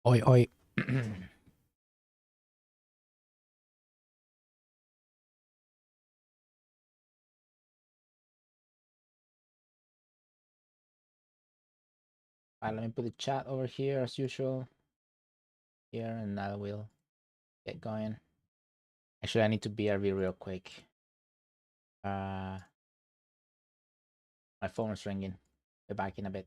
Oi, oi. Let me put the chat over here as usual. Here, and I will get going. Actually, I need to BRB real quick. My phone is ringing. Be back in a bit.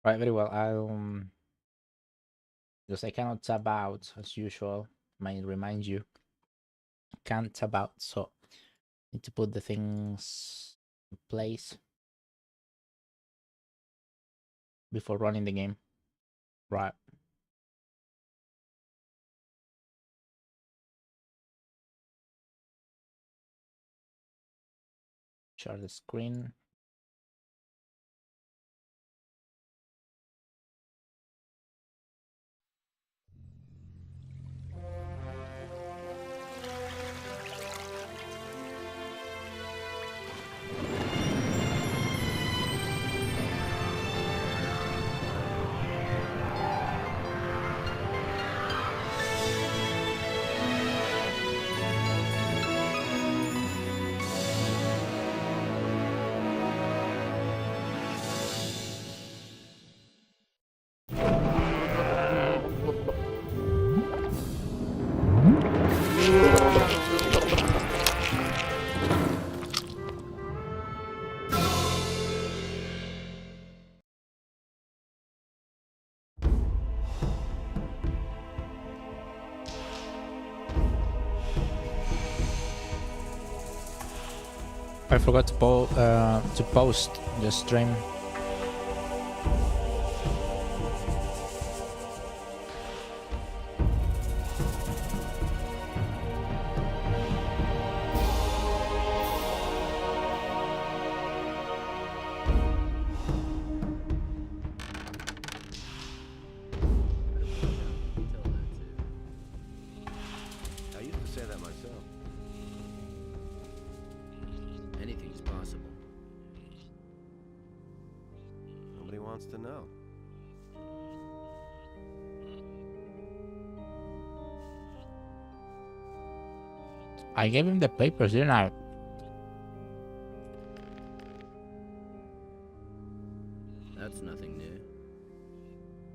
Right, very well. Because I cannot tab out as usual. Might remind you. Can't tab out, so need to put the things in place before running the game. Right. Share the screen. I forgot to post the stream. I used to say that myself. Anything's possible. Nobody wants to know. I gave him the papers, didn't I? That's nothing new.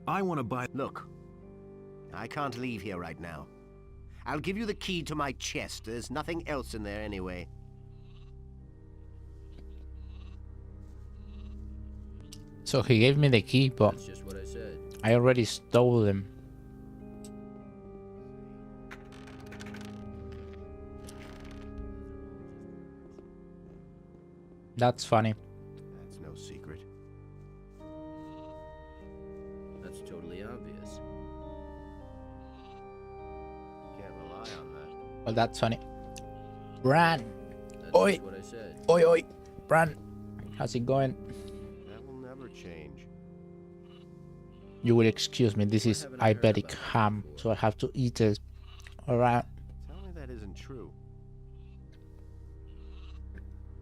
I want to buy... Look, I can't leave here right now. I'll give you the key to my chest. There's nothing else in there anyway. So he gave me the key, but That's just what I said. I already stole them. That's funny. That's no secret. That's totally obvious. Can't rely on that. Well, that's funny. Bran! That's Oi! just what I said. Oi, oi! Bran! How's it going? That will never change. You will excuse me, this is haven't I heard Iberic about ham, that so I have to eat it. Alright. Tell me that isn't true.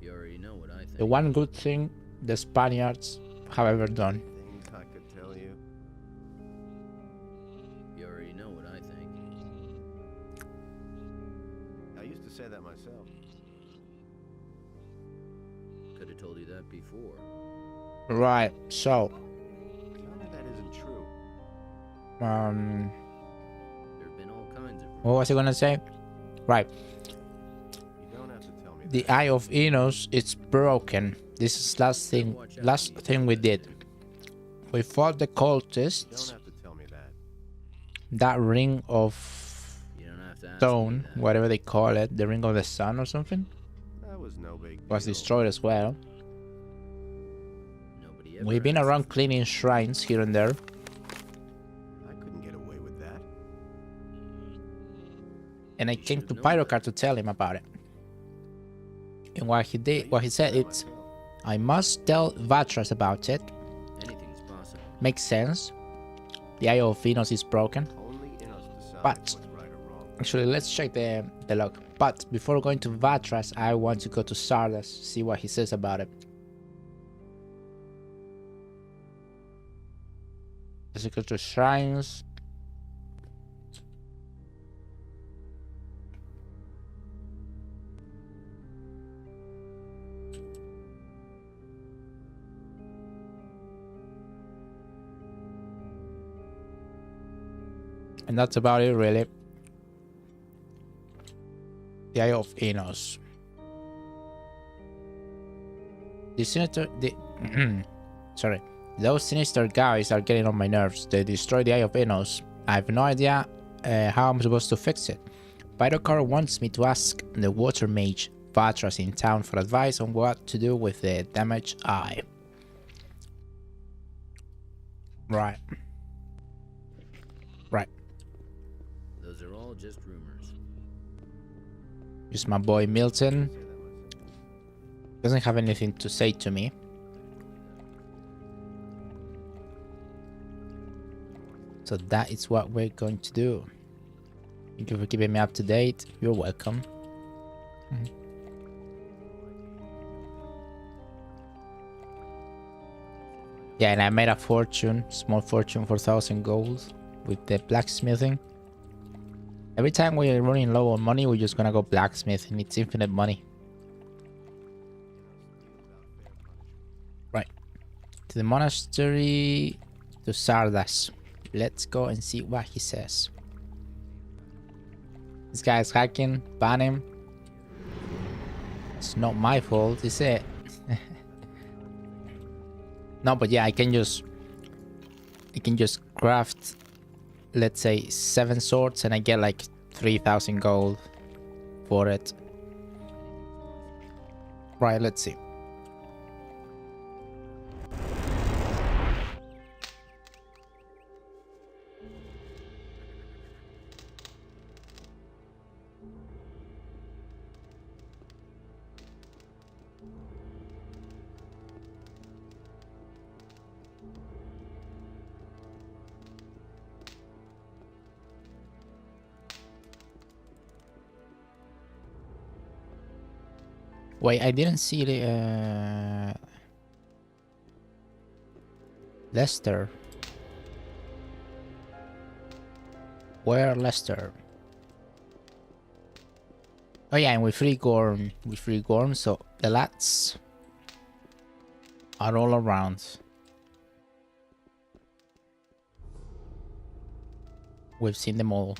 You already know what I think. The one good thing the Spaniards have ever done. Things I could tell you. You already know what I think. I used to say that myself. Could have told you that before. Right, so Tell me that isn't true. There have been all kinds of... what was I gonna say? Right. You don't have to tell me The that. Eye of Enos, it's broken. This is last thing we did. We fought the You don't cultists. have to tell me that. That ring of You don't have to ask me stone, that. whatever they call it, the ring of the sun or something, That was no big was deal. destroyed as well. Nobody ever We've been asks around me. cleaning shrines here and there. I couldn't get away with that. And I You came should to have known Pyrocar better. to tell him about it. And what he I did, what he used to said, tell it's, myself. I must tell Vatras about it. Anything's possible. Makes sense. The Eye of Venus is broken. Only in us decides But- what's right or wrong. Actually, let's check the log. But before going to Vatras, I want to go to Sardas, see what he says about it. Let's go to shrines. And that's about it, really. The Eye of Enos. The sinister, sorry, those sinister guys are getting on my nerves. They destroyed the Eye of Enos. I have no idea how I'm supposed to fix it. Pyrocor wants me to ask the water mage Vatras in town for advice on what to do with the damaged eye. Right. Those are all just rumors. Here's my boy Milton. Doesn't have anything to say to me. So that is what we're going to do. Thank you for keeping me up to date. You're welcome. Yeah, and I made a fortune, small fortune for 1,000 gold with the blacksmithing. Every time we're running low on money, we're just gonna go blacksmithing. It's infinite money. Right. To the monastery, to Sardas. Let's go and see what he says. This guy is hacking, ban him. It's not my fault, is it? No, but yeah, I can just craft, let's say, 7 swords, and I get like 3,000 gold for it. Right, let's see. Wait, I didn't see the Lester. Where Lester? Oh yeah, and we free Gorm. We free Gorm, so the lads are all around. We've seen them all.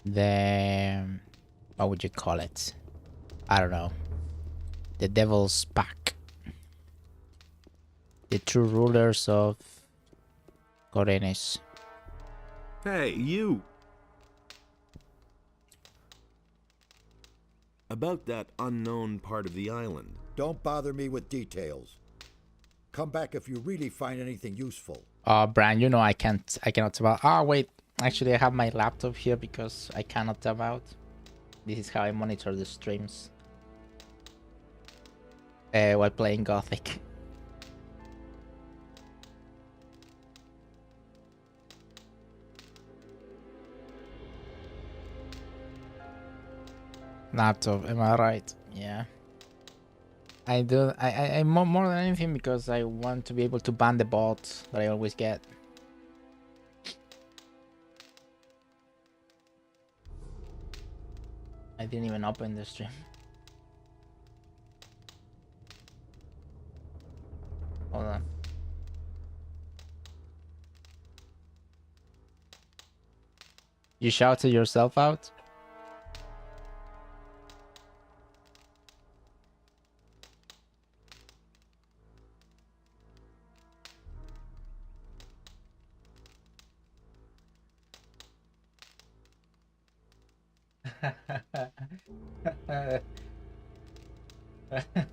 The what would you call it? I don't know. The Devil's Pack. The true rulers of Corenes. Hey, you! About that unknown part of the island. Don't bother me with details. Come back if you really find anything useful. Brian, you know I cannot tap out. Ah, wait. Actually, I have my laptop here because I cannot tap out. This is how I monitor the streams. While playing Gothic. Laptop, am I right? Yeah. I do. I more than anything because I want to be able to ban the bots that I always get. I didn't even open the stream. Hold on. You shouted yourself out?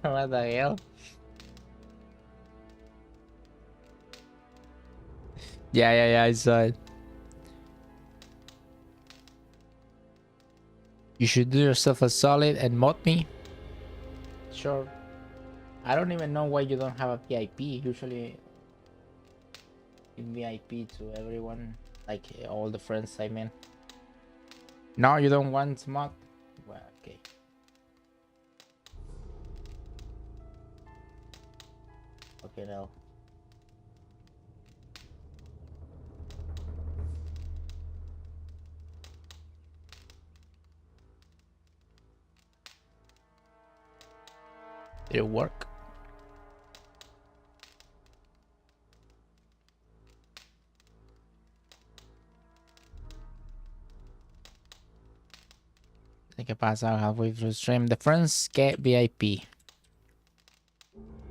What the hell? Yeah, I saw it. You should do yourself a solid and mod me. Sure. I don't even know why you don't have a VIP. Usually in VIP to everyone, like all the friends I mean. No, you don't want mod? Well, okay. Okay, now. Did it work? I think I passed out halfway through the stream. The friends get VIP.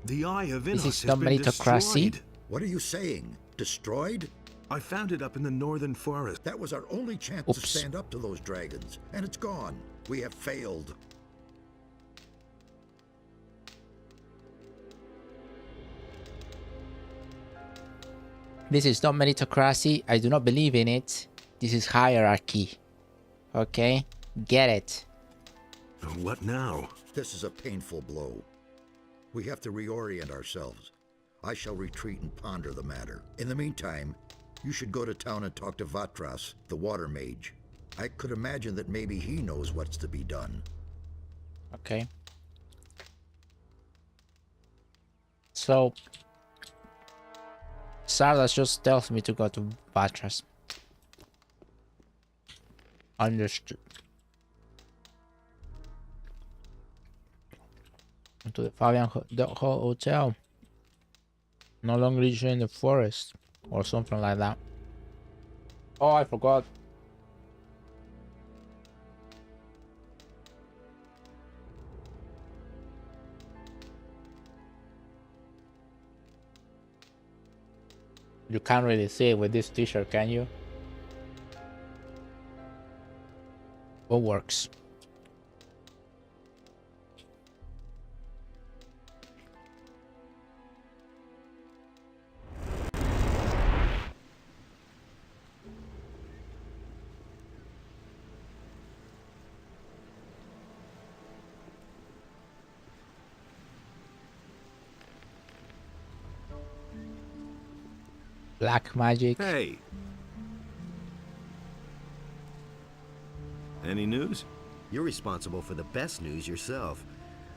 The Eye of This Innos is has not been meritocracy. destroyed. What are you saying? Destroyed? I found it up in the northern forest. That was our only chance to Oops. stand up to those dragons, and it's gone. We have failed. This is not meritocracy. I do not believe in it. This is hierarchy. Okay? Get it. What now? This is a painful blow. We have to reorient ourselves. I shall retreat and ponder the matter. In the meantime, you should go to town and talk to Vatras, the water mage. I could imagine that maybe he knows what's to be done. Okay. So Sardas just tells me to go to Vatras. Understood. To the Fabian Hotel. No longer in the forest. Or something like that. Oh, I forgot. You can't really see it with this t-shirt, can you? What works? Black magic. Hey. Any news? You're responsible for the best news yourself.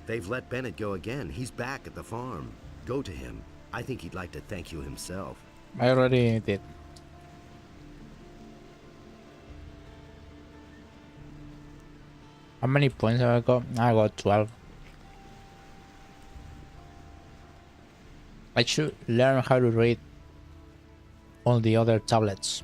They've let Bennett go again. He's back at the farm. Go to him. I think he'd like to thank you himself. I already did. How many points have I got? I got 12. I should learn how to read on the other tablets.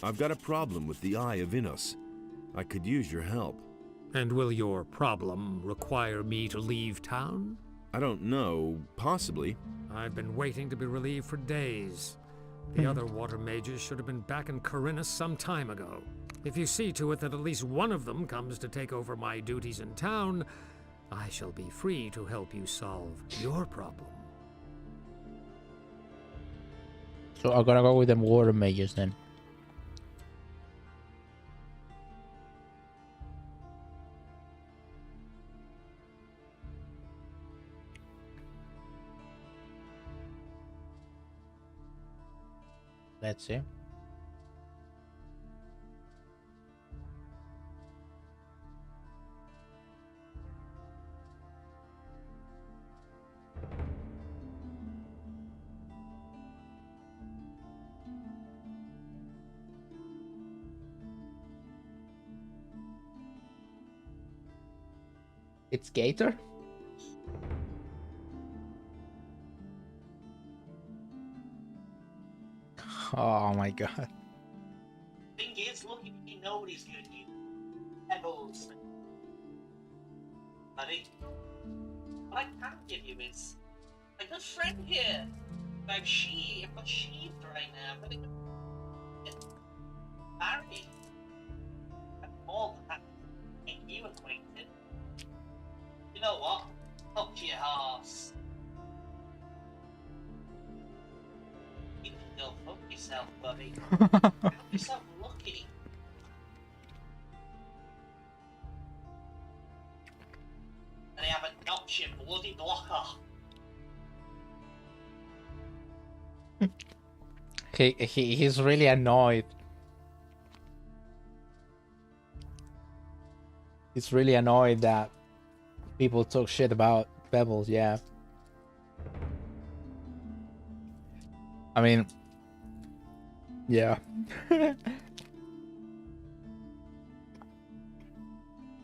I've got a problem with the Eye of Innos. I could use your help. And will your problem require me to leave town? I don't know. Possibly. I've been waiting to be relieved for days. The other water mages should have been back in Corinna some time ago. If you see to it that at least one of them comes to take over my duties in town, I shall be free to help you solve your problem. So I'm gonna go with them water mages then. Let's see. It's Gator? Oh my god. Thing is, look, if you know what he's gonna do, pebbles, buddy. What I can give you is a good friend here. I've got sheathed right now. I'm gonna get married. I'm more than happy to make you acquainted. You know what? Up to your arse. You can go fuck yourself, buddy. Help yourself lucky. And I haven't knocked your bloody block off. He's really annoyed. He's really annoyed that people talk shit about Pebbles, yeah. I mean, yeah.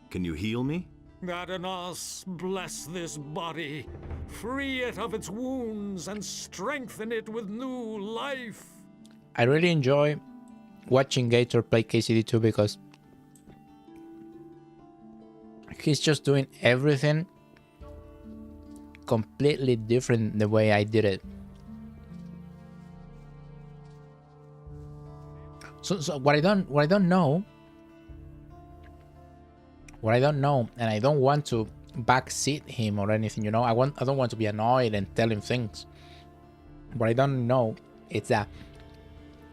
Can you heal me? Adanos, bless this body, free it of its wounds, and strengthen it with new life. I really enjoy watching Gator play KCD2 because he's just doing everything completely different the way I did it. So what I don't know, and I don't want to backseat him or anything, you know. I don't want to be annoyed and tell him things. What I don't know is that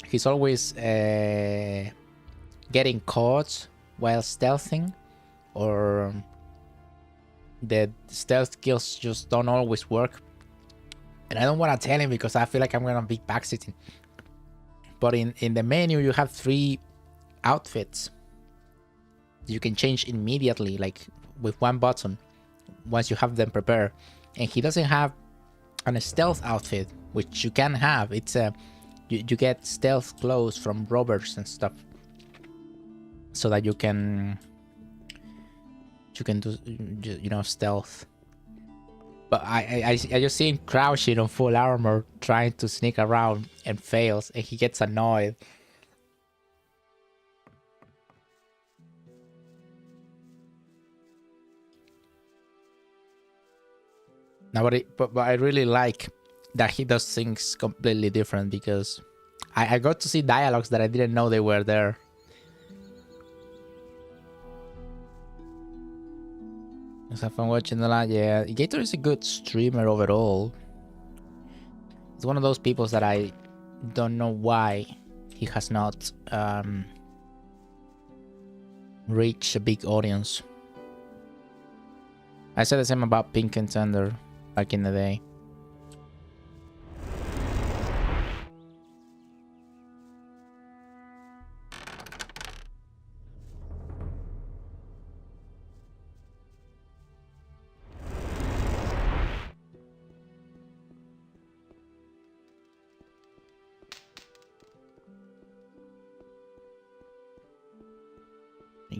he's always getting caught while stealthing, or the stealth skills just don't always work. And I don't want to tell him because I feel like I'm gonna be backseating. But in the menu you have 3 outfits you can change immediately, like with one button, once you have them prepared. And he doesn't have a stealth outfit, which you can have. It's you get stealth clothes from robbers and stuff, so that you can do, you know, stealth. But I just see him crouching on full armor trying to sneak around and fails, and he gets annoyed. Now, but I really like that he does things completely different, because I got to see dialogues that I didn't know they were there. Just have fun watching the lot. Yeah, Gator is a good streamer overall. It's one of those people that I don't know why he has not reached a big audience. I said the same about Pink and Thunder back in the day.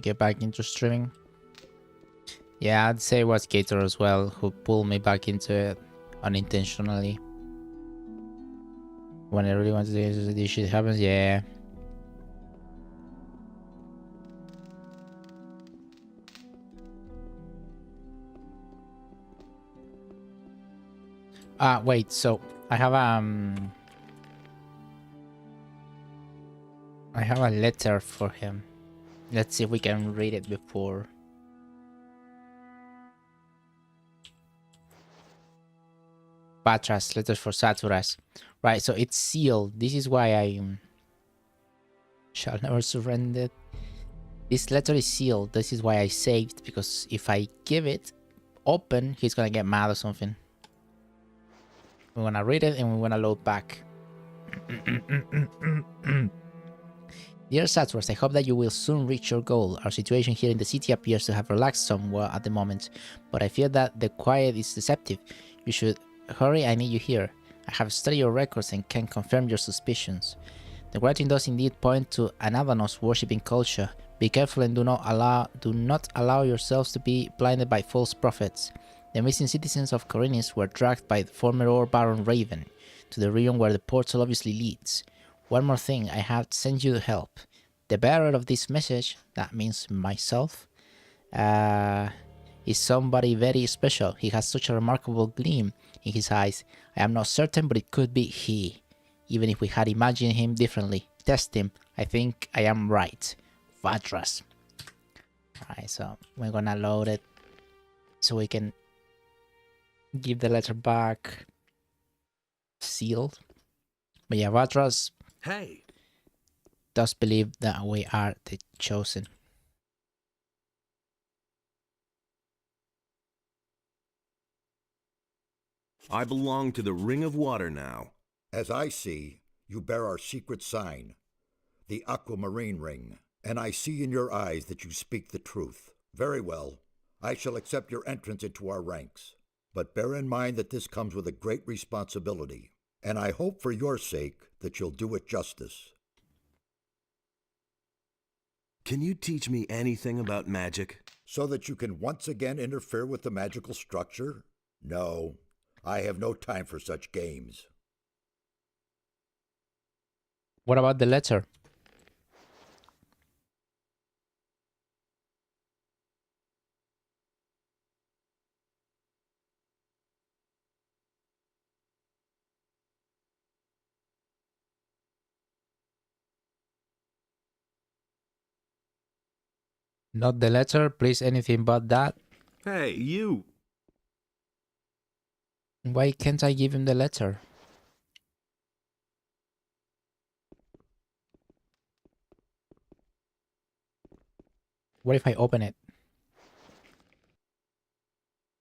Get back into streaming. Yeah, I'd say it was Gator as well who pulled me back into it unintentionally. When I really want to do this shit happens, yeah. Wait, so I have a letter for him. Let's see if we can read it before. Patras, letters for Saturas. Right, so it's sealed. This is why I shall never surrender. This letter is sealed. This is why I saved, because if I give it open, he's gonna get mad or something. We wanna read it and we wanna load back. Dear Saturas, I hope that you will soon reach your goal. Our situation here in the city appears to have relaxed somewhat at the moment, but I fear that the quiet is deceptive. You should hurry, I need you here. I have studied your records and can confirm your suspicions. The writing does indeed point to an Adanos worshipping culture Be careful and do not allow yourselves to be blinded by false prophets. The missing citizens of Corinis were dragged by the former Lord Baron Raven to the region where the portal obviously leads. One more thing, I have sent you help. The bearer of this message, that means myself, is somebody very special. He has such a remarkable gleam in his eyes. I am not certain, but it could be he. Even if we had imagined him differently. Test him. I think I am right. Vatras. Alright, so we're gonna load it so we can give the letter back sealed. But yeah, Vatras Hey! does believe that we are the chosen. I belong to the Ring of Water now. As I see, you bear our secret sign, the aquamarine ring, and I see in your eyes that you speak the truth. Very well. I shall accept your entrance into our ranks. But bear in mind that this comes with a great responsibility, and I hope for your sake that you'll do it justice. Can you teach me anything about magic? So that you can once again interfere with the magical structure? No, I have no time for such games. What about the letter? Not the letter, please, anything but that. Hey, you! Why can't I give him the letter? What if I open it?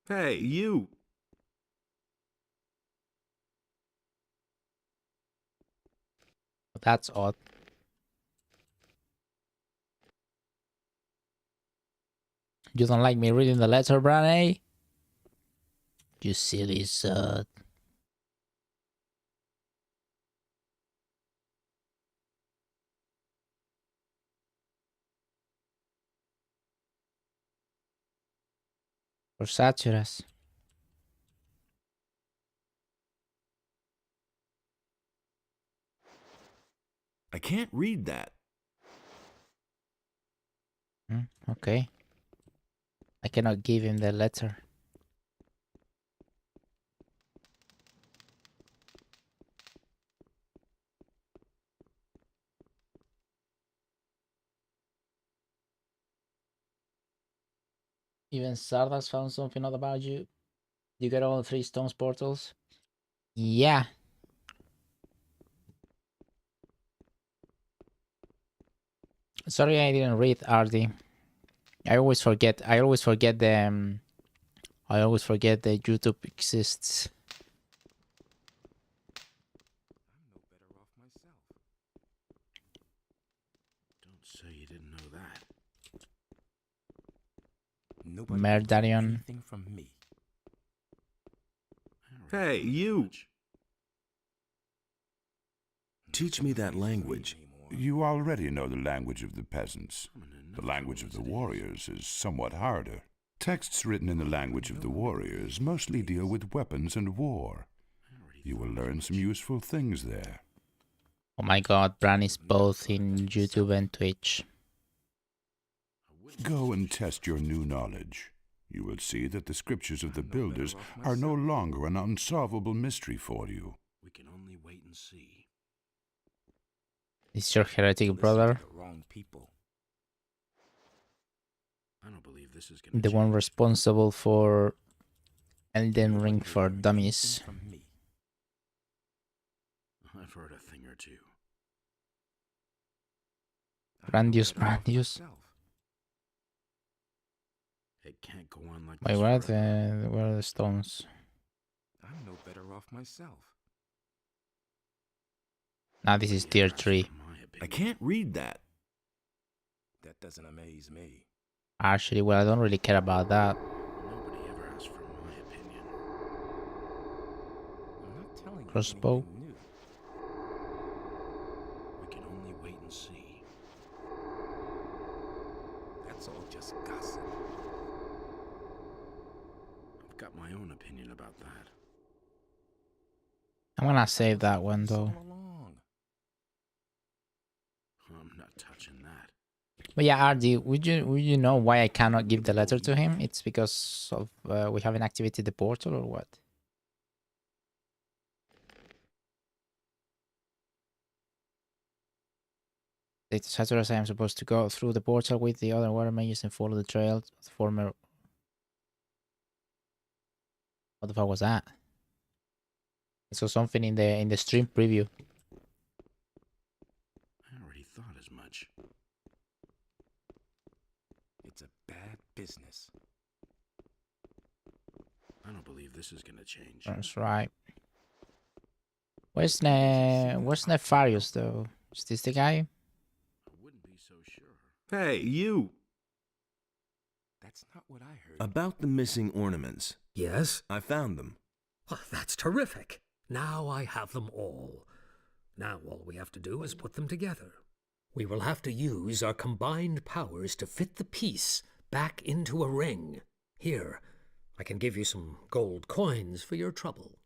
Hey, you! That's odd. You don't like me reading the letter, Branny? You silly sod. For Saturas. I can't read that. Okay. I cannot give him the letter. Even Sardas found something odd about you. You get all 3 stones portals? Yeah. Sorry I didn't read, Artie. I always forget the YouTube exists. Don't say you didn't know that. Merdarion. From me. Hey, you! Teach me that language. You already know the language of the peasants. The language of the warriors is somewhat harder. Texts written in the language of the warriors mostly deal with weapons and war. You will learn some useful things there. Oh my god, Bran is both in YouTube and Twitch. Go and test your new knowledge. You will see that the scriptures of the builders are no longer an unsolvable mystery for you. We can only wait and see. Is your heretic brother? I don't believe this is gonna The one responsible for Elden Ring for Dummies. I've heard a thing or two. Brandius. It can't go on like Wait, this. where are the stones? I'm no better off myself. Now this is tier 3. I can't read that. That doesn't amaze me. Actually, well, I don't really care about that. Nobody ever asked for my opinion. I'm not telling you Crossbow. anything new. We can only wait and see. It's all just gossip. I've got my own opinion about that. I'm gonna save that one though. All along. I'm not touching that. But yeah, RD, would you know why I cannot give the letter to him? It's because of we haven't activated the portal or what? It's Hatteras, I am supposed to go through the portal with the other water mages and follow the trail of the former. What the fuck was that? I saw something in the stream preview. I already thought as much. It's a bad business. I don't believe this is gonna change. That's right. Where's Nefarious though? Is this the guy? I wouldn't be so sure. Hey, you! That's not what I heard. About the missing ornaments. Yes? I found them. Oh, that's terrific. Now I have them all. Now all we have to do is put them together. We will have to use our combined powers to fit the piece back into a ring. Here, I can give you some gold coins for your trouble.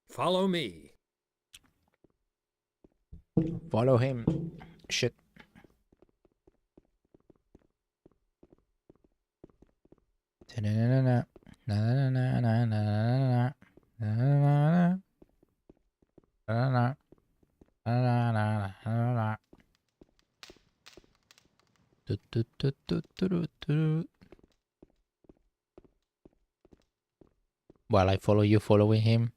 Follow me. Follow him. Shit. Na-na-na-na. Na-na-na-na-na-na-na. Na-na-na-na. Na-na-na. Na-na-na-na-na-na. Do-do-do-do-do-do-do. While I follow you following him.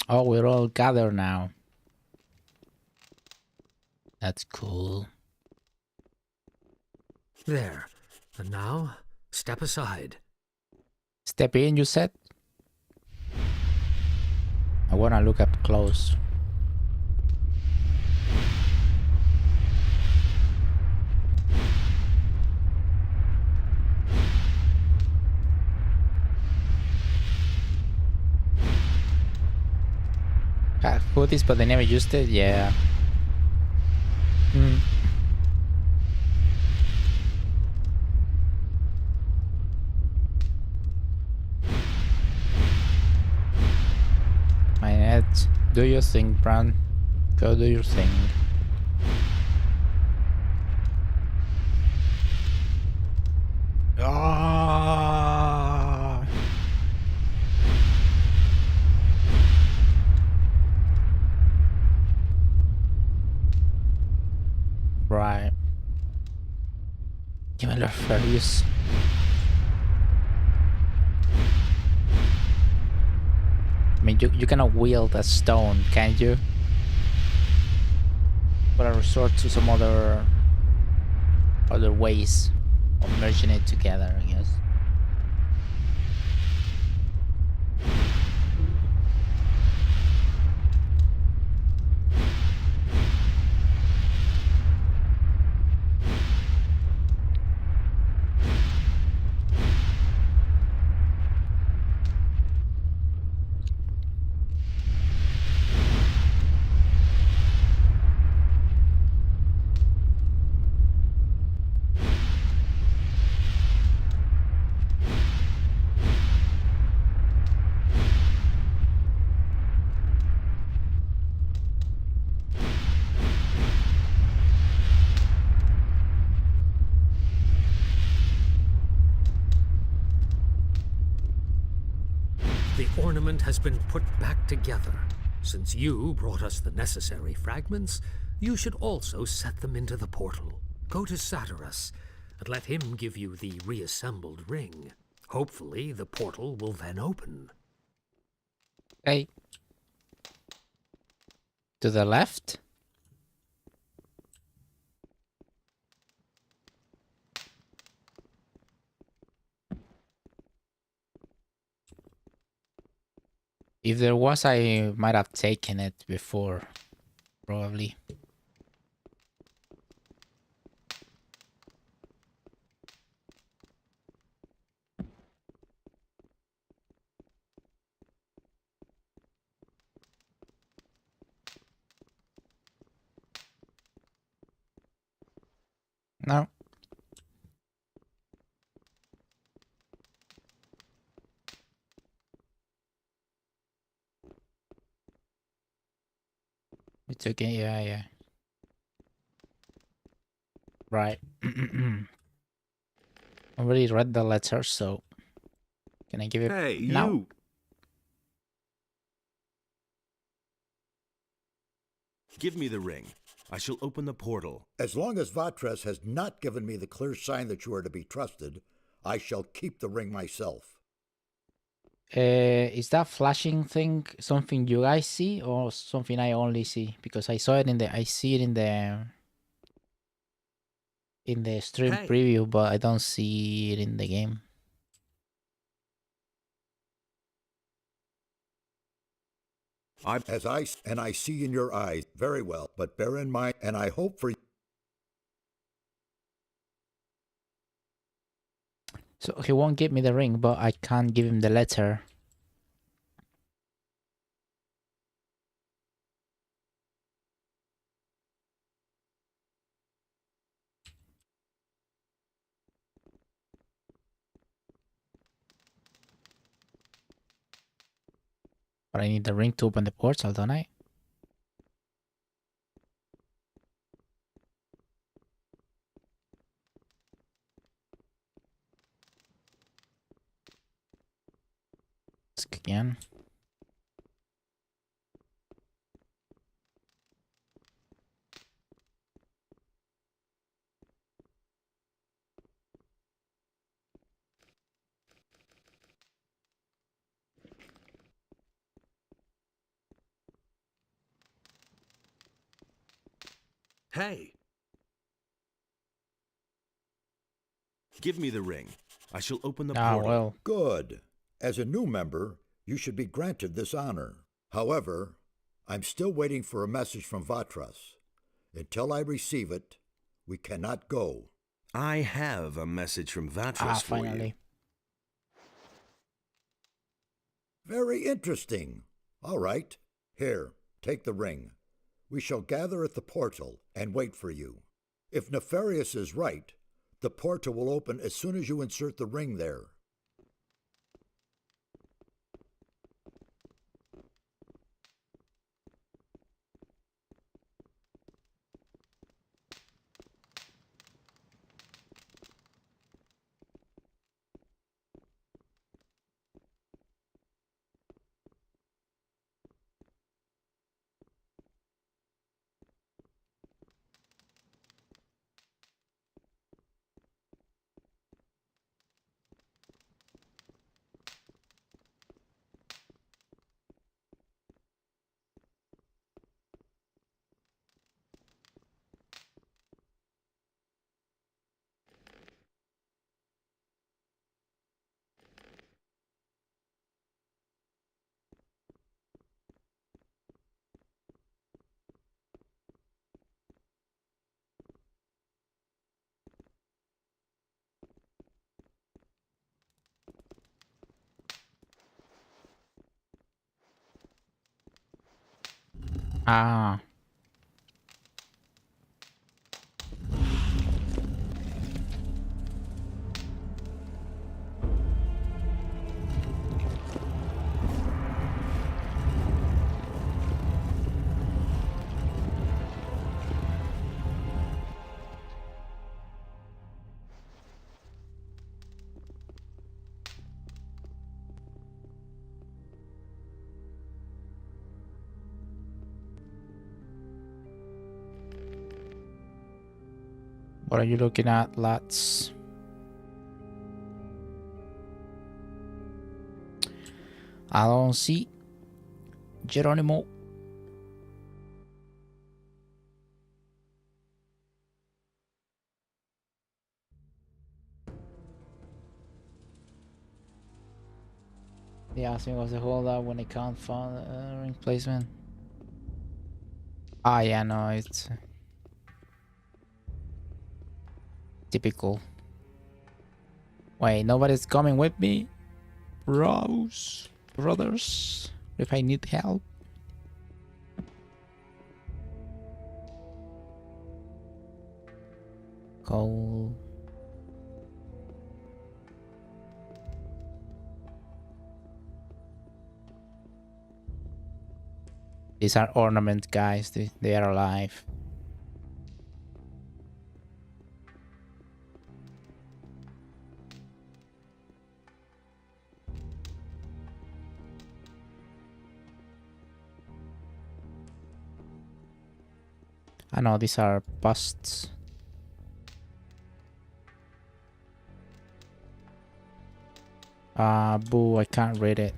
Oh, we're all gathered now. That's cool. There. And now, step aside. Step in, you said? I wanna look up close. Had hoodies, but they never used it. Yeah. My head. Do your thing, Bran. Go do your thing. Ah! Right. Give me the furious. I mean, you cannot wield a stone, can you? But I resort to some other ways of merging it together, I guess. ornament has been put back together. Since you brought us the necessary fragments, you should also set them into the portal. Go to Satyrus and let him give you the reassembled ring. Hopefully, the portal will then open. Hey. To the left? If there was, I might have taken it before, probably. No. It's okay, yeah. Right. Already read the letter, so can I give it Hey, now? you! Give me the ring. I shall open the portal. As long as Vatras has not given me the clear sign that you are to be trusted, I shall keep the ring myself. Is that flashing thing something you guys see or something I only see? Because I saw it I see it in the stream Hey. preview, but I don't see it in the game. I see in your eyes very well, but bear in mind, and I hope for. So he won't give me the ring, but I can't give him the letter. But I need the ring to open the portal, don't I? Ask again. Hey! Give me the ring. I shall open the portal. Well. Good. As a new member, you should be granted this honor. However, I'm still waiting for a message from Vatras. Until I receive it, we cannot go. I have a message from Vatras for Finally. you. Very interesting. All right. Here, take the ring. We shall gather at the portal and wait for you. If Nefarious is right, the portal will open as soon as you insert the ring there. Ah. What are you looking at, lads? I don't see Geronimo. They asked me what's the holdout when I can't find a ring placement. Ah, yeah, no, it's typical. Wait, nobody's coming with me? Brothers, if I need help. Coal. These are ornament guys, they are alive. I know these are busts. Boo, I can't read it.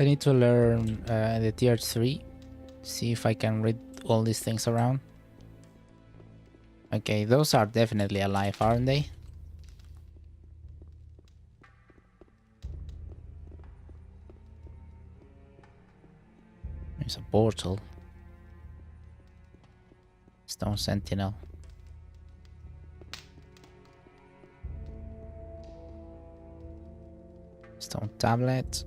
I need to learn the tier 3. See if I can read all these things around. Okay, those are definitely alive, aren't they? There's a portal. Stone Sentinel. Stone tablet.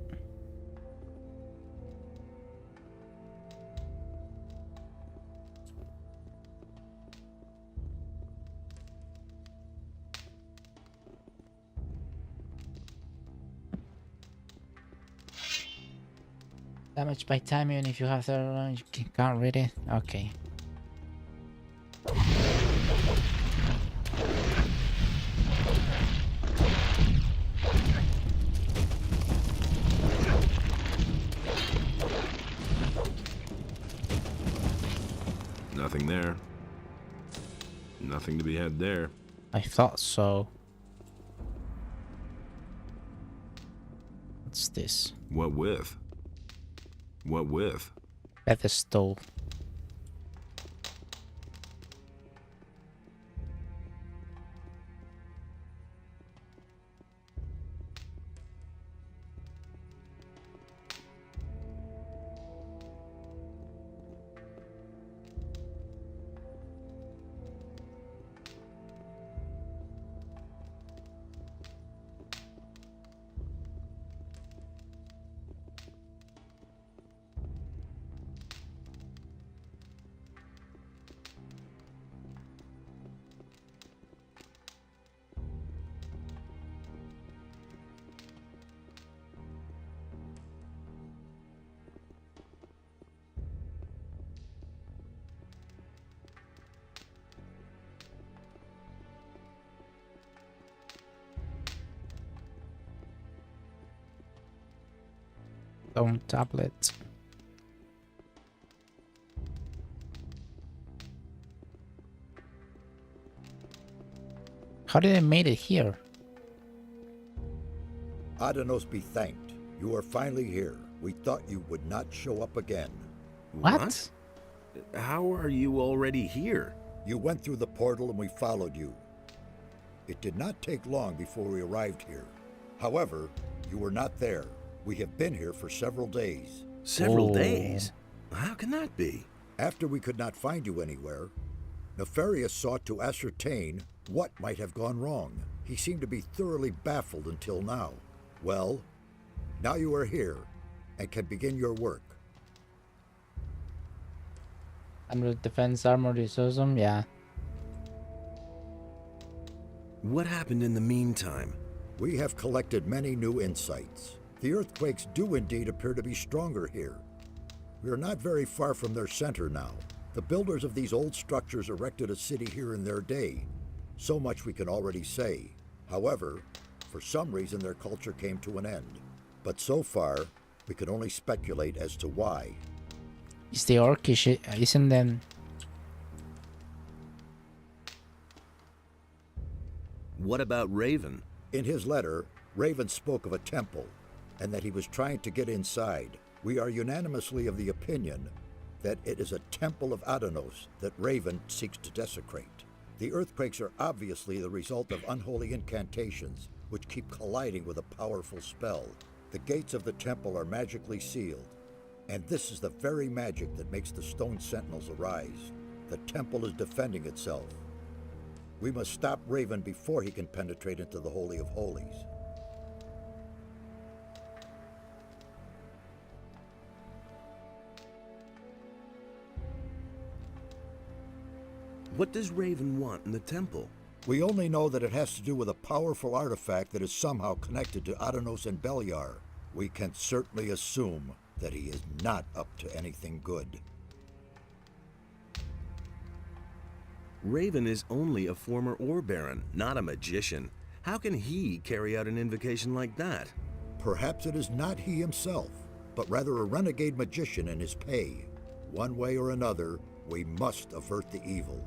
Damage by time even if you have the you can't read it. Okay. Nothing there. Nothing to be had there. I thought so. What's this? What with? What with? Pedestal. Stone tablet. How did I made it here? Adanos be thanked. You are finally here. We thought you would not show up again. What? How are you already here? You went through the portal and we followed you. It did not take long before we arrived here. However, you were not there. We have been here for several days. Several days? How can that be? After we could not find you anywhere, Nefarious sought to ascertain what might have gone wrong. He seemed to be thoroughly baffled until now. Well, now you are here and can begin your work. Under defense armor is awesome, yeah. What happened in the meantime? We have collected many new insights. The earthquakes do indeed appear to be stronger here. We are not very far from their center now. The builders of these old structures erected a city here in their day. So much we can already say. However, for some reason their culture came to an end. But so far, we can only speculate as to why. Is the orc, isn't then? What about Raven? In his letter, Raven spoke of a temple, and that he was trying to get inside. We are unanimously of the opinion that it is a temple of Adanos that Raven seeks to desecrate. The earthquakes are obviously the result of unholy incantations, which keep colliding with a powerful spell. The gates of the temple are magically sealed, and this is the very magic that makes the stone sentinels arise. The temple is defending itself. We must stop Raven before he can penetrate into the Holy of Holies. What does Raven want in the temple? We only know that it has to do with a powerful artifact that is somehow connected to Adanos and Beliar. We can certainly assume that he is not up to anything good. Raven is only a former ore baron, not a magician. How can he carry out an invocation like that? Perhaps it is not he himself, but rather a renegade magician in his pay. One way or another, we must avert the evil.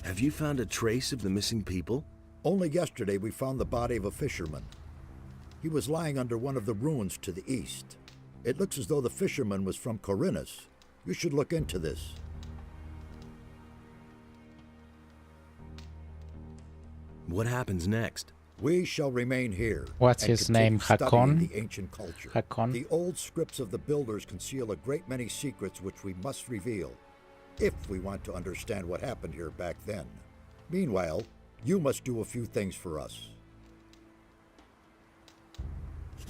Have you found a trace of the missing people? Only yesterday we found the body of a fisherman. He was lying under one of the ruins to the east. It looks as though the fisherman was from Corinus. You should look into this. What happens next? We shall remain here. What's and his continue name? studying Hakon? The ancient culture. Hakon? The old scripts of the builders conceal a great many secrets which we must reveal, if we want to understand what happened here back then. Meanwhile, you must do a few things for us.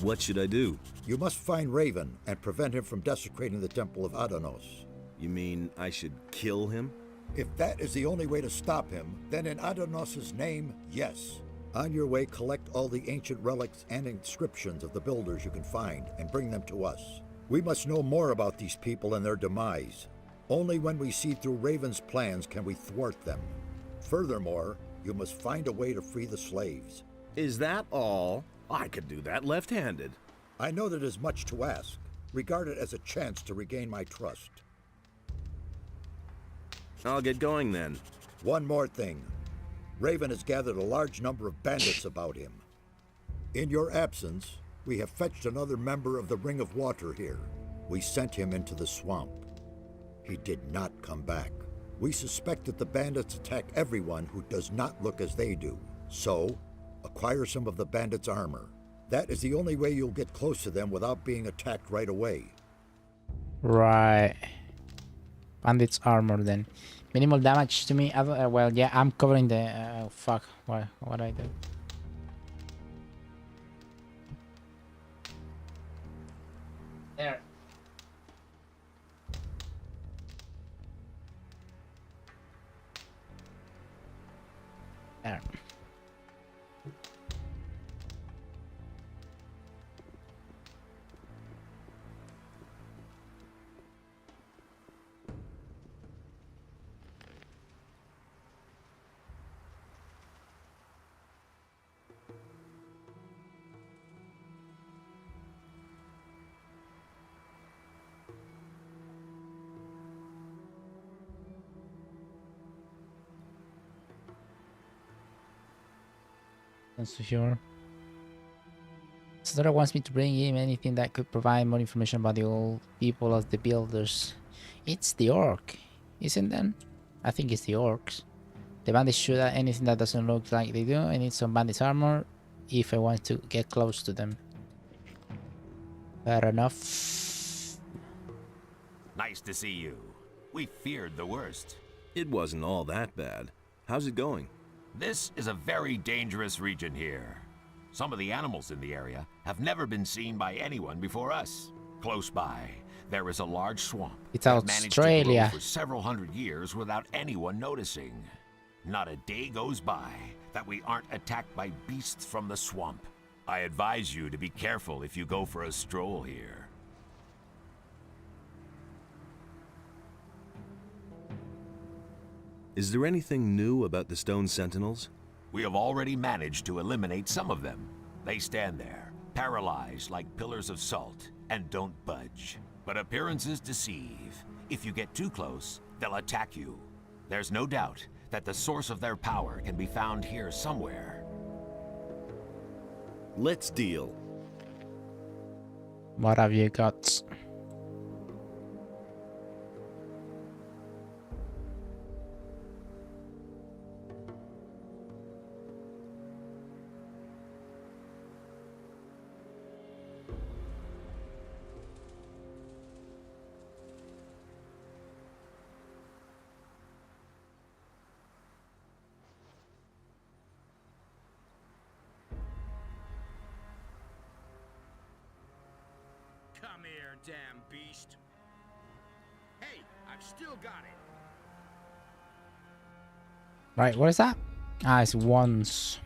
What should I do? You must find Raven and prevent him from desecrating the Temple of Adanos. You mean I should kill him? If that is the only way to stop him, then in Adanos' name, yes. On your way, collect all the ancient relics and inscriptions of the builders you can find and bring them to us. We must know more about these people and their demise. Only when we see through Raven's plans can we thwart them. Furthermore, you must find a way to free the slaves. Is that all? I could do that left-handed. I know that is much to ask. Regard it as a chance to regain my trust. I'll get going then. One more thing. Raven has gathered a large number of bandits about him. In your absence, we have fetched another member of the Ring of Water here. We sent him into the swamp. He did not come back. We suspect that the bandits attack everyone who does not look as they do. So, acquire some of the bandits' armor. That is the only way you'll get close to them without being attacked right away. Right. Bandits armor then. Minimal damage to me. Well, yeah, I'm covering the... fuck. What I do? There. There. Sure. Sora wants me to bring him anything that could provide more information about the old people of the builders. It's the orc, isn't it? I think it's the orcs. The bandits shoot at anything that doesn't look like they do. I need some bandits armor if I want to get close to them. Fair enough. Nice to see you. We feared the worst. It wasn't all that bad. How's it going? This is a very dangerous region here. Some of the animals in the area have never been seen by anyone before us. Close by, There is a large swamp. It's that managed to grow Australia. for several hundred years without anyone noticing. Not a day goes by that we aren't attacked by beasts from the swamp. I advise you to be careful if you go for a stroll here. Is there anything new about the Stone Sentinels? We have already managed to eliminate some of them. They stand there, paralyzed like pillars of salt, and don't budge. But appearances deceive. If you get too close, they'll attack you. There's no doubt that the source of their power can be found here somewhere. Let's deal. What have you got? Come here, damn beast. Hey, I've still got it. Right, what is that? Ah, it's once.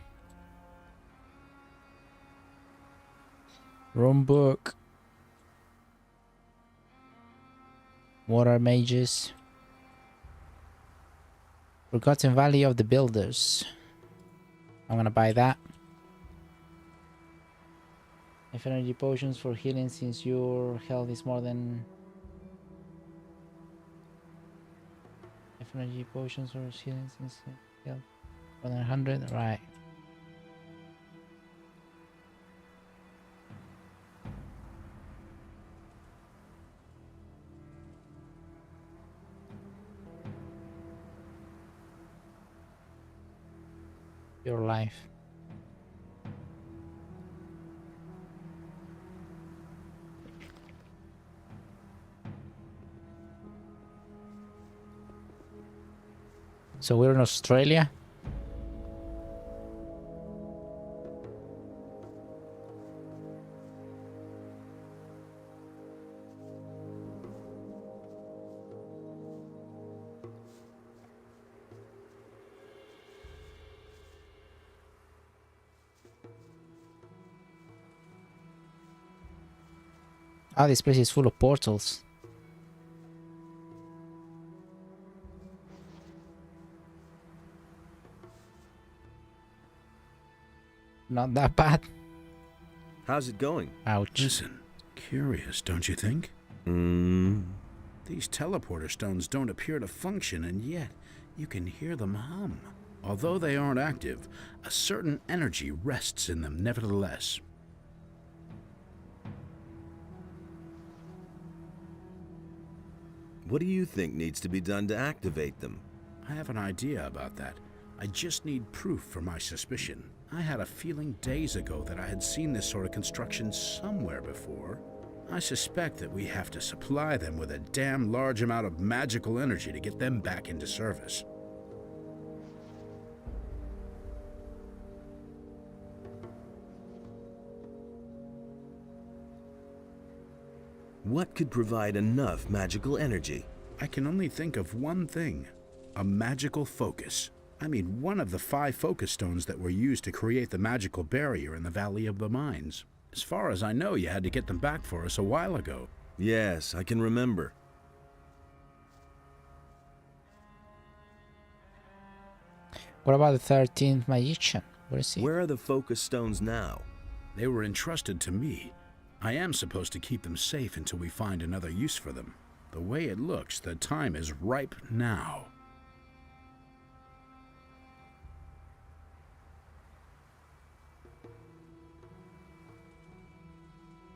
Room book. Water mages. Forgotten Valley of the Builders. I'm gonna buy that. If energy potions for healing since your health is more than... If energy potions for healing since health more than 100, right. Your life. So we're in Australia. Ah, this place is full of portals. Not that bad. How's it going? Ouch. Listen, curious, don't you think? These teleporter stones don't appear to function, and yet you can hear them hum. Although they aren't active, a certain energy rests in them nevertheless. What do you think needs to be done to activate them? I have an idea about that. I just need proof for my suspicion. I had a feeling days ago that I had seen this sort of construction somewhere before. I suspect that we have to supply them with a damn large amount of magical energy to get them back into service. What could provide enough magical energy? I can only think of one thing. A magical focus. I mean, one of the 5 focus stones that were used to create the magical barrier in the Valley of the Mines. As far as I know, you had to get them back for us a while ago. Yes, I can remember. What about the 13th magician? Where is he? Where are the focus stones now? They were entrusted to me. I am supposed to keep them safe until we find another use for them. The way it looks, the time is ripe now.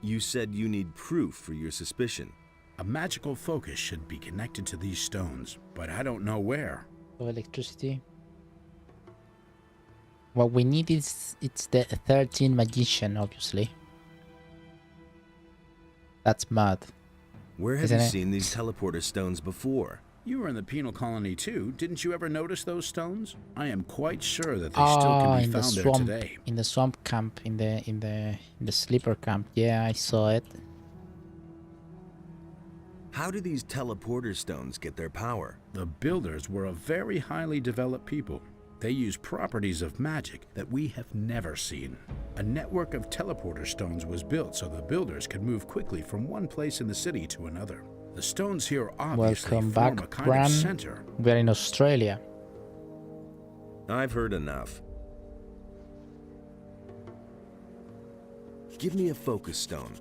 You said you need proof for your suspicion. A magical focus should be connected to these stones, but I don't know where. Of electricity. What we need is it's the 13th magician, obviously. That's mud. Where have Isn't you it? seen these teleporter stones before? You were in the penal colony too. Didn't you ever notice those stones? I am quite sure that they still can be in the found there swamp, today. in the swamp camp, in the sleeper camp. Yeah, I saw it. How do these teleporter stones get their power? The builders were a very highly developed people. They use properties of magic that we have never seen. A network of teleporter stones was built so the builders could move quickly from one place in the city to another. The stones here obviously Welcome form back, a kind Bran. of center. We're in Australia. I've heard enough. Give me a focus stone.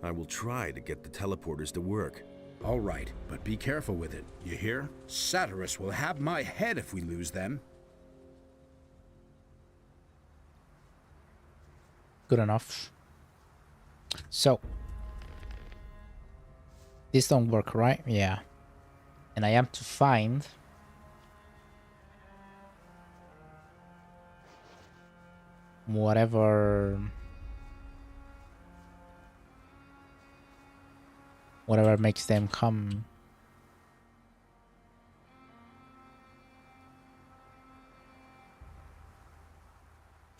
I will try to get the teleporters to work. All right, but be careful with it. You hear? Satyrus will have my head if we lose them. Good enough. So this don't work, right? Yeah. And I am to find whatever makes them come.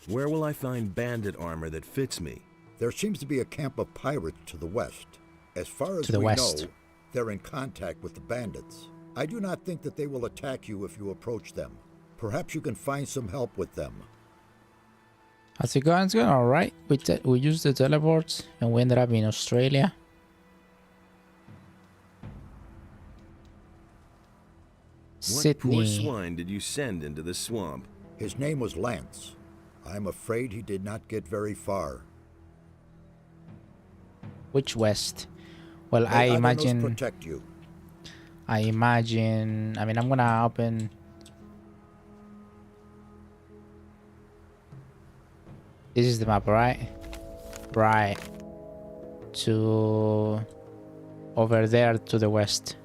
Where will I find bandit armor that fits me? There seems to be a camp of pirates to the west. As far as To the we west. know, they're in contact with the bandits. I do not think that they will attack you if you approach them. Perhaps you can find some help with them. How's it going? It's going all right. We used the teleports and we ended up in Australia. What poor Sydney. swine did you send into the swamp? His name was Lance. I'm afraid he did not get very far. Which west? Well, May I Adanos imagine. protect you. I imagine. I mean, I'm gonna open. This is the map, right? Right. To over there to the west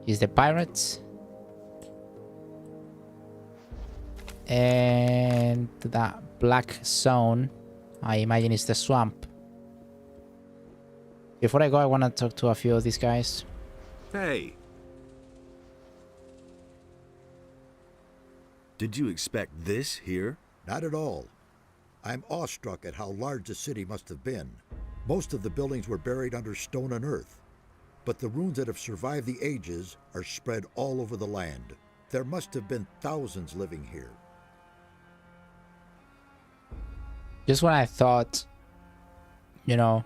is the pirates, and that black zone, I imagine, is the swamp. Before I go, I want to talk to a few of these guys. Hey! Did you expect this here? Not at all. I'm awestruck at how large the city must have been. Most of the buildings were buried under stone and earth, but the ruins that have survived the ages are spread all over the land. There must have been thousands living here. Just when I thought, you know,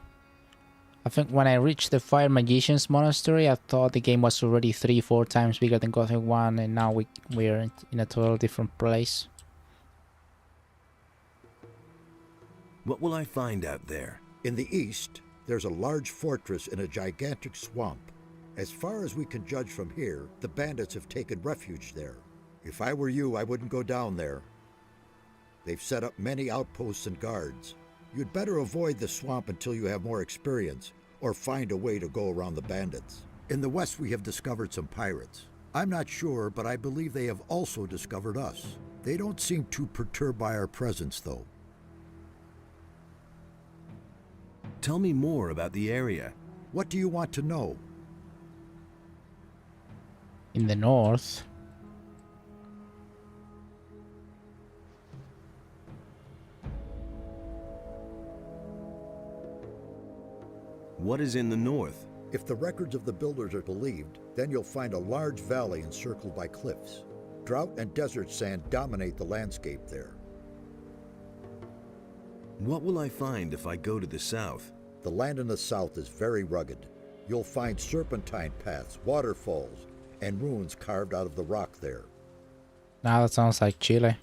I think when I reached the Fire Magician's Monastery, I thought the game was already 3-4 times bigger than Gothic 1, and now we're in a total different place. What will I find out there? In the east, there's a large fortress in a gigantic swamp. As far as we can judge from here, the bandits have taken refuge there. If I were you, I wouldn't go down there. They've set up many outposts and guards. You'd better avoid the swamp until you have more experience, or find a way to go around the bandits. In the west, we have discovered some pirates. I'm not sure, but I believe they have also discovered us. They don't seem too perturbed by our presence, though. Tell me more about the area. What do you want to know? In the north, What is in the north? If the records of the builders are believed, then you'll find a large valley encircled by cliffs. Drought and desert sand dominate the landscape there. What will I find if I go to the south? The land in the south is very rugged. You'll find serpentine paths, waterfalls, and ruins carved out of the rock there. now that sounds like Chile.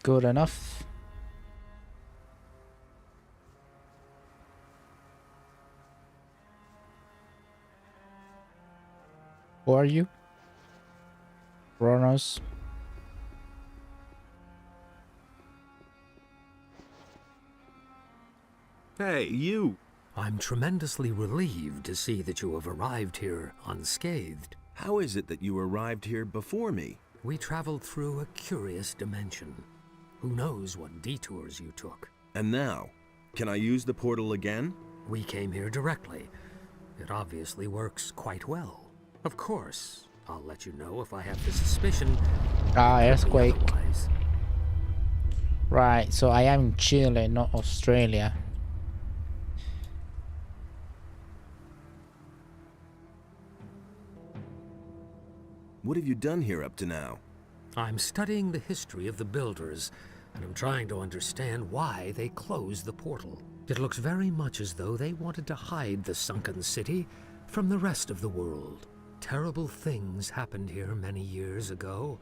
Good enough. Who are you? Kronos. Hey, you! I'm tremendously relieved to see that you have arrived here unscathed. How is it that you arrived here before me? We traveled through a curious dimension. Who knows what detours you took? And now, can I use the portal again? We came here directly. It obviously works quite well. Of course, I'll let you know if I have the suspicion. Ah, earthquake. Otherwise. Right, so I am in Chile, not Australia. What have you done here up to now? I'm studying the history of the builders, and I'm trying to understand why they closed the portal. It looks very much as though they wanted to hide the sunken city from the rest of the world. Terrible things happened here many years ago.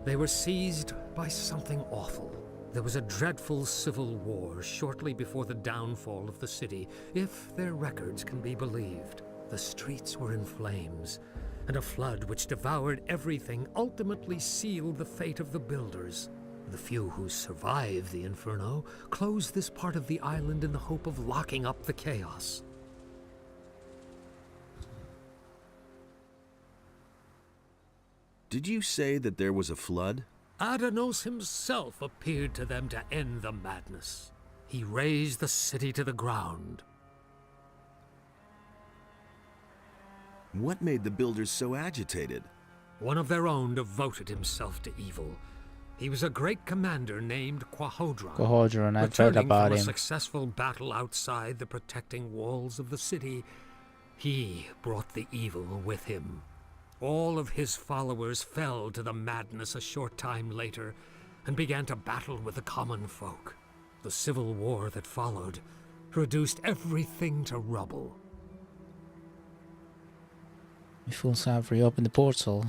They were seized by something awful. There was a dreadful civil war shortly before the downfall of the city, if their records can be believed. The streets were in flames, and a flood which devoured everything ultimately sealed the fate of the builders. The few who survived the inferno closed this part of the island in the hope of locking up the chaos. Did you say that there was a flood? Adanos himself appeared to them to end the madness. He razed the city to the ground. What made the builders so agitated? One of their own devoted himself to evil. He was a great commander named Quahodron. Quahodron, I've heard Returning about from a him. successful battle outside the protecting walls of the city, he brought the evil with him. All of his followers fell to the madness a short time later and began to battle with the common folk. The civil war that followed reduced everything to rubble. We fools have reopened the portal.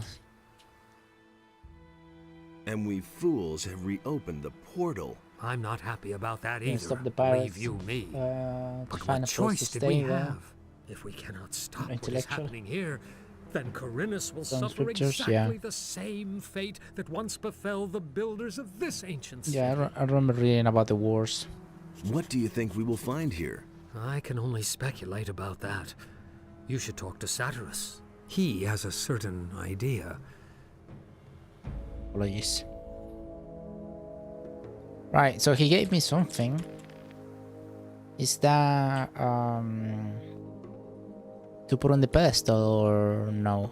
And we fools have reopened the portal. I'm not happy about that Gonna either. stop the pirates, Believe you me. to But find what a place choice to did we stay there. have? If we cannot stop what is Intellectual. happening here, then Corinus will Some suffer scriptures, exactly yeah. the same fate that once befell the builders of this ancient city. Yeah, I remember reading about the wars. What do you think we will find here? I can only speculate about that. You should talk to Satyrus. He has a certain idea. Apologies. Right, so he gave me something. Is that to put on the pedestal or no?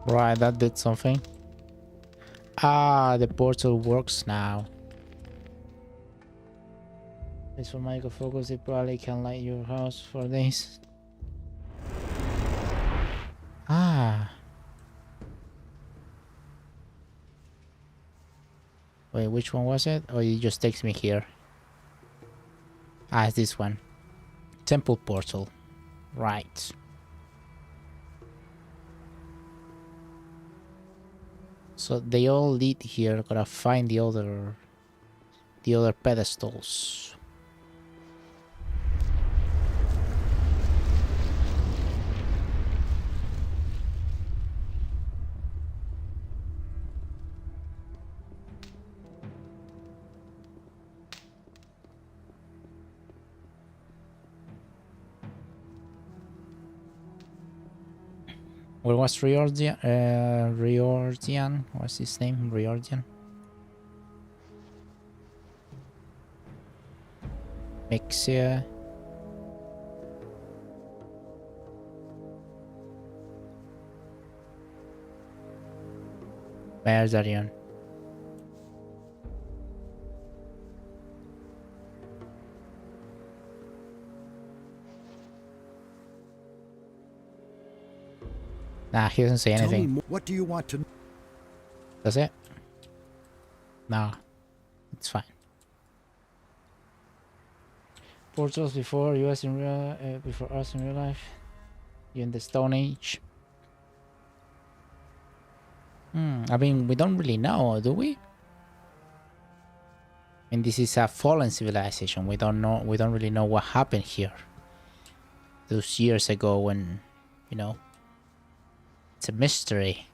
Right, that did something. Ah, the portal works now. It's for micro focus, it probably can light your house for days. Ah. Wait, which one was it? Oh, it just takes me here. Ah, it's this one. Temple portal. Right. So they all lead here. Gotta find the other pedestals. Where was Riordian? Riordian? What's his name? Riordian? Mixia. Where's Arion? Nah, he doesn't say Tell me anything. more. What do you want to? Does it? No, it's fine. Portals before us in real life. You in the Stone Age. I mean, we don't really know, do we? And this is a fallen civilization. We don't really know what happened here those years ago when, you know, it's a mystery.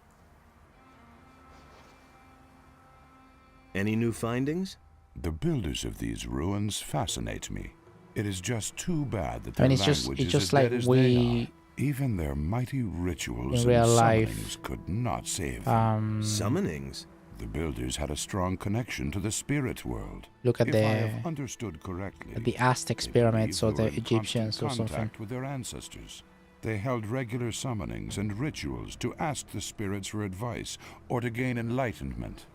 Any new findings? The builders of these ruins fascinate me. It is just too bad that I their mean, language it's is just as like dead as we they are. Even their mighty rituals in real and life, summonings could not save them. Summonings? The builders had a strong connection to the spirit world. Look at If I have understood correctly, the Aztec they pyramids believe or they were the in Egyptians or constant something. contact with their ancestors. They held regular summonings and rituals to ask the spirits for advice or to gain enlightenment.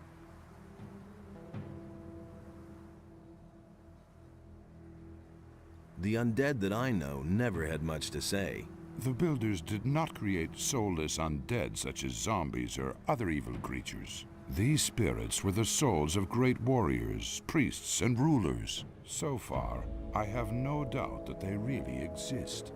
The undead that I know never had much to say. The builders did not create soulless undead such as zombies or other evil creatures. These spirits were the souls of great warriors, priests, and rulers. So far, I have no doubt that they really exist.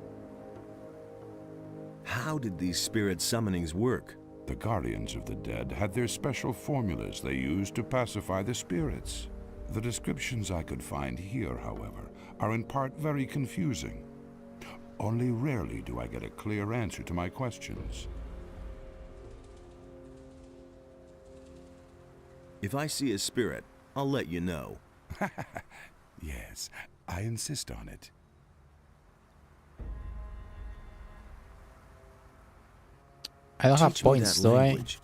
How did these spirit summonings work? The guardians of the dead had their special formulas they used to pacify the spirits. The descriptions I could find here, however, are in part very confusing. Only rarely do I get a clear answer to my questions. If I see a spirit, I'll let you know. Yes, I insist on it. I don't have Teach me points, that do I? language.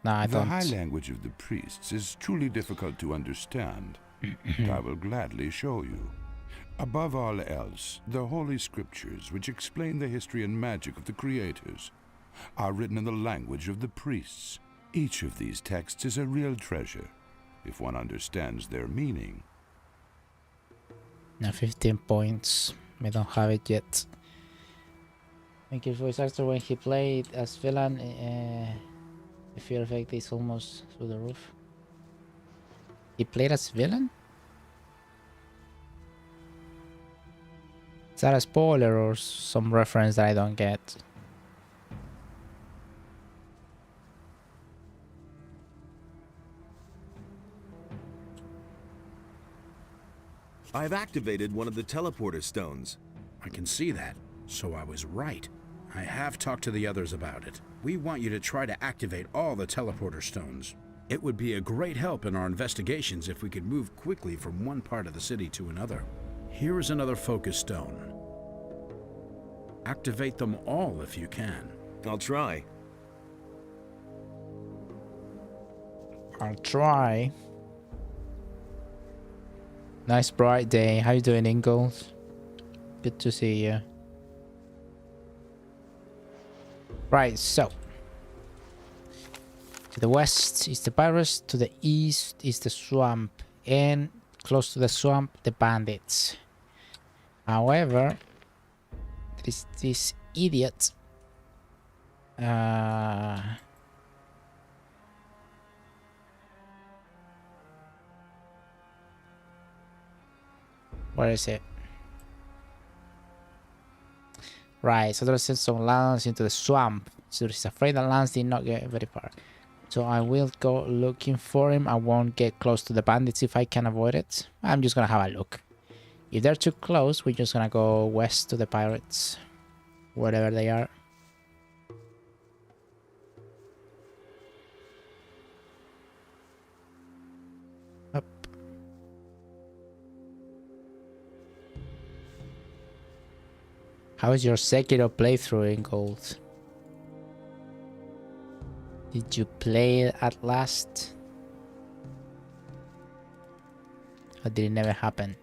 No, I The don't. high language of the priests is truly difficult to understand, but I will gladly show you. Above all else, the Holy Scriptures, which explain the history and magic of the creators, are written in the language of the priests. Each of these texts is a real treasure, if one understands their meaning. Now 15 points. We don't have it yet. Thank you, voice actor. When he played as villain, the fear effect is almost through the roof. He played as villain? Is that a spoiler or some reference that I don't get? I've activated one of the teleporter stones. I can see that, so I was right. I have talked to the others about it. We want you to try to activate all the teleporter stones. It would be a great help in our investigations if we could move quickly from one part of the city to another. Here is another focus stone. Activate them all if you can. I'll try. I'll try. Nice bright day. How you doing, Ingalls? Good to see you. Right, so to the west is the pirates, to the east is the swamp, and close to the swamp the bandits. However, there is this idiot where is it? Right, so there's some lands into the swamp. So he's afraid that Lance did not get very far. So I will go looking for him. I won't get close to the bandits if I can avoid it. I'm just gonna have a look. If they're too close, we're just gonna go west to the pirates. Wherever they are. Up. How is your Sekiro playthrough in gold? Did you play it at last? Or did it never happen?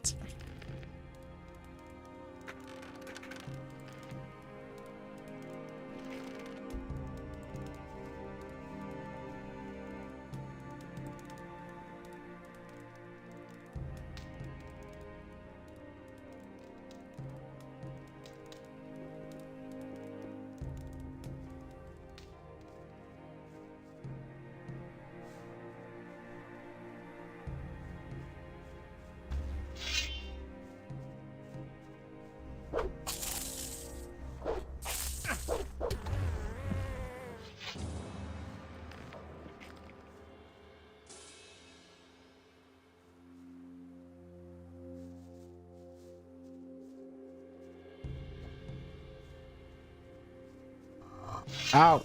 Ow!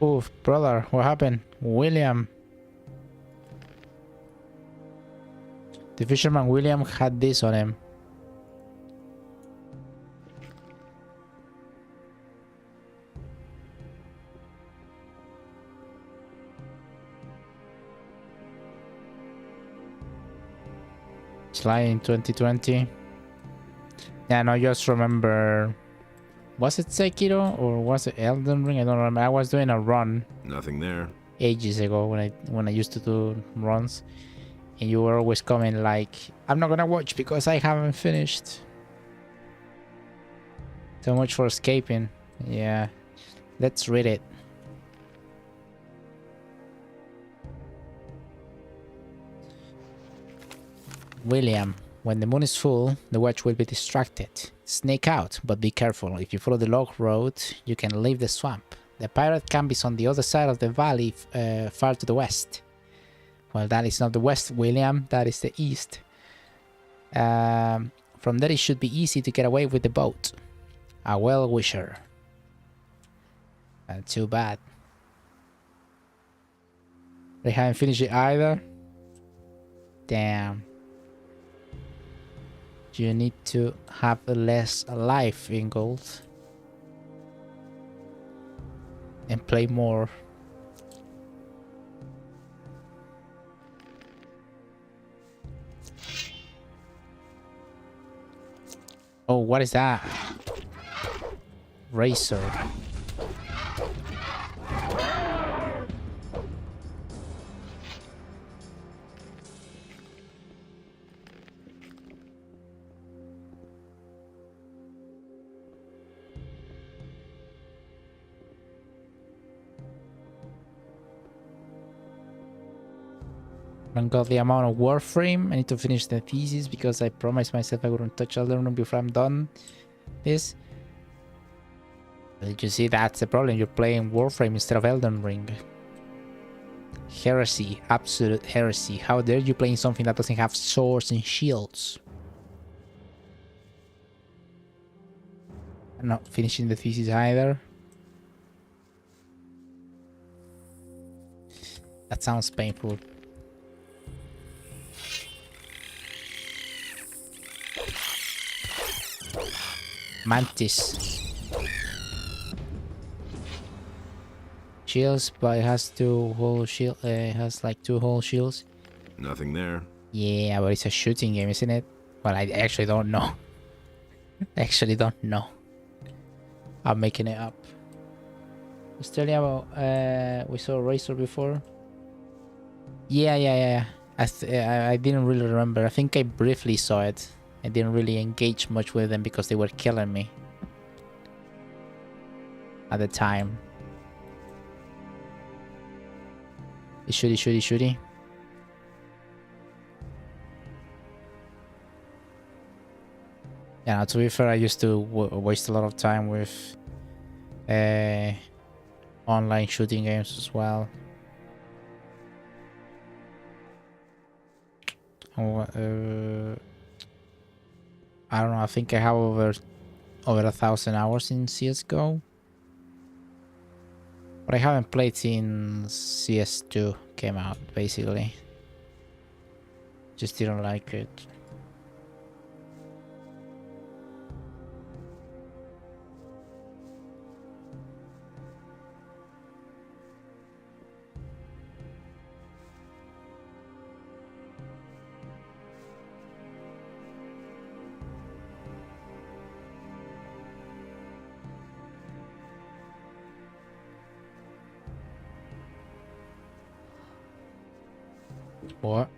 Oof, brother, what happened? William. The fisherman William had this on him. July in 2020. Yeah, no, just remember. Was it Sekiro or was it Elden Ring? I don't remember. I was doing a run Nothing there. ages ago when I used to do runs, and you were always coming like, I'm not gonna watch because I haven't finished. So much for escaping. Yeah, let's read it. William, when the moon is full, the watch will be distracted. Sneak out, but be careful. If you follow the log road, you can leave the swamp. The pirate camp is on the other side of the valley, far to the west. Well, that is not the west, William. That is the east. From there, it should be easy to get away with the boat. A well-wisher. Too bad. They haven't finished it either. Damn. You need to have less life in gold. And play more. Oh, what is that? Razor. I haven't got the amount of Warframe. I need to finish the thesis because I promised myself I wouldn't touch Elden Ring before I'm done this. Did you see? That's the problem. You're playing Warframe instead of Elden Ring. Heresy. Absolute heresy. How dare you playing something that doesn't have swords and shields? I'm not finishing the thesis either. That sounds painful. Mantis. Shields, but it has two whole shield. Has like two whole shields. Nothing there. Yeah, but it's a shooting game, isn't it? Well, I actually don't know. I actually don't know. I'm making it up. Australia, we saw Razor before. Yeah. I didn't really remember. I think I briefly saw it. I didn't really engage much with them because they were killing me at the time. Shooty. Yeah, to be fair, I used to waste a lot of time with online shooting games as well. I don't know. I think I have over 1,000 hours in CS:GO, but I haven't played since CS2 came out. Basically, just didn't like it. What?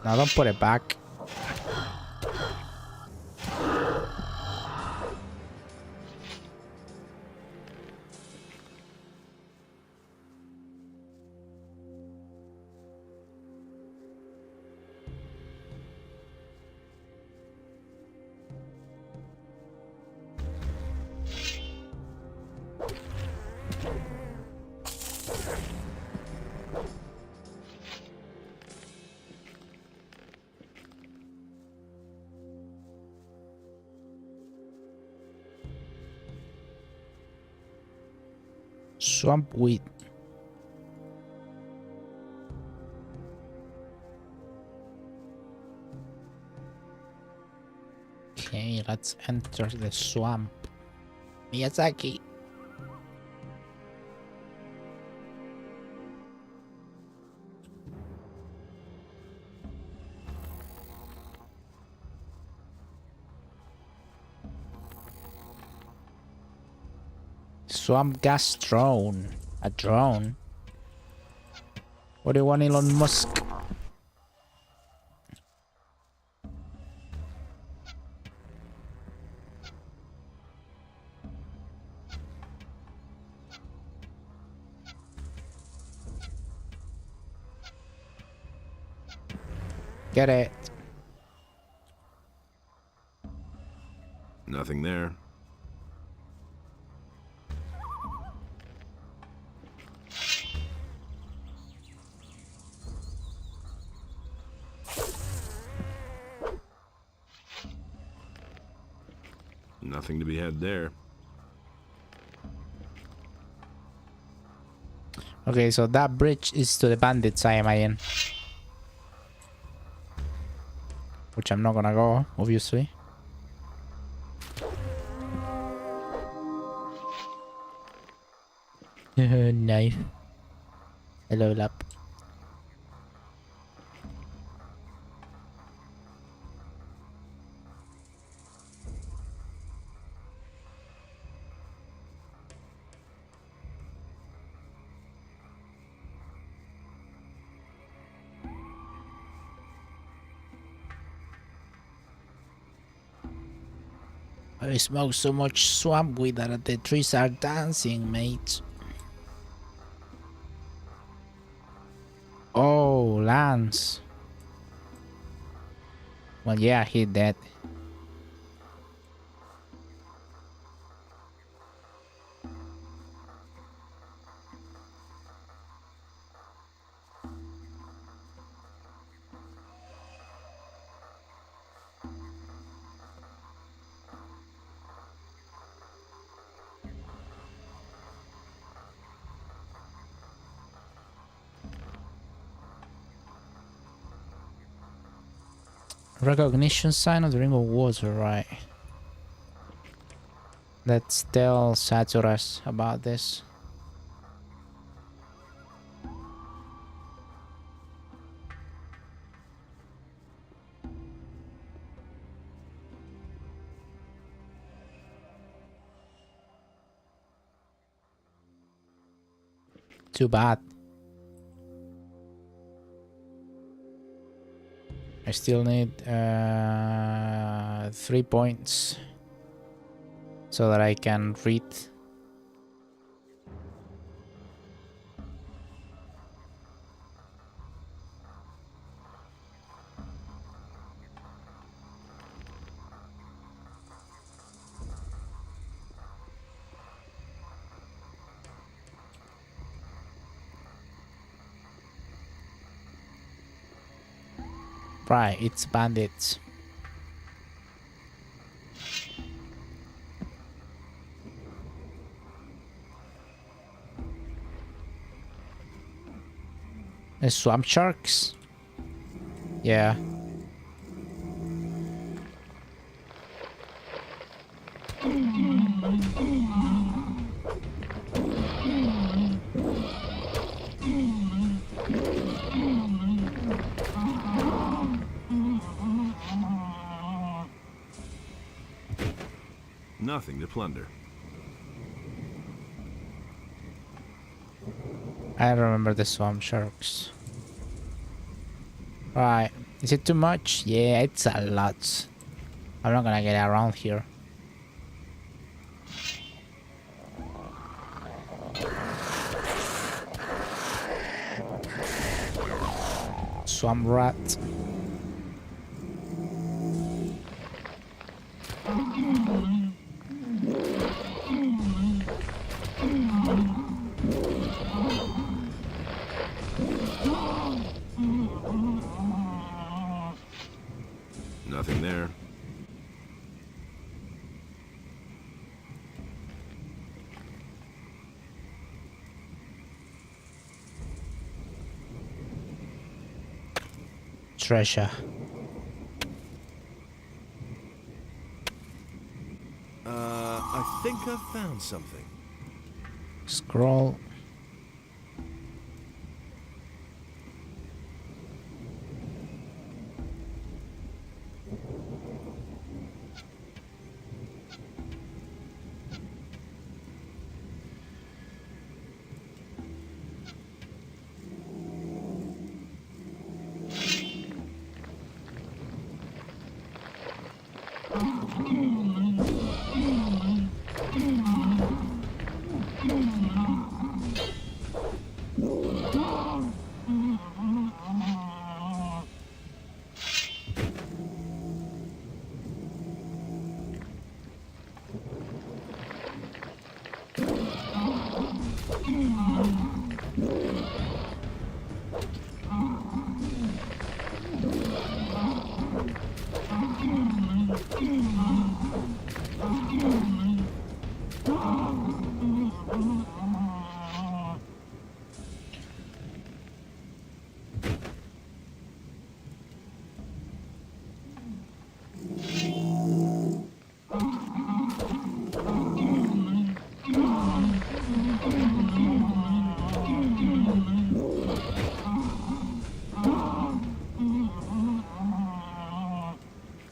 No, don't put it back. Swamp weed. Okay, let's enter the swamp. Miyazaki. Swamp gas drone. A drone? What do you want, Elon Musk? Get it. Nothing there. Nothing to be had there. Okay, so that bridge is to the bandits, I imagine. Which I'm not gonna go, obviously. Knife. Hello, lap. I smoke so much swamp weed that the trees are dancing, mate. Oh, Lance. Well, yeah, he dead. Recognition sign of the ring of water, right? Let's tell Saturas about this. Too bad. I still need 3 points so that I can read. Right, it's bandits. Swamp sharks? Yeah. Nothing to plunder. I remember the swamp sharks. Right. Is it too much? Yeah, it's a lot. I'm not gonna get around here. Swamp rat. Nothing there. treasure. I think I've found something. Scroll.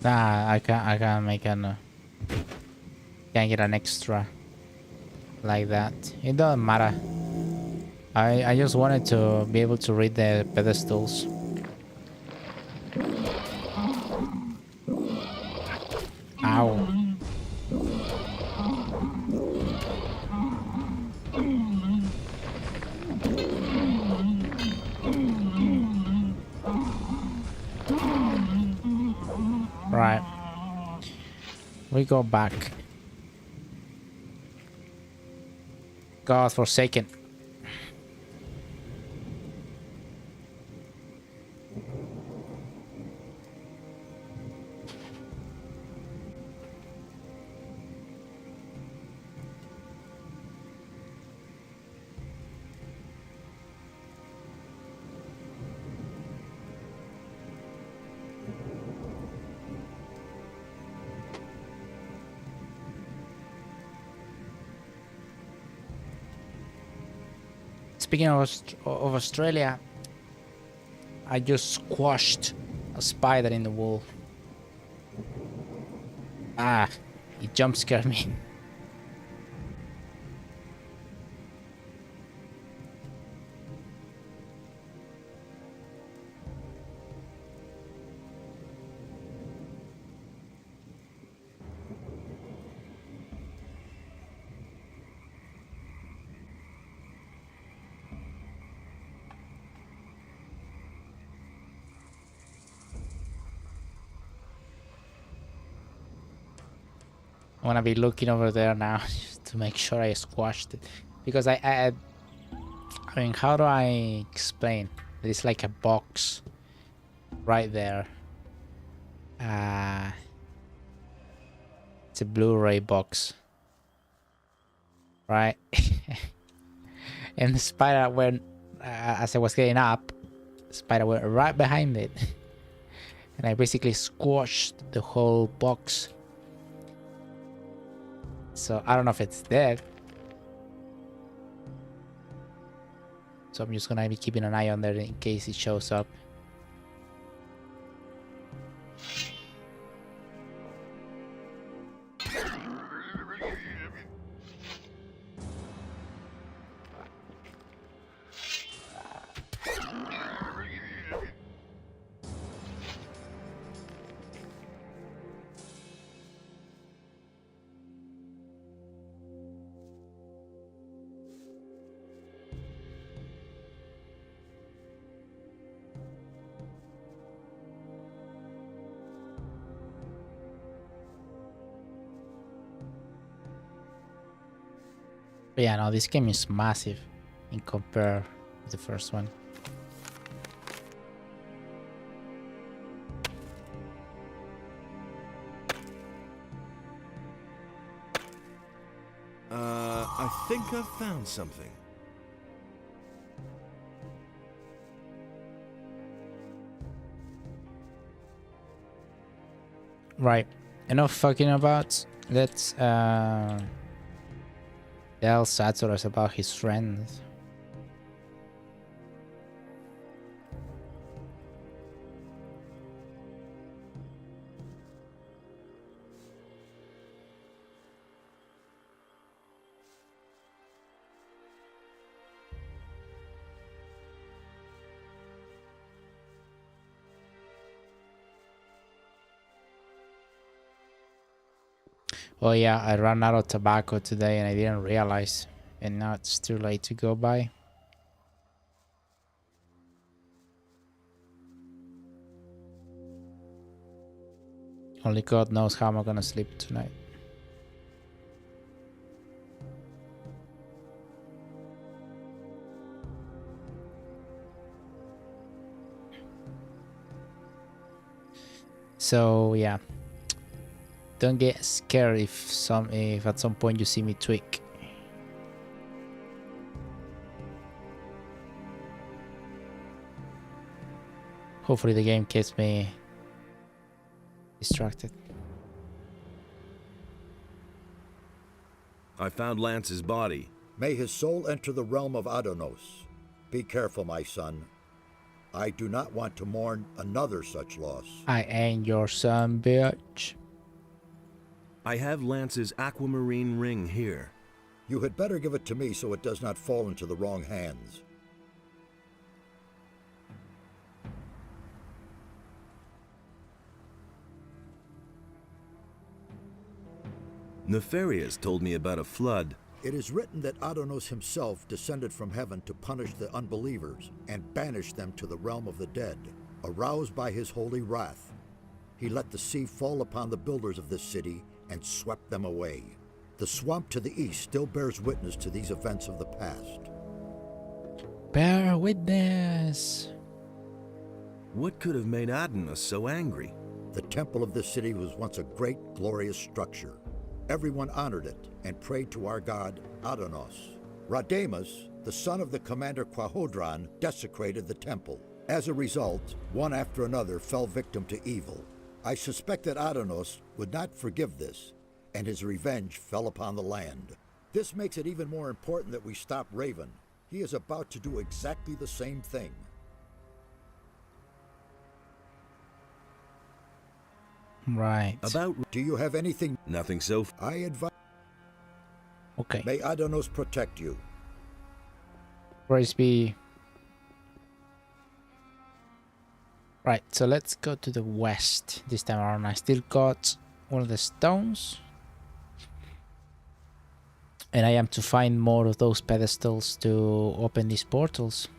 Nah, I can't make an can't get an extra like that. It doesn't matter. I just wanted to be able to read the pedestals. Ow. Right. We go back. God forsaken. Speaking of Australia, I just squashed a spider in the wall. Ah, it jump scared me. I want to be looking over there now just to make sure I squashed it. Because I mean, how do I explain? It's like a box right there. It's a Blu-ray box. Right? And the spider went, as I was getting up, the spider went right behind it. And I basically squashed the whole box. So I don't know if it's dead. So I'm just gonna be keeping an eye on there in case it shows up. But yeah, no, this game is massive in compare to the first one. I think I've found something. Right. Enough fucking about. Let's tell Saturas about his friend. Oh yeah, I ran out of tobacco today and I didn't realize. And now it's too late to go buy. Only God knows how I'm gonna sleep tonight. So yeah. Don't get scared if at some point you see me tweak. Hopefully the game keeps me distracted. I found Lance's body. May his soul enter the realm of Adonos. Be careful, my son. I do not want to mourn another such loss. I ain't your son, bitch. I have Lance's aquamarine ring here. You had better give it to me so it does not fall into the wrong hands. Nefarious told me about a flood. It is written that Adonos himself descended from heaven to punish the unbelievers and banish them to the realm of the dead. Aroused by his holy wrath, he let the sea fall upon the builders of this city and swept them away. The swamp to the east still bears witness to these events of the past. Bear witness. What could have made Adonis so angry? The temple of this city was once a great, glorious structure. Everyone honored it and prayed to our god Adonos. Radamus, the son of the commander Quahodron, desecrated the temple. As a result, one after another fell victim to evil. I suspect that Adonos would not forgive this, and his revenge fell upon the land. This makes it even more important that we stop Raven. He is about to do exactly the same thing. Right. Do you have anything? Nothing so I advise. Okay. May Adonos protect you. Praise be. Right, so let's go to the west this time around. I still got one of the stones. And I am to find more of those pedestals to open these portals.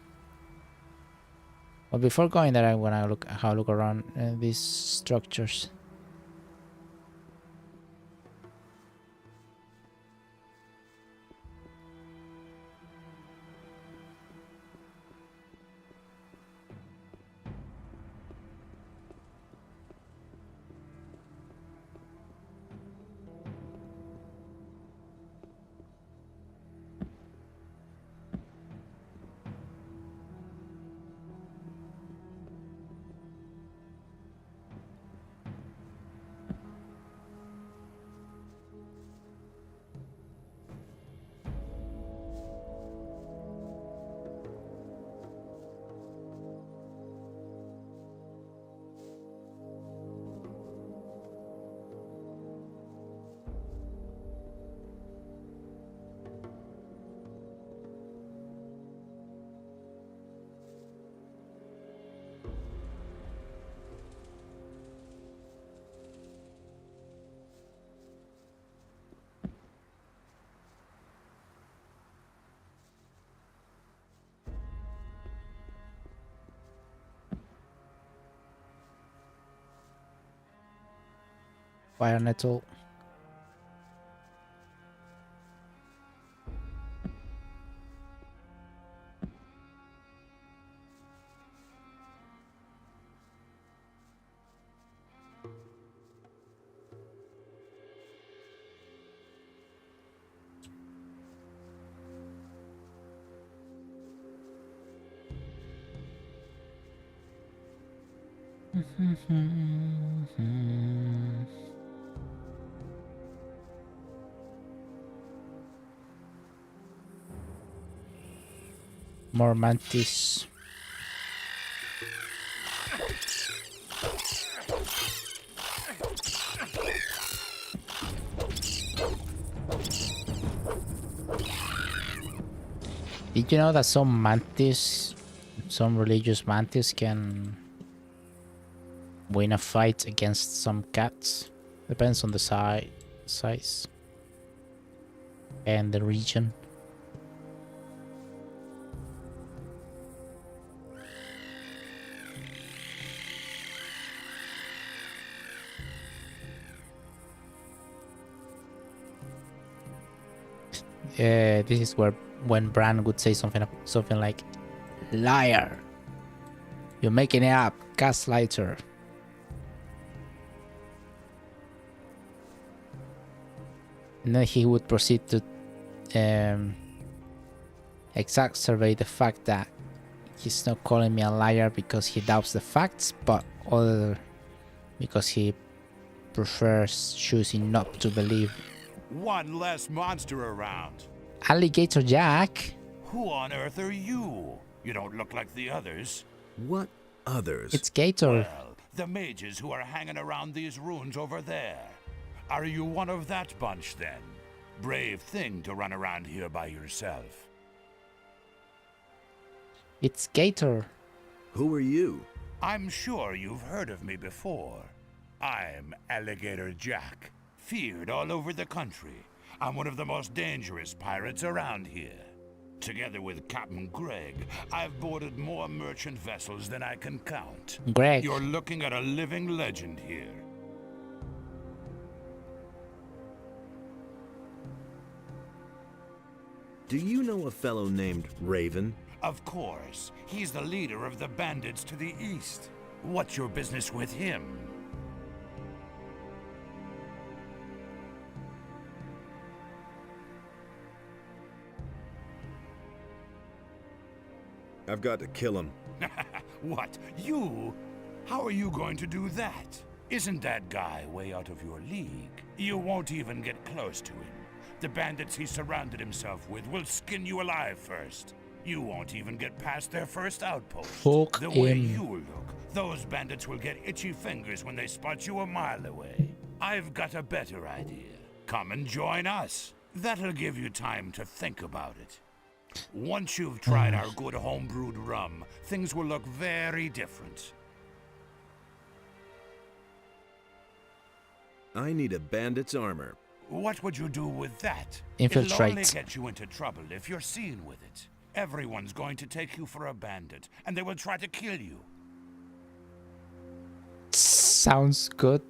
But before going there, I want to have a look around these structures. Fire nettle. More mantis. Did you know that some mantis, some religious mantis can win a fight against some cats? Depends on the size and the region. This is where when Bran would say something like, "Liar! You're making it up, gaslighter." And then he would proceed to exacerbate the fact that he's not calling me a liar because he doubts the facts, but other because he prefers choosing not to believe. One less monster around. Alligator Jack? Who on earth are you? You don't look like the others. What others? It's Gator. Well, the mages who are hanging around these ruins over there. Are you one of that bunch then? Brave thing to run around here by yourself. It's Gator. Who are you? I'm sure you've heard of me before. I'm Alligator Jack, feared all over the country. I'm one of the most dangerous pirates around here. Together with Captain Greg, I've boarded more merchant vessels than I can count. Greg. You're looking at a living legend here. Do you know a fellow named Raven? Of course. He's the leader of the bandits to the east. What's your business with him? I've got to kill him. What? You? How are you going to do that? Isn't that guy way out of your league? You won't even get close to him. The bandits he surrounded himself with will skin you alive first. You won't even get past their first outpost. Fuck the way him. you look, those bandits will get itchy fingers when they spot you a mile away. I've got a better idea. Come and join us. That'll give you time to think about it. Once you've tried our good homebrewed rum, things will look very different. I need a bandit's armor. What would you do with that? Infiltrate. It'll only get you into trouble if you're seen with it. Everyone's going to take you for a bandit, and they will try to kill you. Sounds good.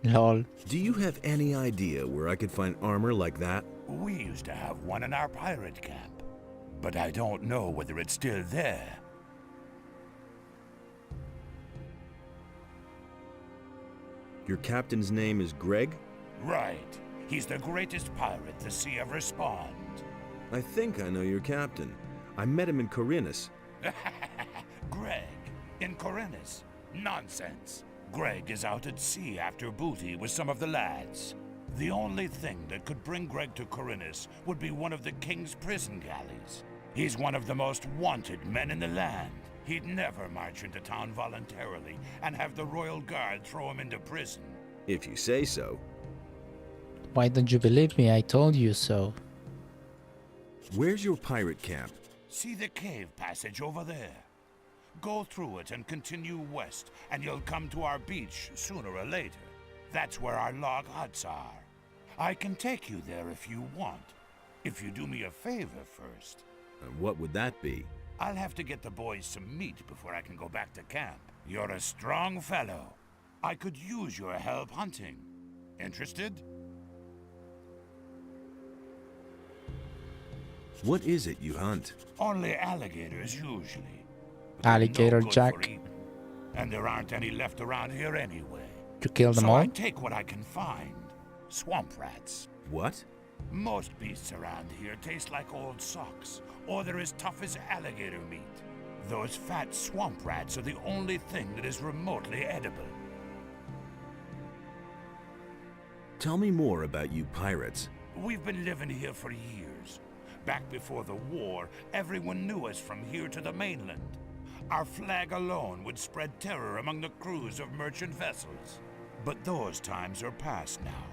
Lol. Do you have any idea where I could find armor like that? We used to have one in our pirate camp, but I don't know whether it's still there. Your captain's name is Greg? Right. He's the greatest pirate the sea ever spawned. I think I know your captain. I met him in Corinus. Greg, in Corinus? Nonsense. Greg is out at sea after booty with some of the lads. The only thing that could bring Greg to Corinus would be one of the king's prison galleys. He's one of the most wanted men in the land. He'd never march into town voluntarily and have the royal guard throw him into prison. If you say so. Why don't you believe me? I told you so. Where's your pirate camp? See the cave passage over there? Go through it and continue west, and you'll come to our beach sooner or later. That's where our log huts are. I can take you there if you want, if you do me a favor first. And what would that be? I'll have to get the boys some meat before I can go back to camp. You're a strong fellow. I could use your help hunting. Interested? What is it you hunt? Only alligators, usually. Alligator No good Jack. for eating. And there aren't any left around here anyway. To kill them So all? I take what I can find. Swamp rats. What? Most beasts around here taste like old socks, or they're as tough as alligator meat. Those fat swamp rats are the only thing that is remotely edible. Tell me more about you pirates. We've been living here for years. Back before the war, everyone knew us from here to the mainland. Our flag alone would spread terror among the crews of merchant vessels. But those times are past now.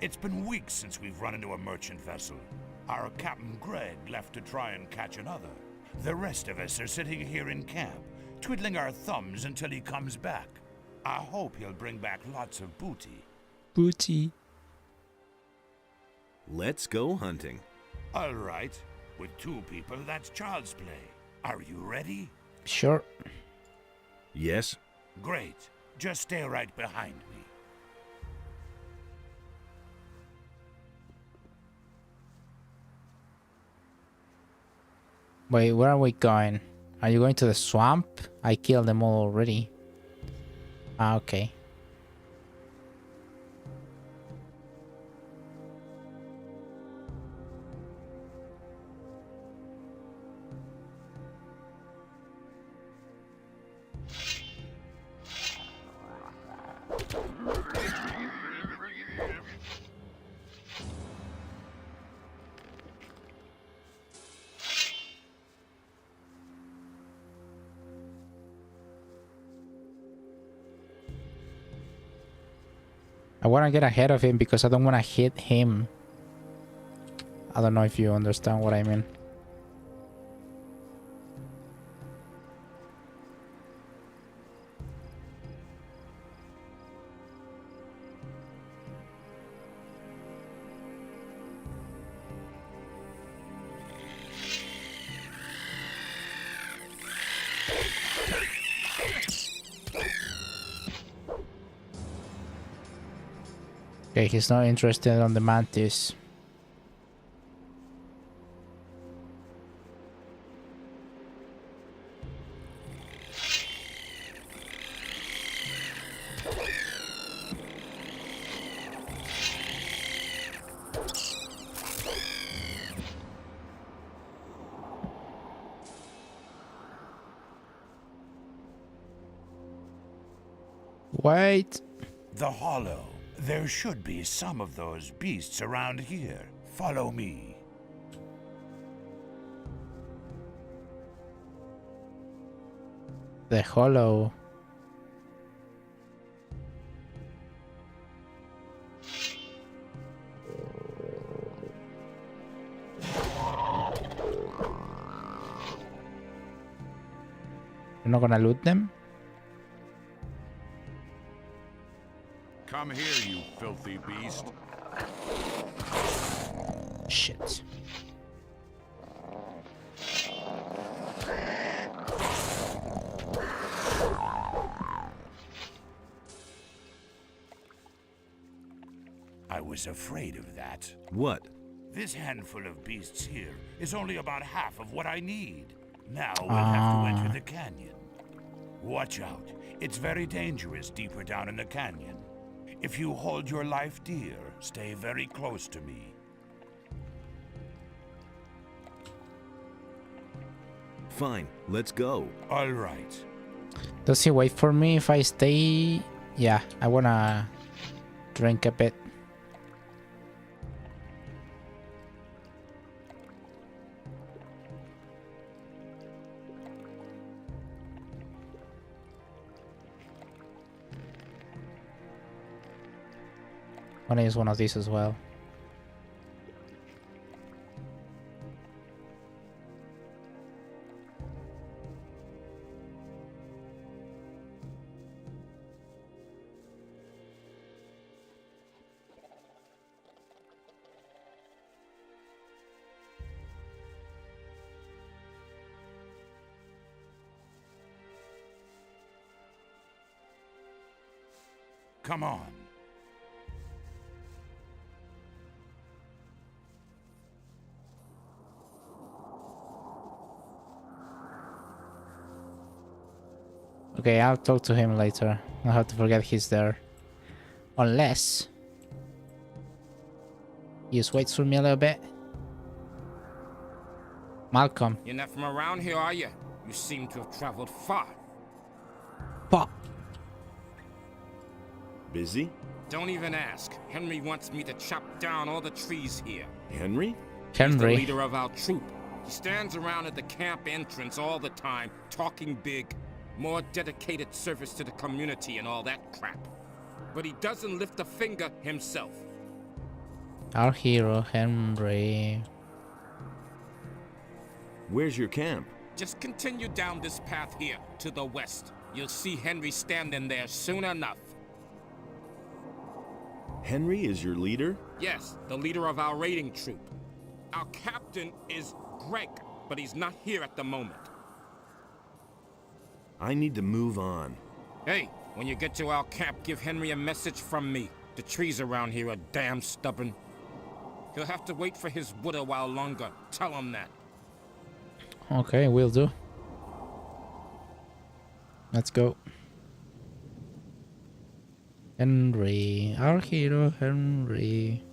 It's been weeks since we've run into a merchant vessel. Our Captain Greg left to try and catch another. The rest of us are sitting here in camp, twiddling our thumbs until he comes back. I hope he'll bring back lots of booty. Booty. Let's go hunting. All right. With 2 people, that's child's play. Are you ready? Sure. Yes. Great. Just stay right behind me. Wait, where are we going? Are you going to the swamp? I killed them all already. Ah, okay. I want to get ahead of him because I don't want to hit him. I don't know if you understand what I mean. Okay, he's not interested on the mantis. Wait. The Hollow. There should be some of those beasts around here. Follow me. The Hollow. You're not gonna loot them? Come here, you filthy beast. Shit. I was afraid of that. What? This handful of beasts here is only about half of what I need. Now we'll have to enter the canyon. Watch out. It's very dangerous deeper down in the canyon. If you hold your life dear, stay very close to me. Fine, let's go. All right. Does he wait for me if I stay? Yeah, I wanna drink a bit. I'm gonna use one of these as well. Come on. Okay, I'll talk to him later. I'll have to forget he's there. Unless he just waits for me a little bit. Malcolm. You're not from around here, are you? You seem to have traveled far. Pop. Busy? Don't even ask. Henry wants me to chop down all the trees here. Henry? He's the Henry. leader of our troop. He stands around at the camp entrance all the time, talking big. More dedicated service to the community and all that crap. But he doesn't lift a finger himself. Our hero, Henry. Where's your camp? Just continue down this path here, to the west. You'll see Henry standing there soon enough. Henry is your leader? Yes, the leader of our raiding troop. Our captain is Greg, but he's not here at the moment. I need to move on. Hey, when you get to our camp, give Henry a message from me. The trees around here are damn stubborn. He'll have to wait for his wood a while longer. Tell him that. Okay, will do. Let's go. Henry, our hero, Henry.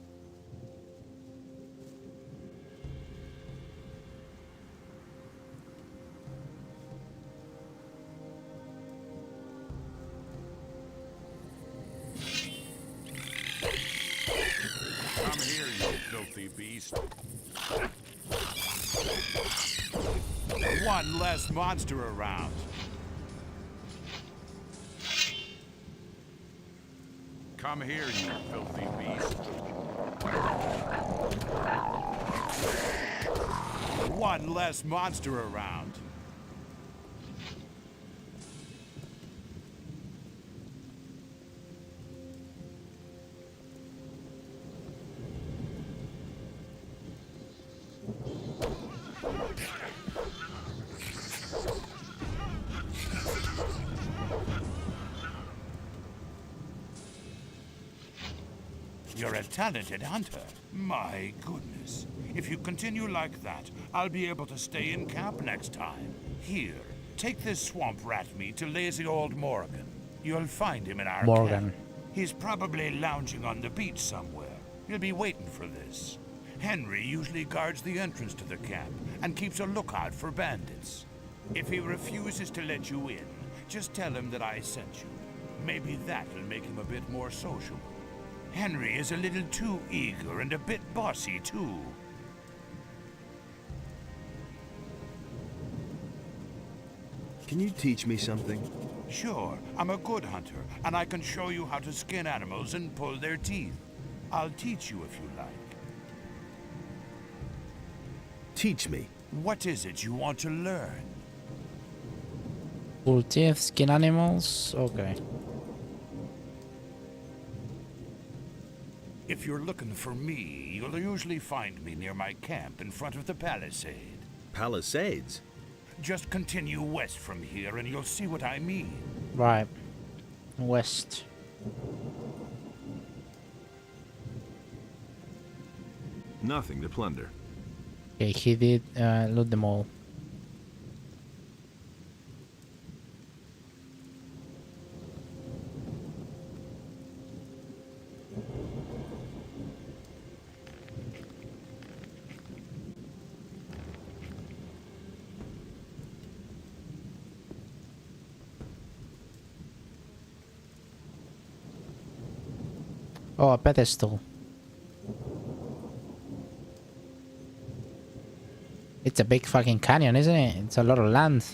Come here, you filthy beast. One less monster around. Come here, you filthy beast. One less monster around. You're a talented hunter. My goodness. If you continue like that, I'll be able to stay in camp next time. Here, take this swamp rat meat to lazy old Morgan. You'll find him in our camp. He's probably lounging on the beach somewhere. He'll be waiting for this. Henry usually guards the entrance to the camp and keeps a lookout for bandits. If he refuses to let you in, just tell him that I sent you. Maybe that'll make him a bit more sociable. Henry is a little too eager and a bit bossy, too. Can you teach me something? Sure, I'm a good hunter, and I can show you how to skin animals and pull their teeth. I'll teach you if you like. Teach me. What is it you want to learn? Pull teeth, skin animals. Okay. If you're looking for me, you'll usually find me near my camp in front of the palisade. Palisades? Just continue west from here and you'll see what I mean. Right. West. Nothing to plunder. Okay, he did loot them all. Oh, a pedestal. It's a big fucking canyon, isn't it? It's a lot of land.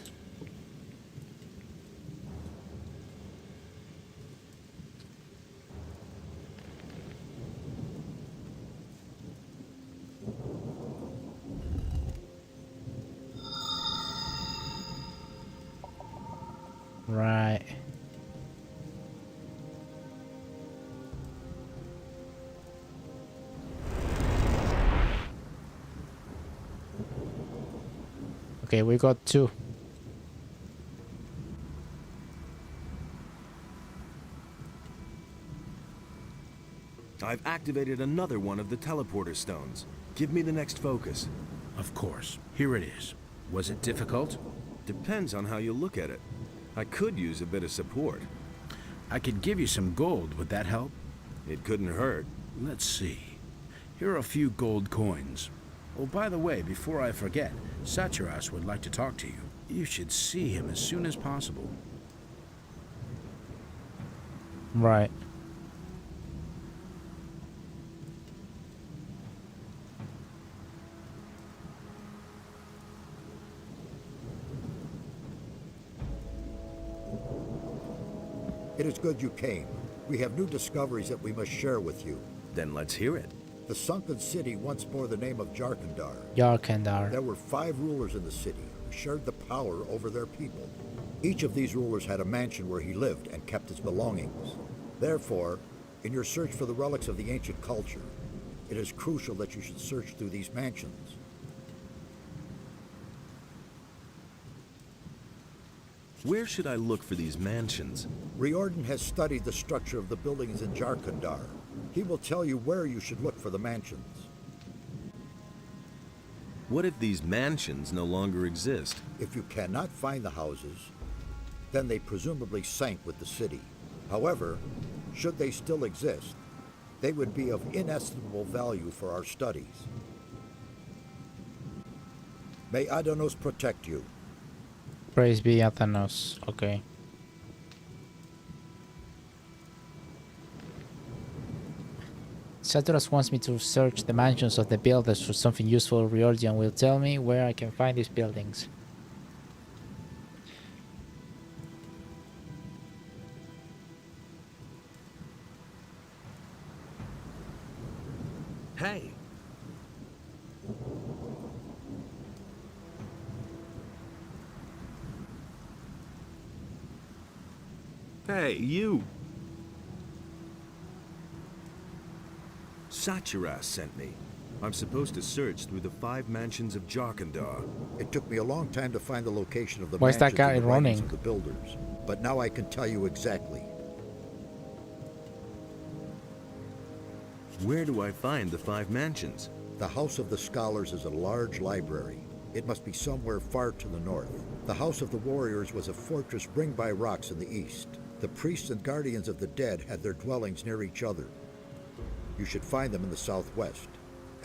Right. Okay, we got two. I've activated another one of the teleporter stones. Give me the next focus. Of course. Here it is. Was it difficult? Depends on how you look at it. I could use a bit of support. I could give you some gold. Would that help? It couldn't hurt. Let's see. Here are a few gold coins. Oh, by the way, before I forget, Satyras would like to talk to you. You should see him as soon as possible. Right. It is good you came. We have new discoveries that we must share with you. Then let's hear it. The sunken city once bore the name of Jarkandar. Jarkandar. There were 5 rulers in the city who shared the power over their people. Each of these rulers had a mansion where he lived and kept his belongings. Therefore, in your search for the relics of the ancient culture, it is crucial that you should search through these mansions. Where should I look for these mansions? Riordan has studied the structure of the buildings in Jarkandar. He will tell you where you should look for the mansions. What if these mansions no longer exist? If you cannot find the houses, then they presumably sank with the city. However, should they still exist, they would be of inestimable value for our studies. May Adanos protect you. Praise be Athanos. Okay. Saturas wants me to search the mansions of the builders for something useful. Riordan will tell me where I can find these buildings. Hey! Hey, you! Saturas sent me. I'm supposed to search through the 5 mansions of Jarkandar. It took me a long time to find the location of the Why is that mansions guy and the writings running? of the builders, but now I can tell you exactly. Where do I find the 5 mansions? The House of the Scholars is a large library. It must be somewhere far to the north. The House of the Warriors was a fortress ringed by rocks in the east. The priests and guardians of the dead had their dwellings near each other. You should find them in the southwest.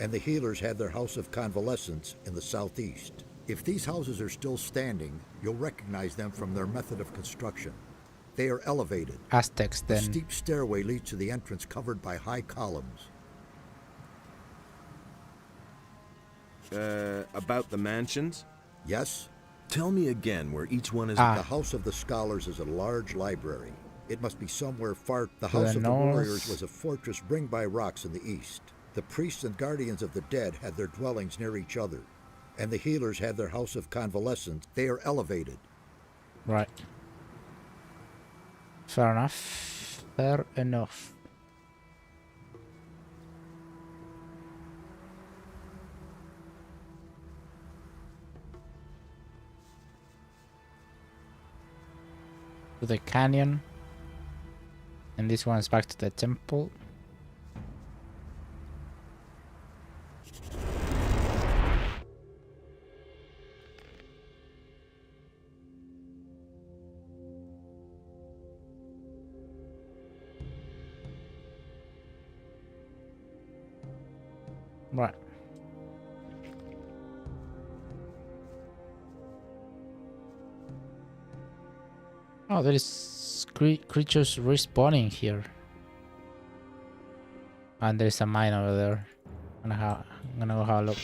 And the healers had their House of Convalescence in the southeast. If these houses are still standing, you'll recognize them from their method of construction. They are elevated. Aztecs The then. steep stairway leads to the entrance covered by high columns. About the mansions? Yes? Tell me again where each one is. The House of the Scholars is a large library. It must be somewhere far. The To House the of the north. Warriors was a fortress ringed by rocks in the east. The priests and guardians of the dead had their dwellings near each other. And the healers had their House of Convalescence. They are elevated. Right. Fair enough. Fair enough. To the canyon. And this one's back to the temple. Right. Oh, there is creatures respawning here. And there's a mine over there. I'm gonna go have a look.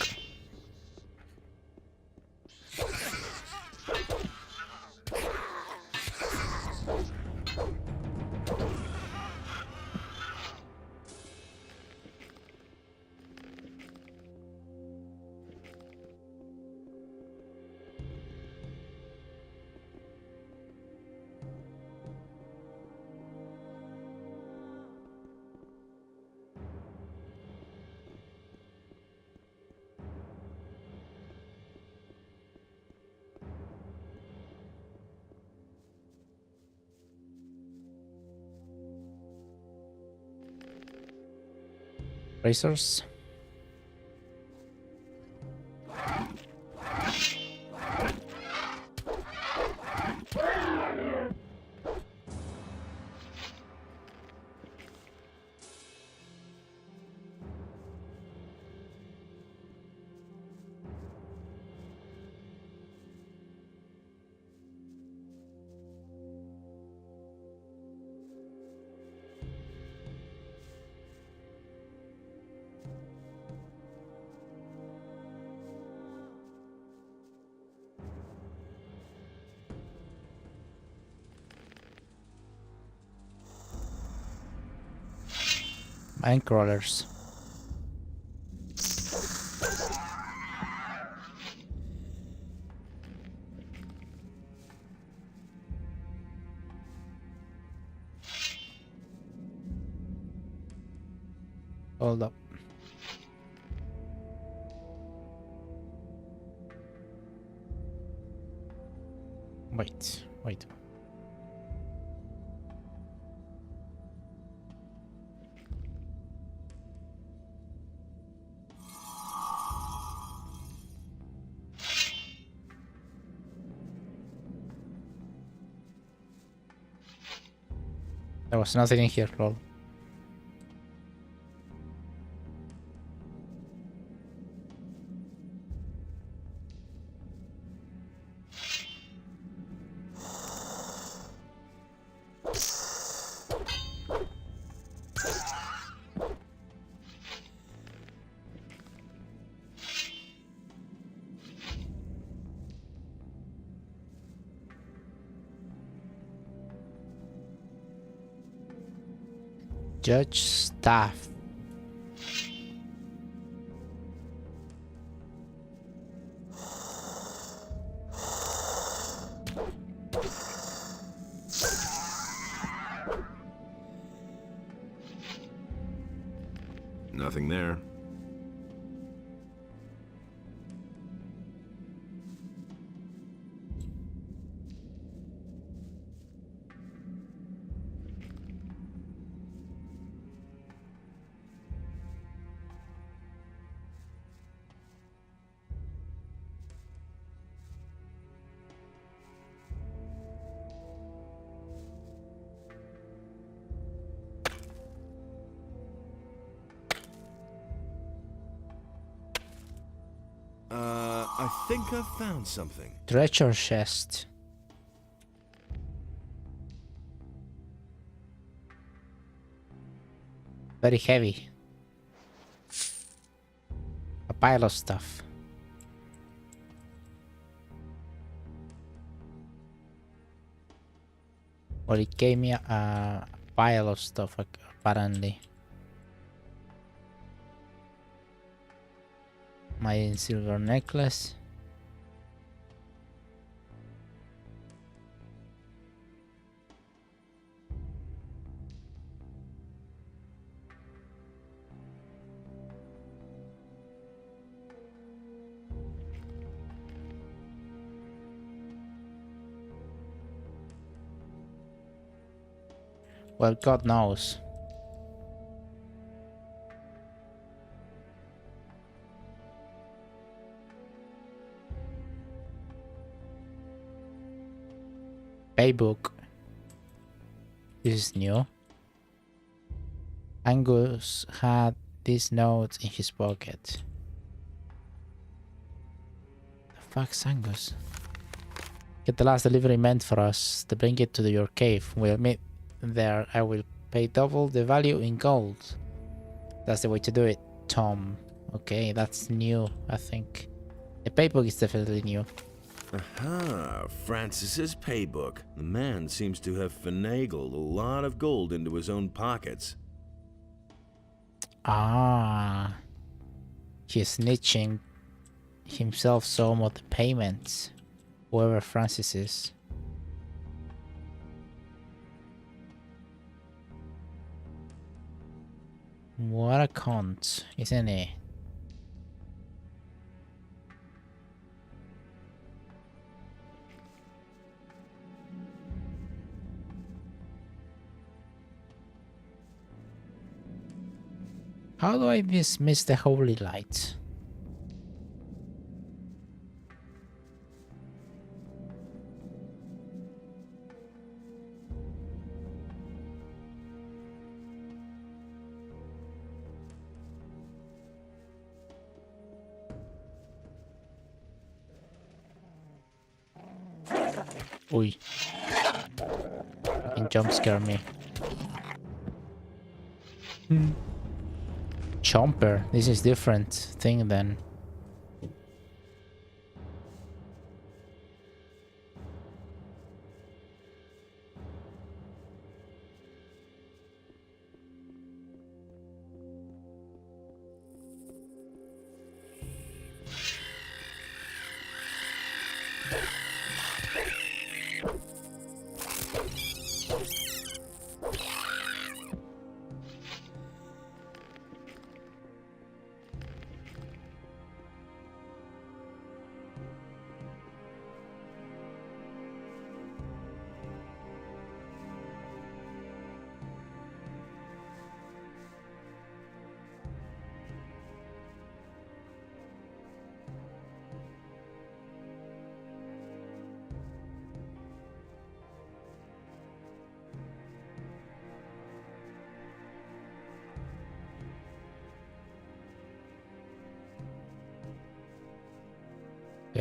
Racers. Mine crawlers. Hold up. Wait. There was nothing in here, lol. Judge staff. Nothing there. I think I've found something. Treasure chest. Very heavy. A pile of stuff. Well, it gave me a pile of stuff, apparently. My silver necklace. Well, God knows. Paybook. This is new. Angus had these notes in his pocket. The fuck's Angus? Get the last delivery meant for us to bring it to your cave. We'll meet there. I will pay double the value in gold. That's the way to do it, Tom. Okay, that's new, I think. The paybook is definitely new. Aha, Francis's paybook. The man seems to have finagled a lot of gold into his own pockets. Ah. He's snitching himself some of the payments. Whoever Francis is. What a cunt, isn't he? How do I miss the holy light? Oi. Fucking jump scare me. Chomper. This is different thing then.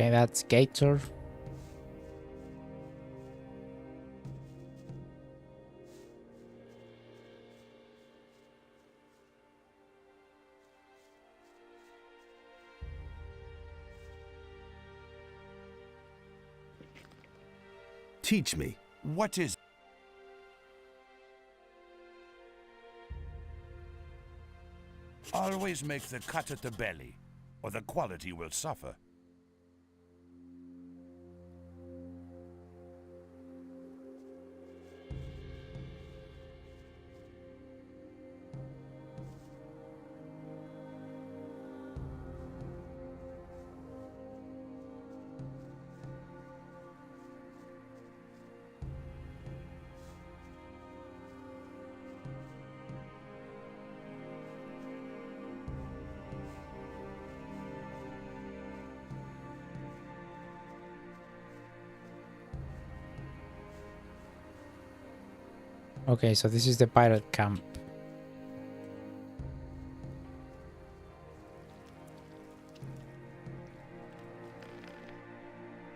Okay, that's Gator. Teach me. What is... Always make the cut at the belly, or the quality will suffer. Okay, so this is the pirate camp.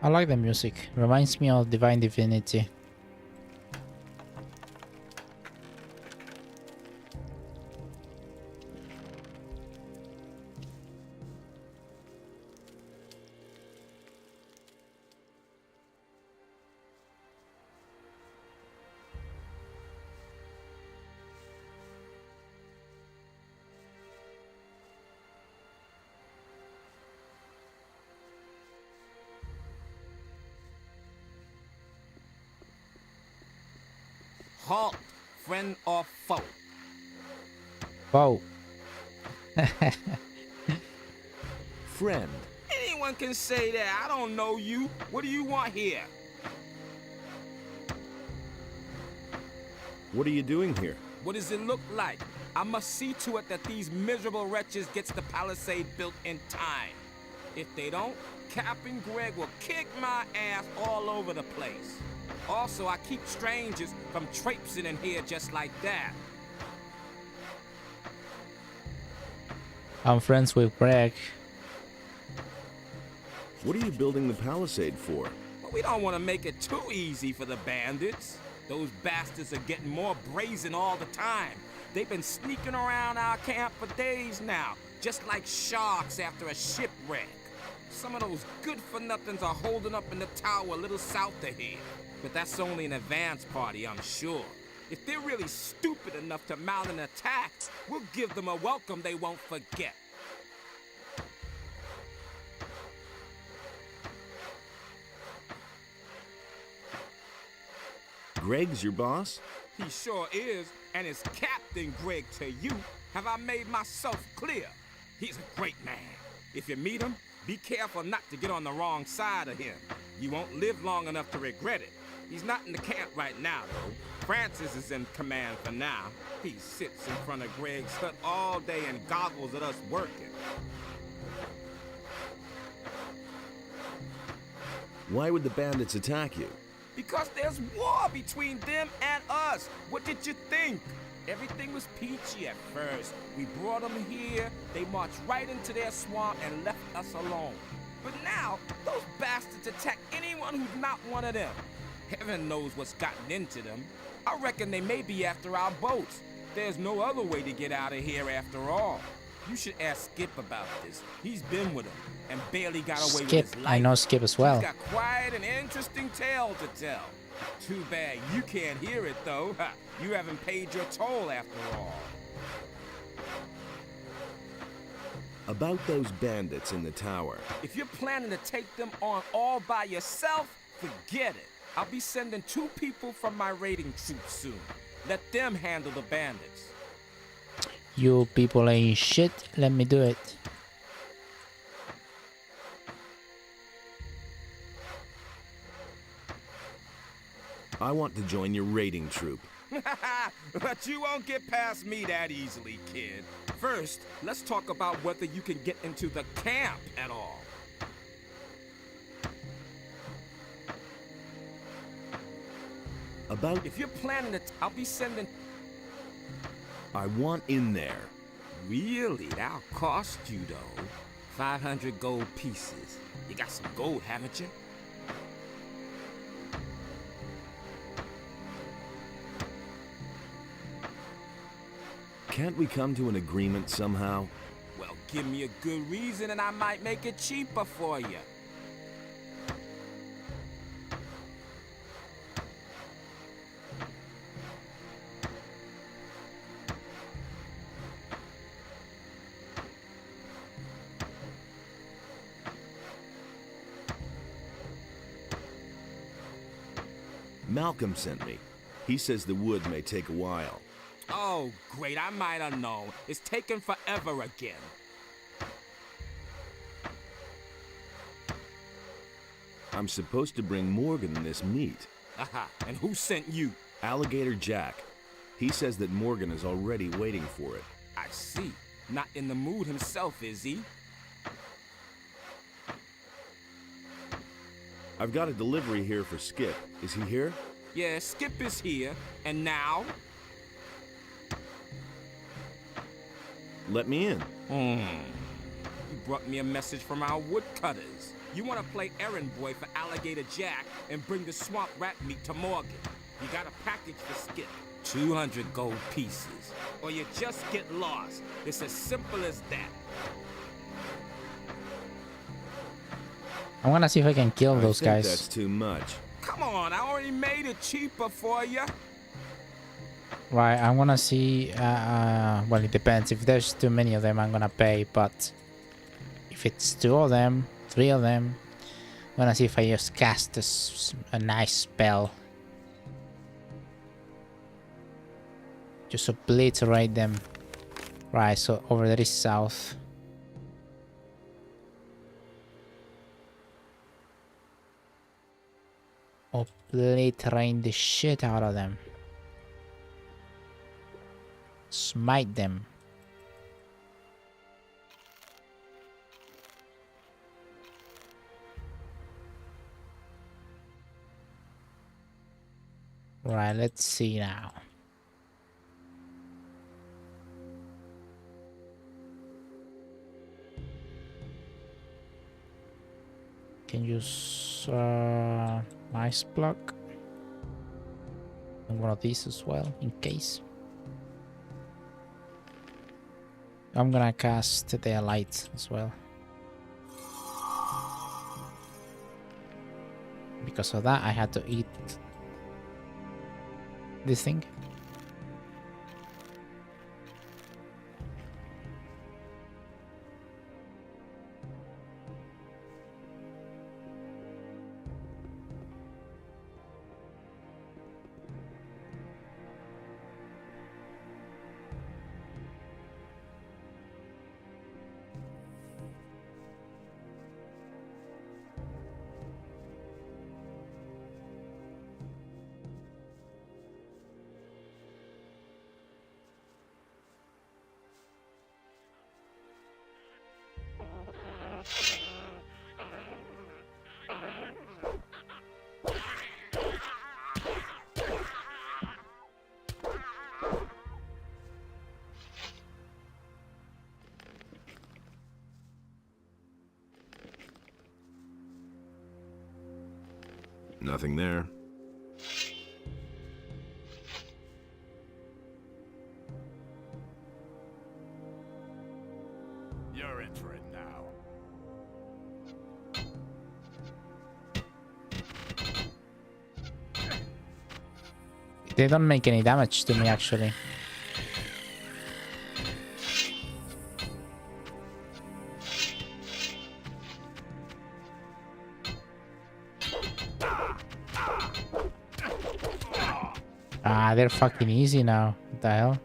I like the music. Reminds me of Divine Divinity. Halt, friend or foe. Wow. Friend. Anyone can say that. I don't know you. What do you want here? What are you doing here? What does it look like? I must see to it that these miserable wretches gets the palisade built in time. If they don't, Captain Greg will kick my ass all over the place. Also, I keep strangers from traipsing in here just like that. I'm friends with Greg. What are you building the palisade for? But we don't want to make it too easy for the bandits. Those bastards are getting more brazen all the time. They've been sneaking around our camp for days now, just like sharks after a shipwreck. Some of those good-for-nothings are holding up in the tower a little south of here. But that's only an advance party, I'm sure. If they're really stupid enough to mount an attack, we'll give them a welcome they won't forget. Greg's your boss? He sure is, and is Captain Greg to you. Have I made myself clear? He's a great man. If you meet him, be careful not to get on the wrong side of him. You won't live long enough to regret it. He's not in the camp right now, though. Francis is in command for now. He sits in front of Greg's hut all day and goggles at us working. Why would the bandits attack you? Because there's war between them and us. What did you think? Everything was peachy at first. We brought them here, they marched right into their swamp and left us alone. But now, those bastards attack anyone who's not one of them. Heaven knows what's gotten into them. I reckon they may be after our boats. There's no other way to get out of here after all. You should ask Skip about this. He's been with them and barely got away with his life. I know Skip as well. He's got quite an interesting tale to tell. Too bad you can't hear it, though. You haven't paid your toll after all. About those bandits in the tower. If you're planning to take them on all by yourself, forget it. I'll be sending 2 people from my raiding troop soon. Let them handle the bandits. You people ain't shit. Let me do it. I want to join your raiding troop. But you won't get past me that easily, kid. First, let's talk about whether you can get into the camp at all. About... If you're planning to... I'll be sending... I want in there. Really? That'll cost you, though. 500 gold pieces. You got some gold, haven't you? Can't we come to an agreement somehow? Well, give me a good reason and I might make it cheaper for you. Malcolm sent me. He says the wood may take a while. Oh, great, I might have known. It's taking forever again. I'm supposed to bring Morgan this meat. Aha, and who sent you? Alligator Jack. He says that Morgan is already waiting for it. I see. Not in the mood himself, is he? I've got a delivery here for Skip. Is he here? Yeah, Skip is here. And now? Let me in. You brought me a message from our woodcutters. You want to play errand boy for Alligator Jack and bring the swamp rat meat to Morgan. You got a package for Skip. 200 gold pieces. Or you just get lost. It's as simple as that. I'm gonna see if I can kill those I think guys. that's too much. Come on, I already made it cheaper for you. Right, I'm gonna see. Well, it depends. If there's too many of them, I'm gonna pay. But if it's 2 of them, 3 of them, I'm gonna see if I just cast a nice spell. Just obliterate them. Right, so over there is south. Obliterate the shit out of them. Smite them. Right, let's see now. Can use nice block and one of these as well in case. I'm gonna cast their light as well. Because of that I had to eat this thing. Nothing there. You're in for it now. They don't make any damage to me actually. Ah, they're fucking easy now. What the hell?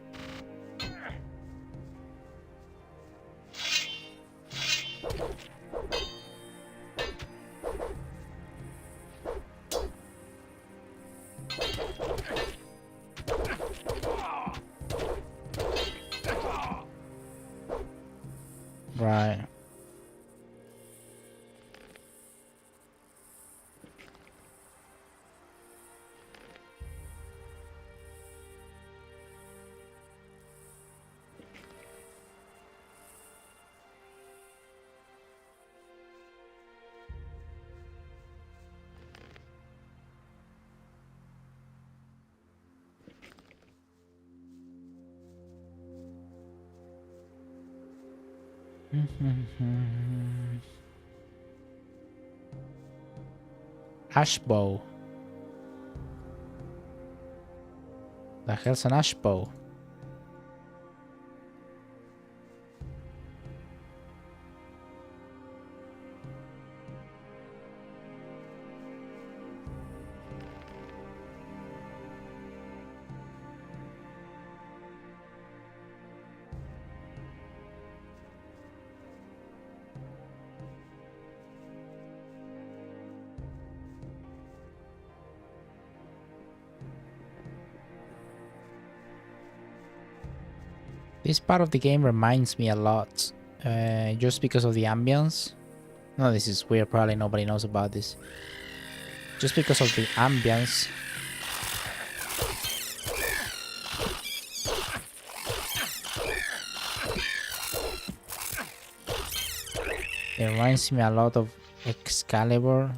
Right. Ashbow. The hell's an ashbow? This part of the game reminds me a lot, just because of the ambience. No, this is weird, probably nobody knows about this. Just because of the ambience. It reminds me a lot of Excalibur,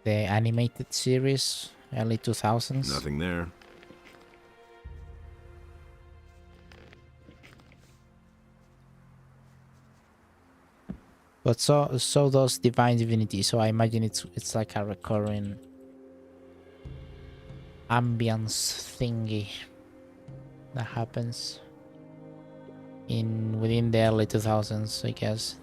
the animated series, early 2000s. Nothing there. But so does Divine Divinity, so I imagine it's like a recurring ambience thingy that happens within the early 2000s, I guess.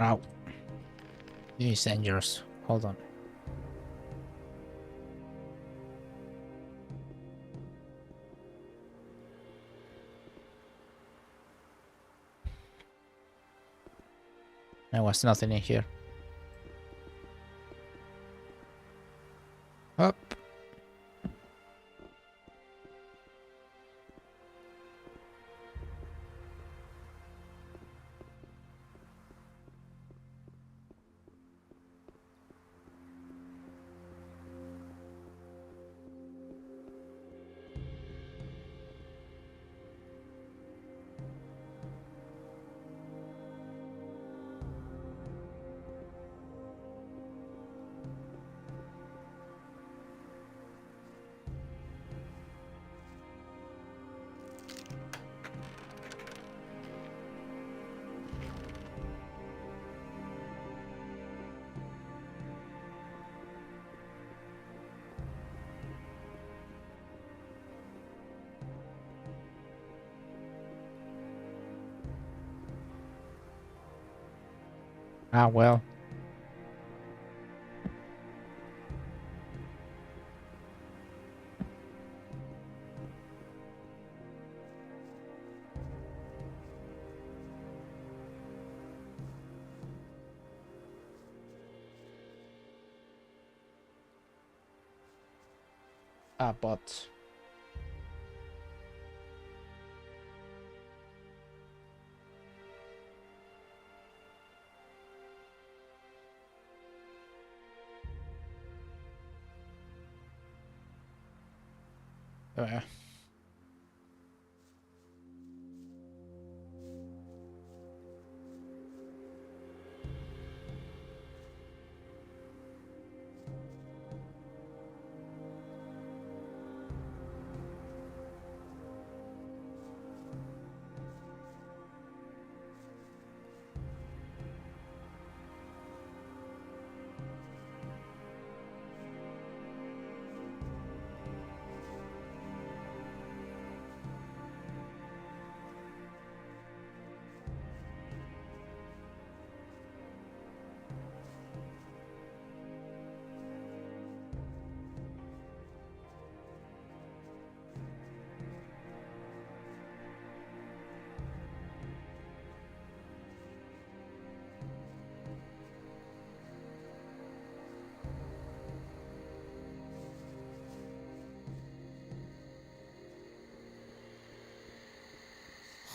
Wow. This is dangerous. Hold on. There was nothing in here. Up. Ah, well. Ah, but... Uh,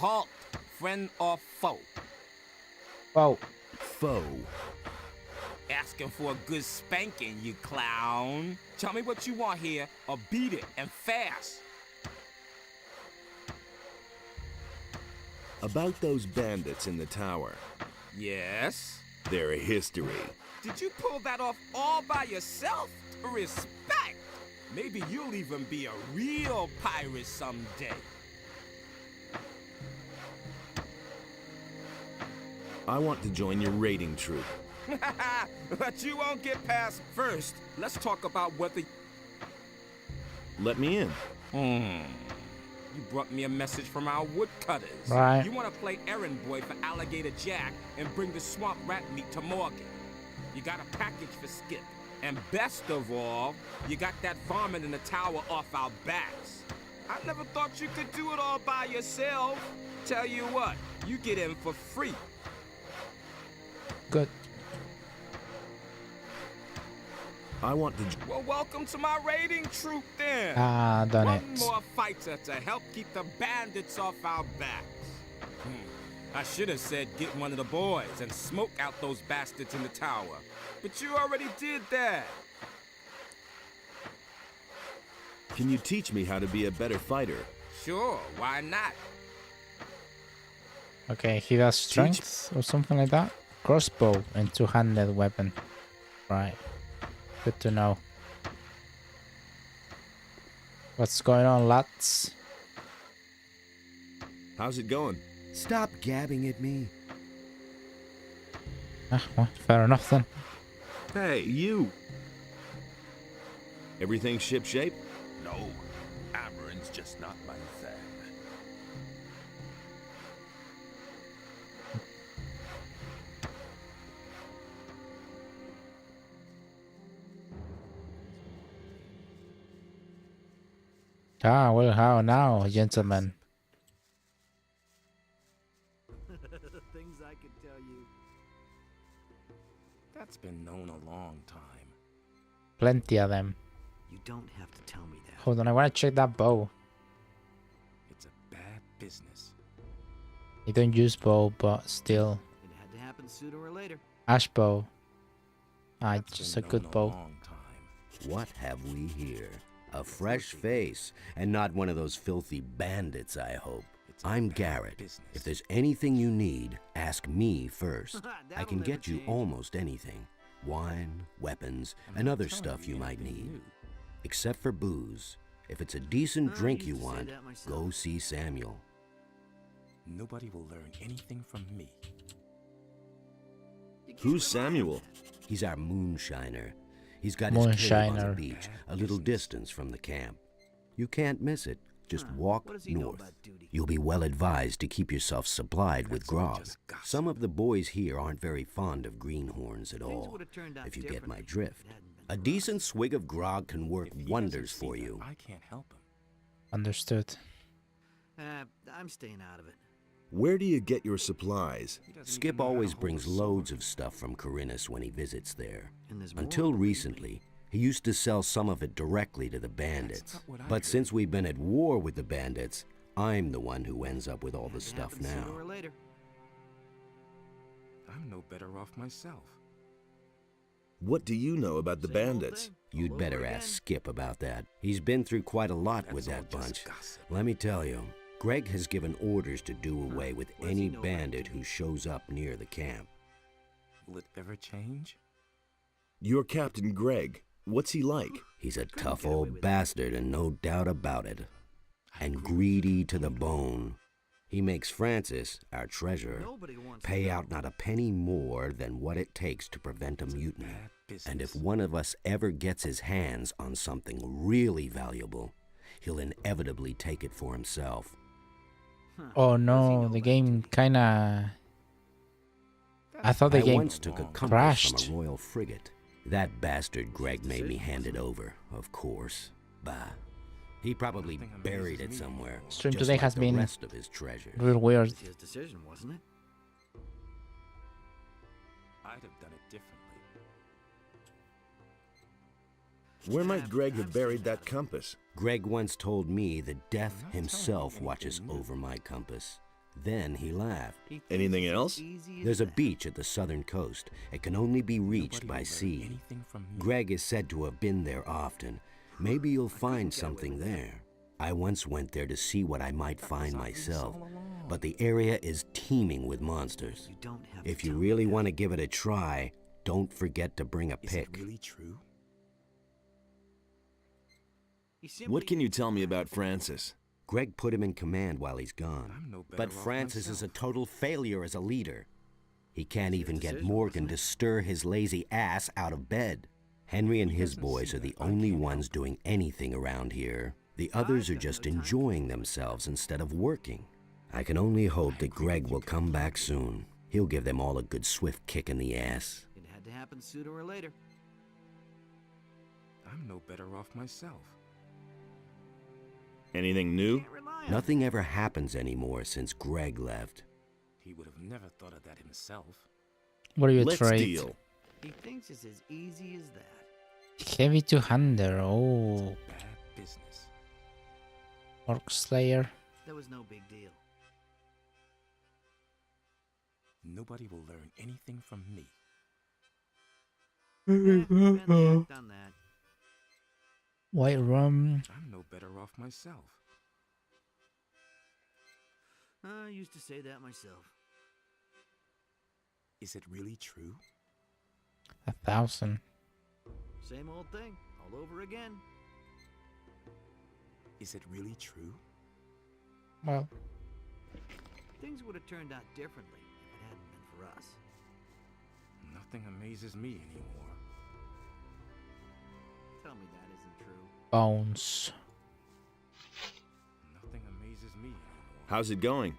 Halt, friend or foe? Oh, Foe. Asking for a good spanking, you clown. Tell me what you want here, or beat it, and fast. About those bandits in the tower. Yes? They're a history. Did you pull that off all by yourself? Respect! Maybe you'll even be a real pirate someday. I want to join your raiding troop. But you won't get past first. Let's talk about whether... Let me in. You brought me a message from our woodcutters. Right. You want to play errand boy for Alligator Jack and bring the swamp rat meat to Morgan. You got a package for Skip. And best of all, you got that varmint in the tower off our backs. I never thought you could do it all by yourself. Tell you what, you get in for free. good. I want to... Well, welcome to my raiding troop then. Ah, done One it. more fighter to help keep the bandits off our backs. I should have said get one of the boys and smoke out those bastards in the tower. But you already did that. Can you teach me how to be a better fighter? Sure, why not? Okay, he has strength or something like that. Crossbow and two-handed weapon. Right. Good to know. What's going on, lads? How's it going? Stop gabbing at me. Ah, well, fair enough then. Hey, you! Everything shipshape? No, Amarin's just not my thing. Ah, well, how now, gentlemen? Things I could tell you. That's been known a long time. Plenty of them. You don't have to tell me that. Hold on, I want to check that bow. It's a bad business. You don't use bow, but still. It had to happen sooner or later. Ash bow. Ah, That's just a been good known bow. long time. What have we here? A fresh face, and not one of those filthy bandits, I hope. It's a I'm bad Garrett. business. If there's anything you need, ask me first. I That'll can never get you change. almost anything. Wine, weapons, I'm and not other telling stuff you might anything need. new. Except for booze. If it's a decent I drink used you to say want, that myself. go see Samuel. Nobody will learn anything from me. You can't Who's rely on Samuel? that. He's our moonshiner. He's got his cave on the Moonshiner. beach, a little distance from the camp. You can't miss it. Just Huh, walk what does he know north. about duty? You'll be well advised to keep yourself supplied with That's all grog. just gossip. Some of the boys here aren't very fond of greenhorns at Things all, would have turned out if you get my differently if drift. it hadn't been A for decent us. swig of grog can work If he wonders doesn't for see you. that, I can't help him. Understood. I'm staying out of it. Where do you get your supplies? He doesn't Skip even know how to always hold a brings sword. loads of stuff from Corinus when he visits there. And there's more, Until believe me. recently, he used to sell some of it directly to the bandits. not what I But heard. since we've been at war with the bandits, I'm the one who ends up with all the Had to stuff happen now. Sooner or later. I'm no better off myself. What do you know about the Same old bandits? thing, all You'd over better again. ask Skip about that. He's been through quite a lot with That's all that just bunch. gossip. Let me tell you, Greg has given orders to do away with What does any he know about bandit duty? who shows up near the camp. Will it ever change? You're Captain Greg. What's he like? He's a Couldn't tough get away old with it. bastard and no doubt about it. I And agree with you greedy to the completely. bone. He makes Francis, our treasurer, Nobody wants pay to know. out not a penny more than what it takes to prevent a It's a mutiny. bad business. And if one of us ever gets his hands on something really valuable, he'll inevitably take it for himself. Huh. Oh What does he no, know the about game duty? kinda... I thought the I game once took a compass crashed. from a royal frigate. That bastard Greg made me decision, hand it wasn't it? over, of course. Bah. He probably Nothing buried amazes it me somewhere, anymore. Stream just today like has the been rest of his treasures. real weird. It was his decision, wasn't it? I'd have done it differently. Where might Greg I'm have buried staying out that of it. compass? Greg once told me that death I'm not telling you himself anything watches new. over my compass. Then he laughed. Anything else? There's a beach at the southern coast. It can only be reached by sea. Greg is said to have been there often. Maybe you'll find something there. I once went there to see what I might find myself, but the area is teeming with monsters. If you really want to give it a try, don't forget to bring a pick. Is it really true? What can you tell me about Francis? Greg put him in command while he's gone. But Francis is a total failure as a leader. He can't even get Morgan to stir his lazy ass out of bed. Henry and his boys are the only ones doing anything around here. The others are just enjoying themselves instead of working. I can only hope that Greg will come back soon. He'll give them all a good swift kick in the ass. It had to happen sooner or later. I'm no better off myself. Anything new? Nothing ever happens anymore since Greg left. He would have never thought of that himself. What are you Let's trade? deal. He thinks it's as easy as that. Heavy 200. Oh. Bad business. Orc Slayer. That was no big deal. Nobody will learn anything from me. Been there, done that. White rum. I'm no better off myself. I used to say that myself. Is it really true? 1,000. Same old thing, all over again. Is it really true? Well, Things would have turned out differently if it hadn't been for us. Nothing amazes me anymore. Tell me that isn't true. bones. Nothing amazes me anymore. How's it going?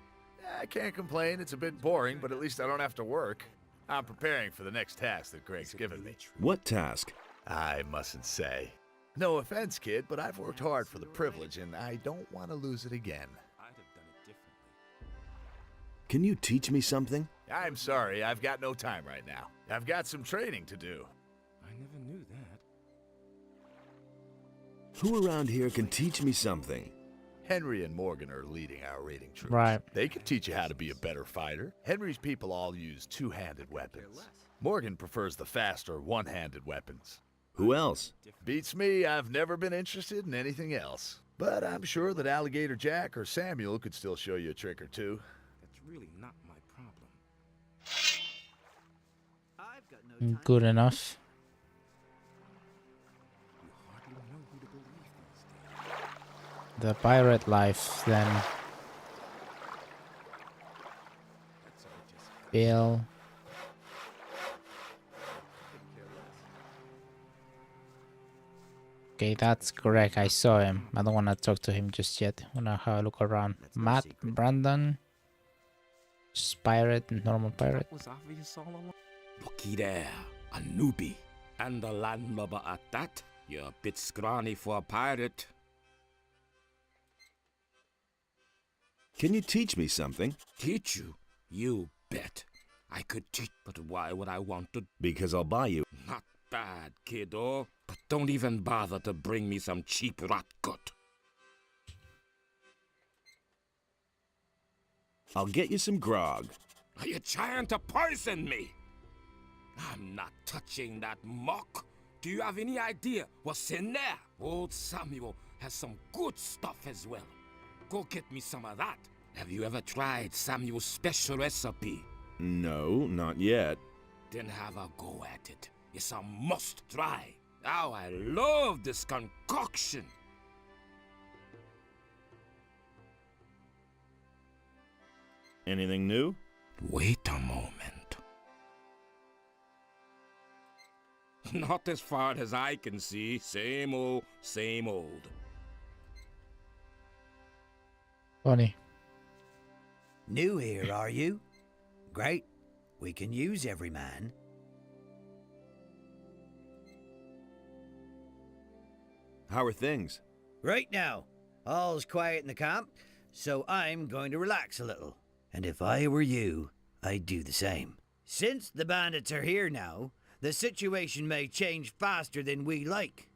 I can't complain. It's a bit boring, but at least I don't have to work. I'm preparing for the next task that Greg's given me. What task? I mustn't say. No offense, kid, but I've worked hard for the privilege, and I don't want to lose it again. I'd have done it differently. Can you teach me something? I'm sorry, I've got no time right now. I've got some training to do. I never knew that. Who around here can teach me something? Henry and Morgan are leading our raiding troops. Right. They can teach you how to be a better fighter. Henry's people all use two-handed weapons. Morgan prefers the faster one-handed weapons. Who else? Beats me, I've never been interested in anything else. But I'm sure that Alligator Jack or Samuel could still show you a trick or two. That's really not my problem. I've got no time. Good enough. You hardly know who to believe these days. The pirate life, then. That's all just Bill. Okay, that's correct. I saw him. I don't want to talk to him just yet. I want to have a look around. That's no Matt, secret. Brandon. Just pirate, normal pirate. That was obvious all along. Looky there, a newbie. And a landlubber at that. You're a bit scrawny for a pirate. Can you teach me something? Teach you? You bet. I could teach, but why would I want to? Because I'll buy you. Not bad, kiddo. But don't even bother to bring me some cheap rot gut. I'll get you some grog. Are you trying to poison me? I'm not touching that muck. Do you have any idea what's in there? Old Samuel has some good stuff as well. Go get me some of that. Have you ever tried Samuel's special recipe? No, not yet. Then have a go at it. It's a must try. Oh, I love this concoction. Anything new? Wait a moment. Not as far as I can see. Same old, same old. Funny. New here, are you? Great. We can use every man. How are things? Right now, all's quiet in the camp, so I'm going to relax a little. And if I were you, I'd do the same. Since the bandits are here now, the situation may change faster than we like.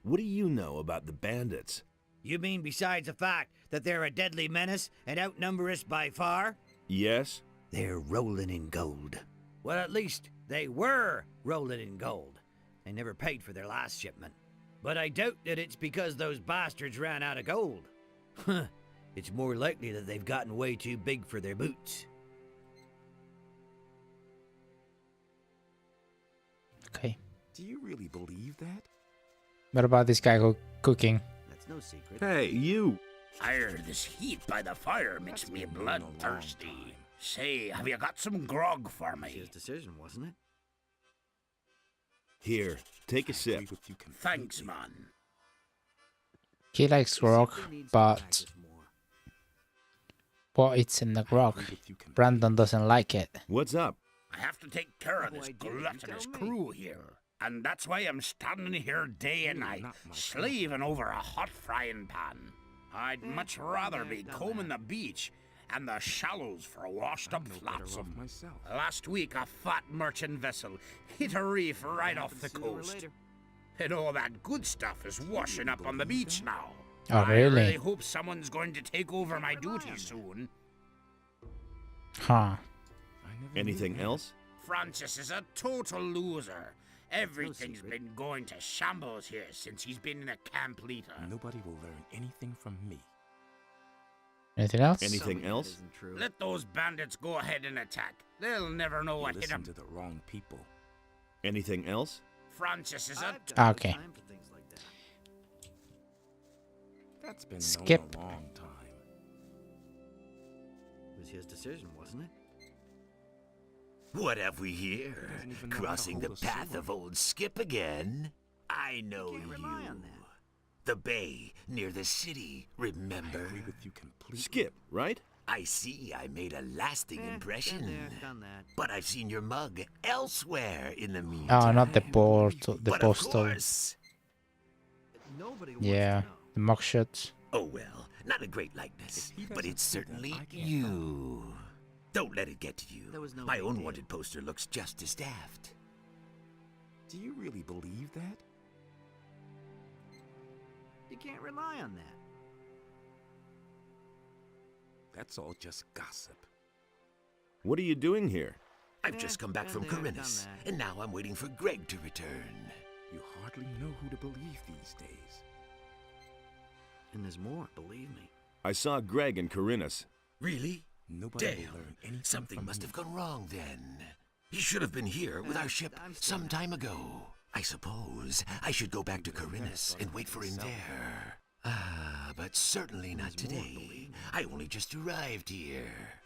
What do you know about the bandits? You mean besides the fact that they're a deadly menace and outnumber us by far? Yes? They're rolling in gold. Well, at least they were rolling in gold. They never paid for their last shipment. But I doubt that it's because those bastards ran out of gold. It's more likely that they've gotten way too big for their boots. Okay. Do you really believe that? What about this guy cooking? That's no secret. Hey, you! Fire, this heat by the fire makes me bloodthirsty. Say, have you got some grog for me? His decision, wasn't it? Here, take a sip. Thanks, man. He likes grog, but what it's in the grog? Brandon doesn't like it. What's up? I have to take care of this gluttonous crew here. And that's why I'm standing here day and night, slaving over a hot frying pan. I'd much rather be combing the beach and the shallows for washed up flotsam. Last week, a fat merchant vessel hit a reef right off the coast. And all that good stuff is washing up on the beach now. Oh, really? I really hope someone's going to take over my duty soon. Huh. Anything else? Francis is a total loser. Everything's been going to shambles here since he's been in a camp leader. Nobody will learn anything from me. Anything else? Anything else? Let those bandits go ahead and attack. They'll never know what hit them. Listen to the wrong people. Anything else? Francis is a... Okay. That's been Skip. known a long time. It was his decision, wasn't it? What have we here? Crossing the path of old Skip again? I know you. The bay near the city, remember? I agree with you completely. Skip, right? I see I made a lasting impression. Been there, done that. But I've seen your mug elsewhere in the meantime. Oh, not the portal, the But postal. of course. Nobody wants Yeah, to know. the mugshot. Oh well, not a great likeness, If he but doesn't it's see that, certainly I can't you. Don't let it get to you. There was no My big own deal. wanted poster looks just as daft. Do you really believe that? You can't rely on that. That's all just gossip. What are you doing here? I've just come back been from there, done Corinus, that. and now I'm waiting for Greg to return. You hardly know who to believe these days. And there's more, believe me. I saw Greg and Corinus. Really? Nobody Damn, will learn anything something from must me. have gone wrong then. He should have been here with our ship I'm still some time ago. I suppose I should go back to Corinus and wait for him there. Ah, but certainly not today. I only just arrived here.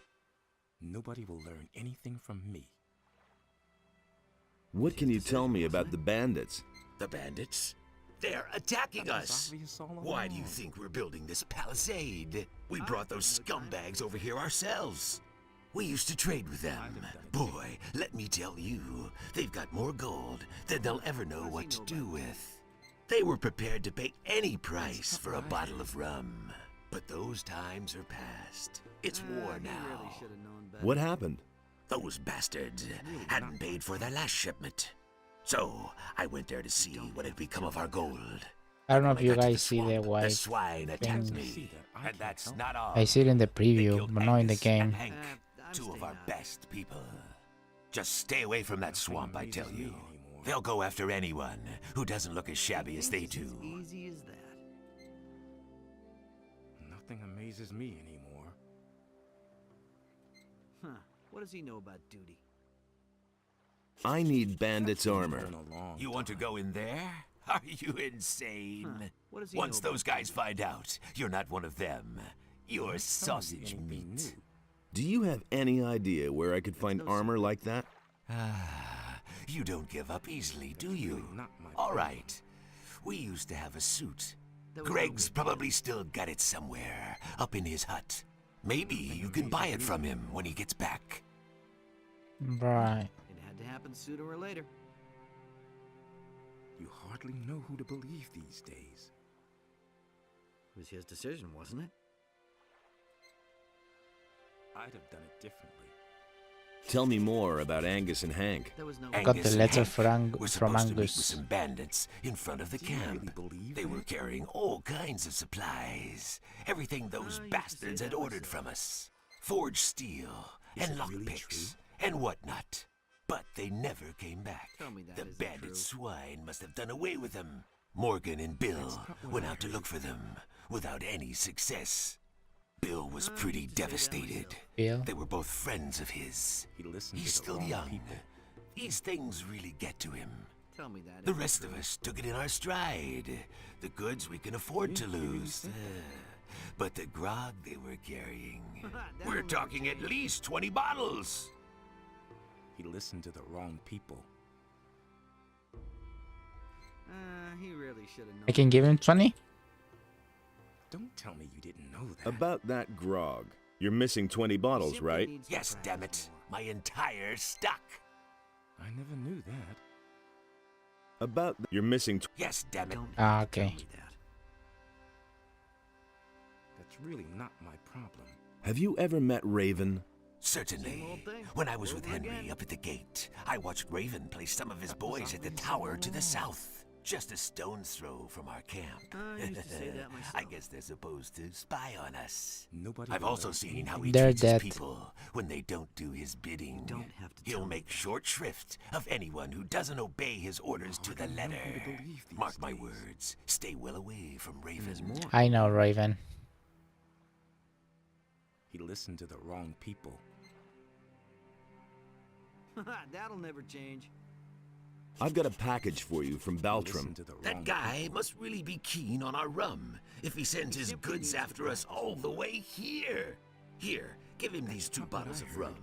Nobody will learn anything from me. What can you tell me about the bandits? The bandits? They're attacking That was us! obvious all Why do you along. think we're building this palisade? We brought those scumbags over here ourselves. We used to trade with them. Boy, let me tell you, they've got more gold than they'll ever know what to do with. They were prepared to pay any price for a bottle of rum. But those times are past. It's war He now. really should have known better. What happened? Those bastards hadn't paid for their last shipment. So, I went there to see what had become of our gold. I don't know if When I you got to guys see the swamp, white swine attacked things. me. And that's not all. I see it in the They preview, killed but not in the Angus game. and Hank, I'm two of staying our out. best people. Just stay away from that swamp, I tell you. Anymore. They'll go after anyone who doesn't look as shabby as they do. As easy as that. Nothing amazes me anymore. Huh. What does he know about duty? I need bandits' armor. Been a long You want to go in there? Are you insane? Huh. What does he Once know those about guys find out, you're not one of them. You're sausage anything meat. new. Do you have any idea where I could find armor like that? Ah, you don't give up easily, do you? not my All problem. right. We used to have a suit. There was no Greg's big deal. probably still got it somewhere, up in his hut. Maybe you can buy it from him when he gets back. Right. It had to happen sooner or later. You hardly know who to believe these days. It was his decision, wasn't it? I'd have done it differently. Tell me more about Angus and Hank. I got the letter from We're from supposed to meet with Angus. some bandits in front of the camp. They were carrying all kinds of supplies. Everything those bastards had ordered from us. Forged steel, and lockpicks, and whatnot. But they never came back. The bandit swine must have done away with them. Morgan and Bill went out to look for them, without any success. Bill was pretty devastated. Bill? They were both friends of his. He's still young. These things really get to him. The rest of us took it in our stride. The goods we can afford to lose. But the grog they were carrying... We're talking at least 20 bottles! He listened to the wrong people. He really should have known. I can give him 20? Don't tell me you didn't know that. About that grog. You're missing 20 bottles, right? Yes, damn it. My entire stock. I never knew that. You're missing... Yes, damn it. Ah, okay. That's really not my problem. Have you ever met Raven? Certainly. When I was with Henry up at the gate, I watched Raven place some of his boys at the tower to the south. Just a stone's throw from our camp. I guess they're supposed to spy on us. I've also seen how he treats his people when they don't do his bidding. He'll make short shrift of anyone who doesn't obey his orders to the letter. Mark my words, stay well away from Raven. I know Raven. He listened to the wrong people. That'll never change. I've got a package for you from Baltram. That guy must really be keen on our rum if he sends his goods after us all the way here. Here, give him these 2 bottles of rum.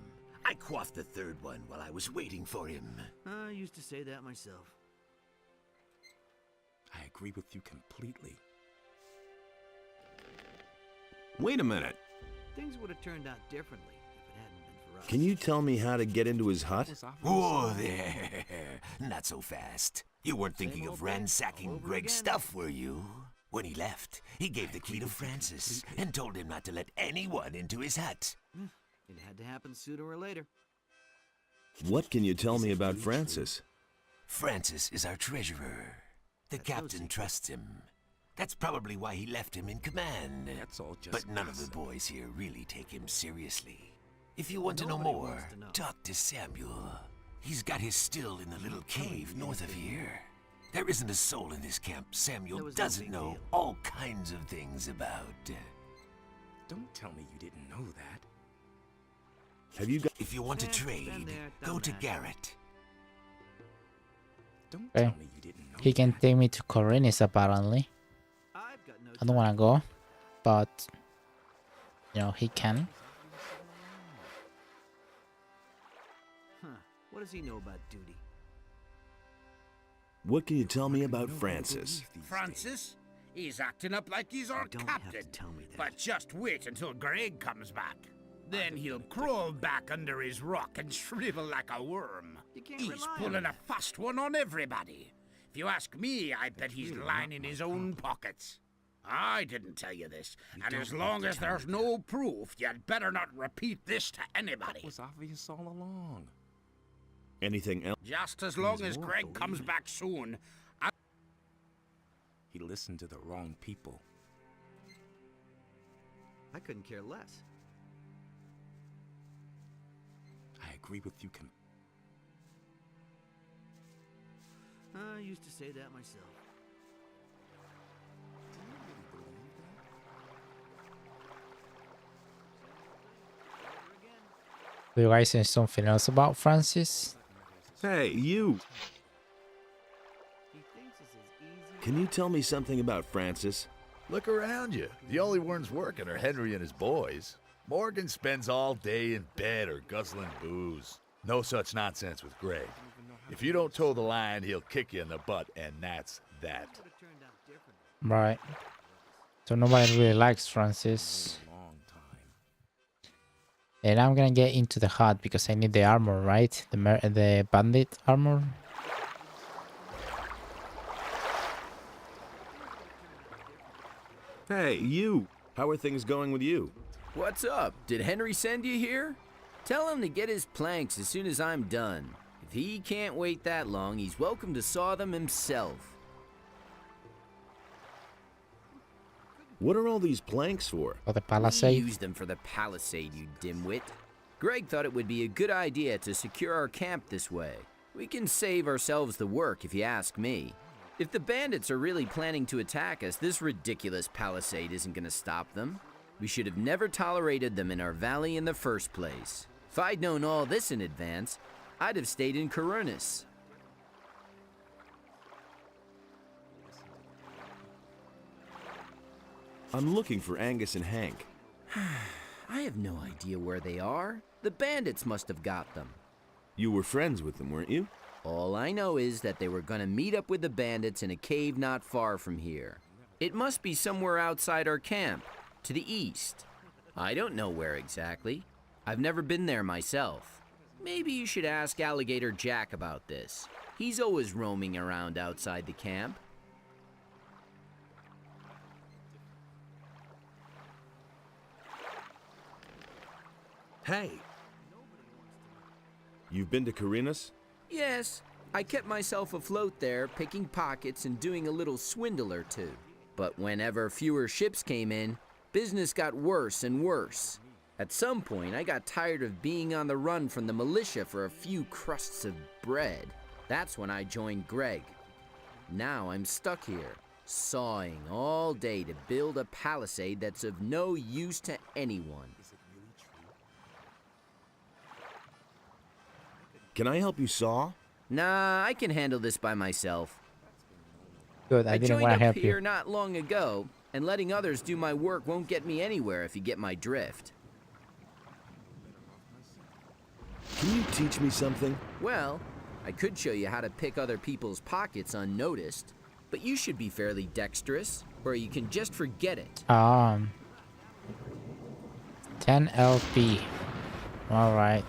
I quaffed the 3rd one while I was waiting for him. I used to say that myself. I agree with you completely. Wait a minute. Things would have turned out differently if it hadn't been for us. Can you tell me how to get into his hut? Whoa there. Not so fast. You weren't thinking of ransacking Greg's stuff, were you? When he left, he gave the key to Francis and told him not to let anyone into his hut. It had to happen sooner or later. What can you tell me about Francis? Francis is our treasurer. The captain trusts him. That's probably why he left him in command. That's all just But none of the boys here really take him seriously. If you want to know more, talk to Samuel. He's got his still in the little cave north of here. There isn't a soul in this camp Samuel doesn't know all kinds of things about. Don't tell me you didn't know that. Have you got... If you want to trade, go to Garrett. Don't Okay. tell me you didn't know He can take me to Corinis apparently. I don't want to go, but you know, he can. What does he know about duty? What can you tell me about Francis? Francis? He's acting up like he's our captain. But just wait until Greg comes back. Then he'll crawl back under his rock and shrivel like a worm. He's pulling a fast one on everybody. If you ask me, I bet he's lining his own pockets. I didn't tell you this, and as long as there's no proof, you'd better not repeat this to anybody. It was obvious all along. Anything else? Just as long as Greg comes back soon, He listened to the wrong people. I couldn't care less. I agree with you I used to say that myself. Do you guys say something else about Francis? Hey, you! Can you tell me something about Francis? Look around you. The only ones working are Henry and his boys. Morgan spends all day in bed or guzzling booze. No such nonsense with Greg. If you don't toe the line, he'll kick you in the butt, and that's that. Right. So nobody really likes Francis. And I'm gonna get into the hut because I need the armor, right? The bandit armor. Hey, you! How are things going with you? What's up? Did Henry send you here? Tell him to get his planks as soon as I'm done. If he can't wait that long, he's welcome to saw them himself. What are all these planks for? For the We palisade. use them for the palisade, you dimwit. Greg thought it would be a good idea to secure our camp this way. We can save ourselves the work, if you ask me. If the bandits are really planning to attack us, this ridiculous palisade isn't going to stop them. We should have never tolerated them in our valley in the first place. If I'd known all this in advance, I'd have stayed in Corunus. I'm looking for Angus and Hank. I have no idea where they are. The bandits must have got them. You were friends with them, weren't you? All I know is that they were gonna meet up with the bandits in a cave not far from here. It must be somewhere outside our camp, to the east. I don't know where exactly. I've never been there myself. Maybe you should ask Alligator Jack about this. He's always roaming around outside the camp. Hey! You've been to Corunus? Yes, I kept myself afloat there, picking pockets and doing a little swindle or two. But whenever fewer ships came in, business got worse and worse. At some point, I got tired of being on the run from the militia for a few crusts of bread. That's when I joined Greg. Now I'm stuck here, sawing all day to build a palisade that's of no use to anyone. Can I help you saw? Nah, I can handle this by myself. Good, I didn't joined want to up help here you. not long ago, and letting others do my work won't get me anywhere if you get my drift. Can you teach me something? Well, I could show you how to pick other people's pockets unnoticed, but you should be fairly dexterous, or you can just forget it. 10 LP. All right.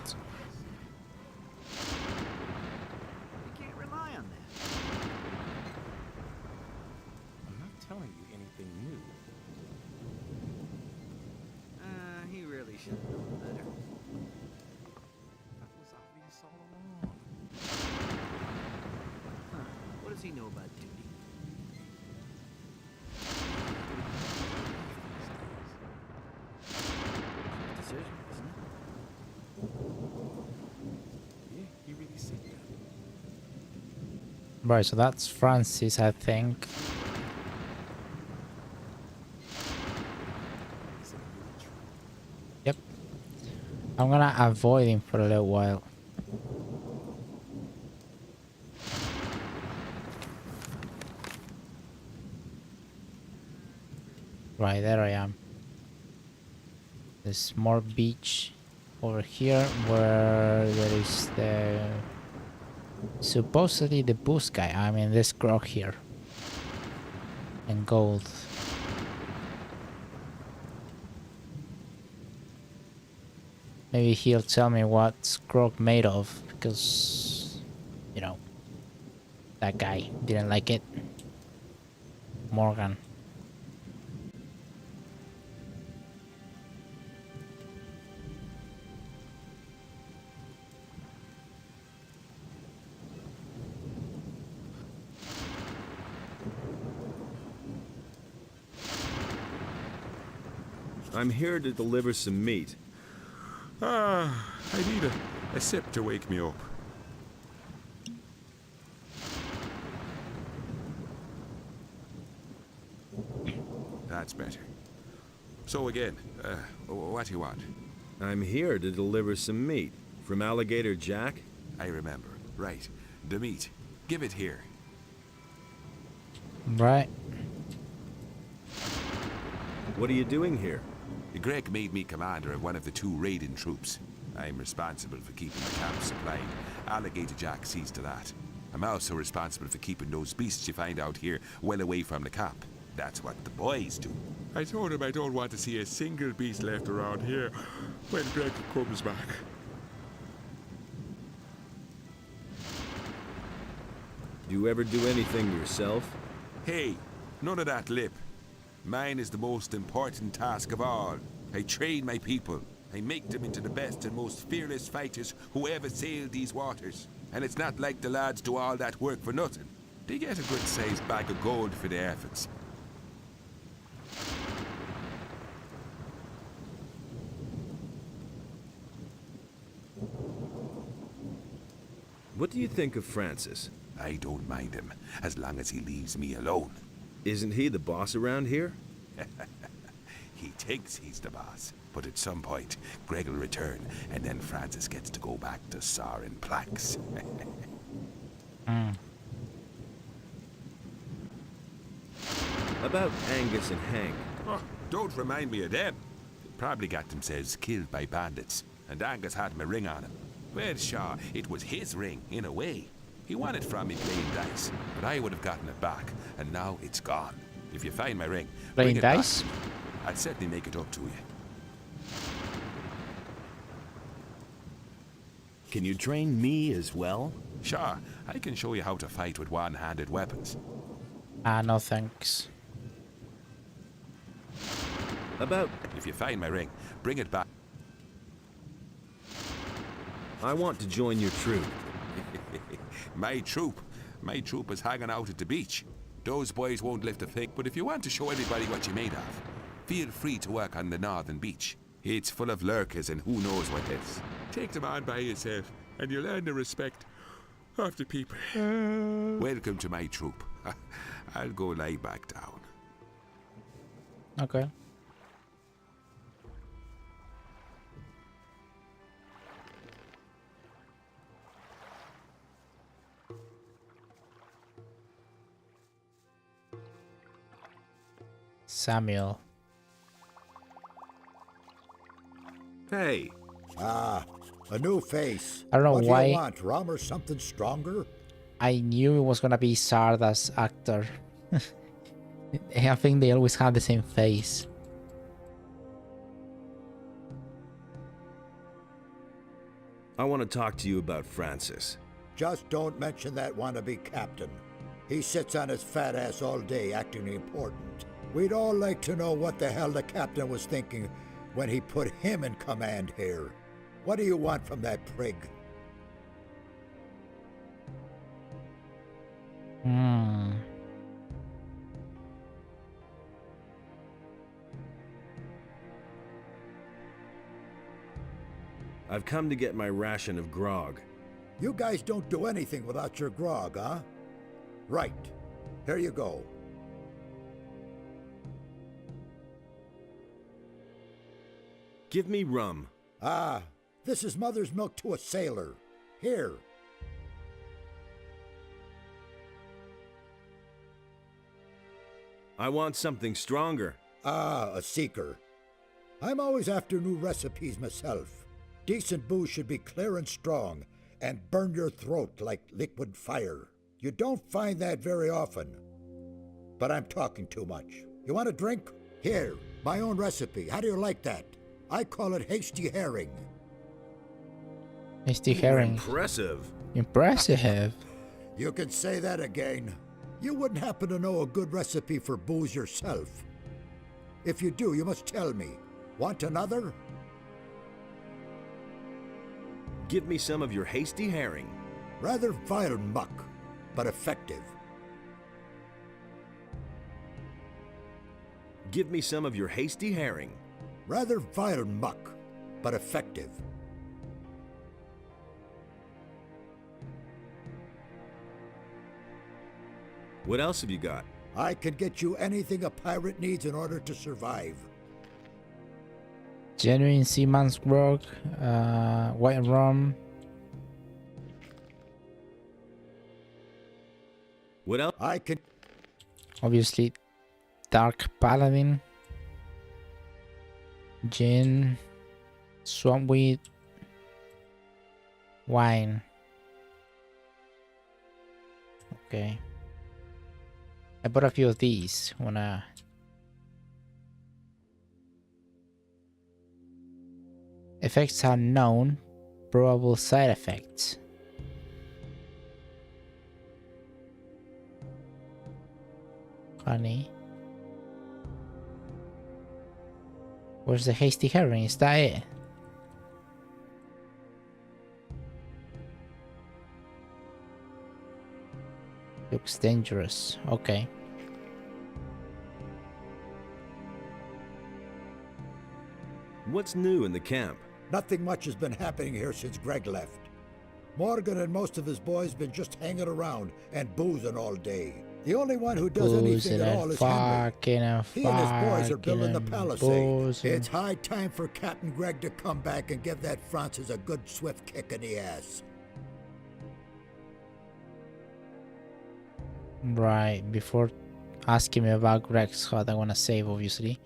You can't rely on that. I'm not telling you anything new. He really should have known better. That was obvious all along. Huh. What does he know about duty? Decision, isn't it? Yeah, he really said that. Right, so that's Francis, I think. Is it really true? Yep. I'm gonna avoid him for a little while. Right, there I am. There's more beach over here where there is the supposedly the boost guy. I mean this grog here. And gold. Maybe he'll tell me what grog made of, because you know that guy didn't like it. Morgan. I'm here to deliver some meat. I need a sip to wake me up. That's better. So again, what do you want? I'm here to deliver some meat. From Alligator Jack? I remember. Right. The meat. Give it here. Right. What are you doing here? Greg made me commander of one of the two raiding troops. I'm responsible for keeping the camp supplied. Alligator Jack sees to that. I'm also responsible for keeping those beasts you find out here well away from the camp. That's what the boys do. I told him I don't want to see a single beast left around here when Greg comes back. Do you ever do anything yourself? Hey, none of that lip. Mine is the most important task of all. I train my people. I make them into the best and most fearless fighters who ever sailed these waters. And it's not like the lads do all that work for nothing. They get a good-sized bag of gold for their efforts. What do you think of Francis? I don't mind him, as long as he leaves me alone. Isn't he the boss around here? He thinks he's the boss, but at some point, Greg will return, and then Francis gets to go back to sawing planks. About Angus and Hank. Oh, don't remind me of them. They probably got themselves killed by bandits, and Angus had my ring on him. Well, sure, it was his ring, in a way. He won it from me playing dice, but I would have gotten it back, and now it's gone. If you find my ring, Playing bring it dice? back. I'd certainly make it up to you. Can you train me as well? Sure, I can show you how to fight with one-handed weapons. No thanks. About... If you find my ring, bring it back. I want to join your troop. My troop? My troop is hanging out at the beach. Those boys won't lift a thing, but if you want to show everybody what you're made of, feel free to work on the northern beach. It's full of lurkers and who knows what else. Take them on by yourself, and you'll earn the respect of the people. Welcome to my troop. I'll go lie back down. Okay. Samuel. Hey. Ah, a new face. I don't know what why. What do you want, rum or something stronger? I knew it was gonna be Sarda's actor. I think they always have the same face. I want to talk to you about Francis. Just don't mention that wannabe captain. He sits on his fat ass all day acting important. We'd all like to know what the hell the captain was thinking when he put him in command here. What do you want from that prig? I've come to get my ration of grog. You guys don't do anything without your grog, huh? Right. Here you go. Give me rum. Ah, this is mother's milk to a sailor. Here. I want something stronger. Ah, a seeker. I'm always after new recipes myself. Decent booze should be clear and strong and burn your throat like liquid fire. You don't find that very often. But I'm talking too much. You want a drink? Here, my own recipe. How do you like that? I call it hasty herring. Hasty herring. Impressive. Impressive. You can say that again. You wouldn't happen to know a good recipe for booze yourself. If you do, you must tell me. Want another? Give me some of your hasty herring. Rather vile muck, but effective. Give me some of your hasty herring. Rather vile muck, but effective. What else have you got? I can get you anything a pirate needs in order to survive. Genuine seaman's grog, white rum. What else? I can... Obviously, dark paladin. Gin. Swampweed. Wine. Okay. I bought a few of these. Wanna... Effects are known. Probable side effects. Honey. Where's the hasty herring? Is that it? Looks dangerous. Okay. What's new in the camp? Nothing much has been happening here since Greg left. Morgan and most of his boys been just hanging around and boozing all day. The only one who does anything at all is Henry. He and his boys are building the palisade. It's high time for Captain Greg to come back and give that Francis a good swift kick in the ass. Right, before asking me about Greg's hut, I want to save, obviously.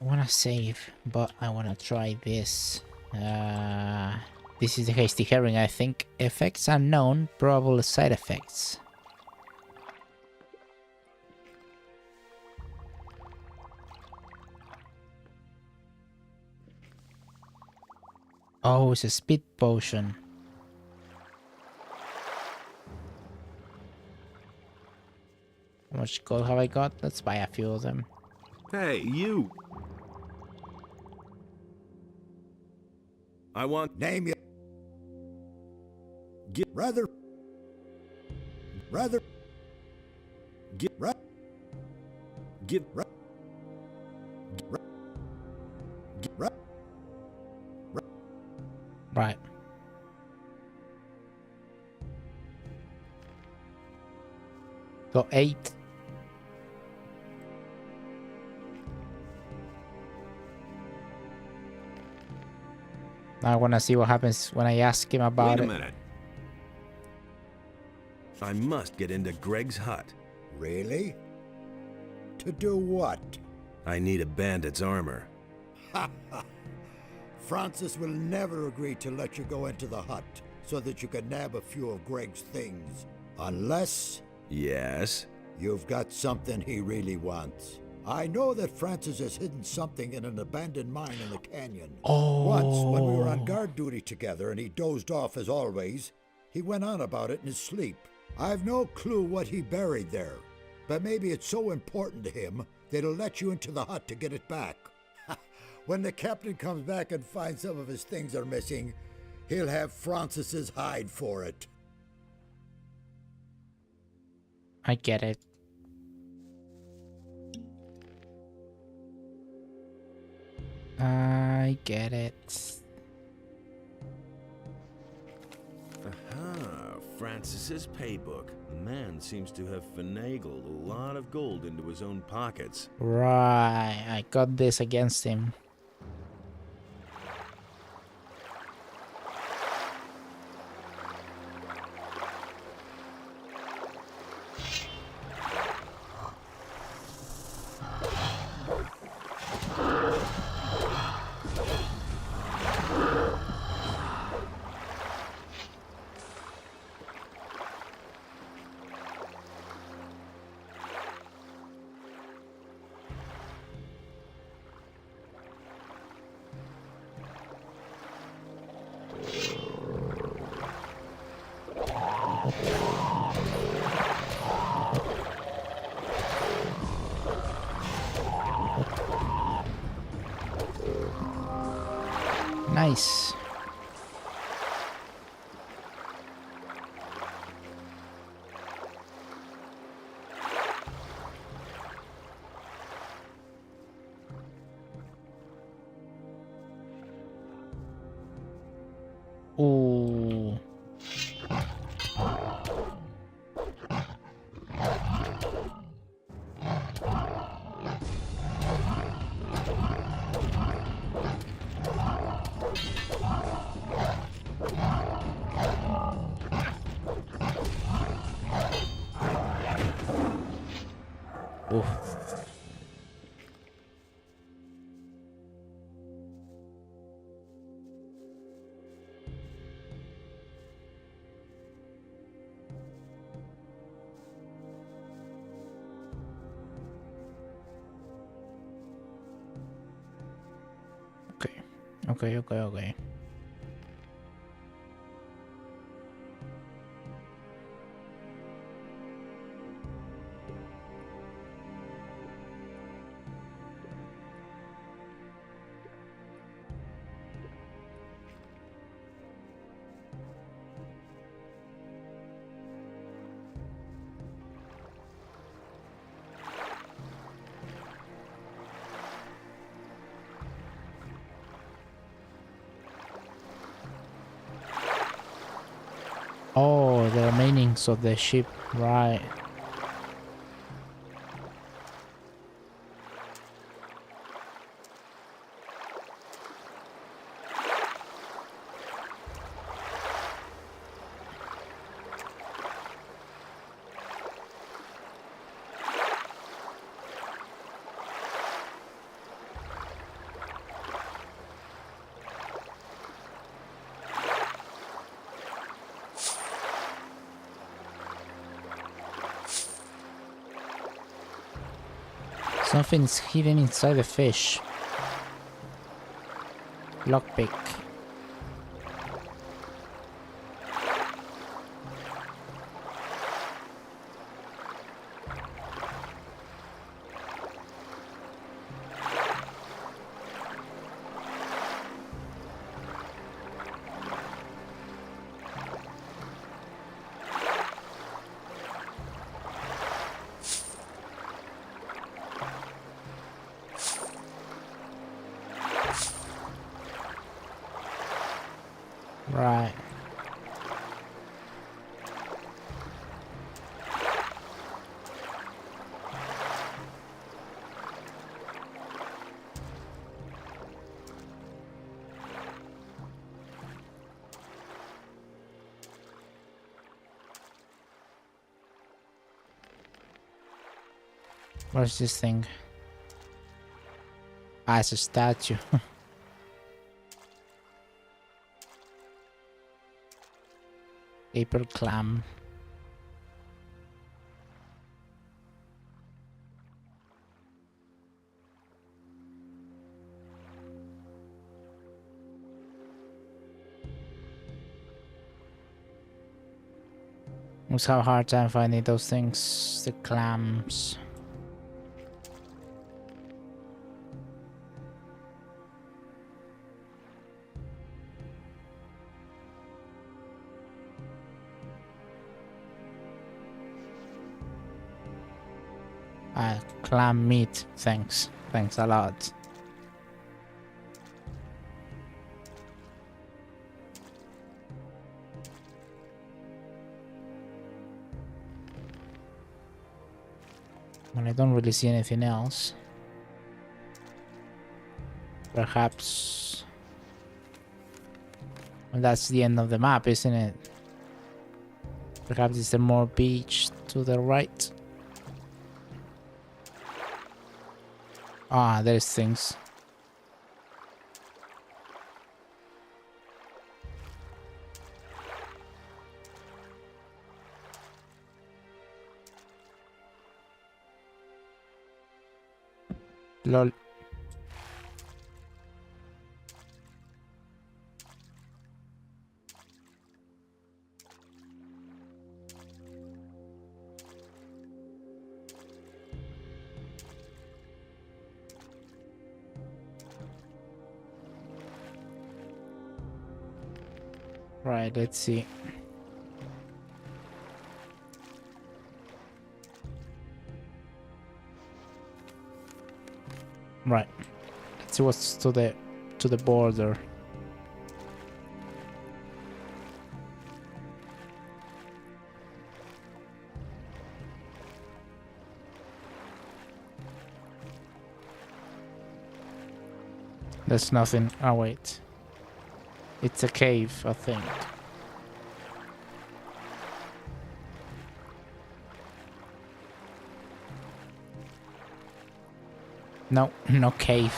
I want to save, but I want to try this. This is the hasty herring, I think. Effects unknown, probable side effects. Oh, it's a speed potion. How much gold have I got? Let's buy a few of them. Hey, you! I want... Name you. Get... Rather... Get... Give... Right. Got 8. I want to see what happens when I ask him about it. Wait a minute. I must get into Greg's hut. Really? To do what? I need a bandit's armor. Ha ha! Francis will never agree to let you go into the hut so that you can nab a few of Greg's things. Unless... Yes? You've got something he really wants. I know that Francis has hidden something in an abandoned mine in the canyon. Oh. Once, when we were on guard duty together and he dozed off as always, he went on about it in his sleep. I've no clue what he buried there, but maybe it's so important to him that he'll let you into the hut to get it back. When the captain comes back and finds some of his things are missing, he'll have Francis's hide for it. I get it. I get it. Aha, Francis's paybook. The man seems to have finagled a lot of gold into his own pockets. Right, I got this against him. Nice. Ooh. Oof. Okay. Oh, the remainings of the ship, right. Something's hidden inside the fish. Lockpick. Right. What's this thing? Ah, it's a statue. Paper clam. Must have a hard time finding those things, the clams. Clam meat, thanks. Thanks a lot. Well, I don't really see anything else. Perhaps... Well, that's the end of the map, isn't it? Perhaps it's a more beach to the right. Ah, there's things. Lol. Right, let's see. Right. Let's see what's to the border. There's nothing. Oh wait. It's a cave, I think. No, no cave.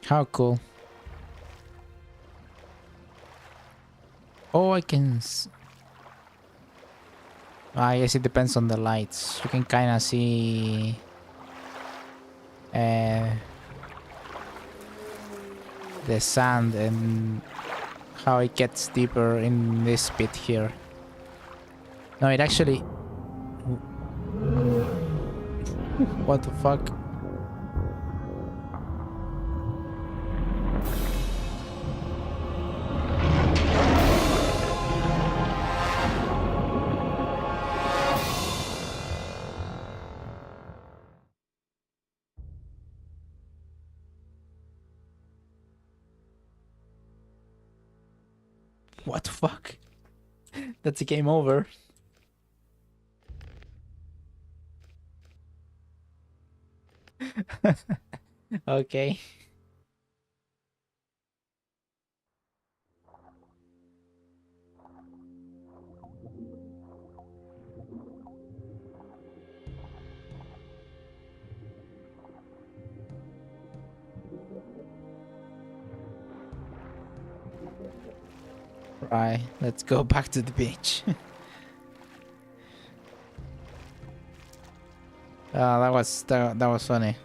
How cool. Oh, I can... I guess it depends on the lights. You can kind of see... the sand and how it gets deeper in this bit here. No, it actually... What the fuck? What the fuck? That's a game over. Okay. Right, let's go back to the beach. That was funny.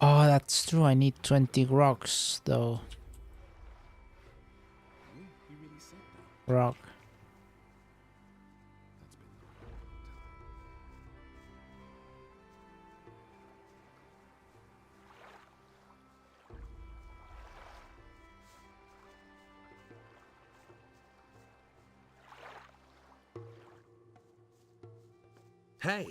Oh, that's true. I need 20 rocks, though. Rock. Hey!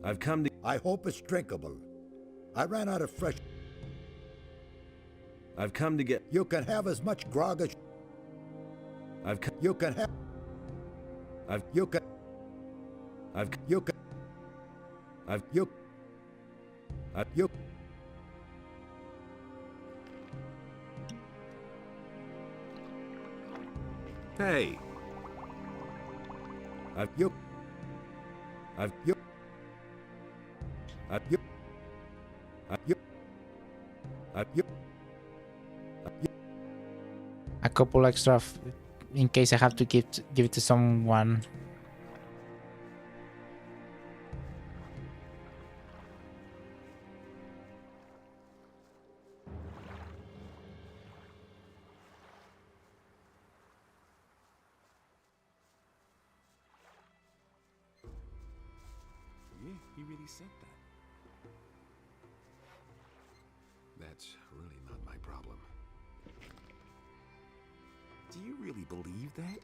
I've come to... I hope it's drinkable. I ran out of fresh... I've come to get... You can have as much grog as... I've come... You can have... I've... You can... I've... You can... I've... You... You... Hey! I've... You... I've... You... You... You... You... A couple extra in case I have to give it to someone. Yeah, he really said that. That's really not my problem. Do you really believe that?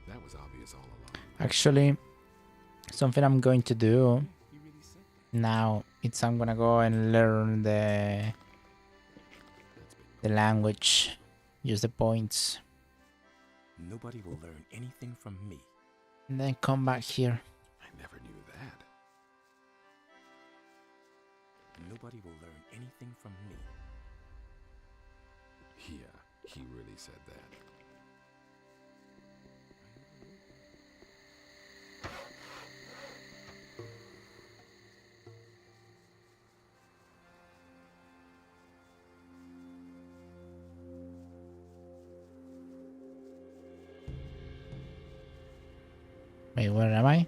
That was obvious all along. Actually, something I'm going to do now is I'm gonna go and learn the language, use the points, Nobody will learn anything from me. and then come back here. I never knew that. Nobody will learn anything from me. Yeah, he really said that. Wait, where am I?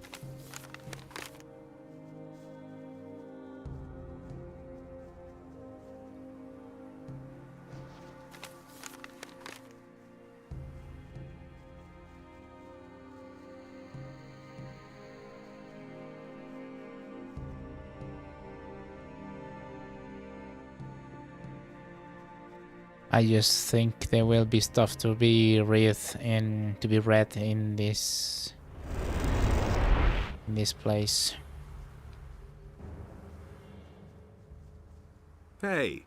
I just think there will be stuff to be read in this place. Hey.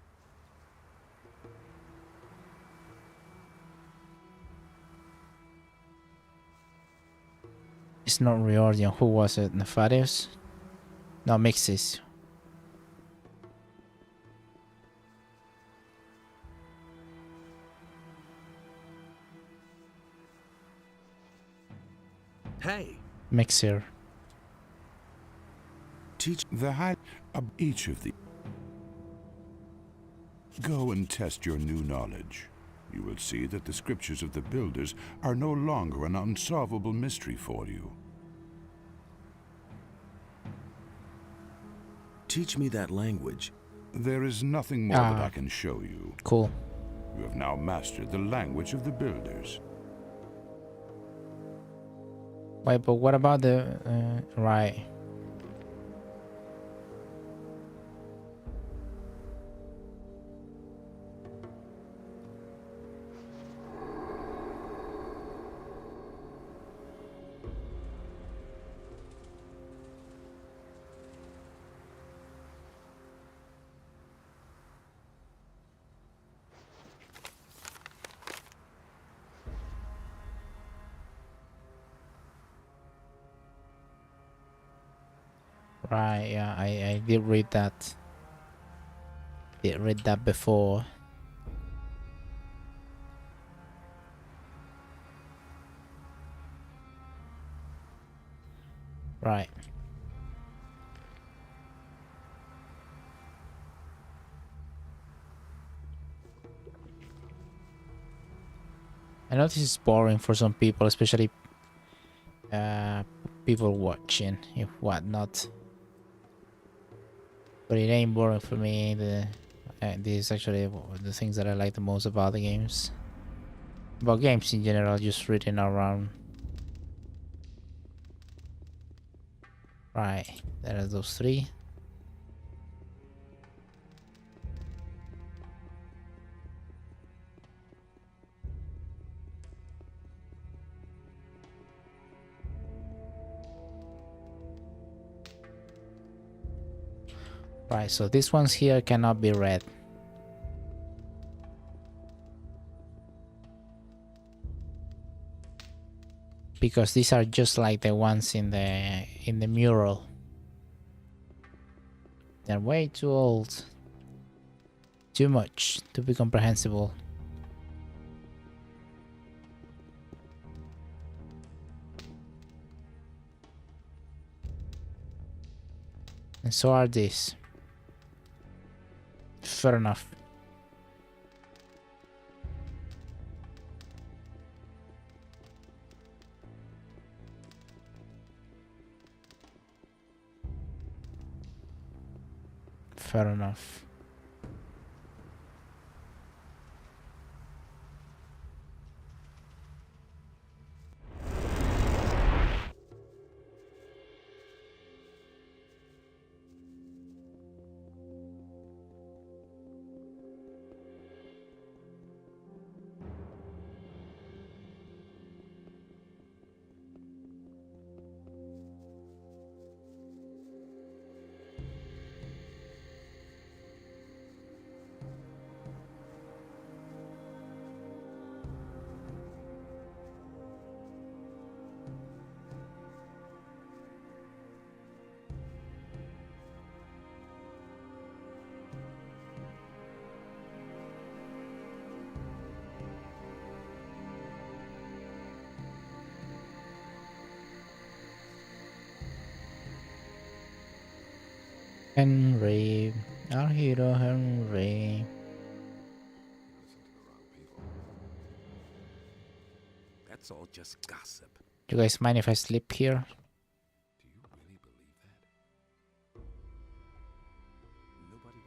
It's not Riordan. Who was it? Nefarious? No, Mixis. Hey. Mixer. Teach the height of each of the. Go and test your new knowledge. You will see that the scriptures of the builders are no longer an unsolvable mystery for you. Teach me that language. There is nothing more that I can show you. Cool. You have now mastered the language of the builders. Wait, but what about the... right. Right, yeah, I did read that. Did read that before. Right. I know this is boring for some people, especially people watching, if whatnot. But it ain't boring for me. This is actually the things that I like the most about the games. About games in general, just reading around. Right, there are those three. Right, so these ones here cannot be read. Because these are just like the ones in the mural. They're way too old. Too much to be comprehensible. And so are these. Fair enough. Fair enough. Henry, our hero Henry. That's all just gossip. Do you guys mind if I sleep here? Do you really believe that? Nobody.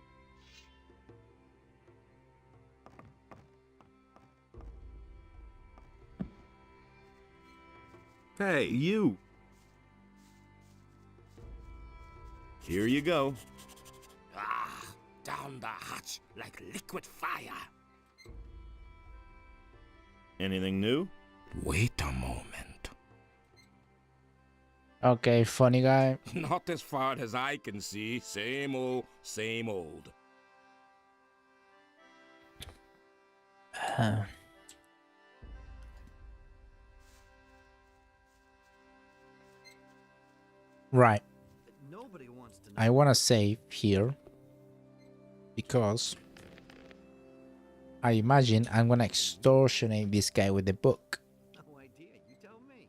Hey, you! Here you go. Ah, down the hatch like liquid fire. Anything new? Wait a moment. Okay, funny guy. Not as far as I can see. Same old, same old. Right. Nobody wants to know. I want to save here because I imagine I'm gonna extortionate this guy with the book. No idea. You tell me.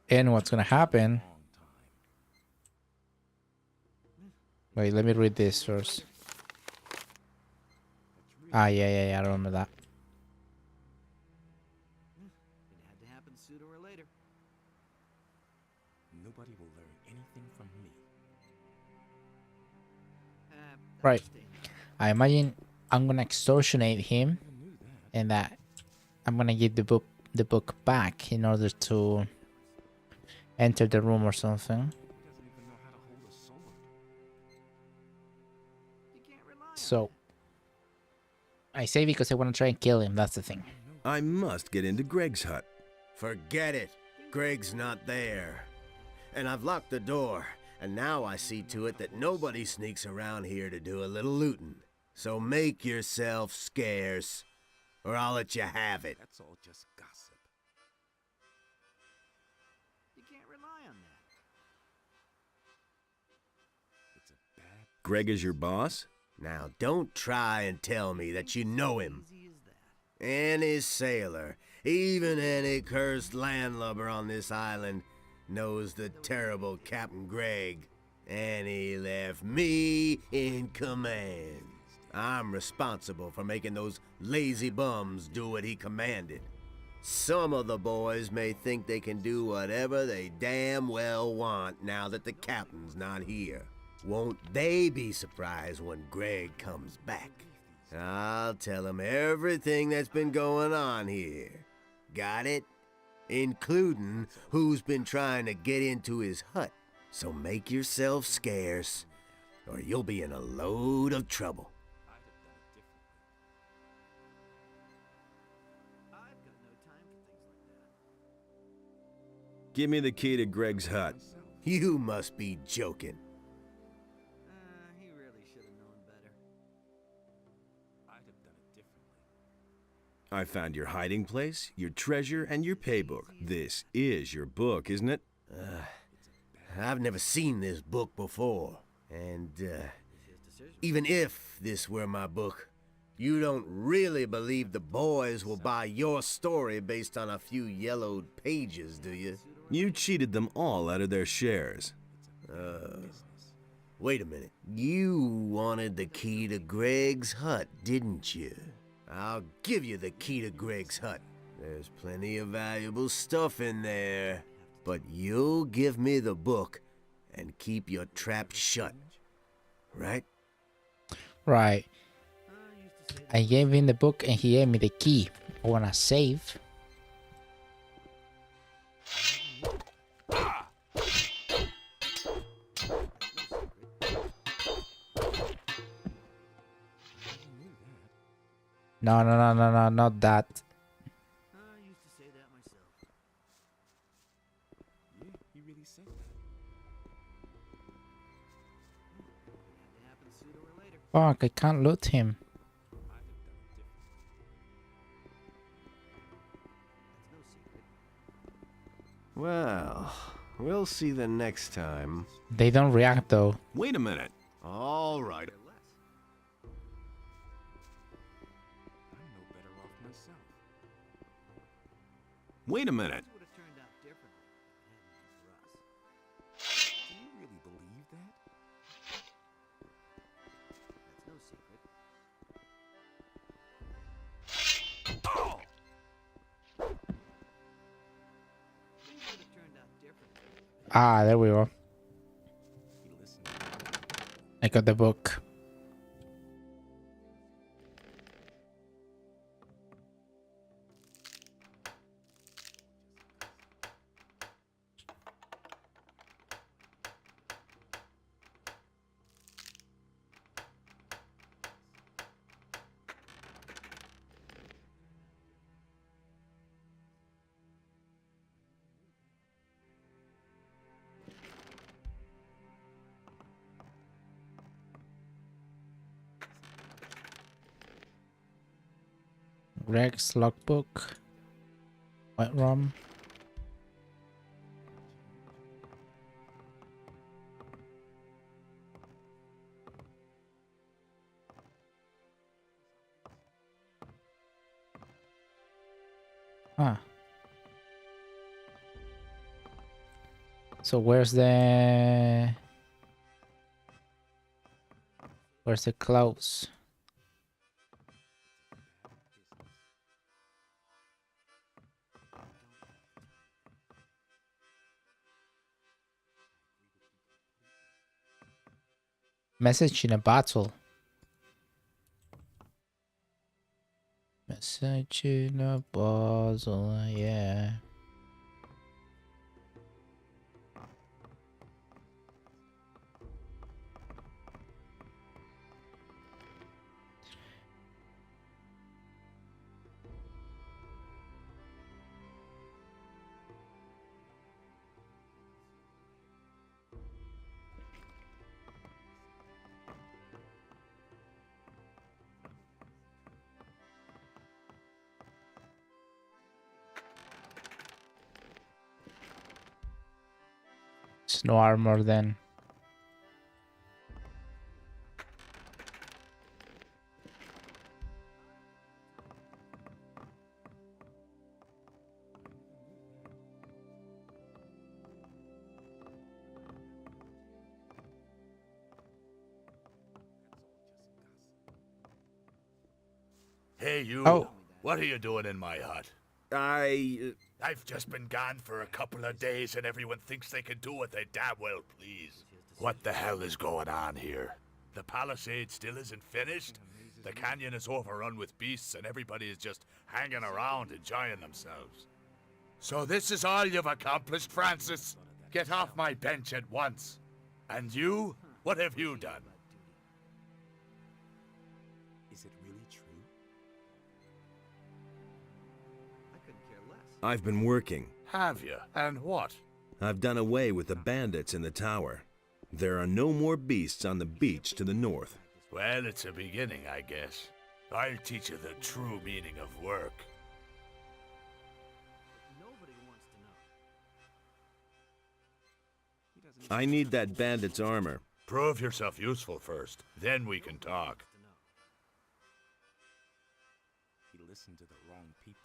And what's gonna happen? Wait, let me read this first. Ah, yeah, I remember that. It had to happen sooner or later. Nobody will learn anything from me. Right. I imagine I'm gonna extortionate him, and that I'm gonna give the book back in order to enter the room or something. So I say because I want to try and kill him. That's the thing. I must get into Greg's hut. Forget it. Greg's not there. And I've locked the door, and now I see to it that nobody sneaks around here to do a little looting. So make yourself scarce, or I'll let you have it. That's all just gossip. You can't rely on that. It's a bad... Greg is your boss? Now, don't try and tell me that you know him. Any sailor, even any cursed landlubber on this island, knows the terrible Captain Gregg. And he left me in command. I'm responsible for making those lazy bums do what he commanded. Some of the boys may think they can do whatever they damn well want now that the captain's not here. Won't they be surprised when Gregg comes back? I'll tell him everything that's been going on here. Got it? Including who's been trying to get into his hut. So make yourself scarce, or you'll be in a load of trouble. Give me the key to Greg's hut. You must be joking. He really should have known better. I'd have done it differently. I found your hiding place, your treasure, and your paybook. This is your book, isn't it? I've never seen this book before. And, even if this were my book, you don't really believe the boys will buy your story based on a few yellowed pages, do you? You cheated them all out of their shares. Wait a minute. You wanted the key to Greg's hut, didn't you? I'll give you the key to Greg's hut. There's plenty of valuable stuff in there. But you'll give me the book and keep your trap shut. Right? Right. I gave him the book and he gave me the key. I wanna save. No, not that. I used to say that myself. Yeah, he really said that. It had to happen sooner or later. Fuck, I can't loot him. That's no secret. Well, we'll see the next time. They don't react though. Wait a minute. All right. I'm no better off myself. Wait a minute. Would have turned out differently if it hadn't been for us. Do you really believe that? That's no secret. Things would have turned out differently. Ah, there we go. I got the book. Greg's logbook. White rum. Huh. So where's the clothes? Message in a bottle. Message in a bottle, yeah. It's no armor then. Hey, you. Oh. What are you doing in my hut? I've just been gone for a couple of days and everyone thinks they can do what they damn well please. What the hell is going on here? The palisade still isn't finished? The canyon is overrun with beasts and everybody is just hanging around enjoying themselves. So this is all you've accomplished, Francis? Get off my bench at once. And you? What have you done? Is it really true? I've been working. Have you? And what? I've done away with the bandits in the tower. There are no more beasts on the beach to the north. Well, it's a beginning, I guess. I'll teach you the true meaning of work. I need that bandit's armor. Prove yourself useful first, then we can talk. He listened to the wrong people.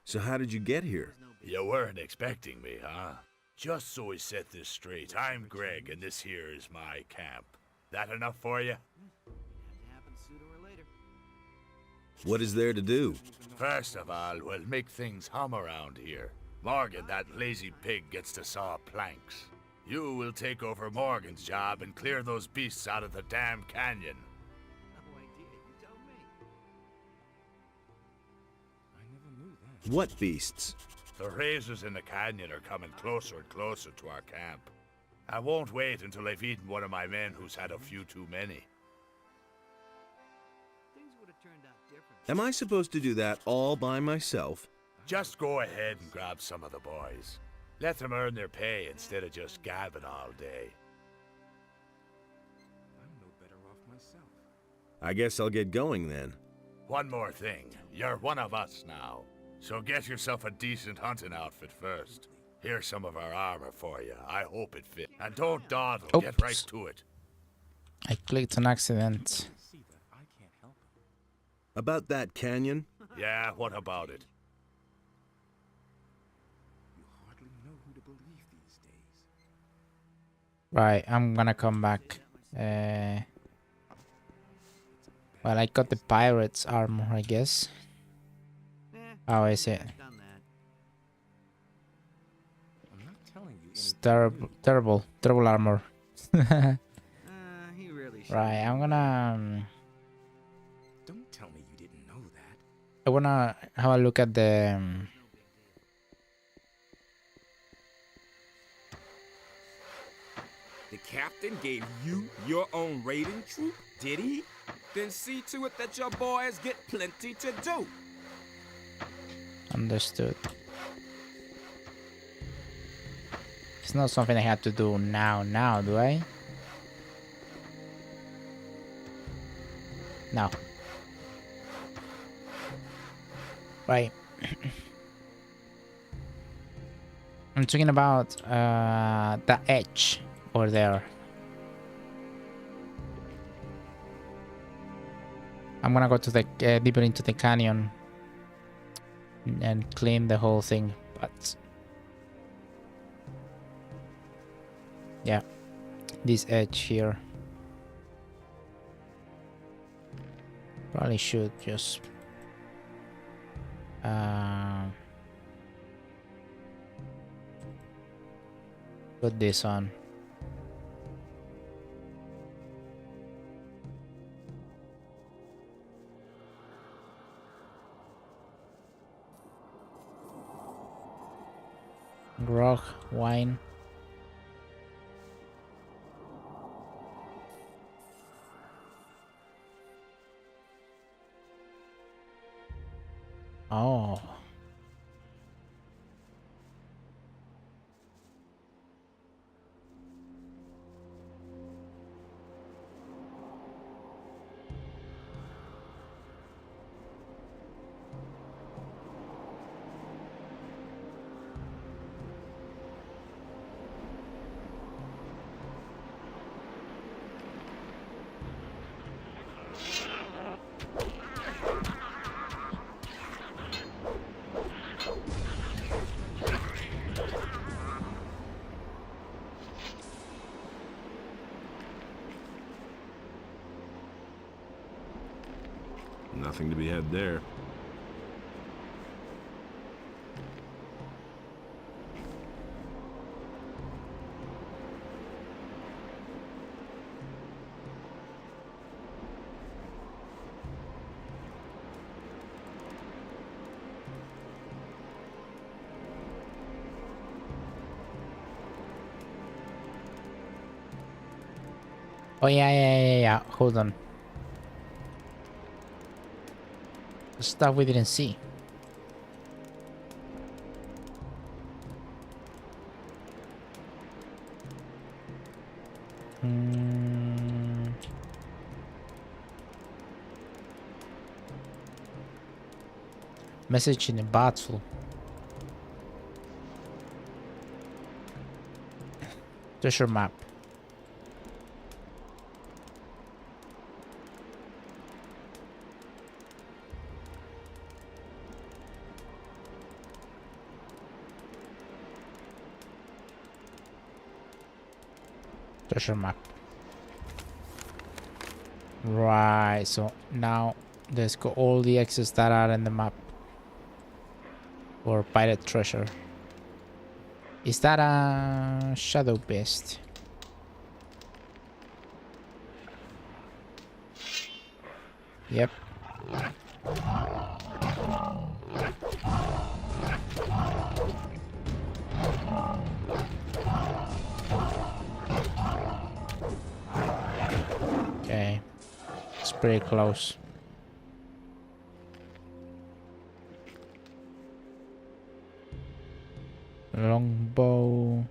So how did you get here? You weren't expecting me, huh? Just so we set this straight, I'm Greg, and this here is my camp. That enough for you? What is there to do? First of all, we'll make things hum around here. Morgan, that lazy pig, gets to saw planks. You will take over Morgan's job and clear those beasts out of the damn canyon. What beasts? The razors in the canyon are coming closer and closer to our camp. I won't wait until I've eaten one of my men who's had a few too many. Am I supposed to do that all by myself? Just go ahead and grab some of the boys. Let them earn their pay instead of just gabbing all day. I'm no better off myself. I guess I'll get going then. One more thing. You're one of us now. So get yourself a decent hunting outfit first. Here's some of our armor for you. I hope it fits. And don't dawdle. Oops. Get right to it. I clicked on accident. About that canyon? Yeah, what about it? You hardly know who to believe these days. Right, I'm gonna come back. Well, I got the pirate's armor, I guess. Oh, is it? I'm not telling you. It's terrible armor. Right, I'm gonna. Don't tell me you didn't know that. I wanna have a look at the. The captain gave you your own raiding troop, did he? Then see to it that your boys get plenty to do. Understood. It's not something I have to do now, do I? No. Right. I'm talking about the edge over there. I'm gonna go to the deeper into the canyon and clean the whole thing, but yeah, this edge here probably should just put this on. Grog, wine. Oh. Nothing to be had there. Oh yeah. Hold on. The stuff we didn't see. Message in the battle. Treasure map. Treasure map. Right, so now let's go all the exits that are in the map for pirate treasure. Is that a shadow beast? Yep. Okay, it's pretty close. Longbow.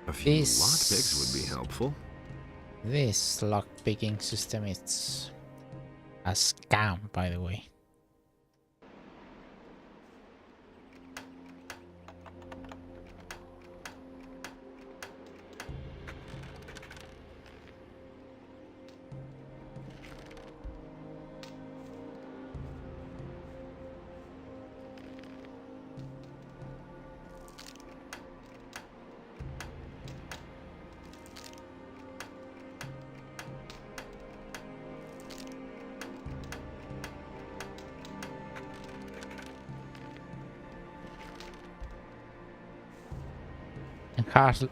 A few lockpicks would be helpful. This lockpicking system is a scam, by the way.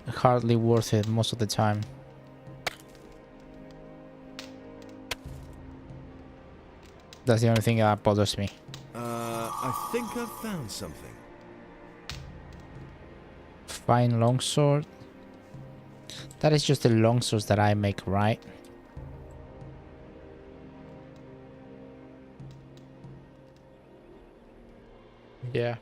Hardly worth it most of the time. That's the only thing that bothers me. I think I've found something. Fine longsword. That is just the longswords that I make, right? Yeah.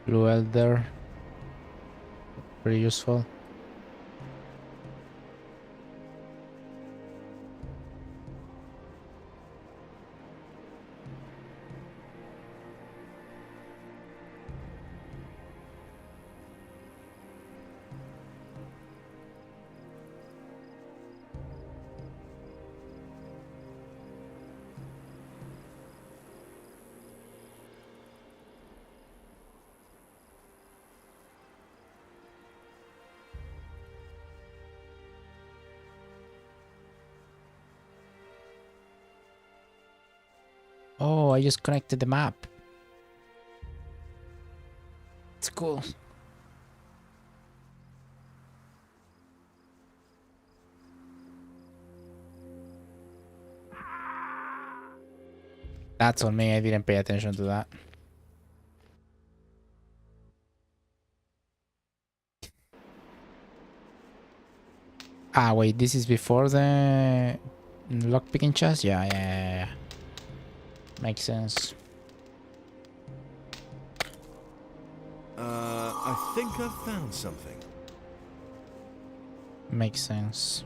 Blue Elder. Pretty useful. Oh, I just connected the map. It's cool. That's on me, I didn't pay attention to that. Ah, wait, this is before the lockpicking chest? Yeah. Makes sense. I think I've found something. Makes sense.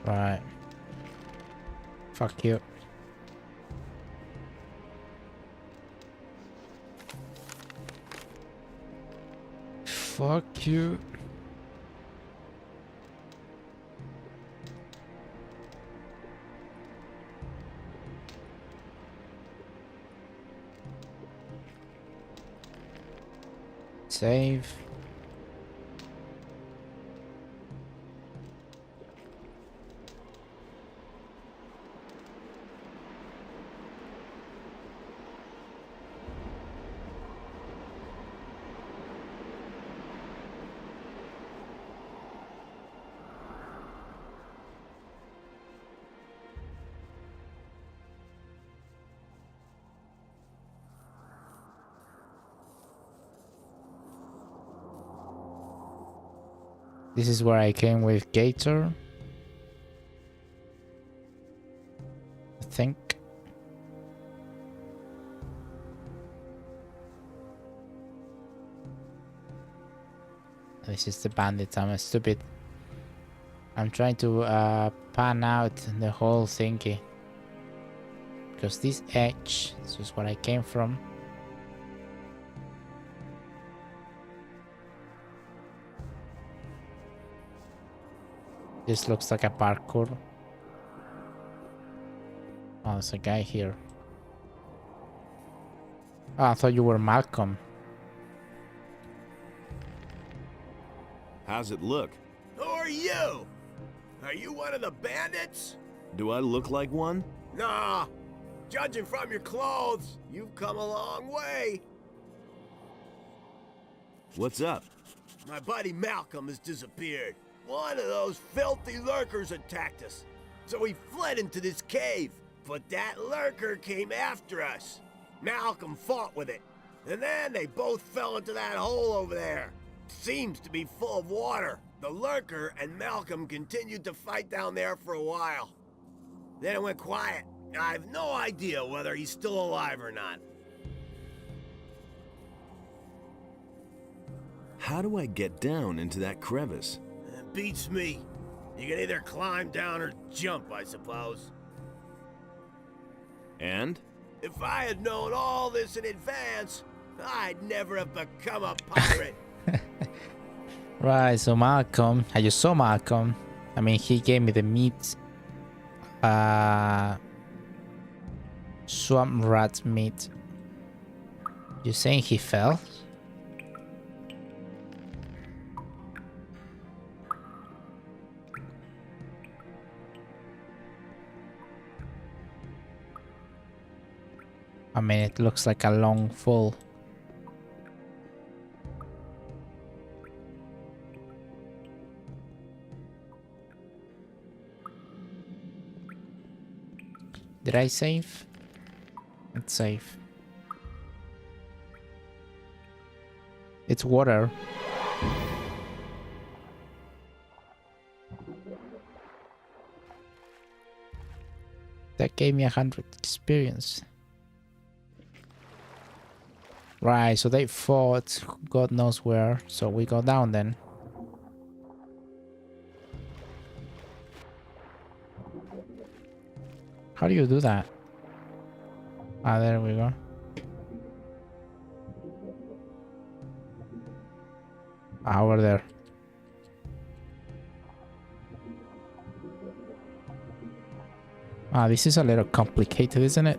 Right. Fuck you. Fuck you. Save. This is where I came with Gator. I think. This is the bandits. I'm stupid. I'm trying to pan out the whole thingy. Because this edge, this is where I came from. This looks like a parkour. Oh, there's a guy here. Oh, I thought you were Malcolm. How's it look? Who are you? Are you one of the bandits? Do I look like one? Nah. Judging from your clothes, you've come a long way. What's up? My buddy Malcolm has disappeared. One of those filthy lurkers attacked us, so we fled into this cave. But that lurker came after us. Malcolm fought with it, and then they both fell into that hole over there. Seems to be full of water. The lurker and Malcolm continued to fight down there for a while. Then it went quiet. I have no idea whether he's still alive or not. How do I get down into that crevice? Beats me. You can either climb down or jump, I suppose. And? If I had known all this in advance, I'd never have become a pirate. Right, so Malcolm, I just saw Malcolm. I mean, he gave me the meat. Swamp rat meat. You saying he fell? I mean, it looks like a long fall. Did I save? Let's save. It's water. That gave me 100 experience. Right, so they fought God knows where, so we go down then. How do you do that? Ah, there we go. Ah, over there. Ah, this is a little complicated, isn't it?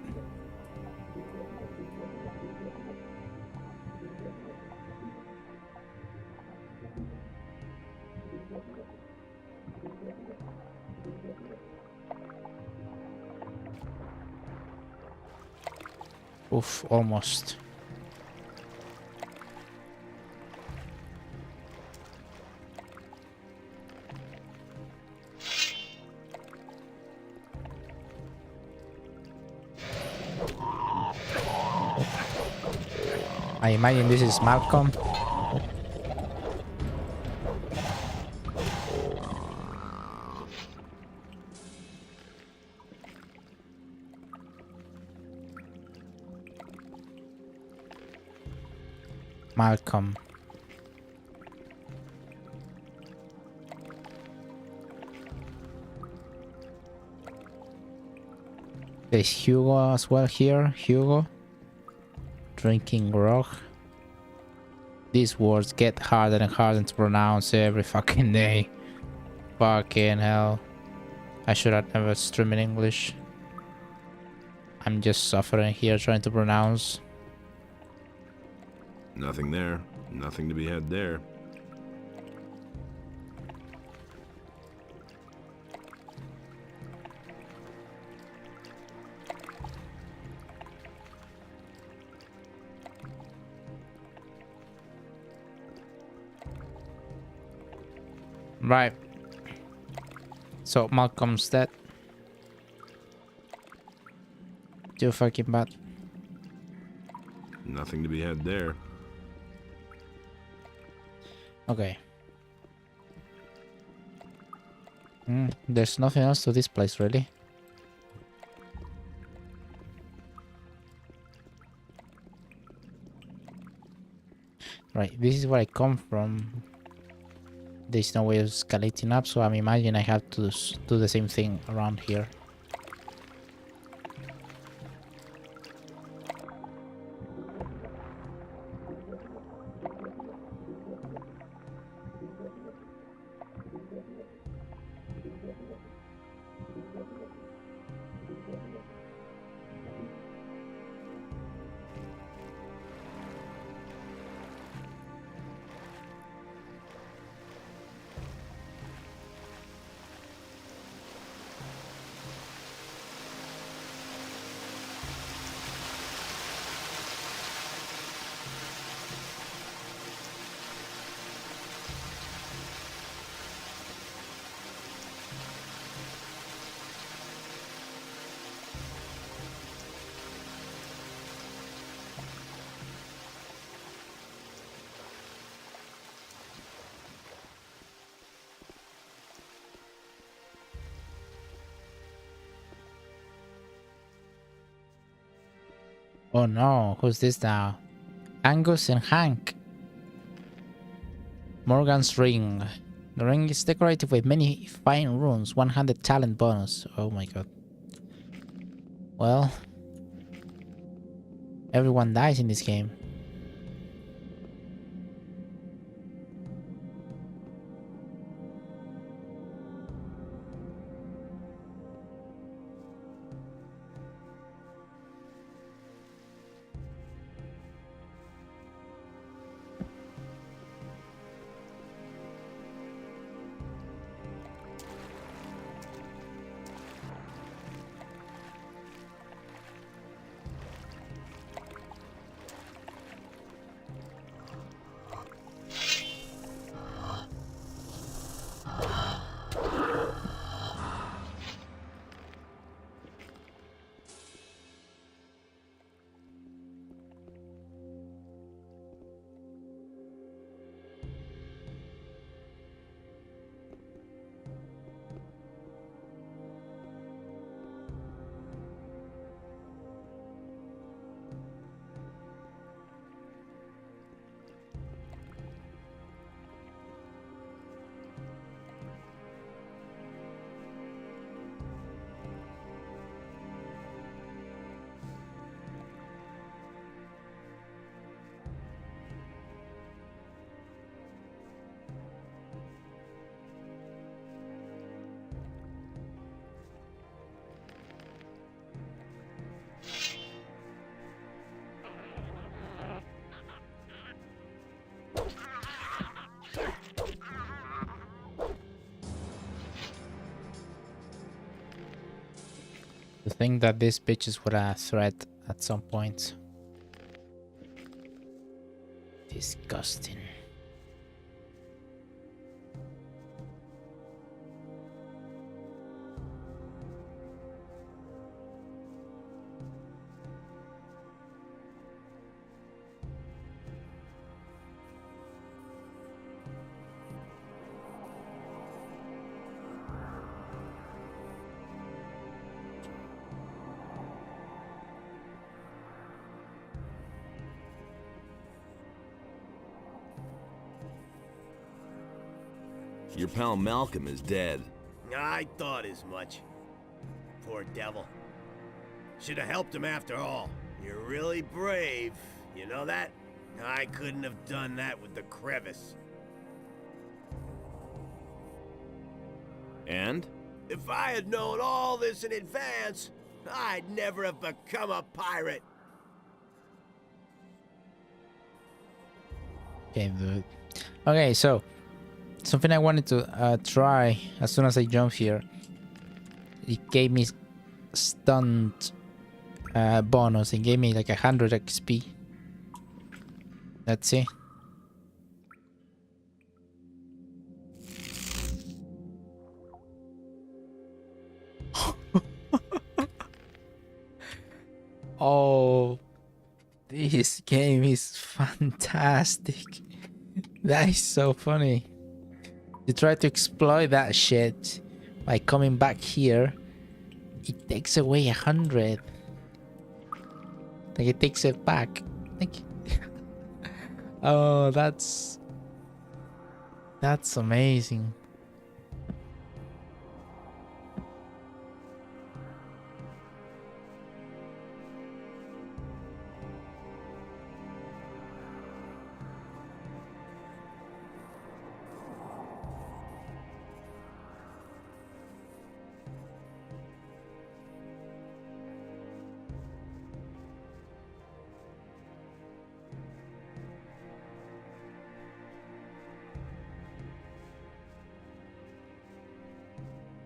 Oof, almost. I imagine this is Malcolm. Malcolm. There's Hugo as well here. Hugo. Drinking grog. These words get harder and harder to pronounce every fucking day. Fucking hell. I should have never streamed in English. I'm just suffering here trying to pronounce. Nothing there. Nothing to be had there. Right. So Malcolm's dead. Too fucking bad. Nothing to be had there. Okay. There's nothing else to this place, really. Right, this is where I come from. There's no way of escalating up, so I'm imagining I have to do the same thing around here. Oh no, who's this now? Angus and Hank. Morgan's ring. The ring is decorated with many fine runes. 100 talent bonus. Oh my god. Well, everyone dies in this game. To think that these bitches were a threat at some point. Disgusting. Your pal Malcolm is dead. I thought as much. Poor devil. Should have helped him after all. You're really brave, you know that? I couldn't have done that with the crevice. And? If I had known all this in advance, I'd never have become a pirate. Okay, dude. Okay, so something I wanted to try as soon as I jump here. It gave me stunned bonus. It gave me like 100 XP. Let's see. Oh, this game is fantastic. That is so funny. You try to exploit that shit by coming back here. It takes away 100. Like it takes it back. Like, oh, that's amazing.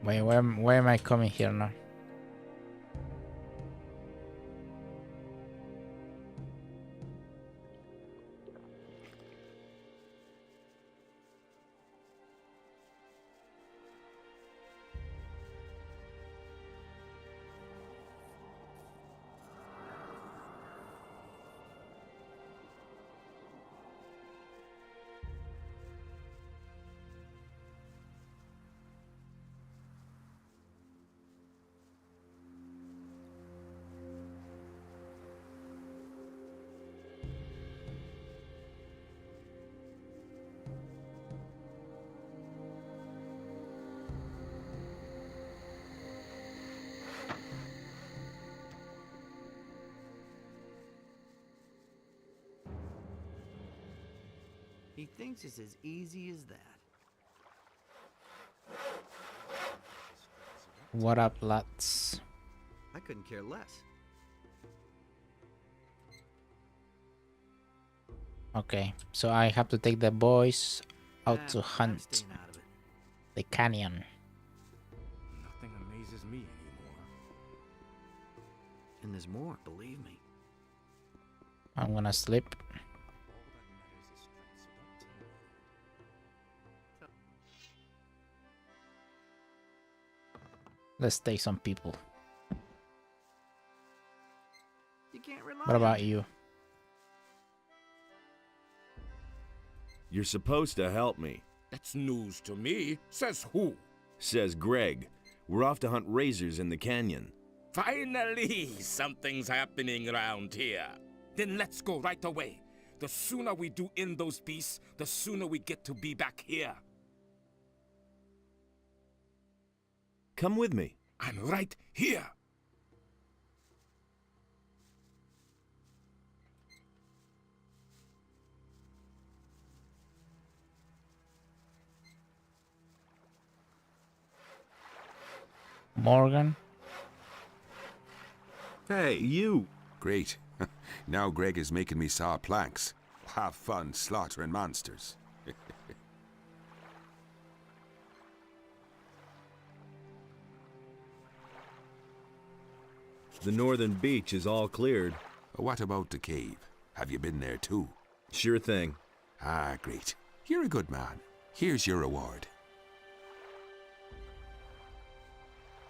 Wait, where am I coming here now? He thinks it's as easy as that. What up, lads? I couldn't care less. Okay, so I have to take the boys out to hunt the canyon. Nothing amazes me anymore. And there's more, believe me. I'm gonna sleep. Let's take some people. You can't rely What about you? You're supposed to help me. That's news to me. Says who? Says Greg. We're off to hunt razors in the canyon. Finally, something's happening around here. Then let's go right away. The sooner we do end those beasts, the sooner we get to be back here. Come with me. I'm right here. Morgan? Hey, you! Great. Now Greg is making me saw planks. Have fun slaughtering monsters. The northern beach is all cleared. What about the cave? Have you been there too? Sure thing. Ah, great. You're a good man. Here's your reward.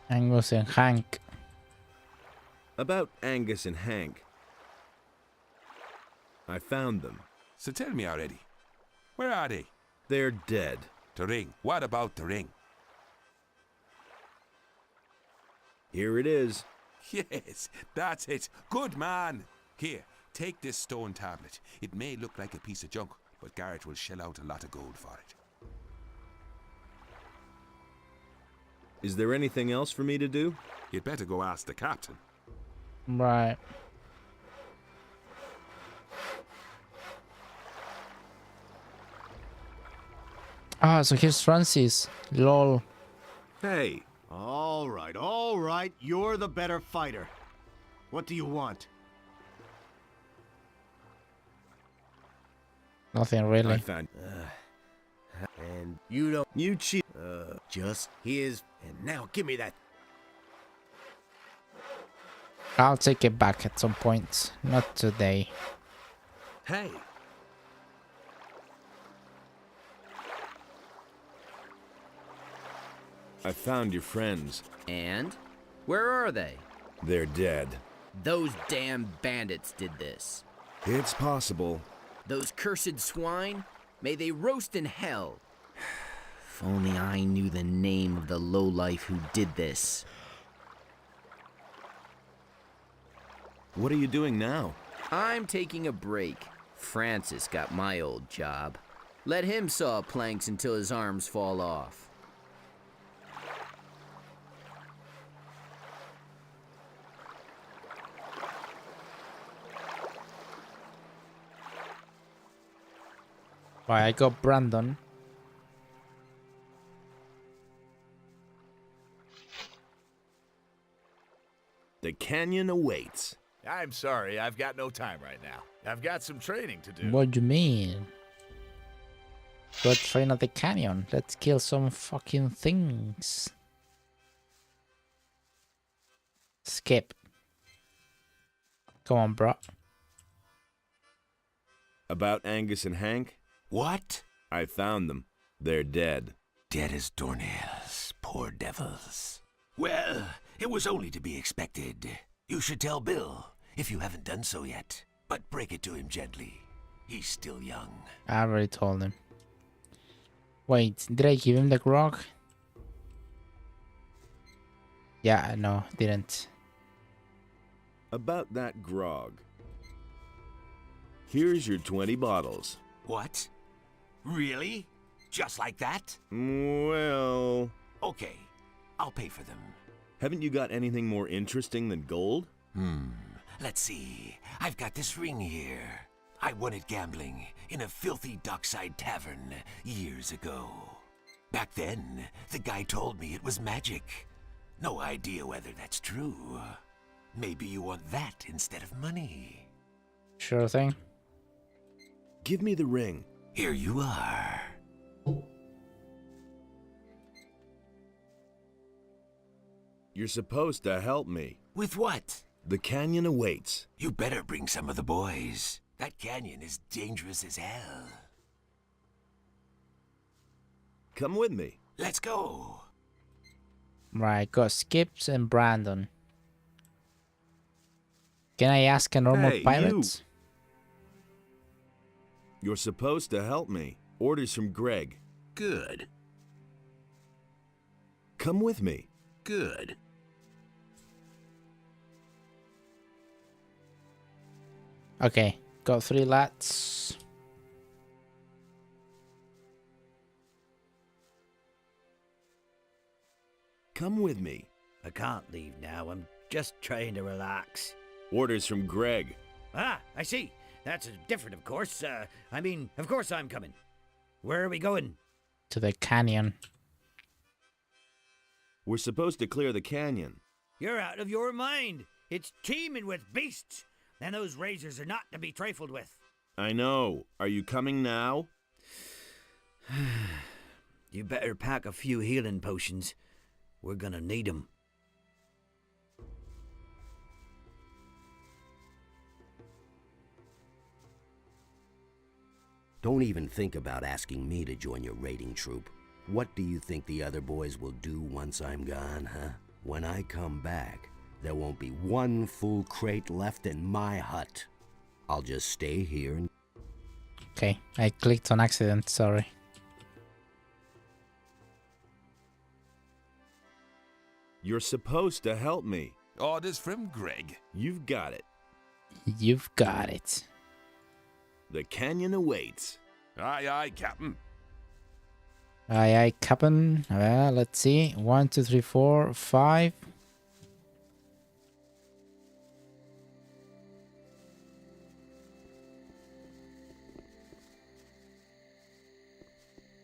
Angus and Hank. About Angus and Hank. I found them. So tell me already. Where are they? They're dead. The ring. What about the ring? Here it is. Yes, that's it. Good man. Here, take this stone tablet. It may look like a piece of junk, but Garrett will shell out a lot of gold for it. Is there anything else for me to do? You'd better go ask the captain. Right. Ah, so here's Francis. Lol. Hey. All right. You're the better fighter. What do you want? Nothing really. I found. And you don't. You cheat. Just his. And now give me that. I'll take it back at some point. Not today. Hey. I found your friends. And? Where are they? They're dead. Those damn bandits did this. It's possible. Those cursed swine? May they roast in hell. If only I knew the name of the lowlife who did this. What are you doing now? I'm taking a break. Francis got my old job. Let him saw planks until his arms fall off. Right, I got Brandon. The canyon awaits. I'm sorry, I've got no time right now. I've got some training to do. What do you mean? Go train at the canyon. Let's kill some fucking things. Skip. Come on, bro. About Angus and Hank? What? I found them. They're dead. Dead as doornails, poor devils. Well, it was only to be expected. You should tell Bill, if you haven't done so yet. But break it to him gently. He's still young. I already told him. Wait, did I give him the grog? Yeah, no, didn't. About that grog. Here's your 20 bottles. What? Really? Just like that? Well... Okay, I'll pay for them. Haven't you got anything more interesting than gold? Let's see. I've got this ring here. I won it gambling in a filthy dockside tavern years ago. Back then, the guy told me it was magic. No idea whether that's true. Maybe you want that instead of money. Sure thing. Give me the ring. Here you are. You're supposed to help me. With what? The canyon awaits. You better bring some of the boys. That canyon is dangerous as hell. Come with me. Let's go. Right, got Skips and Brandon. Can I ask a normal Hey, pilot? You're supposed to help me. Orders from Greg. Good. Come with me. Good. Okay, got 3 lads. Come with me. I can't leave now. I'm just trying to relax. Orders from Greg. Ah, I see. That's different, of course. I mean, of course I'm coming. Where are we going? To the canyon. We're supposed to clear the canyon. You're out of your mind. It's teeming with beasts, and those razors are not to be trifled with. I know. Are you coming now? You better pack a few healing potions. We're gonna need 'em. Don't even think about asking me to join your raiding troop. What do you think the other boys will do once I'm gone, huh? When I come back, there won't be one full crate left in my hut. I'll just stay here and... Okay, I clicked on accident, sorry. You're supposed to help me. Orders from Greg. You've got it. You've got it. The canyon awaits. Aye, aye, Captain. Aye, aye, Captain. Well, let's see. 1, 2, 3, 4, 5.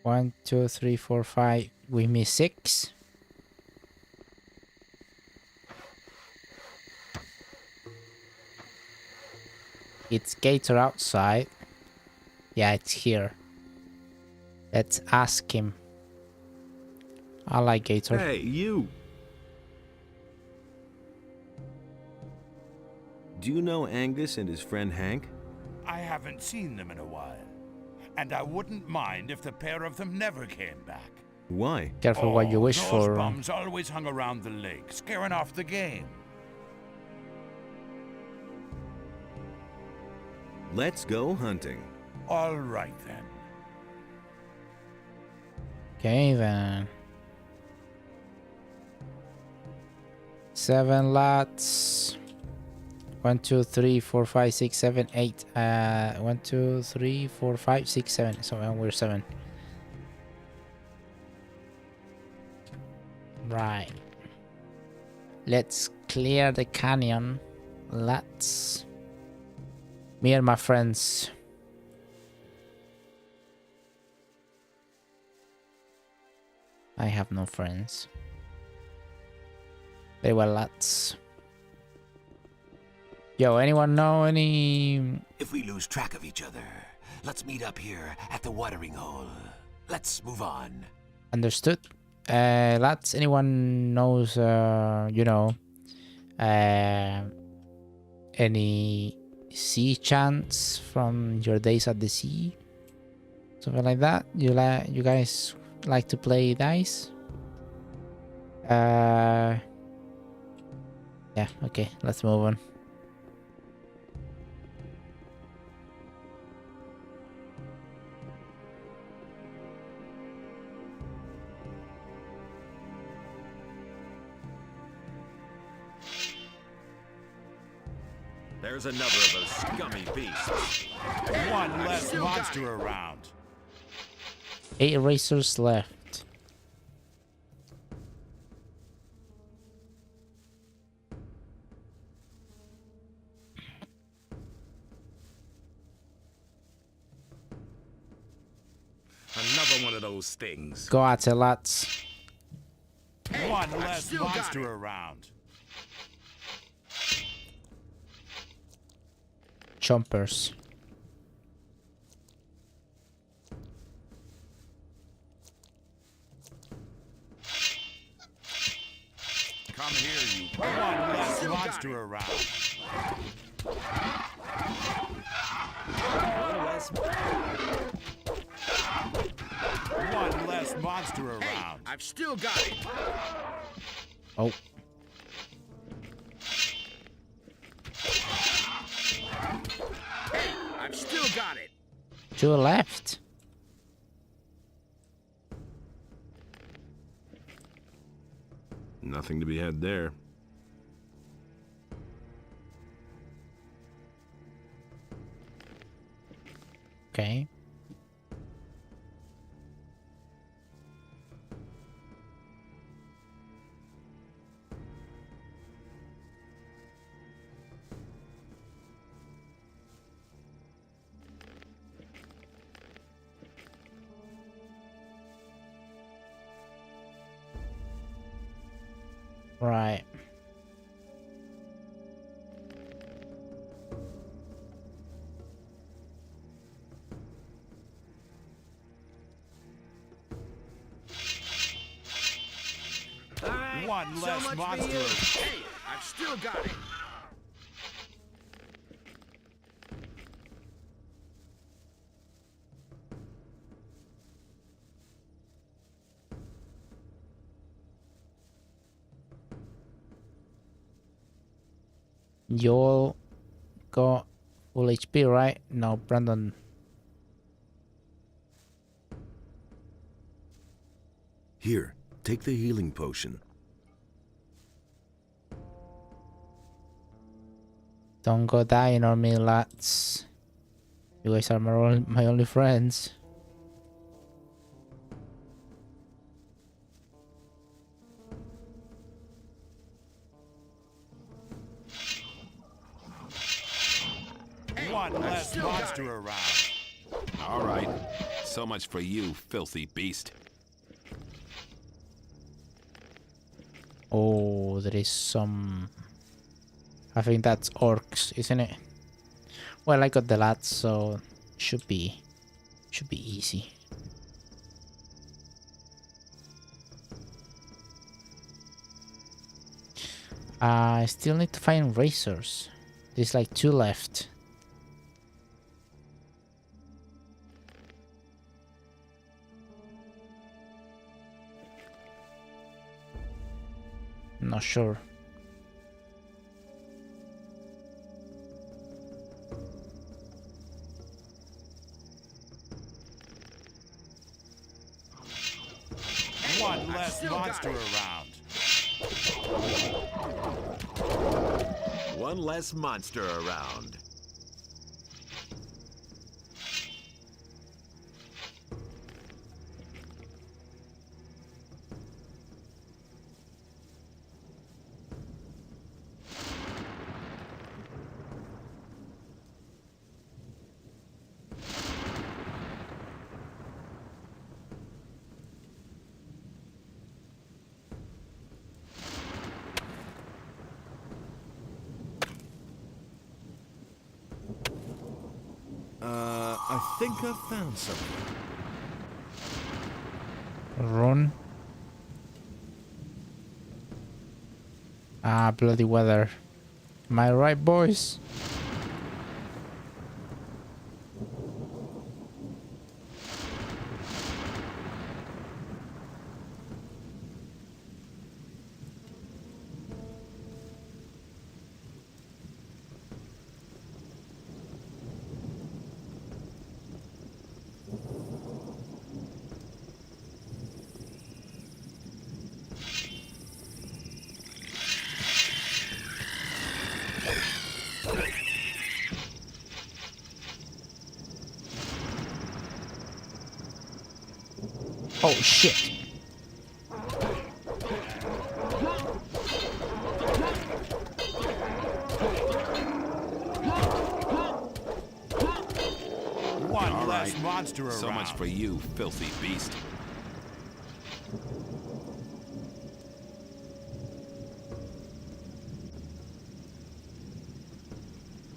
One, 2, 3, 4, 5. We miss 6. It's Gator outside. Yeah, it's here. Let's ask him. I like Gator. Hey, you! Do you know Angus and his friend Hank? I haven't seen them in a while. And I wouldn't mind if the pair of them never came back. Why? Careful what you wish those for. bums always hung around the lake, scaring off the game. Let's go hunting. All right, then. Okay, then. 7 lots. 1, 2, 3, 4, 5, 6, 7, 8. 1, 2, 3, 4, 5, 6, 7. So we're 7. Right. Let's clear the canyon. Let's. Me and my friends. I have no friends. Very well, lads. Yo, anyone know any... If we lose track of each other, let's meet up here at the watering hole. Let's move on. Understood. Lads, anyone knows, you know, any sea chants from your days at the sea? Something like that? You guys like to play dice? Yeah, okay, let's move on. There's another of those scummy beasts. One less monster around. 8 racers left. for one of those things. Go at it, lads. One less monster around. Chompers. Come here, you. One less monster around. One less monster around. Hey, I've still got it. Oh. Hey, I've still got it. 2 left. Nothing to be had there. Okay. Right. One less monster. Hey, I've still got it. You all got full HP, right? No, Brandon. Here, take the healing potion. Don't go dying on me, lads. You guys are my only friends. One less monster around. All right. So much for you, filthy beast. Oh, there is some... I think that's orcs, isn't it? Well, I got the lads, so should be easy. I still need to find racers. There's like 2 left. Not sure. One less monster around. One less monster around. I think I've found something. Run. Ah, bloody weather. Am I right, boys? Oh shit. One less monster So much around. for you, filthy beast.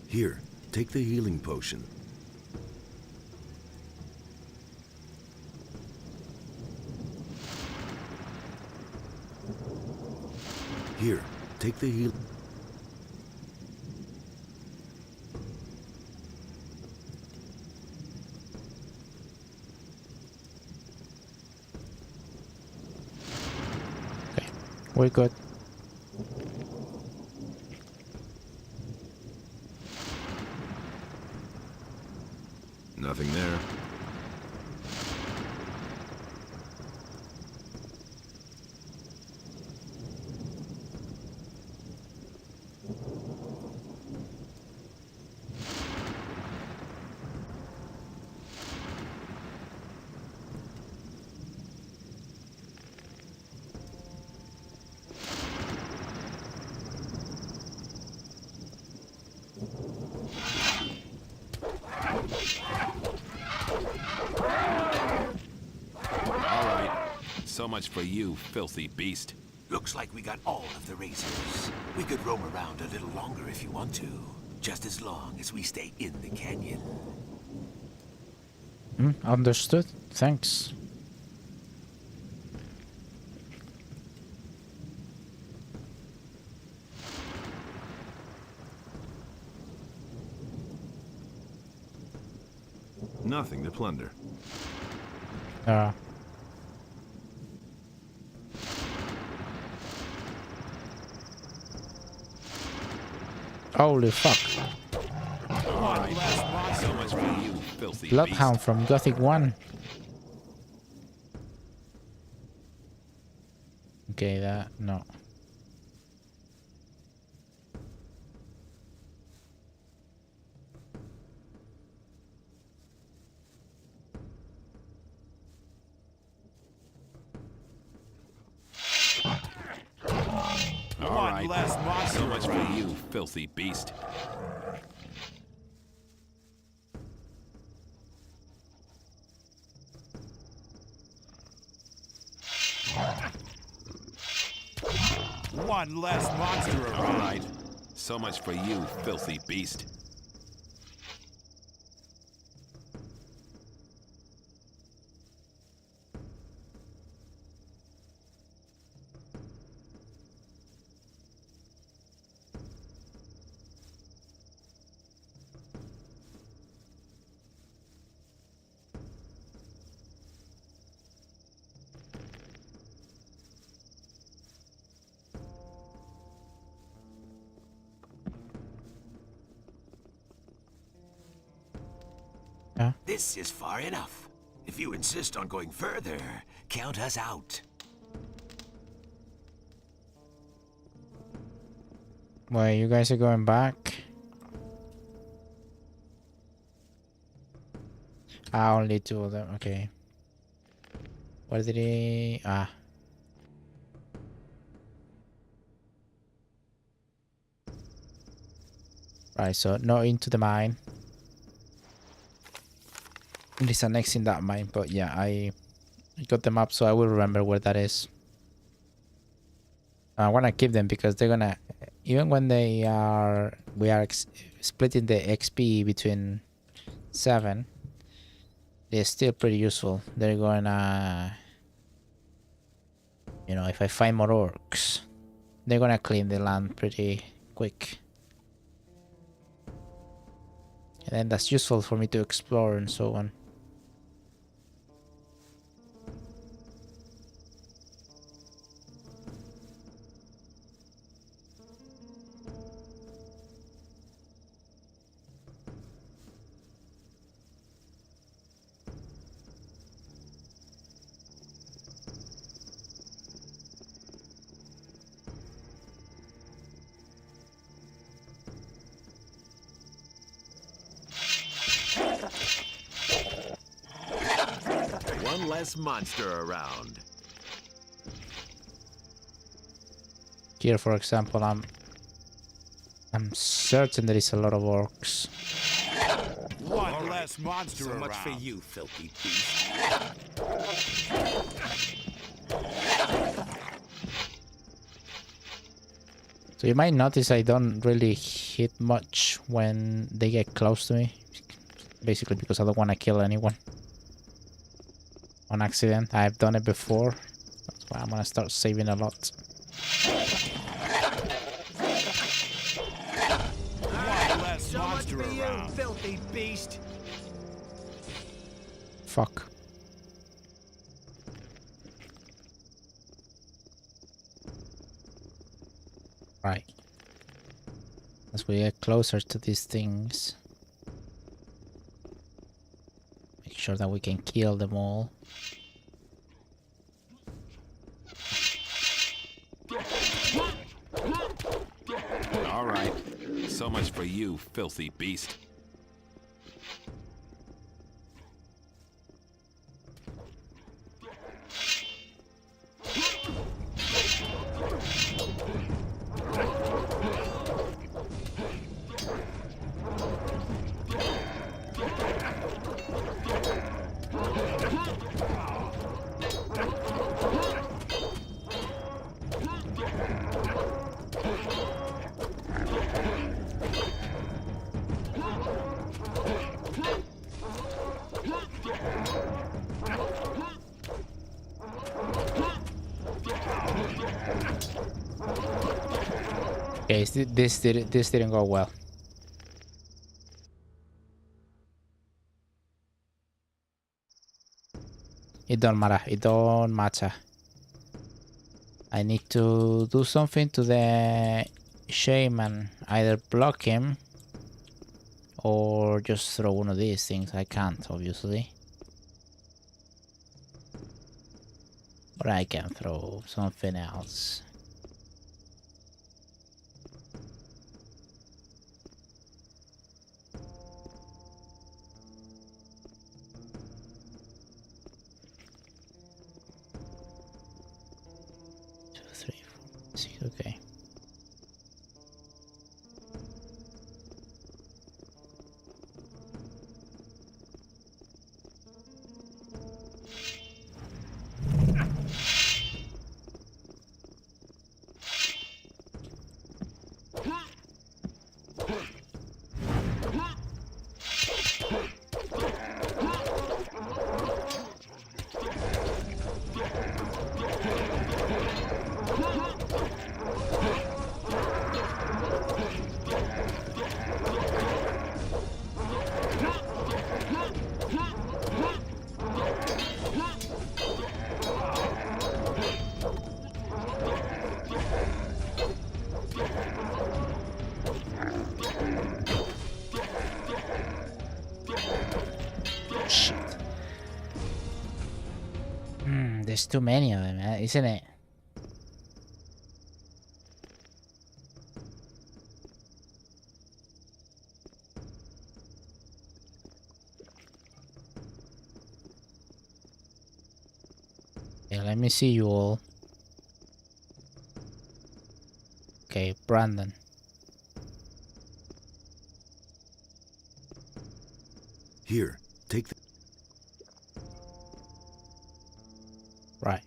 Here, take the healing potion. Here, take the heal. We're good. Nothing there. So much for you, filthy beast. Looks like we got all of the razors. We could roam around a little longer if you want to. Just as long as we stay in the canyon. Understood. Thanks. Nothing to plunder. Holy fuck. So much for you, filthy Bloodhound from Gothic 1. Okay, that... no. So much for you, filthy beast. One less monster around. All right. So much for you, filthy beast. This is far enough. If you insist on going further, count us out. Wait, you guys are going back? Only two of them. Okay. What did he... Right, so not into the mine. It is annexing that mine, but yeah, I got them up so I will remember where that is. I want to keep them because they're gonna, even when they are, we are splitting the XP between 7, they're still pretty useful. They're gonna, you know, if I find more orcs, they're gonna clean the land pretty quick. And then that's useful for me to explore and so on. One less monster around. Here, for example, I'm certain there is a lot of orcs. One less monster So much for around. you, filthy beast. So you might notice I don't really hit much when they get close to me. Basically because I don't want to kill anyone on accident. I've done it before. That's why I'm going to start saving a lot. Less So much monster for you, around. filthy beast. Fuck. Right. As we get closer to these things, make sure that we can kill them all. All right. So much for you, filthy beast. Okay, this didn't go well. It don't matter. It don't matter. I need to do something to the shaman. Either block him or just throw one of these things. I can't, obviously. But I can throw something else. Okay. There's too many of them, isn't it? Okay, let me see you all. Okay, Brandon. Here, take the... Right.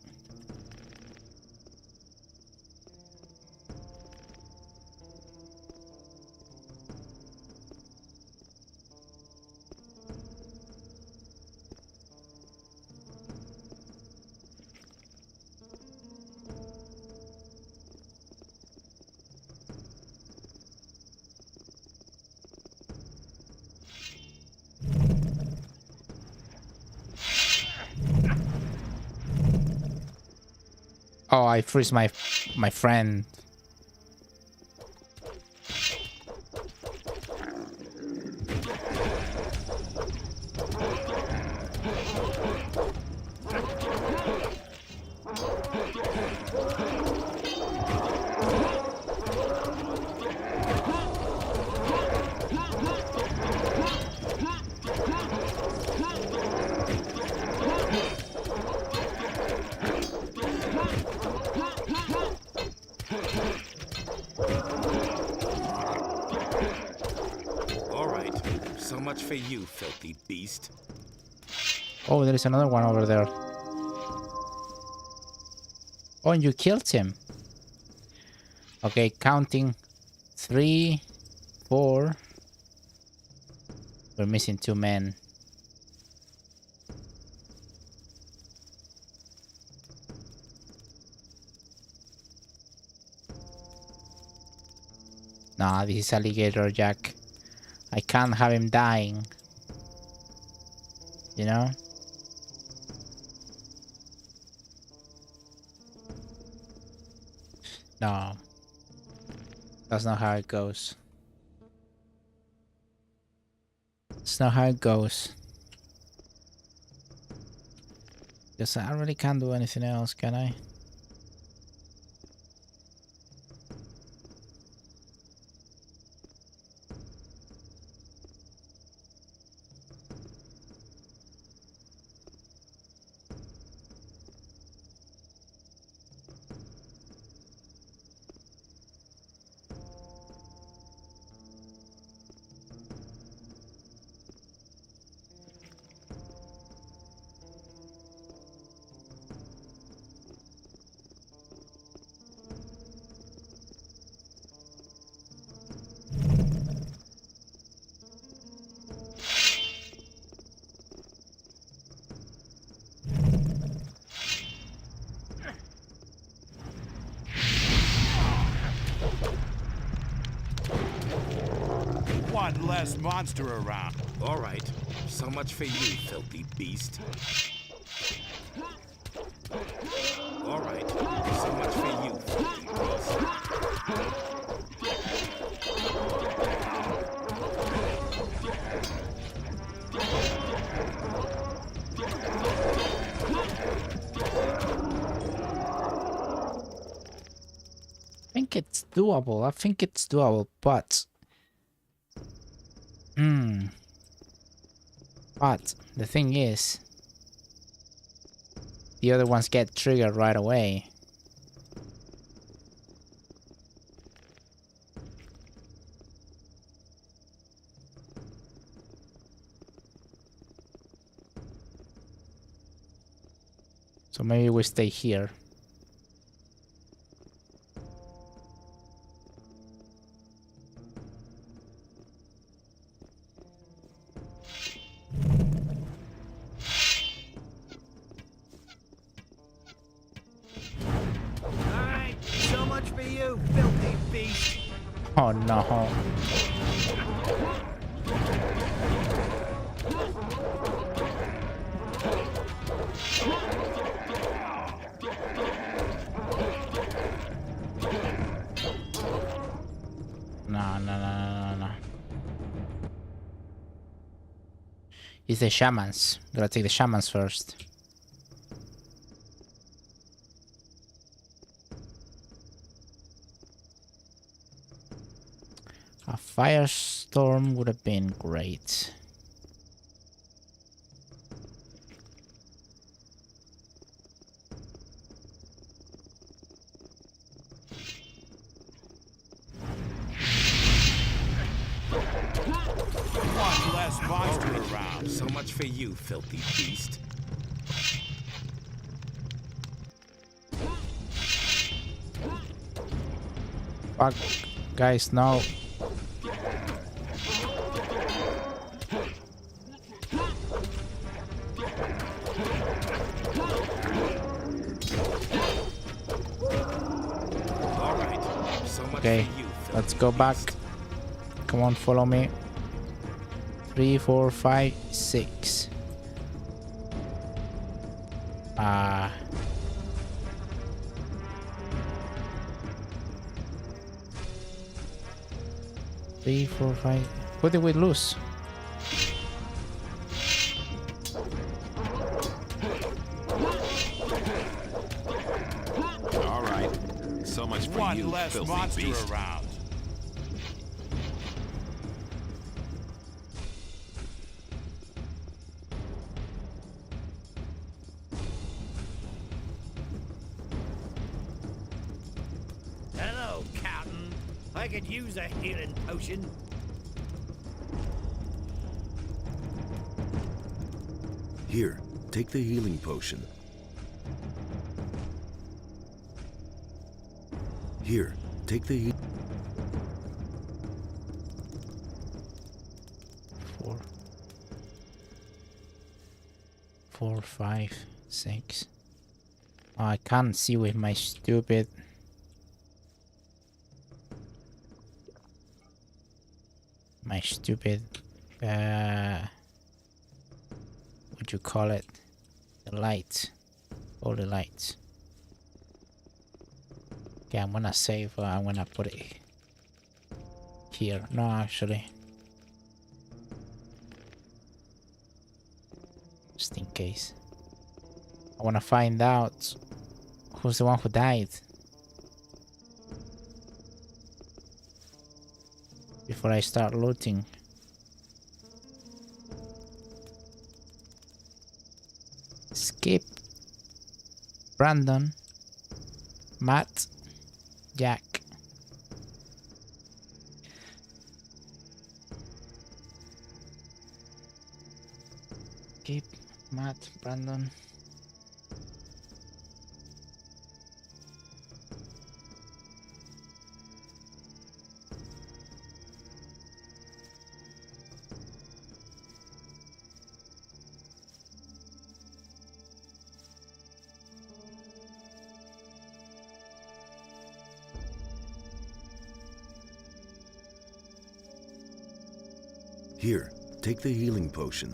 Oh, I freeze my friend. for you, filthy beast. Oh, there is another one over there. Oh, and you killed him. Okay, counting. 3, 4. We're missing 2 men. Nah, this is Alligator Jack. I can't have him dying. You know? No. That's not how it goes. That's not how it goes. Because I really can't do anything else, can I? One less monster around. All right. So much for you, filthy beast. All right. So much for you, filthy beast. I think it's doable. I think it's doable, but... But the thing is, the other ones get triggered right away. So maybe we stay here. Oh no. No. It's the shamans. Gotta take the shamans first. A firestorm would have been great. One less monster around. So much for you, filthy beast. Fuck, guys, no. Okay, let's go back. Come on, follow me. 3, 4, 5, 6. 3, 4, 5. Who did we lose? All right. So much for One you, less filthy monster beast. around. Hello, Captain. I could use a healing potion. Here, take the healing potion. Here, take the 4, 5, 6. Oh, I can't see with my stupid. What you call it? The lights. All the lights. Okay, I'm gonna save. I'm gonna put it here. No, actually. Just in case. I wanna find out who's the one who died. Before I start looting. Skip. Brandon. Matt. Jack. Skip. Matt. Brandon. Here, take the healing potion.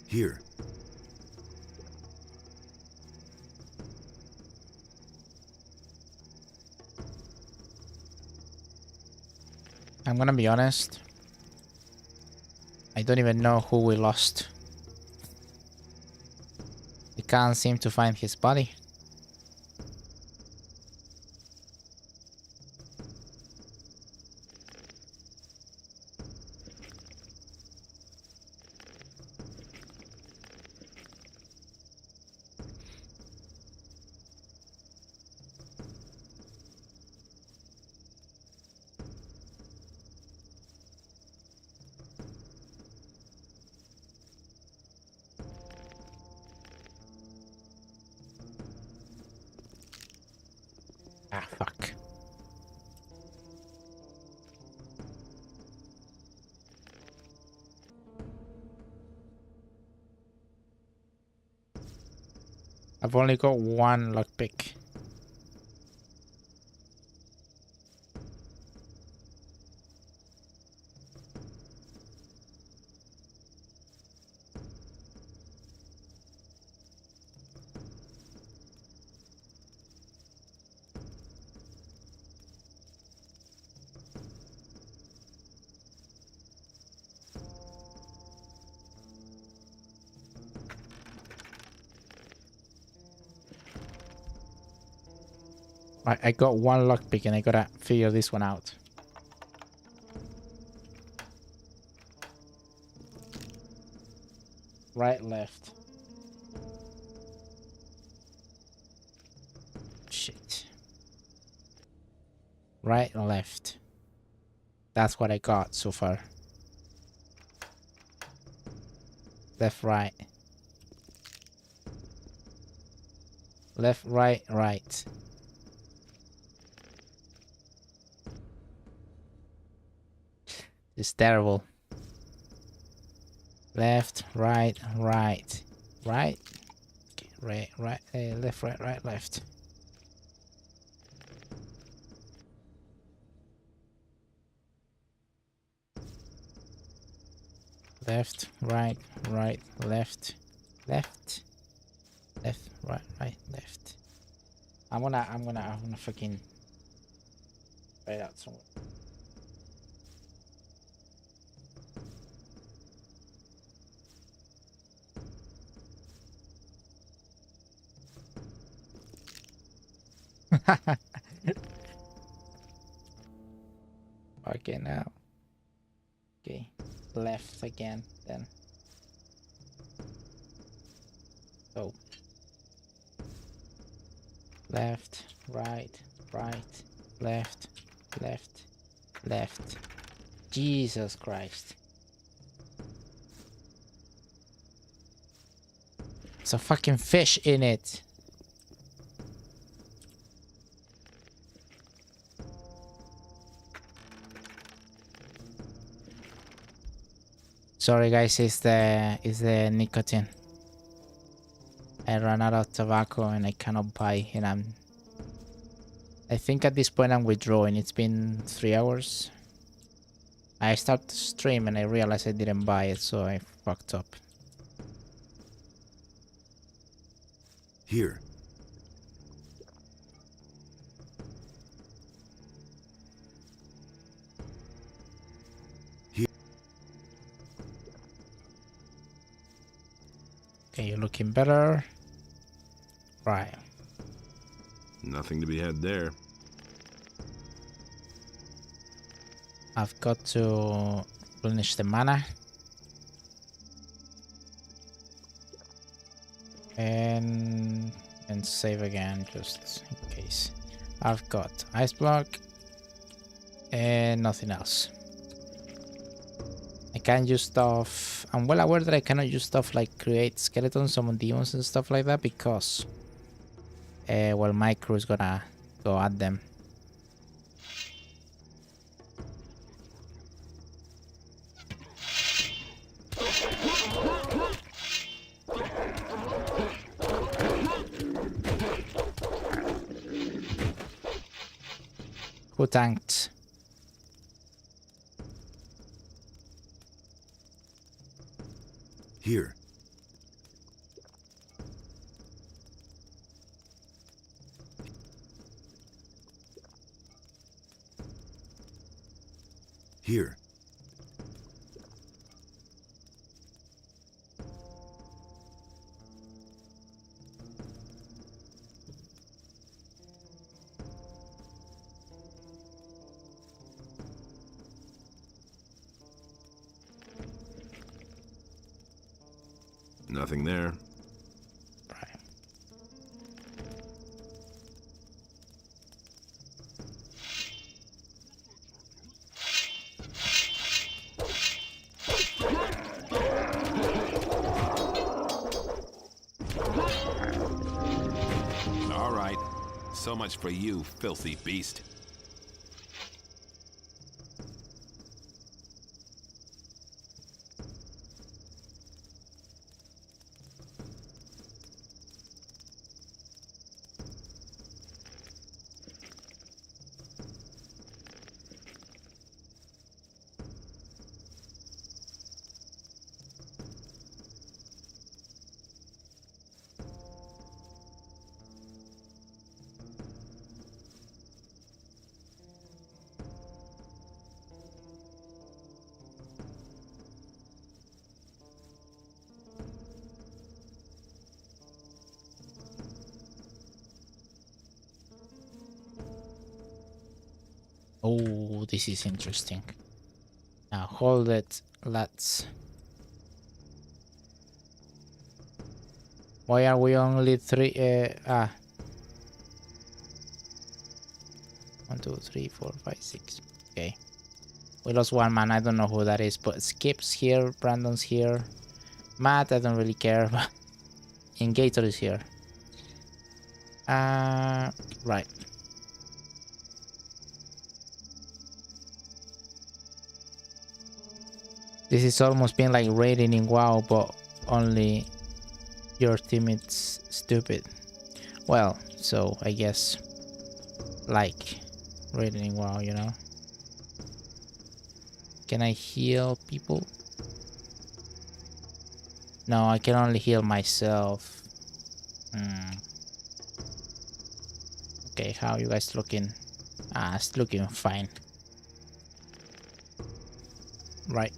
Here. I'm gonna be honest. I don't even know who we lost. We can't seem to find his body. Ah, fuck. I've only got one lockpick. I got one lockpick and I gotta figure this one out. Right, left. Shit. Right, left. That's what I got so far. Left, right. Left, right, right. It's terrible. Left, right, right. Right? Okay, right, right, left, right, right, left. Left, right, right, left, left, left, right, right, left. I'm gonna fucking write out somewhere. Okay, now. Okay, left again then. Oh. Left, right, right, left, left, left. Jesus Christ. It's a fucking fish in it. Sorry guys, it's the nicotine. I ran out of tobacco and I cannot buy, and I think at this point I'm withdrawing. It's been 3 hours. I started to stream and I realized I didn't buy it, so I fucked up. Here. Okay, you're looking better. Right. Nothing to be had there. I've got to replenish the mana. And save again, just in case. I've got ice block and nothing else. I can't use stuff. I'm well aware that I cannot use stuff like create skeletons, summon demons and stuff like that because well, my crew is gonna go at them. Who tanked? Here. Here. Nothing there. All right. So much for you, filthy beast. Oh, this is interesting. Now hold it. Let's. Why are we only 3? 1, 2, 3, 4, 5, 6. Okay. We lost one man. I don't know who that is, but Skip's here. Brandon's here. Matt, I don't really care. But Ingator is here. Right. This is almost been like raiding in WoW, but only your teammates stupid. Well, so I guess like raiding in WoW, you know. Can I heal people? No, I can only heal myself. Okay, how you guys looking? It's looking fine. Right.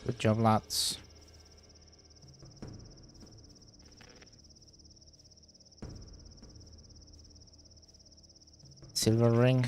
Good job, lads. Silver ring.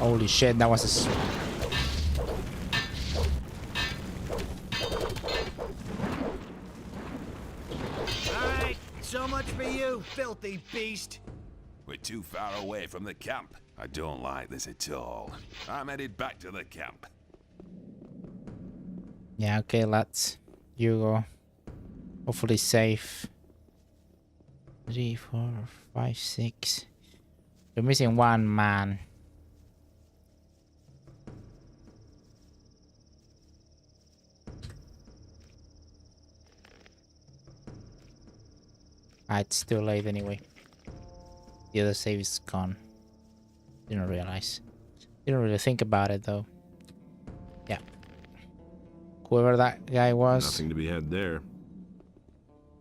Holy shit, that was a... Alright, so much for you, filthy beast. We're too far away from the camp. I don't like this at all. I'm headed back to the camp. Yeah, okay, lads. You go. Hopefully safe. 3, 4, 5, 6. You're missing one man. It's too late anyway. The other save is gone. Didn't realize. Didn't really think about it though. Yeah. Whoever that guy was. Nothing to be had there.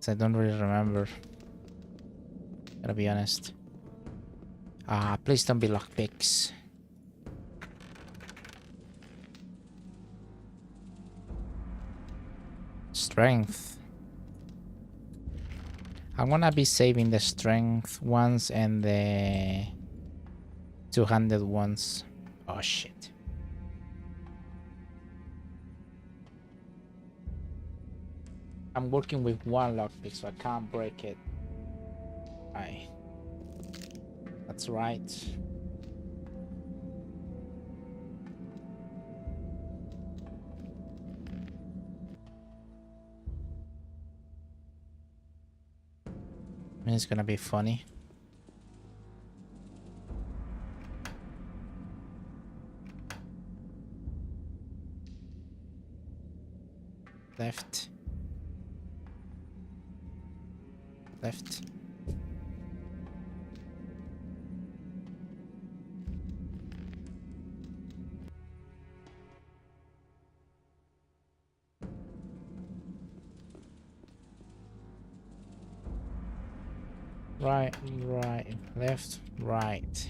I don't really remember. Gotta be honest. Please don't be lockpicks. Strength. I'm gonna be saving the strength ones and the two-handed ones. Oh shit. I'm working with one lockpick, so I can't break it. Aye. That's right. It's gonna be funny. Left. Left. Right, right, left, right,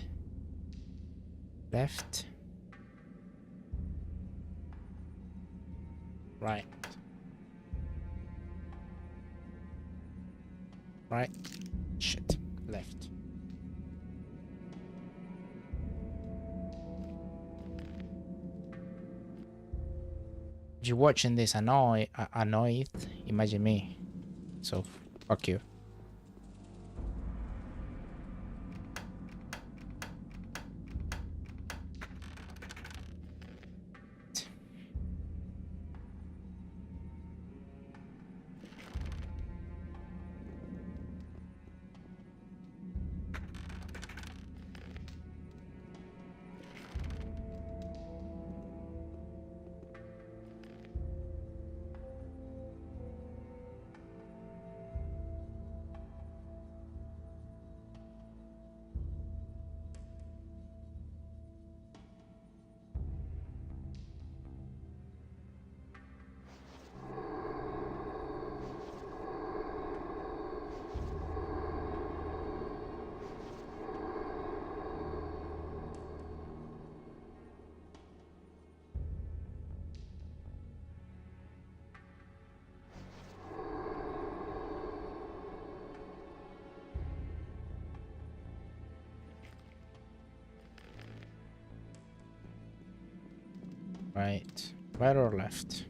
left, right, right, shit, left. If you're watching this annoyed, imagine me. So, fuck you. Right. Right or left?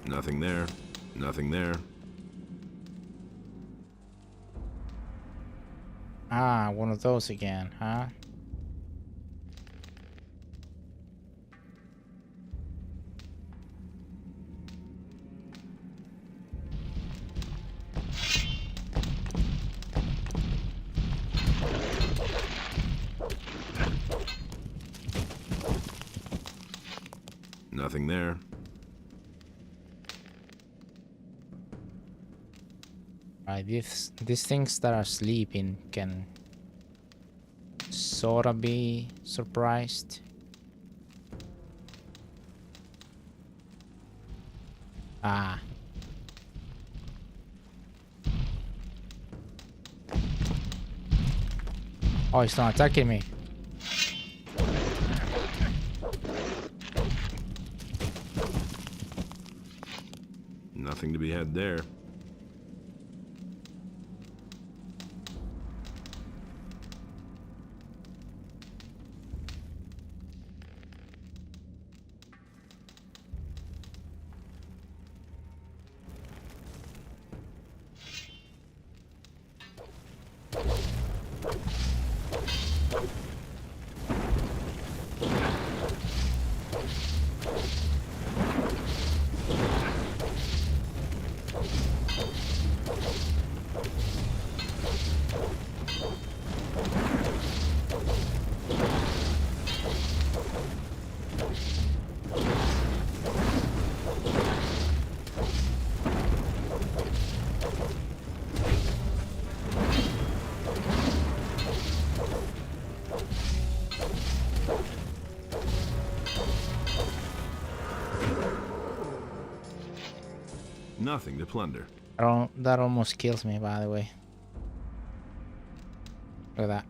Nothing there. Nothing there. Ah, one of those again, huh? Nothing there. Right, these things that are sleeping can sorta be surprised. Ah. Oh, it's not attacking me. Nothing to be had there. Nothing to plunder. That almost kills me, by the way. Look at that.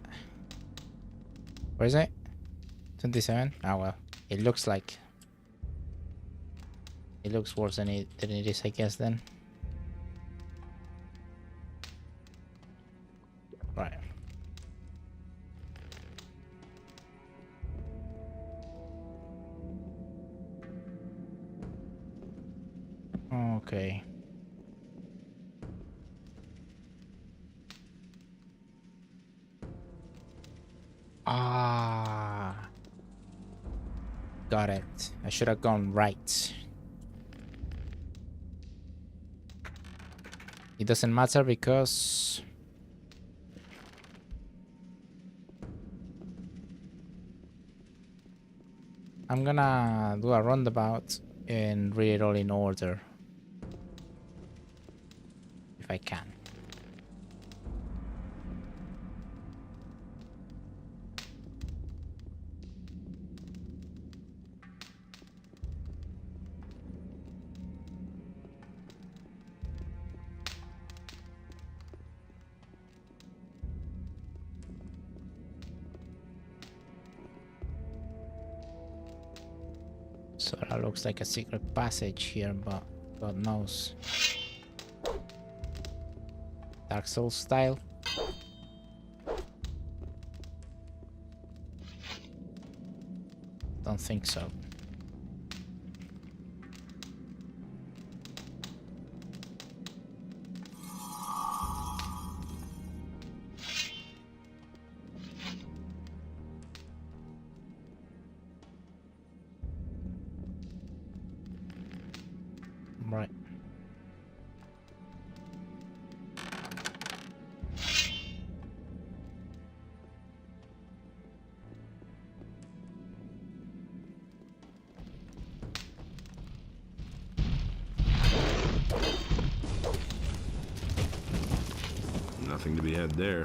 Where is it? 27? Oh well. It looks like... It looks worse than it is, I guess, then. Right. Okay. Ah. Got it. I should have gone right. It doesn't matter because... I'm gonna do a roundabout and read it all in order. If I can. So that looks like a secret passage here, but God knows. Dark Souls style. Don't think so. Right. Nothing to be had there.